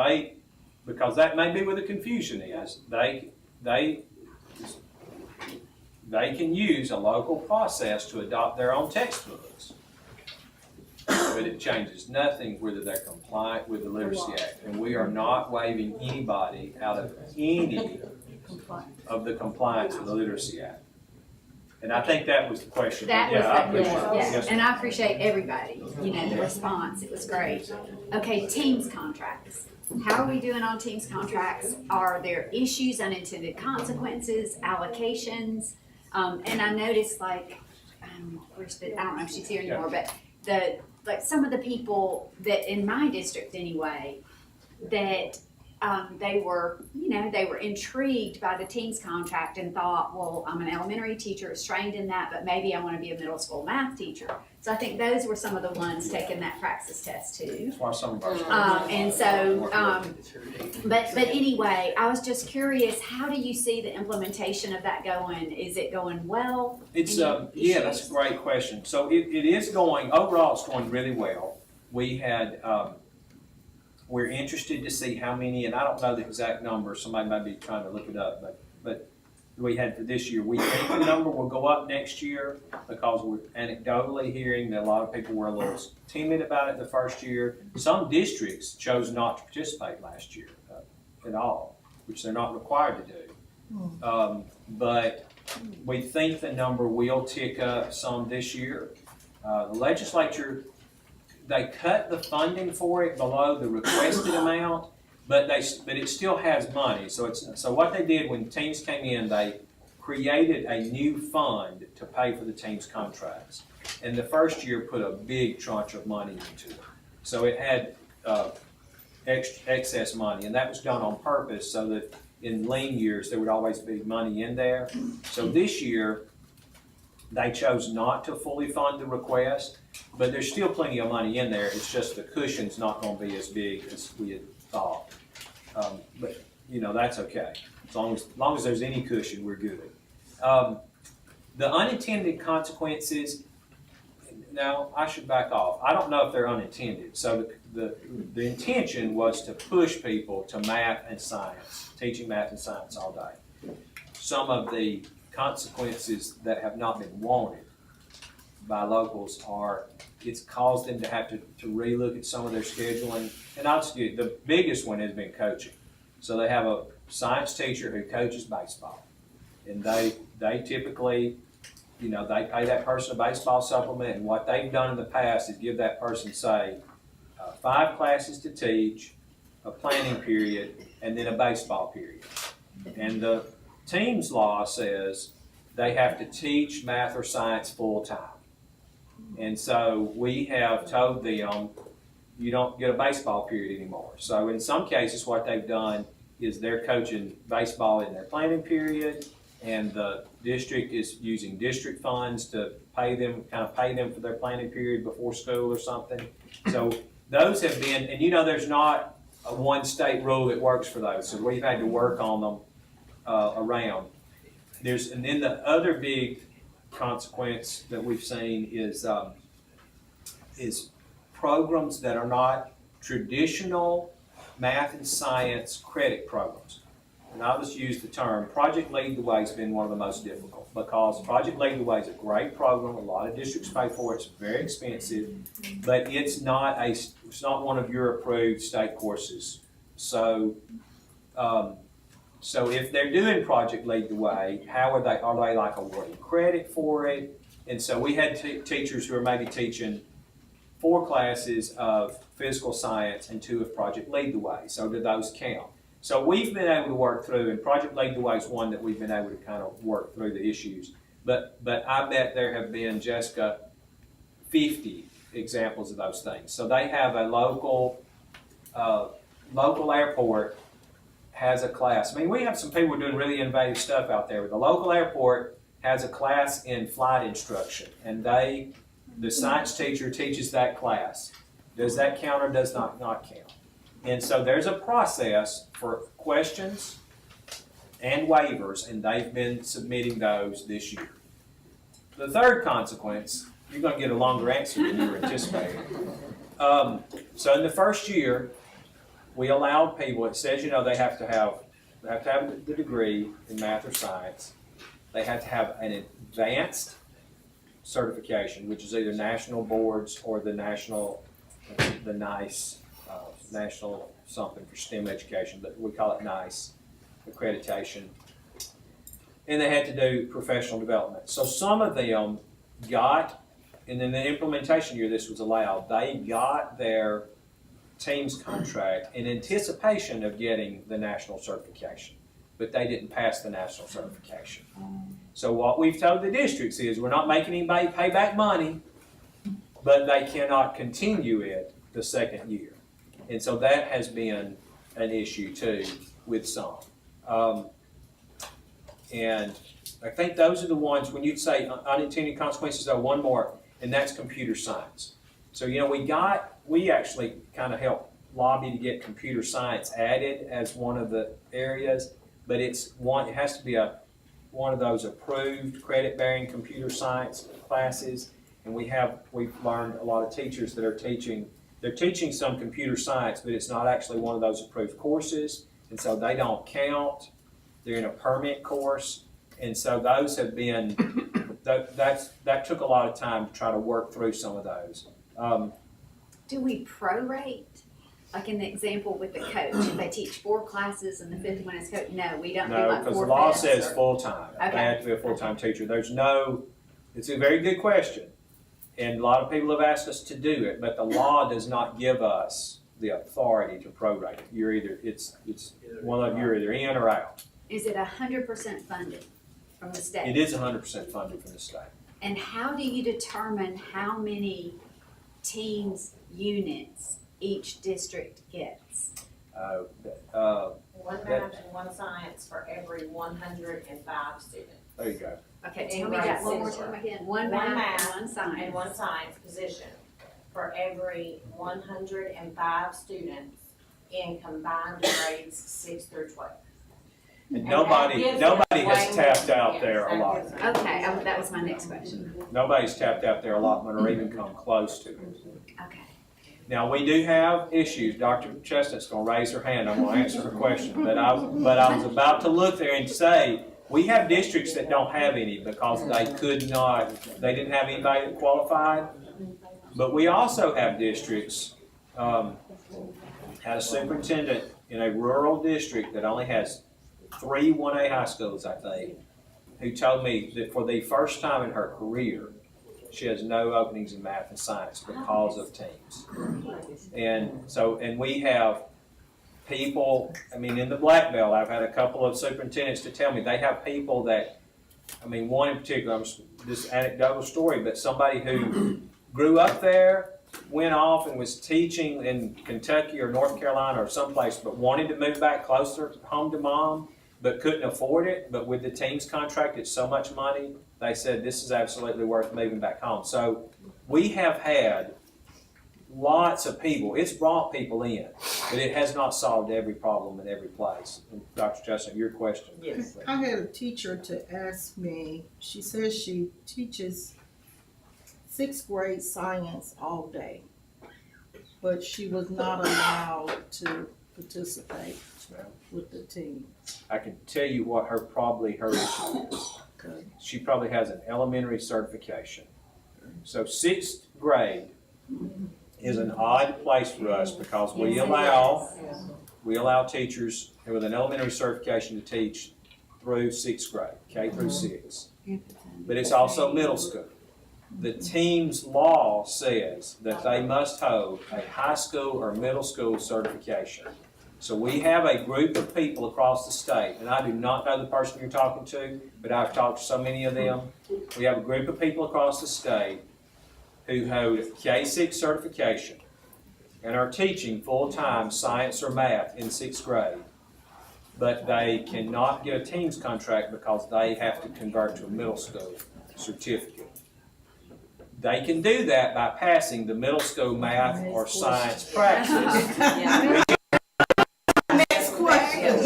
because that may be where the confusion is, they can use a local process to adopt their own textbooks. But it changes nothing whether they're compliant with the Literacy Act. And we are not waiving anybody out of any of the compliance with the Literacy Act. And I think that was the question. That was I the appreciate it. yes, Yes, and I appreciate everybody, the response, it was great. Okay, teams contracts. How are we doing on teams contracts? Are there issues, unintended consequences, allocations? And I noticed I don't know if she's here anymore, but some of the people that in my district anyway, that they were intrigued by the teams contract and thought, well, I'm an elementary teacher, is trained in that, but maybe I want to be a middle school math teacher. So I think those were some of the ones taking that praxis test too. That's why some of our And so, but anyway, I was just curious, how do you see the implementation of that going? Is it going well? It's that's a great question. So it is going, overall it's going really well. We had we're interested to see how many, and I don't know the exact number, somebody might be trying to look it up, but we had for this year. We think the number will go up next year because we're anecdotally hearing that a lot of people were a little timid about it the first year. Some districts chose not to participate last year at all, which they're not required to do. But we think the number will tick up some this year. The legislature, they cut the funding for it below the requested amount, but it still has money. So what they did when teams came in, they created a new fund to pay for the team's contracts. And the first year put a big tranche of money into it. So it had excess money, and that was done on purpose so that in lean years there would always be money in there. So this year they chose not to fully fund the request, but there's still plenty of money in there. It's just the cushion's not going to be as big as we had thought. But that's okay. As long as there's any cushion, we're good. The unintended consequences. Now, I should back off. I don't know if they're unintended. So the intention was to push people to math and science, teaching math and science all day. Some of the consequences that have not been wanted by locals are it's caused them to have to relook at some of their scheduling. And I'll just give you, the biggest one has been coaching. So they have a science teacher who coaches baseball. And they typically, they pay that person a baseball supplement, and what they've done in the past is give that person, say, 5 classes to teach, a planning period, and then a baseball period. And the team's law says they have to teach math or science full time. And so we have told them you don't get a baseball period anymore. So in some cases what they've done is they're coaching baseball in their planning period, and the district is using district funds to pay them for their planning period before school or something. So those have been, and there's not a one state rule that works for those. So we've had to work on them around. And then the other big consequence that we've seen is programs that are not traditional math and science credit programs. And I'll just use the term, Project Lead the Way has been one of the most difficult, because Project Lead the Way is a great program. A lot of districts pay for it. It's very expensive, but it's not one of your approved state courses. So if they're doing Project Lead the Way, are they like awarding credit for it? And so we had teachers who are maybe teaching 4 classes of physical science and 2 of Project Lead the Way. So do those count? So we've been able to work through, and Project Lead the Way is one that we've been able to kind of work through the issues. But I bet there have been, Jessica, 50 examples of those things. So they have a local airport has a class. I mean, we have some people doing really innovative stuff out there. But the local airport has a class in flight instruction, and the science teacher teaches that class. Does that count or does not count? And so there's a process for questions and waivers, and they've been submitting those this year. The third consequence, you're going to get a longer answer than you were anticipating. So in the first year, we allowed people, it says, they have to have the degree in math or science. They have to have an advanced certification, which is either national boards or the NICE, national something for STEM education, but we call it NICE accreditation. And they had to do professional development. So some of them got, and in the implementation year this was allowed, they got their team's contract in anticipation of getting the national certification, but they didn't pass the national certification. So what we've told the districts is we're not making anybody pay back money, but they cannot continue it the second year. And so that has been an issue too with some. And I think those are the ones, when you'd say unintended consequences, though, one more, and that's computer science. So, we actually kind of helped lobby to get computer science added as one of the areas, but it has to be one of those approved credit-bearing computer science classes. And we've learned a lot of teachers that are teaching they're teaching some computer science, but it's not actually one of those approved courses, and so they don't count. They're in a permit course, and so those have been, that took a lot of time to try to work through some of those. Do we prorate? Like in the example with the coach, if they teach 4 classes and the 5th one is coach, no, we don't do No, like because 4 the law fifths says or- full-time. They have to be a full-time teacher. There's no, it's a very good question. And a lot of people have asked us to do it, but the law does not give us the authority to prorate it. You're either, it's one of, you're either in or out. Is it 100% funded from the state? It is 100% funded from the state. And how do you determine how many units each district gets? One math and one science for every 105 students. There you go. Okay, In tell me grade that one more six. time again. One math and one science. And one science position for every 105 students in combined grades 6 through 12. And nobody has tapped out their allotment. Okay, that was my next question. Nobody's tapped out their allotment or even come close to it. Okay. Now, we do have issues. Dr. Chestnut's gonna raise her hand. I'm gonna answer her question. But I was about to look there and say, we have districts that don't have any because they didn't have anybody that qualified. But we also have districts, had a superintendent in a rural district that only has 3 1A high schools, I think, who told me that for the first time in her career, she has no openings in math and science because of teams. And we have people, in the Black Belt, I've had a couple of superintendents to tell me they have people that, one in particular, this anecdotal story, but somebody who grew up there, went off and was teaching in Kentucky or North Carolina or someplace, but wanted to move back closer home to mom, but couldn't afford it. But with the team's contract, it's so much money, they said this is absolutely worth moving back home. So we have had lots of people. It's brought people in, but it has not solved every problem in every place. And Dr. Chestnut, your question. Yes. I had a teacher to ask me, she says she teaches 6th grade science all day, but she was not allowed to participate with the team. I can tell you what her issue is. Okay. She probably has an elementary certification. So 6th grade is an odd place for us because we allow teachers with an elementary certification to teach through 6th grade, K through 6. But it's also middle school. The team's law says that they must hold a high school or middle school certification. So we have a group of people across the state, and I do not know the person you're talking to, but I've talked to so many of them. We have a group of people across the state who hold K6 certification and are teaching full-time science or math in 6th grade, but they cannot get a team's contract because they have to convert to a middle school certificate. They can do that by passing the middle school math or science practice.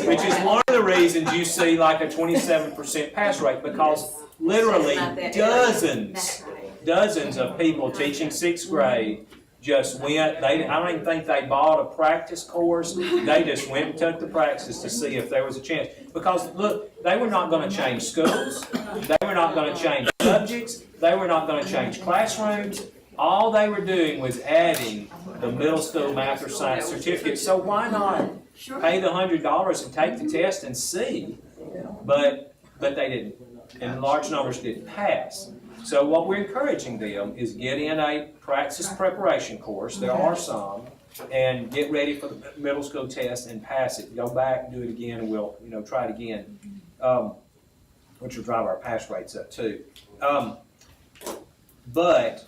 Which is one of the reasons you see like a 27% pass rate, because literally dozens of people teaching 6th grade just went, I don't even think they bought a practice course, they just went and took the practice to see if there was a chance. Because look, they were not going to change schools, they were not going to change subjects, they were not going to change classrooms. All they were doing was adding the middle school math or science certificate. So why not pay the $100 and take the test and see? But they didn't, and large numbers didn't pass. So what we're encouraging them is get in a praxis preparation course. There are some, and get ready for the middle school test and pass it. Go back, do it again, and we'll try it again, which will drive our pass rates up too. But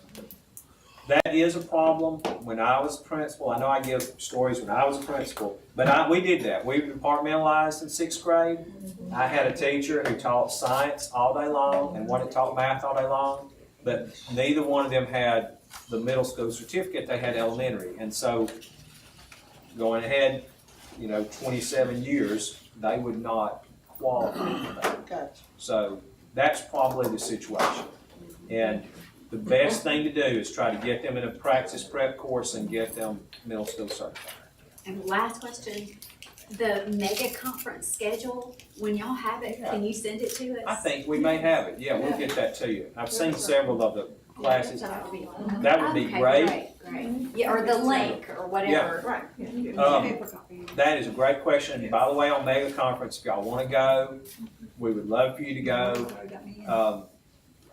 that is a problem. When I was principal, I know I give stories when I was a principal, but we did that. We departmentalized in 6th grade. I had a teacher who taught science all day long and one that taught math all day long, but neither one of them had the middle school certificate. They had elementary. And so going ahead, 27 years, they would not qualify for that. So that's probably the situation. And the best thing to do is try to get them in a practice prep course and get them middle school certified. And last question, the mega conference schedule, when y'all have it, can you send it to us? I think we may have it, yeah, we'll get that to you. I've seen several of the classes. That would be Okay, great. Great. Yeah, or the link or whatever. That is a great question. And by the way, on mega conference, if y'all want to go, we would love for you to go.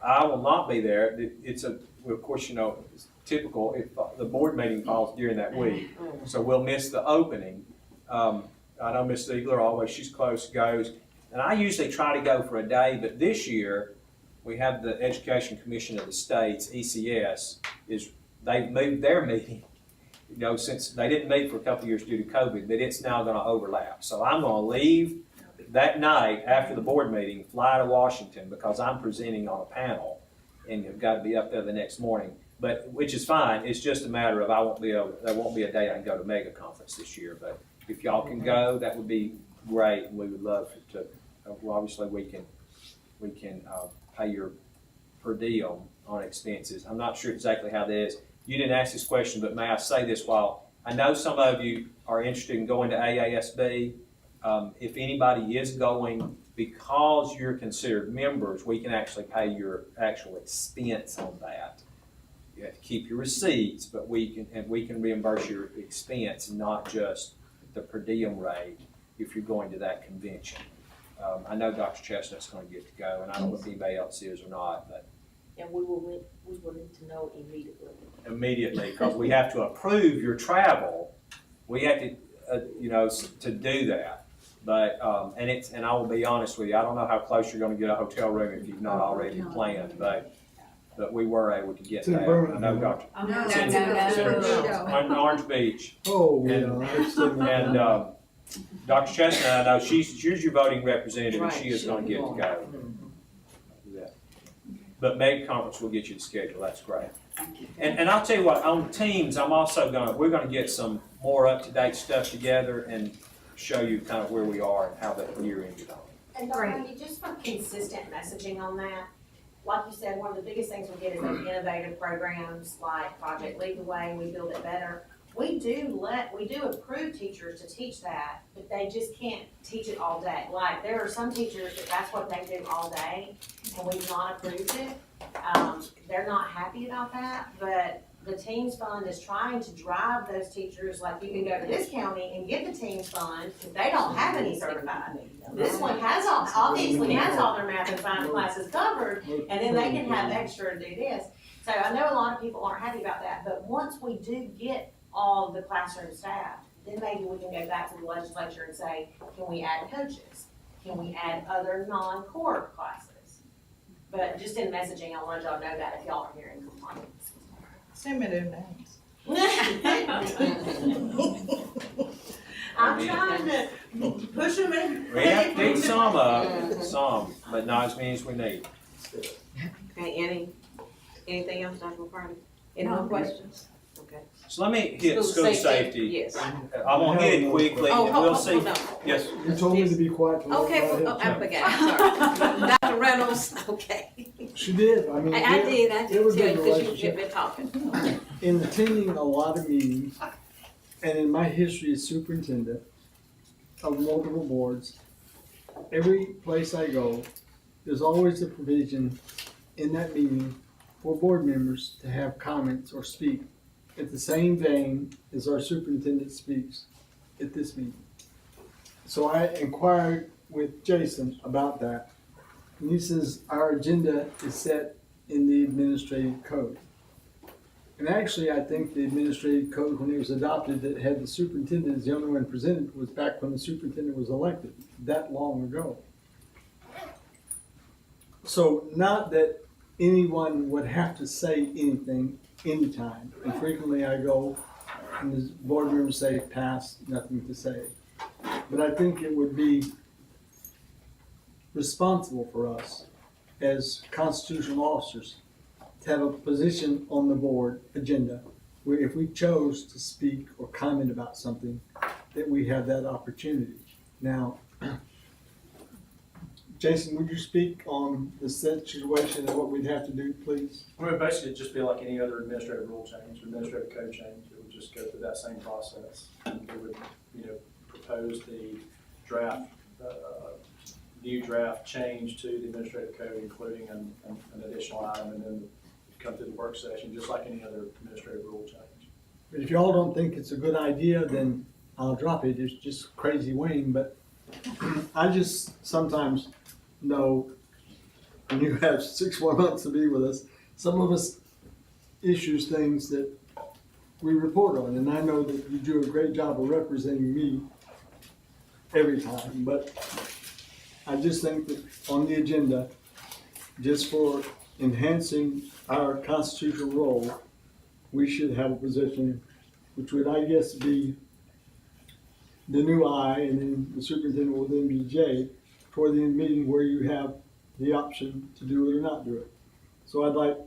I will not be there. It's of course, you know, it's typical if the board meeting falls during that week, so we'll miss the opening. I know Miss Ziegler always, she's close, goes, and I usually try to go for a day, but this year we have the Education Commission of the States, ECS, they've moved their meeting, you know, since they didn't meet for a couple of years due to COVID, but it's now going to overlap. So I'm going to leave that night after the board meeting, fly to Washington because I'm presenting on a panel and have got to be up there the next morning. But which is fine. It's just a matter of there won't be a day I can go to mega conference this year. But if y'all can go, that would be great, and we would love to. Well, obviously, we can pay your per diem on expenses. I'm not sure exactly how that is. You didn't ask this question, but may I say this? While I know some of you are interested in going to AASB, if anybody is going, because you're considered members, we can actually pay your actual expense on that. You have to keep your receipts, but we can reimburse your expense, not just the per diem rate if you're going to that convention. I know Dr. Chestnut's going to get to go, and I don't know if anybody else is or not, but. And we will need to know immediately. Immediately, because we have to approve your travel. We have to, to do that. But and I will be honest with you, I don't know how close you're going to get a hotel room if you've not already planned, but we were able to get that. I know Dr. On Orange Beach. Oh, And Dr. Chestnut, I know she's your voting representative, and she is going to get to go. But Meg Conference will get you the schedule. That's great. And I'll tell you what, on Teams, we're going to get some more up-to-date stuff together and show you kind of where we are and how the year ended on. And Dr. Randy, just for consistent messaging on that, like you said, one of the biggest things we get is those innovative programs like Project Lead the Way, We Build It Better. We do approve teachers to teach that, but they just can't teach it all day. Like, there are some teachers that's what they do all day, and we've not approved it. They're not happy about that, but the Teams Fund is trying to drive those teachers, like, you can go to this county and get the Teams Fund, because they don't have any certified. This one obviously has all their math and science classes covered, and then they can have extra to do this. So I know a lot of people aren't happy about that, but once we do get all the classroom staff, then maybe we can go back to the legislature and say, can we add coaches? Can we add other non-core classes? But just in messaging, I want y'all to know that if y'all are hearing complaints. Send me their names. I'm trying to push them in. We have to take some, but not as many as we need. Okay, anything else, Dr. McCarty? Any more questions? Okay. So let me hit school safety. Yes. I'm going to hit it quickly, and we'll see. Yes. You told me to be quiet. Okay, I forgot, sorry. Dr. Reynolds, okay. She did, I mean. I did it was too, a because relationship. you've been talking. In attending a lot of meetings, and in my history as superintendent of multiple boards, every place I go, there's always a provision in that meeting for board members to have comments or speak at the same vein as our superintendent speaks at this meeting. So I inquired with Jason about that, and he says our agenda is set in the administrative code. And actually, I think the administrative code, when it was adopted, that had the superintendent as the only one presented, was back when the superintendent was elected, that long ago. So not that anyone would have to say anything anytime. And frequently I go and the board members say, pass, nothing to say. But I think it would be responsible for us as constitutional officers to have a position on the board agenda where if we chose to speak or comment about something, that we have that opportunity. Now, Jason, would you speak on the situation and what we'd have to do, please? I mean, basically, it'd just be like any other administrative rule change, administrative code change. It would just go through that same process. We would, propose the draft, new draft change to the administrative code, including an additional item, and then come through the work session, just like any other administrative rule change. If y'all don't think it's a good idea, then I'll drop it. It's just crazy Wayne, but I just sometimes know, and you have 6 more months to be with us, some of us issues things that we report on, and I know that you do a great job of representing me every time, but I just think that on the agenda, just for enhancing our constitutional role, we should have a position which would, I guess, be the new I, and then the superintendent will then be J, toward the end meeting where you have the option to do it or not do it. So I'd like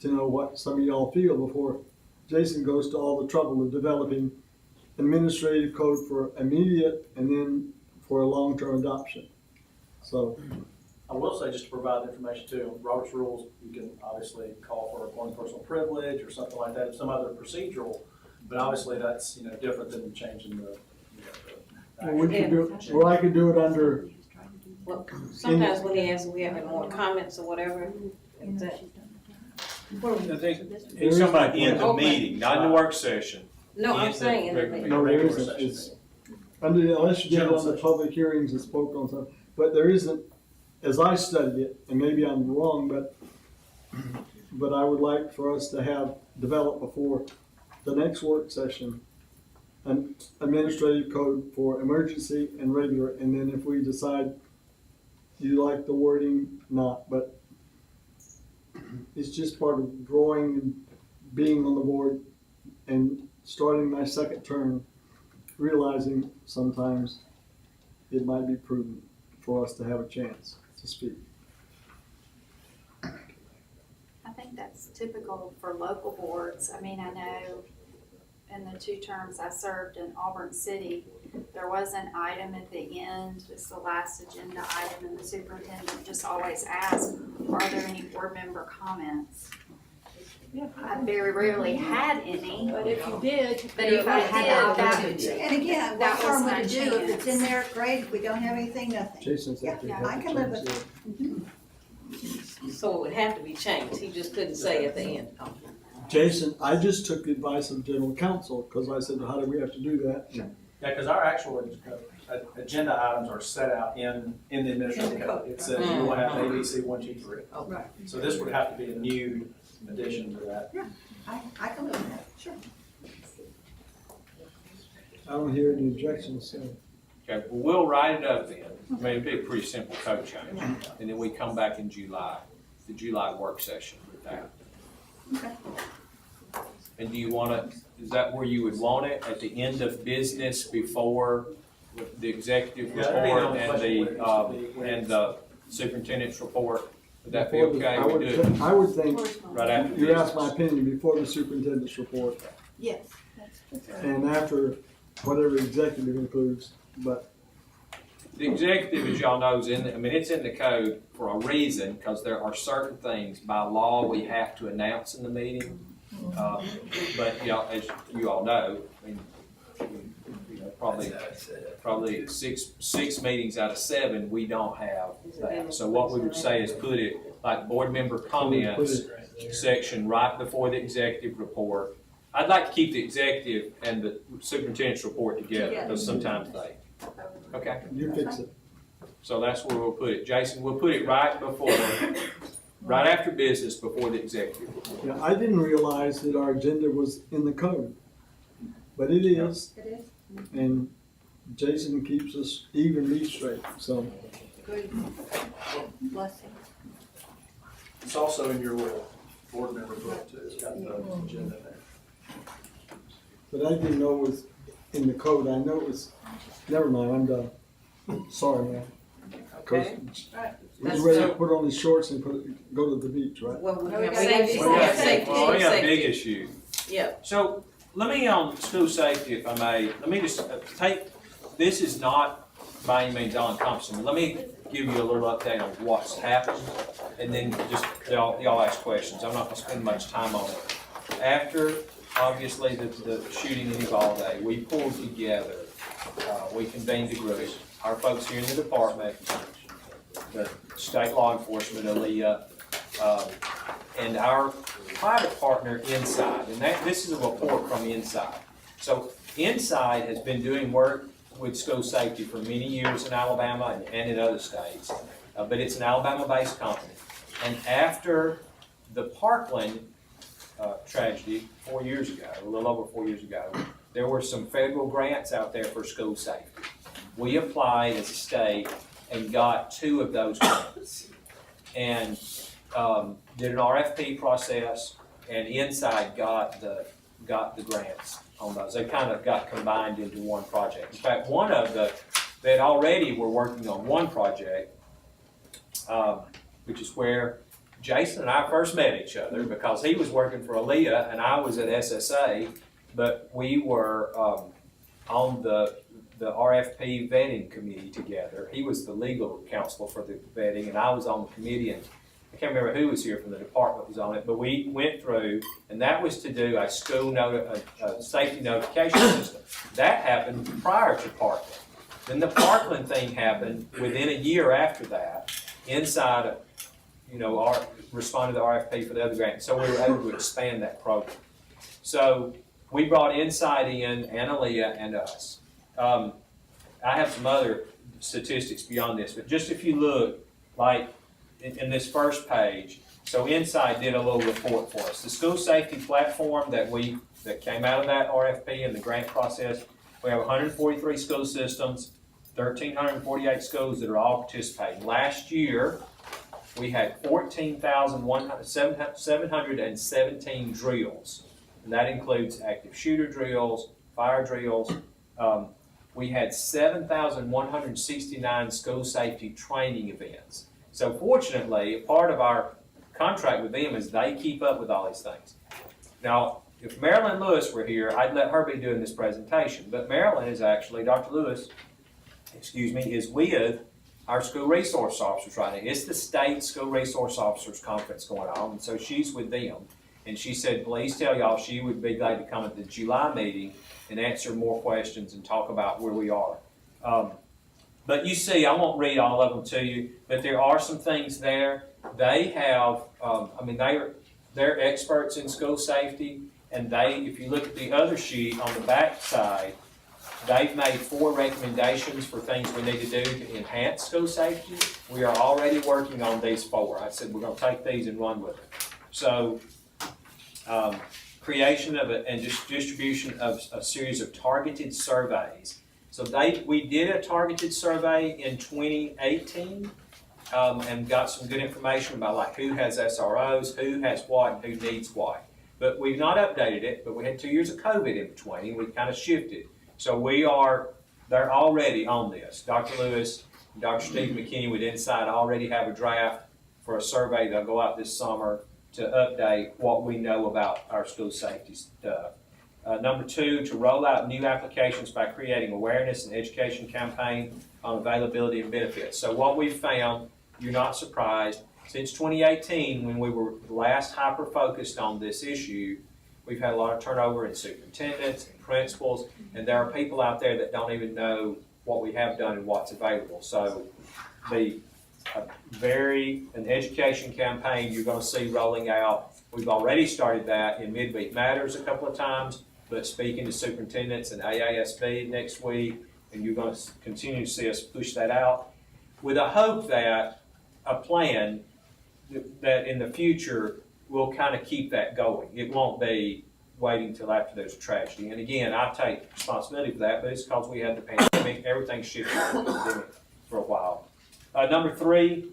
to know what some of y'all feel before Jason goes to all the trouble of developing administrative code for immediate and then for a long-term adoption. So I will say, just to provide the information too, Robert's rules, you can obviously call for one personal privilege or something like that, some other procedural, but obviously that's, different than changing the, well, we could do, or I could do it under. Well, sometimes when he asks, we have more comments or whatever, is that? He's talking about in the meeting, not in the work session. No, I'm saying in the meeting. No, there isn't. It's under, unless you did it on the public hearings and spoke on something, but there isn't, as I studied it, and maybe I'm wrong, but I would like for us to have developed before the next work session an administrative code for emergency and regular, and then if we decide you like the wording, not, but it's just part of growing and being on the board and starting my second term, realizing sometimes it might be prudent for us to have a chance to speak. I think that's typical for local boards. I mean, I know in the 2 terms I served in Auburn City, there was an item at the end, it's the last agenda item, and the superintendent just always asked, are there any board member comments? I very rarely had any. But if you did. But if I had the opportunity. And again, that what harm was would my it do? If chance. it's in there, great. If we don't have anything, nothing. Jason's Yeah, I can live with it. So it would have to be changed, he just couldn't say at the end. Jason, I just took the advice of general counsel, because I said, how do we have to do that? Yeah, because our actual agenda items are set out in the administrative code. It says you will have A, B, C, 1, 2, 3. Right. So this would have to be a new addition to that. Yeah, I can live with that, sure. I don't hear any objections, so. Okay, well, we'll write it up then. I mean, it'd be a pretty simple code change. And then we come back in July, the July work session with that. Okay. And do you want to, is that where you would want it, at the end of business before the executive report and the superintendent's report? Would that be okay? I would think, right after you asked business. my opinion before the superintendent's report, Yes. and after whatever executive includes, but. The executive, as y'all know, is it's in the code for a reason, because there are certain things by law we have to announce in the meeting. But y'all, as you all know, probably six meetings out of 7 we don't have that. So what we would say is put it like board member comments section right before the executive report. I'd like to keep the executive and the superintendent's report together, because sometimes they. Okay. You fix it. So that's where we'll put it. Jason, we'll put it right after business before the executive report. Yeah, I didn't realize that our agenda was in the code, but it is. It is. And Jason keeps us evenly straight, so. Good. Blessing. It's also in your little board member book too. It's got the agenda there. But I didn't know it was in the code. I know it was, never mind, I'm done. Sorry, man. Okay. He's ready to put on his shorts and go to the beach, right? Well, we have safety. We got a big issue. Yeah. So let me on school safety, if I may, let me just take, this is not by any means all encompassing. Let me give you a little update on what's happened, and then just y'all ask questions. I'm not going to spend much time on it. After, obviously, the shooting in Uvalde, we pulled together, we convened a group, our folks here in the department, the state law enforcement, ALEA, and our private partner, Inside. And this is a report from Inside. So Inside has been doing work with school safety for many years in Alabama and in other states, but it's an Alabama-based company. And after the Parkland tragedy 4 years ago, a little over 4 years ago, there were some federal grants out there for school safety. We applied as a state and got 2 of those grants, and did an RFP process, and Inside got the grants on those. They kind of got combined into one project. In fact, one of they already were working on one project, which is where Jason and I first met each other, because he was working for ALEA and I was at SSA, but we were on the RFP vetting committee together. He was the legal counsel for the vetting, and I was on the committee, and I can't remember who was here from the department was on it, but we went through, and that was to do a school safety notification system. That happened prior to Parkland. Then the Parkland thing happened within a year after that. Inside, responded to the RFP for the other grant, so we were able to expand that program. So we brought Inside in, and ALEA, and us. I have some other statistics beyond this, but just if you look, like in this first page, so Inside did a little report for us. The school safety platform that came out of that RFP and the grant process, we have 143 school systems, 1,348 schools that are all participating. Last year, we had 14,717 drills, and that includes active shooter drills, fire drills. We had 7,169 school safety training events. So fortunately, a part of our contract with them is they keep up with all these things. Now, if Marilyn Lewis were here, I'd let her be doing this presentation, but Marilyn is actually, Dr. Lewis, is with our school resource officers right now. It's the state school resource officers conference going on, and so she's with them. And she said, please tell y'all she would be glad to come at the July meeting and answer more questions and talk about where we are. But you see, I won't read all of them to you, but there are some things there. They have, they're experts in school safety, and if you look at the other sheet on the back side, they've made 4 recommendations for things we need to do to enhance school safety. We are already working on these 4. I said we're going to take these and run with it. So, creation of and distribution of a series of targeted surveys. So we did a targeted survey in 2018 and got some good information about like who has SROs, who has what, and who needs what. But we've not updated it, but we had 2 years of COVID in between, and we kind of shifted. So they're already on this. Dr. Lewis and Dr. Steve McKinney with Inside already have a draft for a survey that'll go out this summer to update what we know about our school safety stuff. Number 2, to roll out new applications by creating awareness and education campaign on availability and benefits. So what we've found, you're not surprised, since 2018, when we were last hyper-focused on this issue, we've had a lot of turnover in superintendents and principals, and there are people out there that don't even know what we have done and what's available. So an education campaign you're going to see rolling out. We've already started that in Midweek Matters a couple of times, but speaking to superintendents and AASB next week, and you're going to continue to see us push that out with a hope that a plan that in the future will kind of keep that going. It won't be waiting until after there's a tragedy. And again, I take responsibility for that, but it's because we had the pandemic. Everything shifted in the pandemic for a while. Number 3,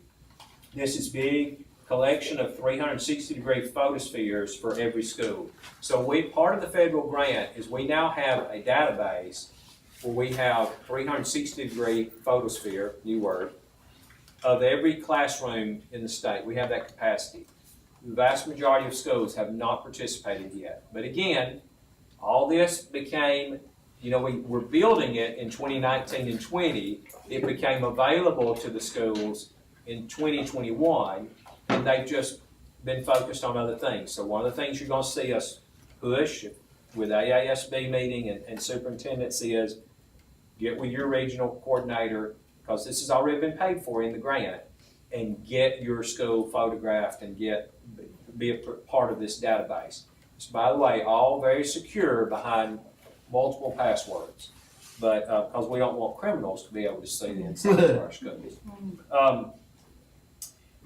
this is big, collection of 360-degree photospheres for every school. So part of the federal grant is we now have a database where we have 360-degree photosphere, new word, of every classroom in the state. We have that capacity. The vast majority of schools have not participated yet. But again, all this became you know, we were building it in 2019 and 20. It became available to the schools in 2021, and they've just been focused on other things. So one of the things you're going to see us push with AASB meeting and superintendency is get with your regional coordinator, because this has already been paid for in the grant, and get your school photographed and be a part of this database. It's, by the way, all very secure behind multiple passwords, but because we don't want criminals to be able to see the inside of our schools.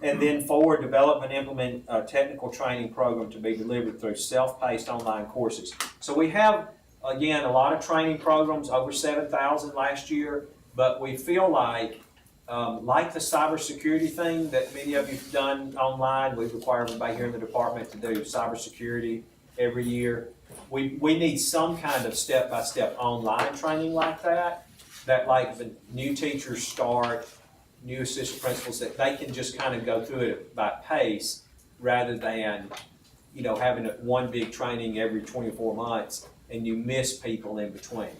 And then forward, develop and implement a technical training program to be delivered through self-paced online courses. So we have, again, a lot of training programs, over 7,000 last year, but we feel like the cybersecurity thing that many of you've done online, we require everybody here in the department to do cybersecurity every year. We need some kind of step-by-step online training like that like the new teachers start, new assistant principals, that they can just kind of go through it by pace rather than, you know, having one big training every 24 months and you miss people in between.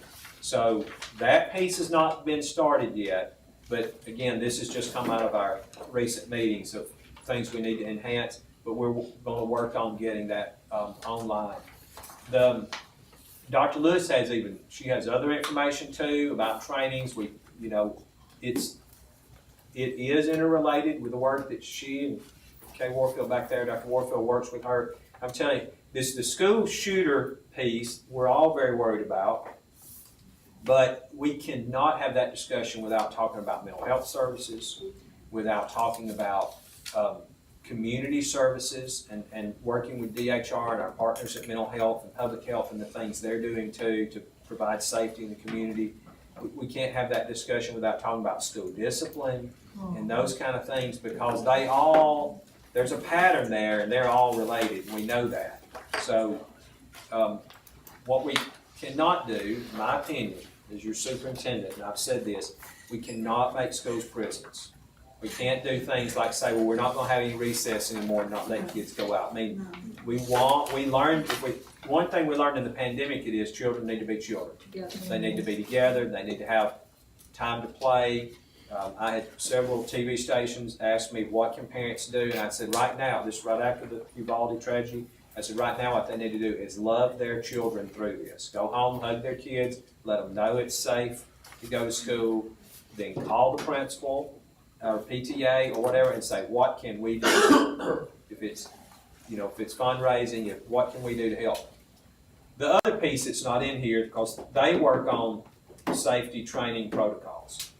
So that piece has not been started yet, but again, this has just come out of our recent meetings of things we need to enhance, but we're going to work on getting that online. Dr. Lewis she has other information too about trainings. It is interrelated with the work that she and Kay Warfield back there, Dr. Warfield works with her. I'm telling you, the school shooter piece, we're all very worried about, but we cannot have that discussion without talking about mental health services, without talking about community services and working with DHR and our partners at mental health and public health and the things they're doing too to provide safety in the community. We can't have that discussion without talking about school discipline and those kind of things, because there's a pattern there and they're all related, and we know that. So what we cannot do, in my opinion, as your superintendent, and I've said this, we cannot make schools prisons. We can't do things like say, well, we're not going to have any recess anymore and not let kids go out. I mean, one thing we learned in the pandemic is children need to be children. They need to be together. They need to have time to play. I had several TV stations ask me, what can parents do? And I said, right now, this right after the Uvalde tragedy, I said, right now what they need to do is love their children through this. Go home, hug their kids, let them know it's safe to go to school, then call the principal or PTA or whatever and say, what can we do? If it's fundraising, what can we do to help? The other piece that's not in here, because they work on safety training protocols.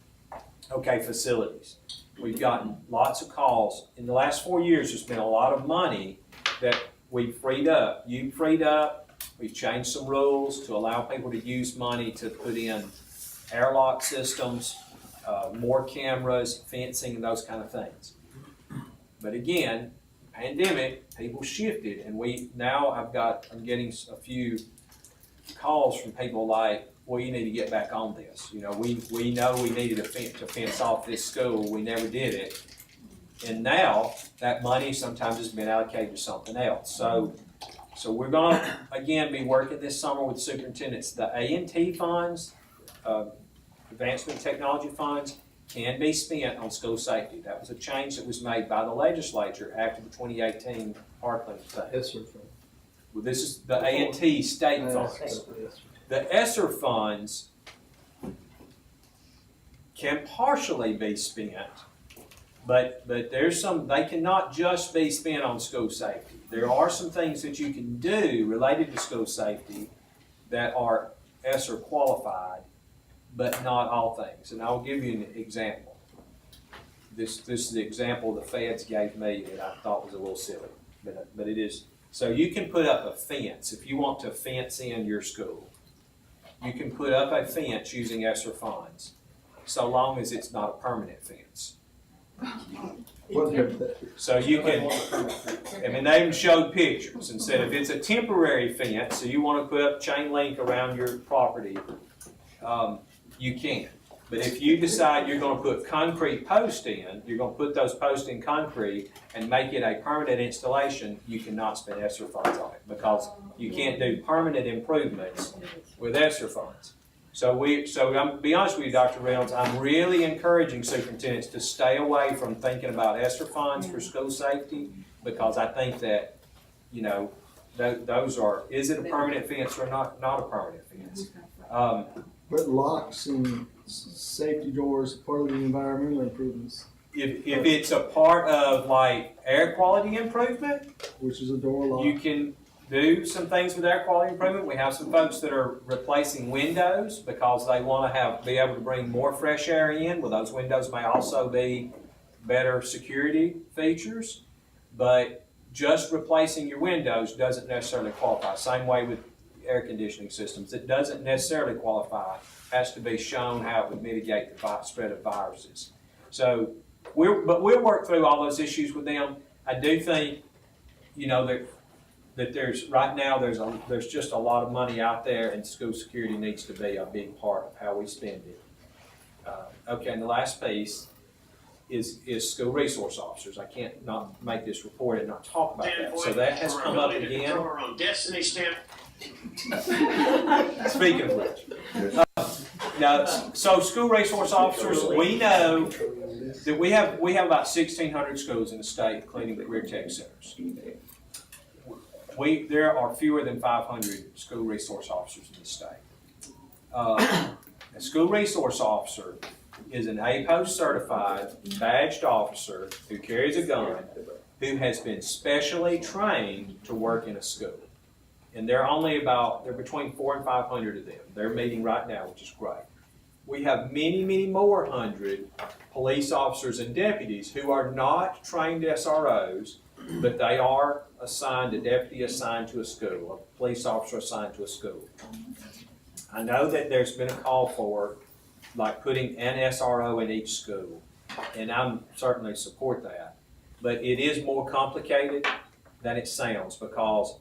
Okay, facilities. We've gotten lots of calls. In the last 4 years, there's been a lot of money that we've freed up. You've freed up. We've changed some rules to allow people to use money to put in airlock systems, more cameras, fencing, and those kind of things. But again, pandemic, people shifted, and I'm getting a few calls from people like, well, you need to get back on this. You know, we know we needed to fence off this school. We never did it. And now that money sometimes has been allocated to something else. So we're going to, again, be working this summer with superintendents. The A&T funds, Advancement Technology funds, can be spent on school safety. That was a change that was made by the legislature after the 2018 Parkland thing. Yes, sir. Well, this is the A&T state funds. The ESSER funds can partially be spent, but they cannot just be spent on school safety. There are some things that you can do related to school safety that are ESSER qualified, but not all things. And I'll give you an example. This is the example the feds gave me that I thought was a little silly, but it is. So you can put up a fence if you want to fence in your school. You can put up a fence using ESSER funds, so long as it's not a permanent fence. So you can, they even showed pictures and said if it's a temporary fence, so you want to put up chain link around your property, you can. But if you decide you're going to put concrete posts in, you're going to put those posts in concrete and make it a permanent installation, you cannot spend ESSER funds on it because you can't do permanent improvements with ESSER funds. So I'm be honest with you, Dr. Reynolds, I'm really encouraging superintendents to stay away from thinking about ESSER funds for school safety, because I think that, you know, those are, is it a permanent fence or not a permanent fence? But locks and safety doors, part of the environmental improvements. If it's a part of like air quality improvement, which is a door lock, you can do some things with air quality improvement. We have some folks that are replacing windows because they want to be able to bring more fresh air in. Well, those windows may also be better security features, but just replacing your windows doesn't necessarily qualify. Same way with air conditioning systems. It doesn't necessarily qualify. It has to be shown how it would mitigate the spread of viruses. So we'll work through all those issues with them. I do think, you know, that there's right now there's just a lot of money out there, and school security needs to be a big part of how we spend it. Okay, and the last piece is school resource officers. I can't not make this report and not talk about that. So that has come up again. Speaking of which, now, so school resource officers, we know that we have about 1,600 schools in the state, including career tech centers. There are fewer than 500 school resource officers in the state. A school resource officer is an APOS certified badged officer who carries a gun, who has been specially trained to work in a school. And they're between 400 and 500 of them. They're meeting right now, which is great. We have many, many more hundred police officers and deputies who are not trained SROs, but they are assigned, a deputy assigned to a school, a police officer assigned to a school. I know that there's been a call for like putting an SRO in each school, and I'm certainly support that. But it is more complicated than it sounds, because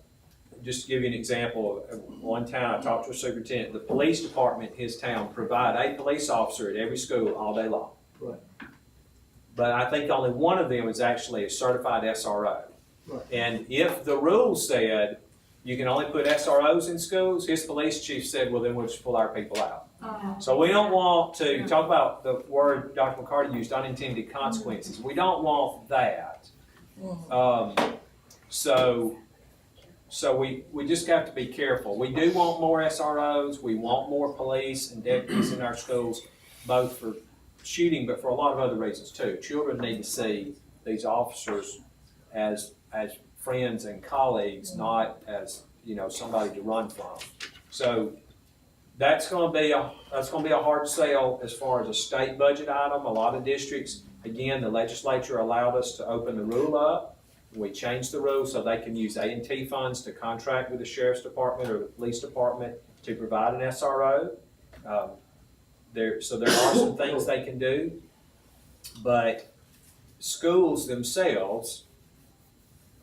just to give you an example, one town I talked to a superintendent, the police department in his town provide a police officer at every school all day long. Right. But I think only one of them is actually a certified SRO. Right. And if the rule said you can only put SROs in schools, his police chief said, well, then we'll just pull our people out. So we don't want to talk about the word Dr. McCarty used, unintended consequences. We don't want that. So we just have to be careful. We do want more SROs. We want more police and deputies in our schools, both for shooting, but for a lot of other reasons too. Children need to see these officers as friends and colleagues, not as, you know, somebody to run from. So that's going to be a hard sell as far as a state budget item. A lot of districts, again, the legislature allowed us to open the rule up. We changed the rule so they can use A&T funds to contract with the sheriff's department or the police department to provide an SRO. So there are some things they can do, but schools themselves,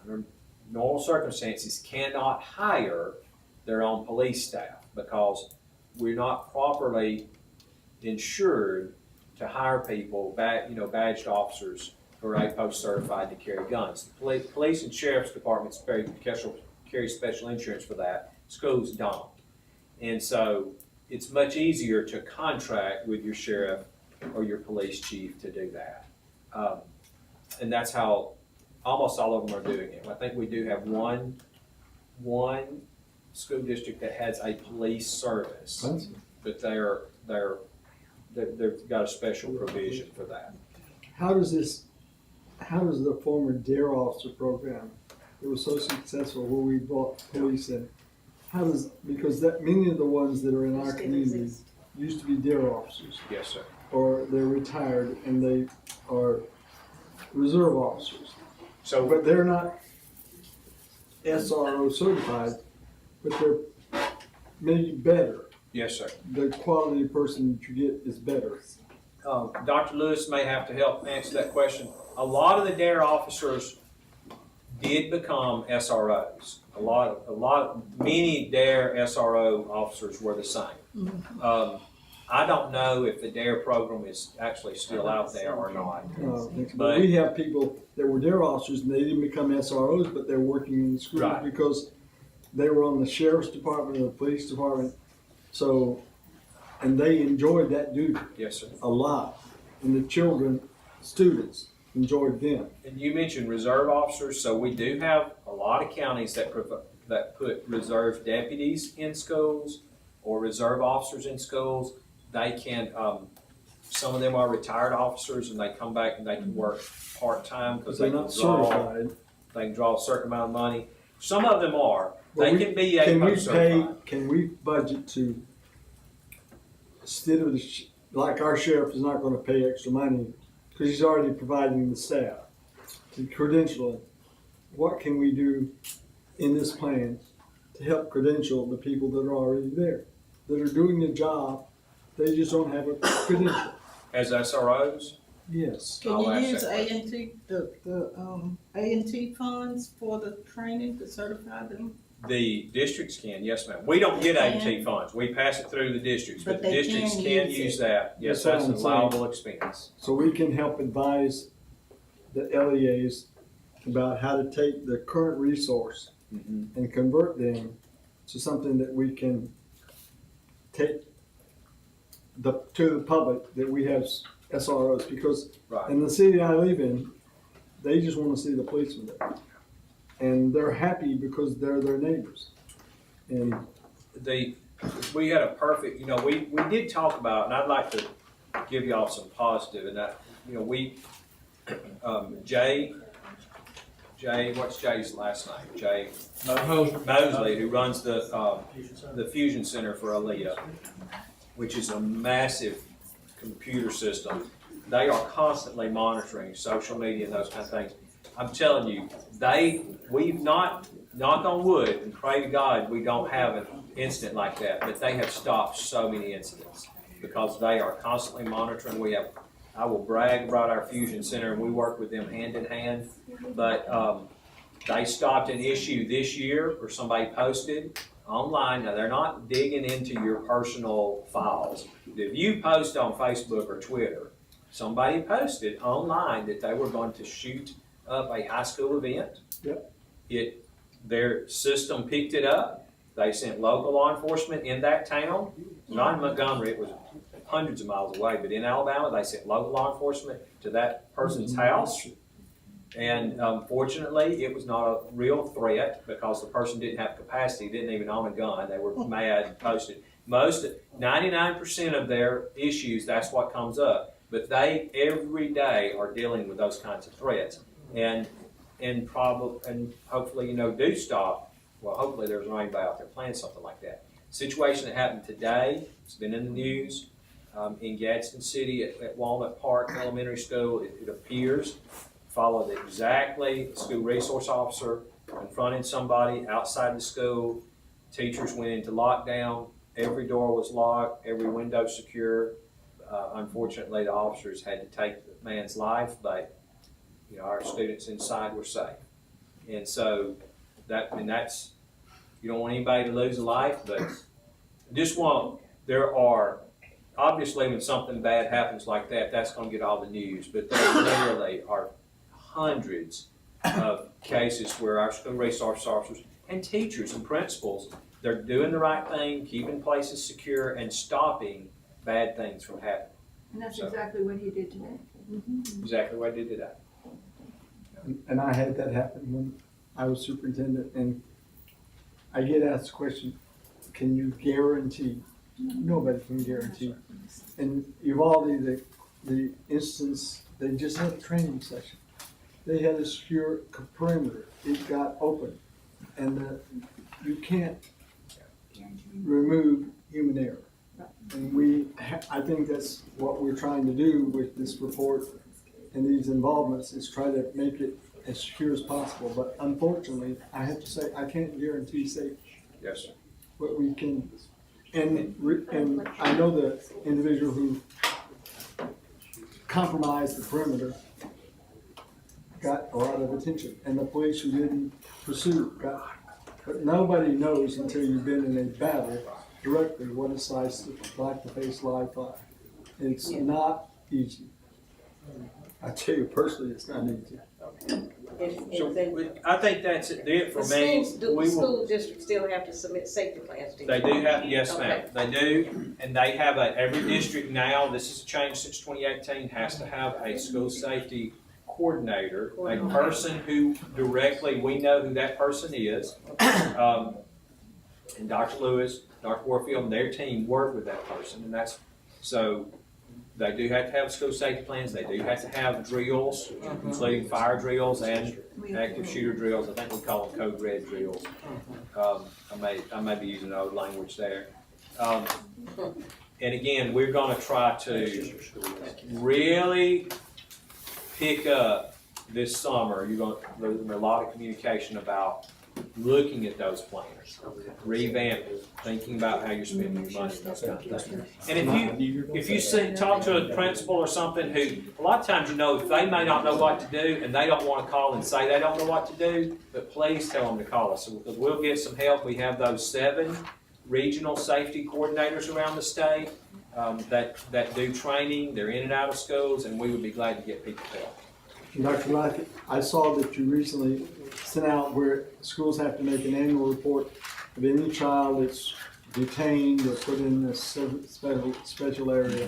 under normal circumstances, cannot hire their own police staff because we're not properly insured to hire people, badged officers who are APOS certified to carry guns. The police and sheriff's departments carry special insurance for that. Schools don't. And so it's much easier to contract with your sheriff or your police chief to do that. And that's how almost all of them are doing it. I think we do have one school district that has a police service, but they've got a special provision for that. How does the former DARE officer program, it was so successful where we brought police in, because many of the ones that are in our community used to be DARE officers. Yes, sir. Or they're retired and they are reserve officers. So, but they're not SRO certified, but they're maybe better. Yes, sir. The quality of person that you get is better. Dr. Lewis may have to help answer that question. A lot of the DARE officers did become SROs. Many DARE SRO officers were the same. I don't know if the DARE program is actually still out there or not. But we have people that were DARE officers and they didn't become SROs, but they're working in the schools because they were on the sheriff's department or the police department. So And they enjoyed that duty Yes, sir. a lot. And the children, students, enjoyed them. And you mentioned reserve officers, so we do have a lot of counties that put reserve deputies in schools or reserve officers in schools. They can, some of them are retired officers and they come back and they can work part-time because they They're can not draw, certified. they can draw a certain amount of money. Some of them are. Well, They we- can be Can we APO certified. can we budget to, instead of like our sheriff is not gonna pay extra money, because he's already providing the staff to credential it. What can we do in this plan to help credential the people that are already there, that are doing the job, they just don't have a credential? As SROs? Yes. Can I'll you ask use that question. A&T, the A&T funds for the training to certify them? The districts can, yes, ma'am. We don't get A&T funds. We pass it through the districts, but the But they districts can can use use it. that. Yes, That's what that's an I'm saying. allowable expense. So we can help advise the LEAs about how to take the current resource and convert them to something that we can take to the public, that we have SROs, because Right. in the city I live in, they just want to see the policemen there. And they're happy because they're their neighbors. And We had a perfect, we did talk about, and I'd like to give y'all some positive, and that, Jay, what's Jay's last name? Jay Mosley, who runs the Fusion Center for Aaliyah, which is a massive computer system. They are constantly monitoring social media and those kind of things. I'm telling you, we've not, knock on wood, and pray to God we don't have an incident like that, but they have stopped so many incidents because they are constantly monitoring. I will brag about our Fusion Center, and we work with them hand in hand, but they stopped an issue this year where somebody posted online. Now, they're not digging into your personal files. If you post on Facebook or Twitter, somebody posted online that they were going to shoot up a high school event. Yep. Their system picked it up. They sent local law enforcement in that town. Not in Montgomery, it was hundreds of miles away, but in Alabama, they sent local law enforcement to that person's house. And fortunately, it was not a real threat because the person didn't have capacity, didn't even own a gun. They were mad and posted. 99% of their issues, that's what comes up. But they every day are dealing with those kinds of threats, and hopefully do stop. Well, hopefully there's anybody out there planning something like that. Situation that happened today, it's been in the news in Gadsden City at Walnut Park Elementary School. It appears followed exactly. The school resource officer confronted somebody outside the school. Teachers went into lockdown. Every door was locked. Every window secure. Unfortunately, the officers had to take the man's life, but our students inside were safe. And so that's, you don't want anybody to lose a life, but there are, obviously when something bad happens like that, that's going to get all the news, but there literally are hundreds of cases where our school resource officers and teachers and principals, they're doing the right thing, keeping places secure and stopping bad things from happening. And that's exactly what he did today. Exactly what I did today. And I had that happen when I was superintendent, and I get asked the question, can you guarantee? Nobody can guarantee. And Uvalde, the instance, they just had a training session. They had a secure perimeter. It got open. And you can't remove human error. And I think that's what we're trying to do with this report and these involvements, is try to make it as secure as possible. But unfortunately, I have to say, I can't guarantee safety. Yes, sir. But we can, and I know the individual who compromised the perimeter got a lot of attention, and the police who didn't pursue got, but nobody knows until you've been in a battle directly what it's like to face live fire. It's not easy. I tell you personally, it's not easy. I think that's it for me. We will- School districts still have to submit safety plans to you? They do have, yes, ma'am, Okay. they do, and they have every district now, this is a change since 2018, has to have a school safety coordinator, a person who directly, we know who that person is. And Dr. Lewis, Dr. Warfield, and their team work with that person, and that's, so they do have to have school safety plans, they do have to have drills, including fire drills and active shooter drills. I think we call them code red drills. I may be using old language there. And again, we're gonna try to really pick up this summer. There's a lot of communication about looking at those plans, revamping, thinking about how you're spending your money, those kind of things. And if you talk to a principal or something who, a lot of times, they may not know what to do and they don't want to call and say they don't know what to do, but please tell them to call us. Because we'll get some help. We have those 7 regional safety coordinators around the state that do training. They're in and out of schools, and we would be glad to get people help. Dr. Lockett, I saw that you recently sent out where schools have to make an annual report of any child that's detained or put in a special area.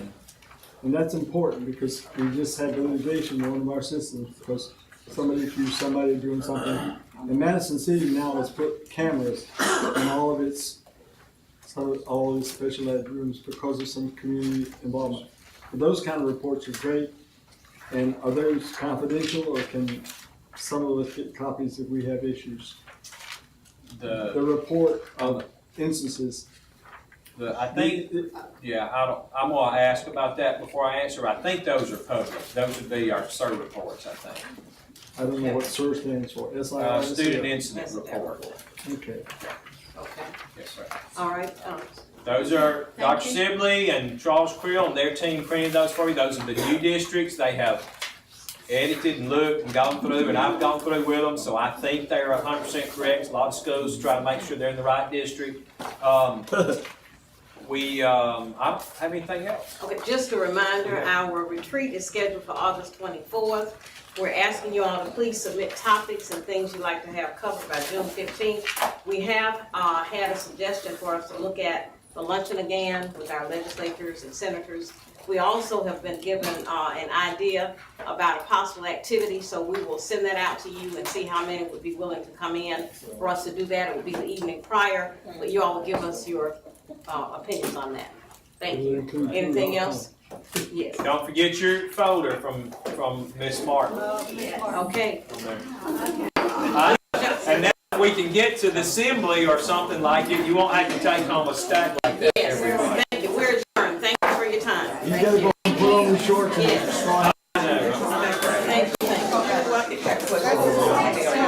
And that's important because we just had litigation in one of our systems because somebody accused somebody of doing something. And Madison City now has put cameras in all of its special ed rooms because of some community involvement. But those kind of reports are great. And are those confidential, or can some of us get copies if we have issues? The report of instances. I think, I'm gonna ask about that before I answer. I think those are public. Those would be our SIR reports, I think. I don't know what SIR stands for. Student Incident Report. Okay. Yes, sir. All right. Those are Dr. Sibley and Charles Creel and their team printed those for you. Those are the new districts. They have edited and looked and gone through, and I've gone through with them, so I think they're 100% correct. A lot of schools try to make sure they're in the right district. I don't have anything else. Okay, just a reminder, our retreat is scheduled for August 24th. We're asking you all to please submit topics and things you'd like to have covered by June 15th. We have had a suggestion for us to look at the luncheon again with our legislators and senators. We also have been given an idea about a possible activity, so we will send that out to you and see how many would be willing to come in for us to do that. It would be the evening prior, but you all will give us your opinions on that. Thank you. Anything else? Yes. Don't forget your folder from Miss Martin. Okay. And now we can get to the assembly or something like it. You won't have to take home a stack like that. Yes. Thank you. We're adjourned. Thank you for your time. You gotta go and put on the shorts and Yes. straw. Thank you. Thank you.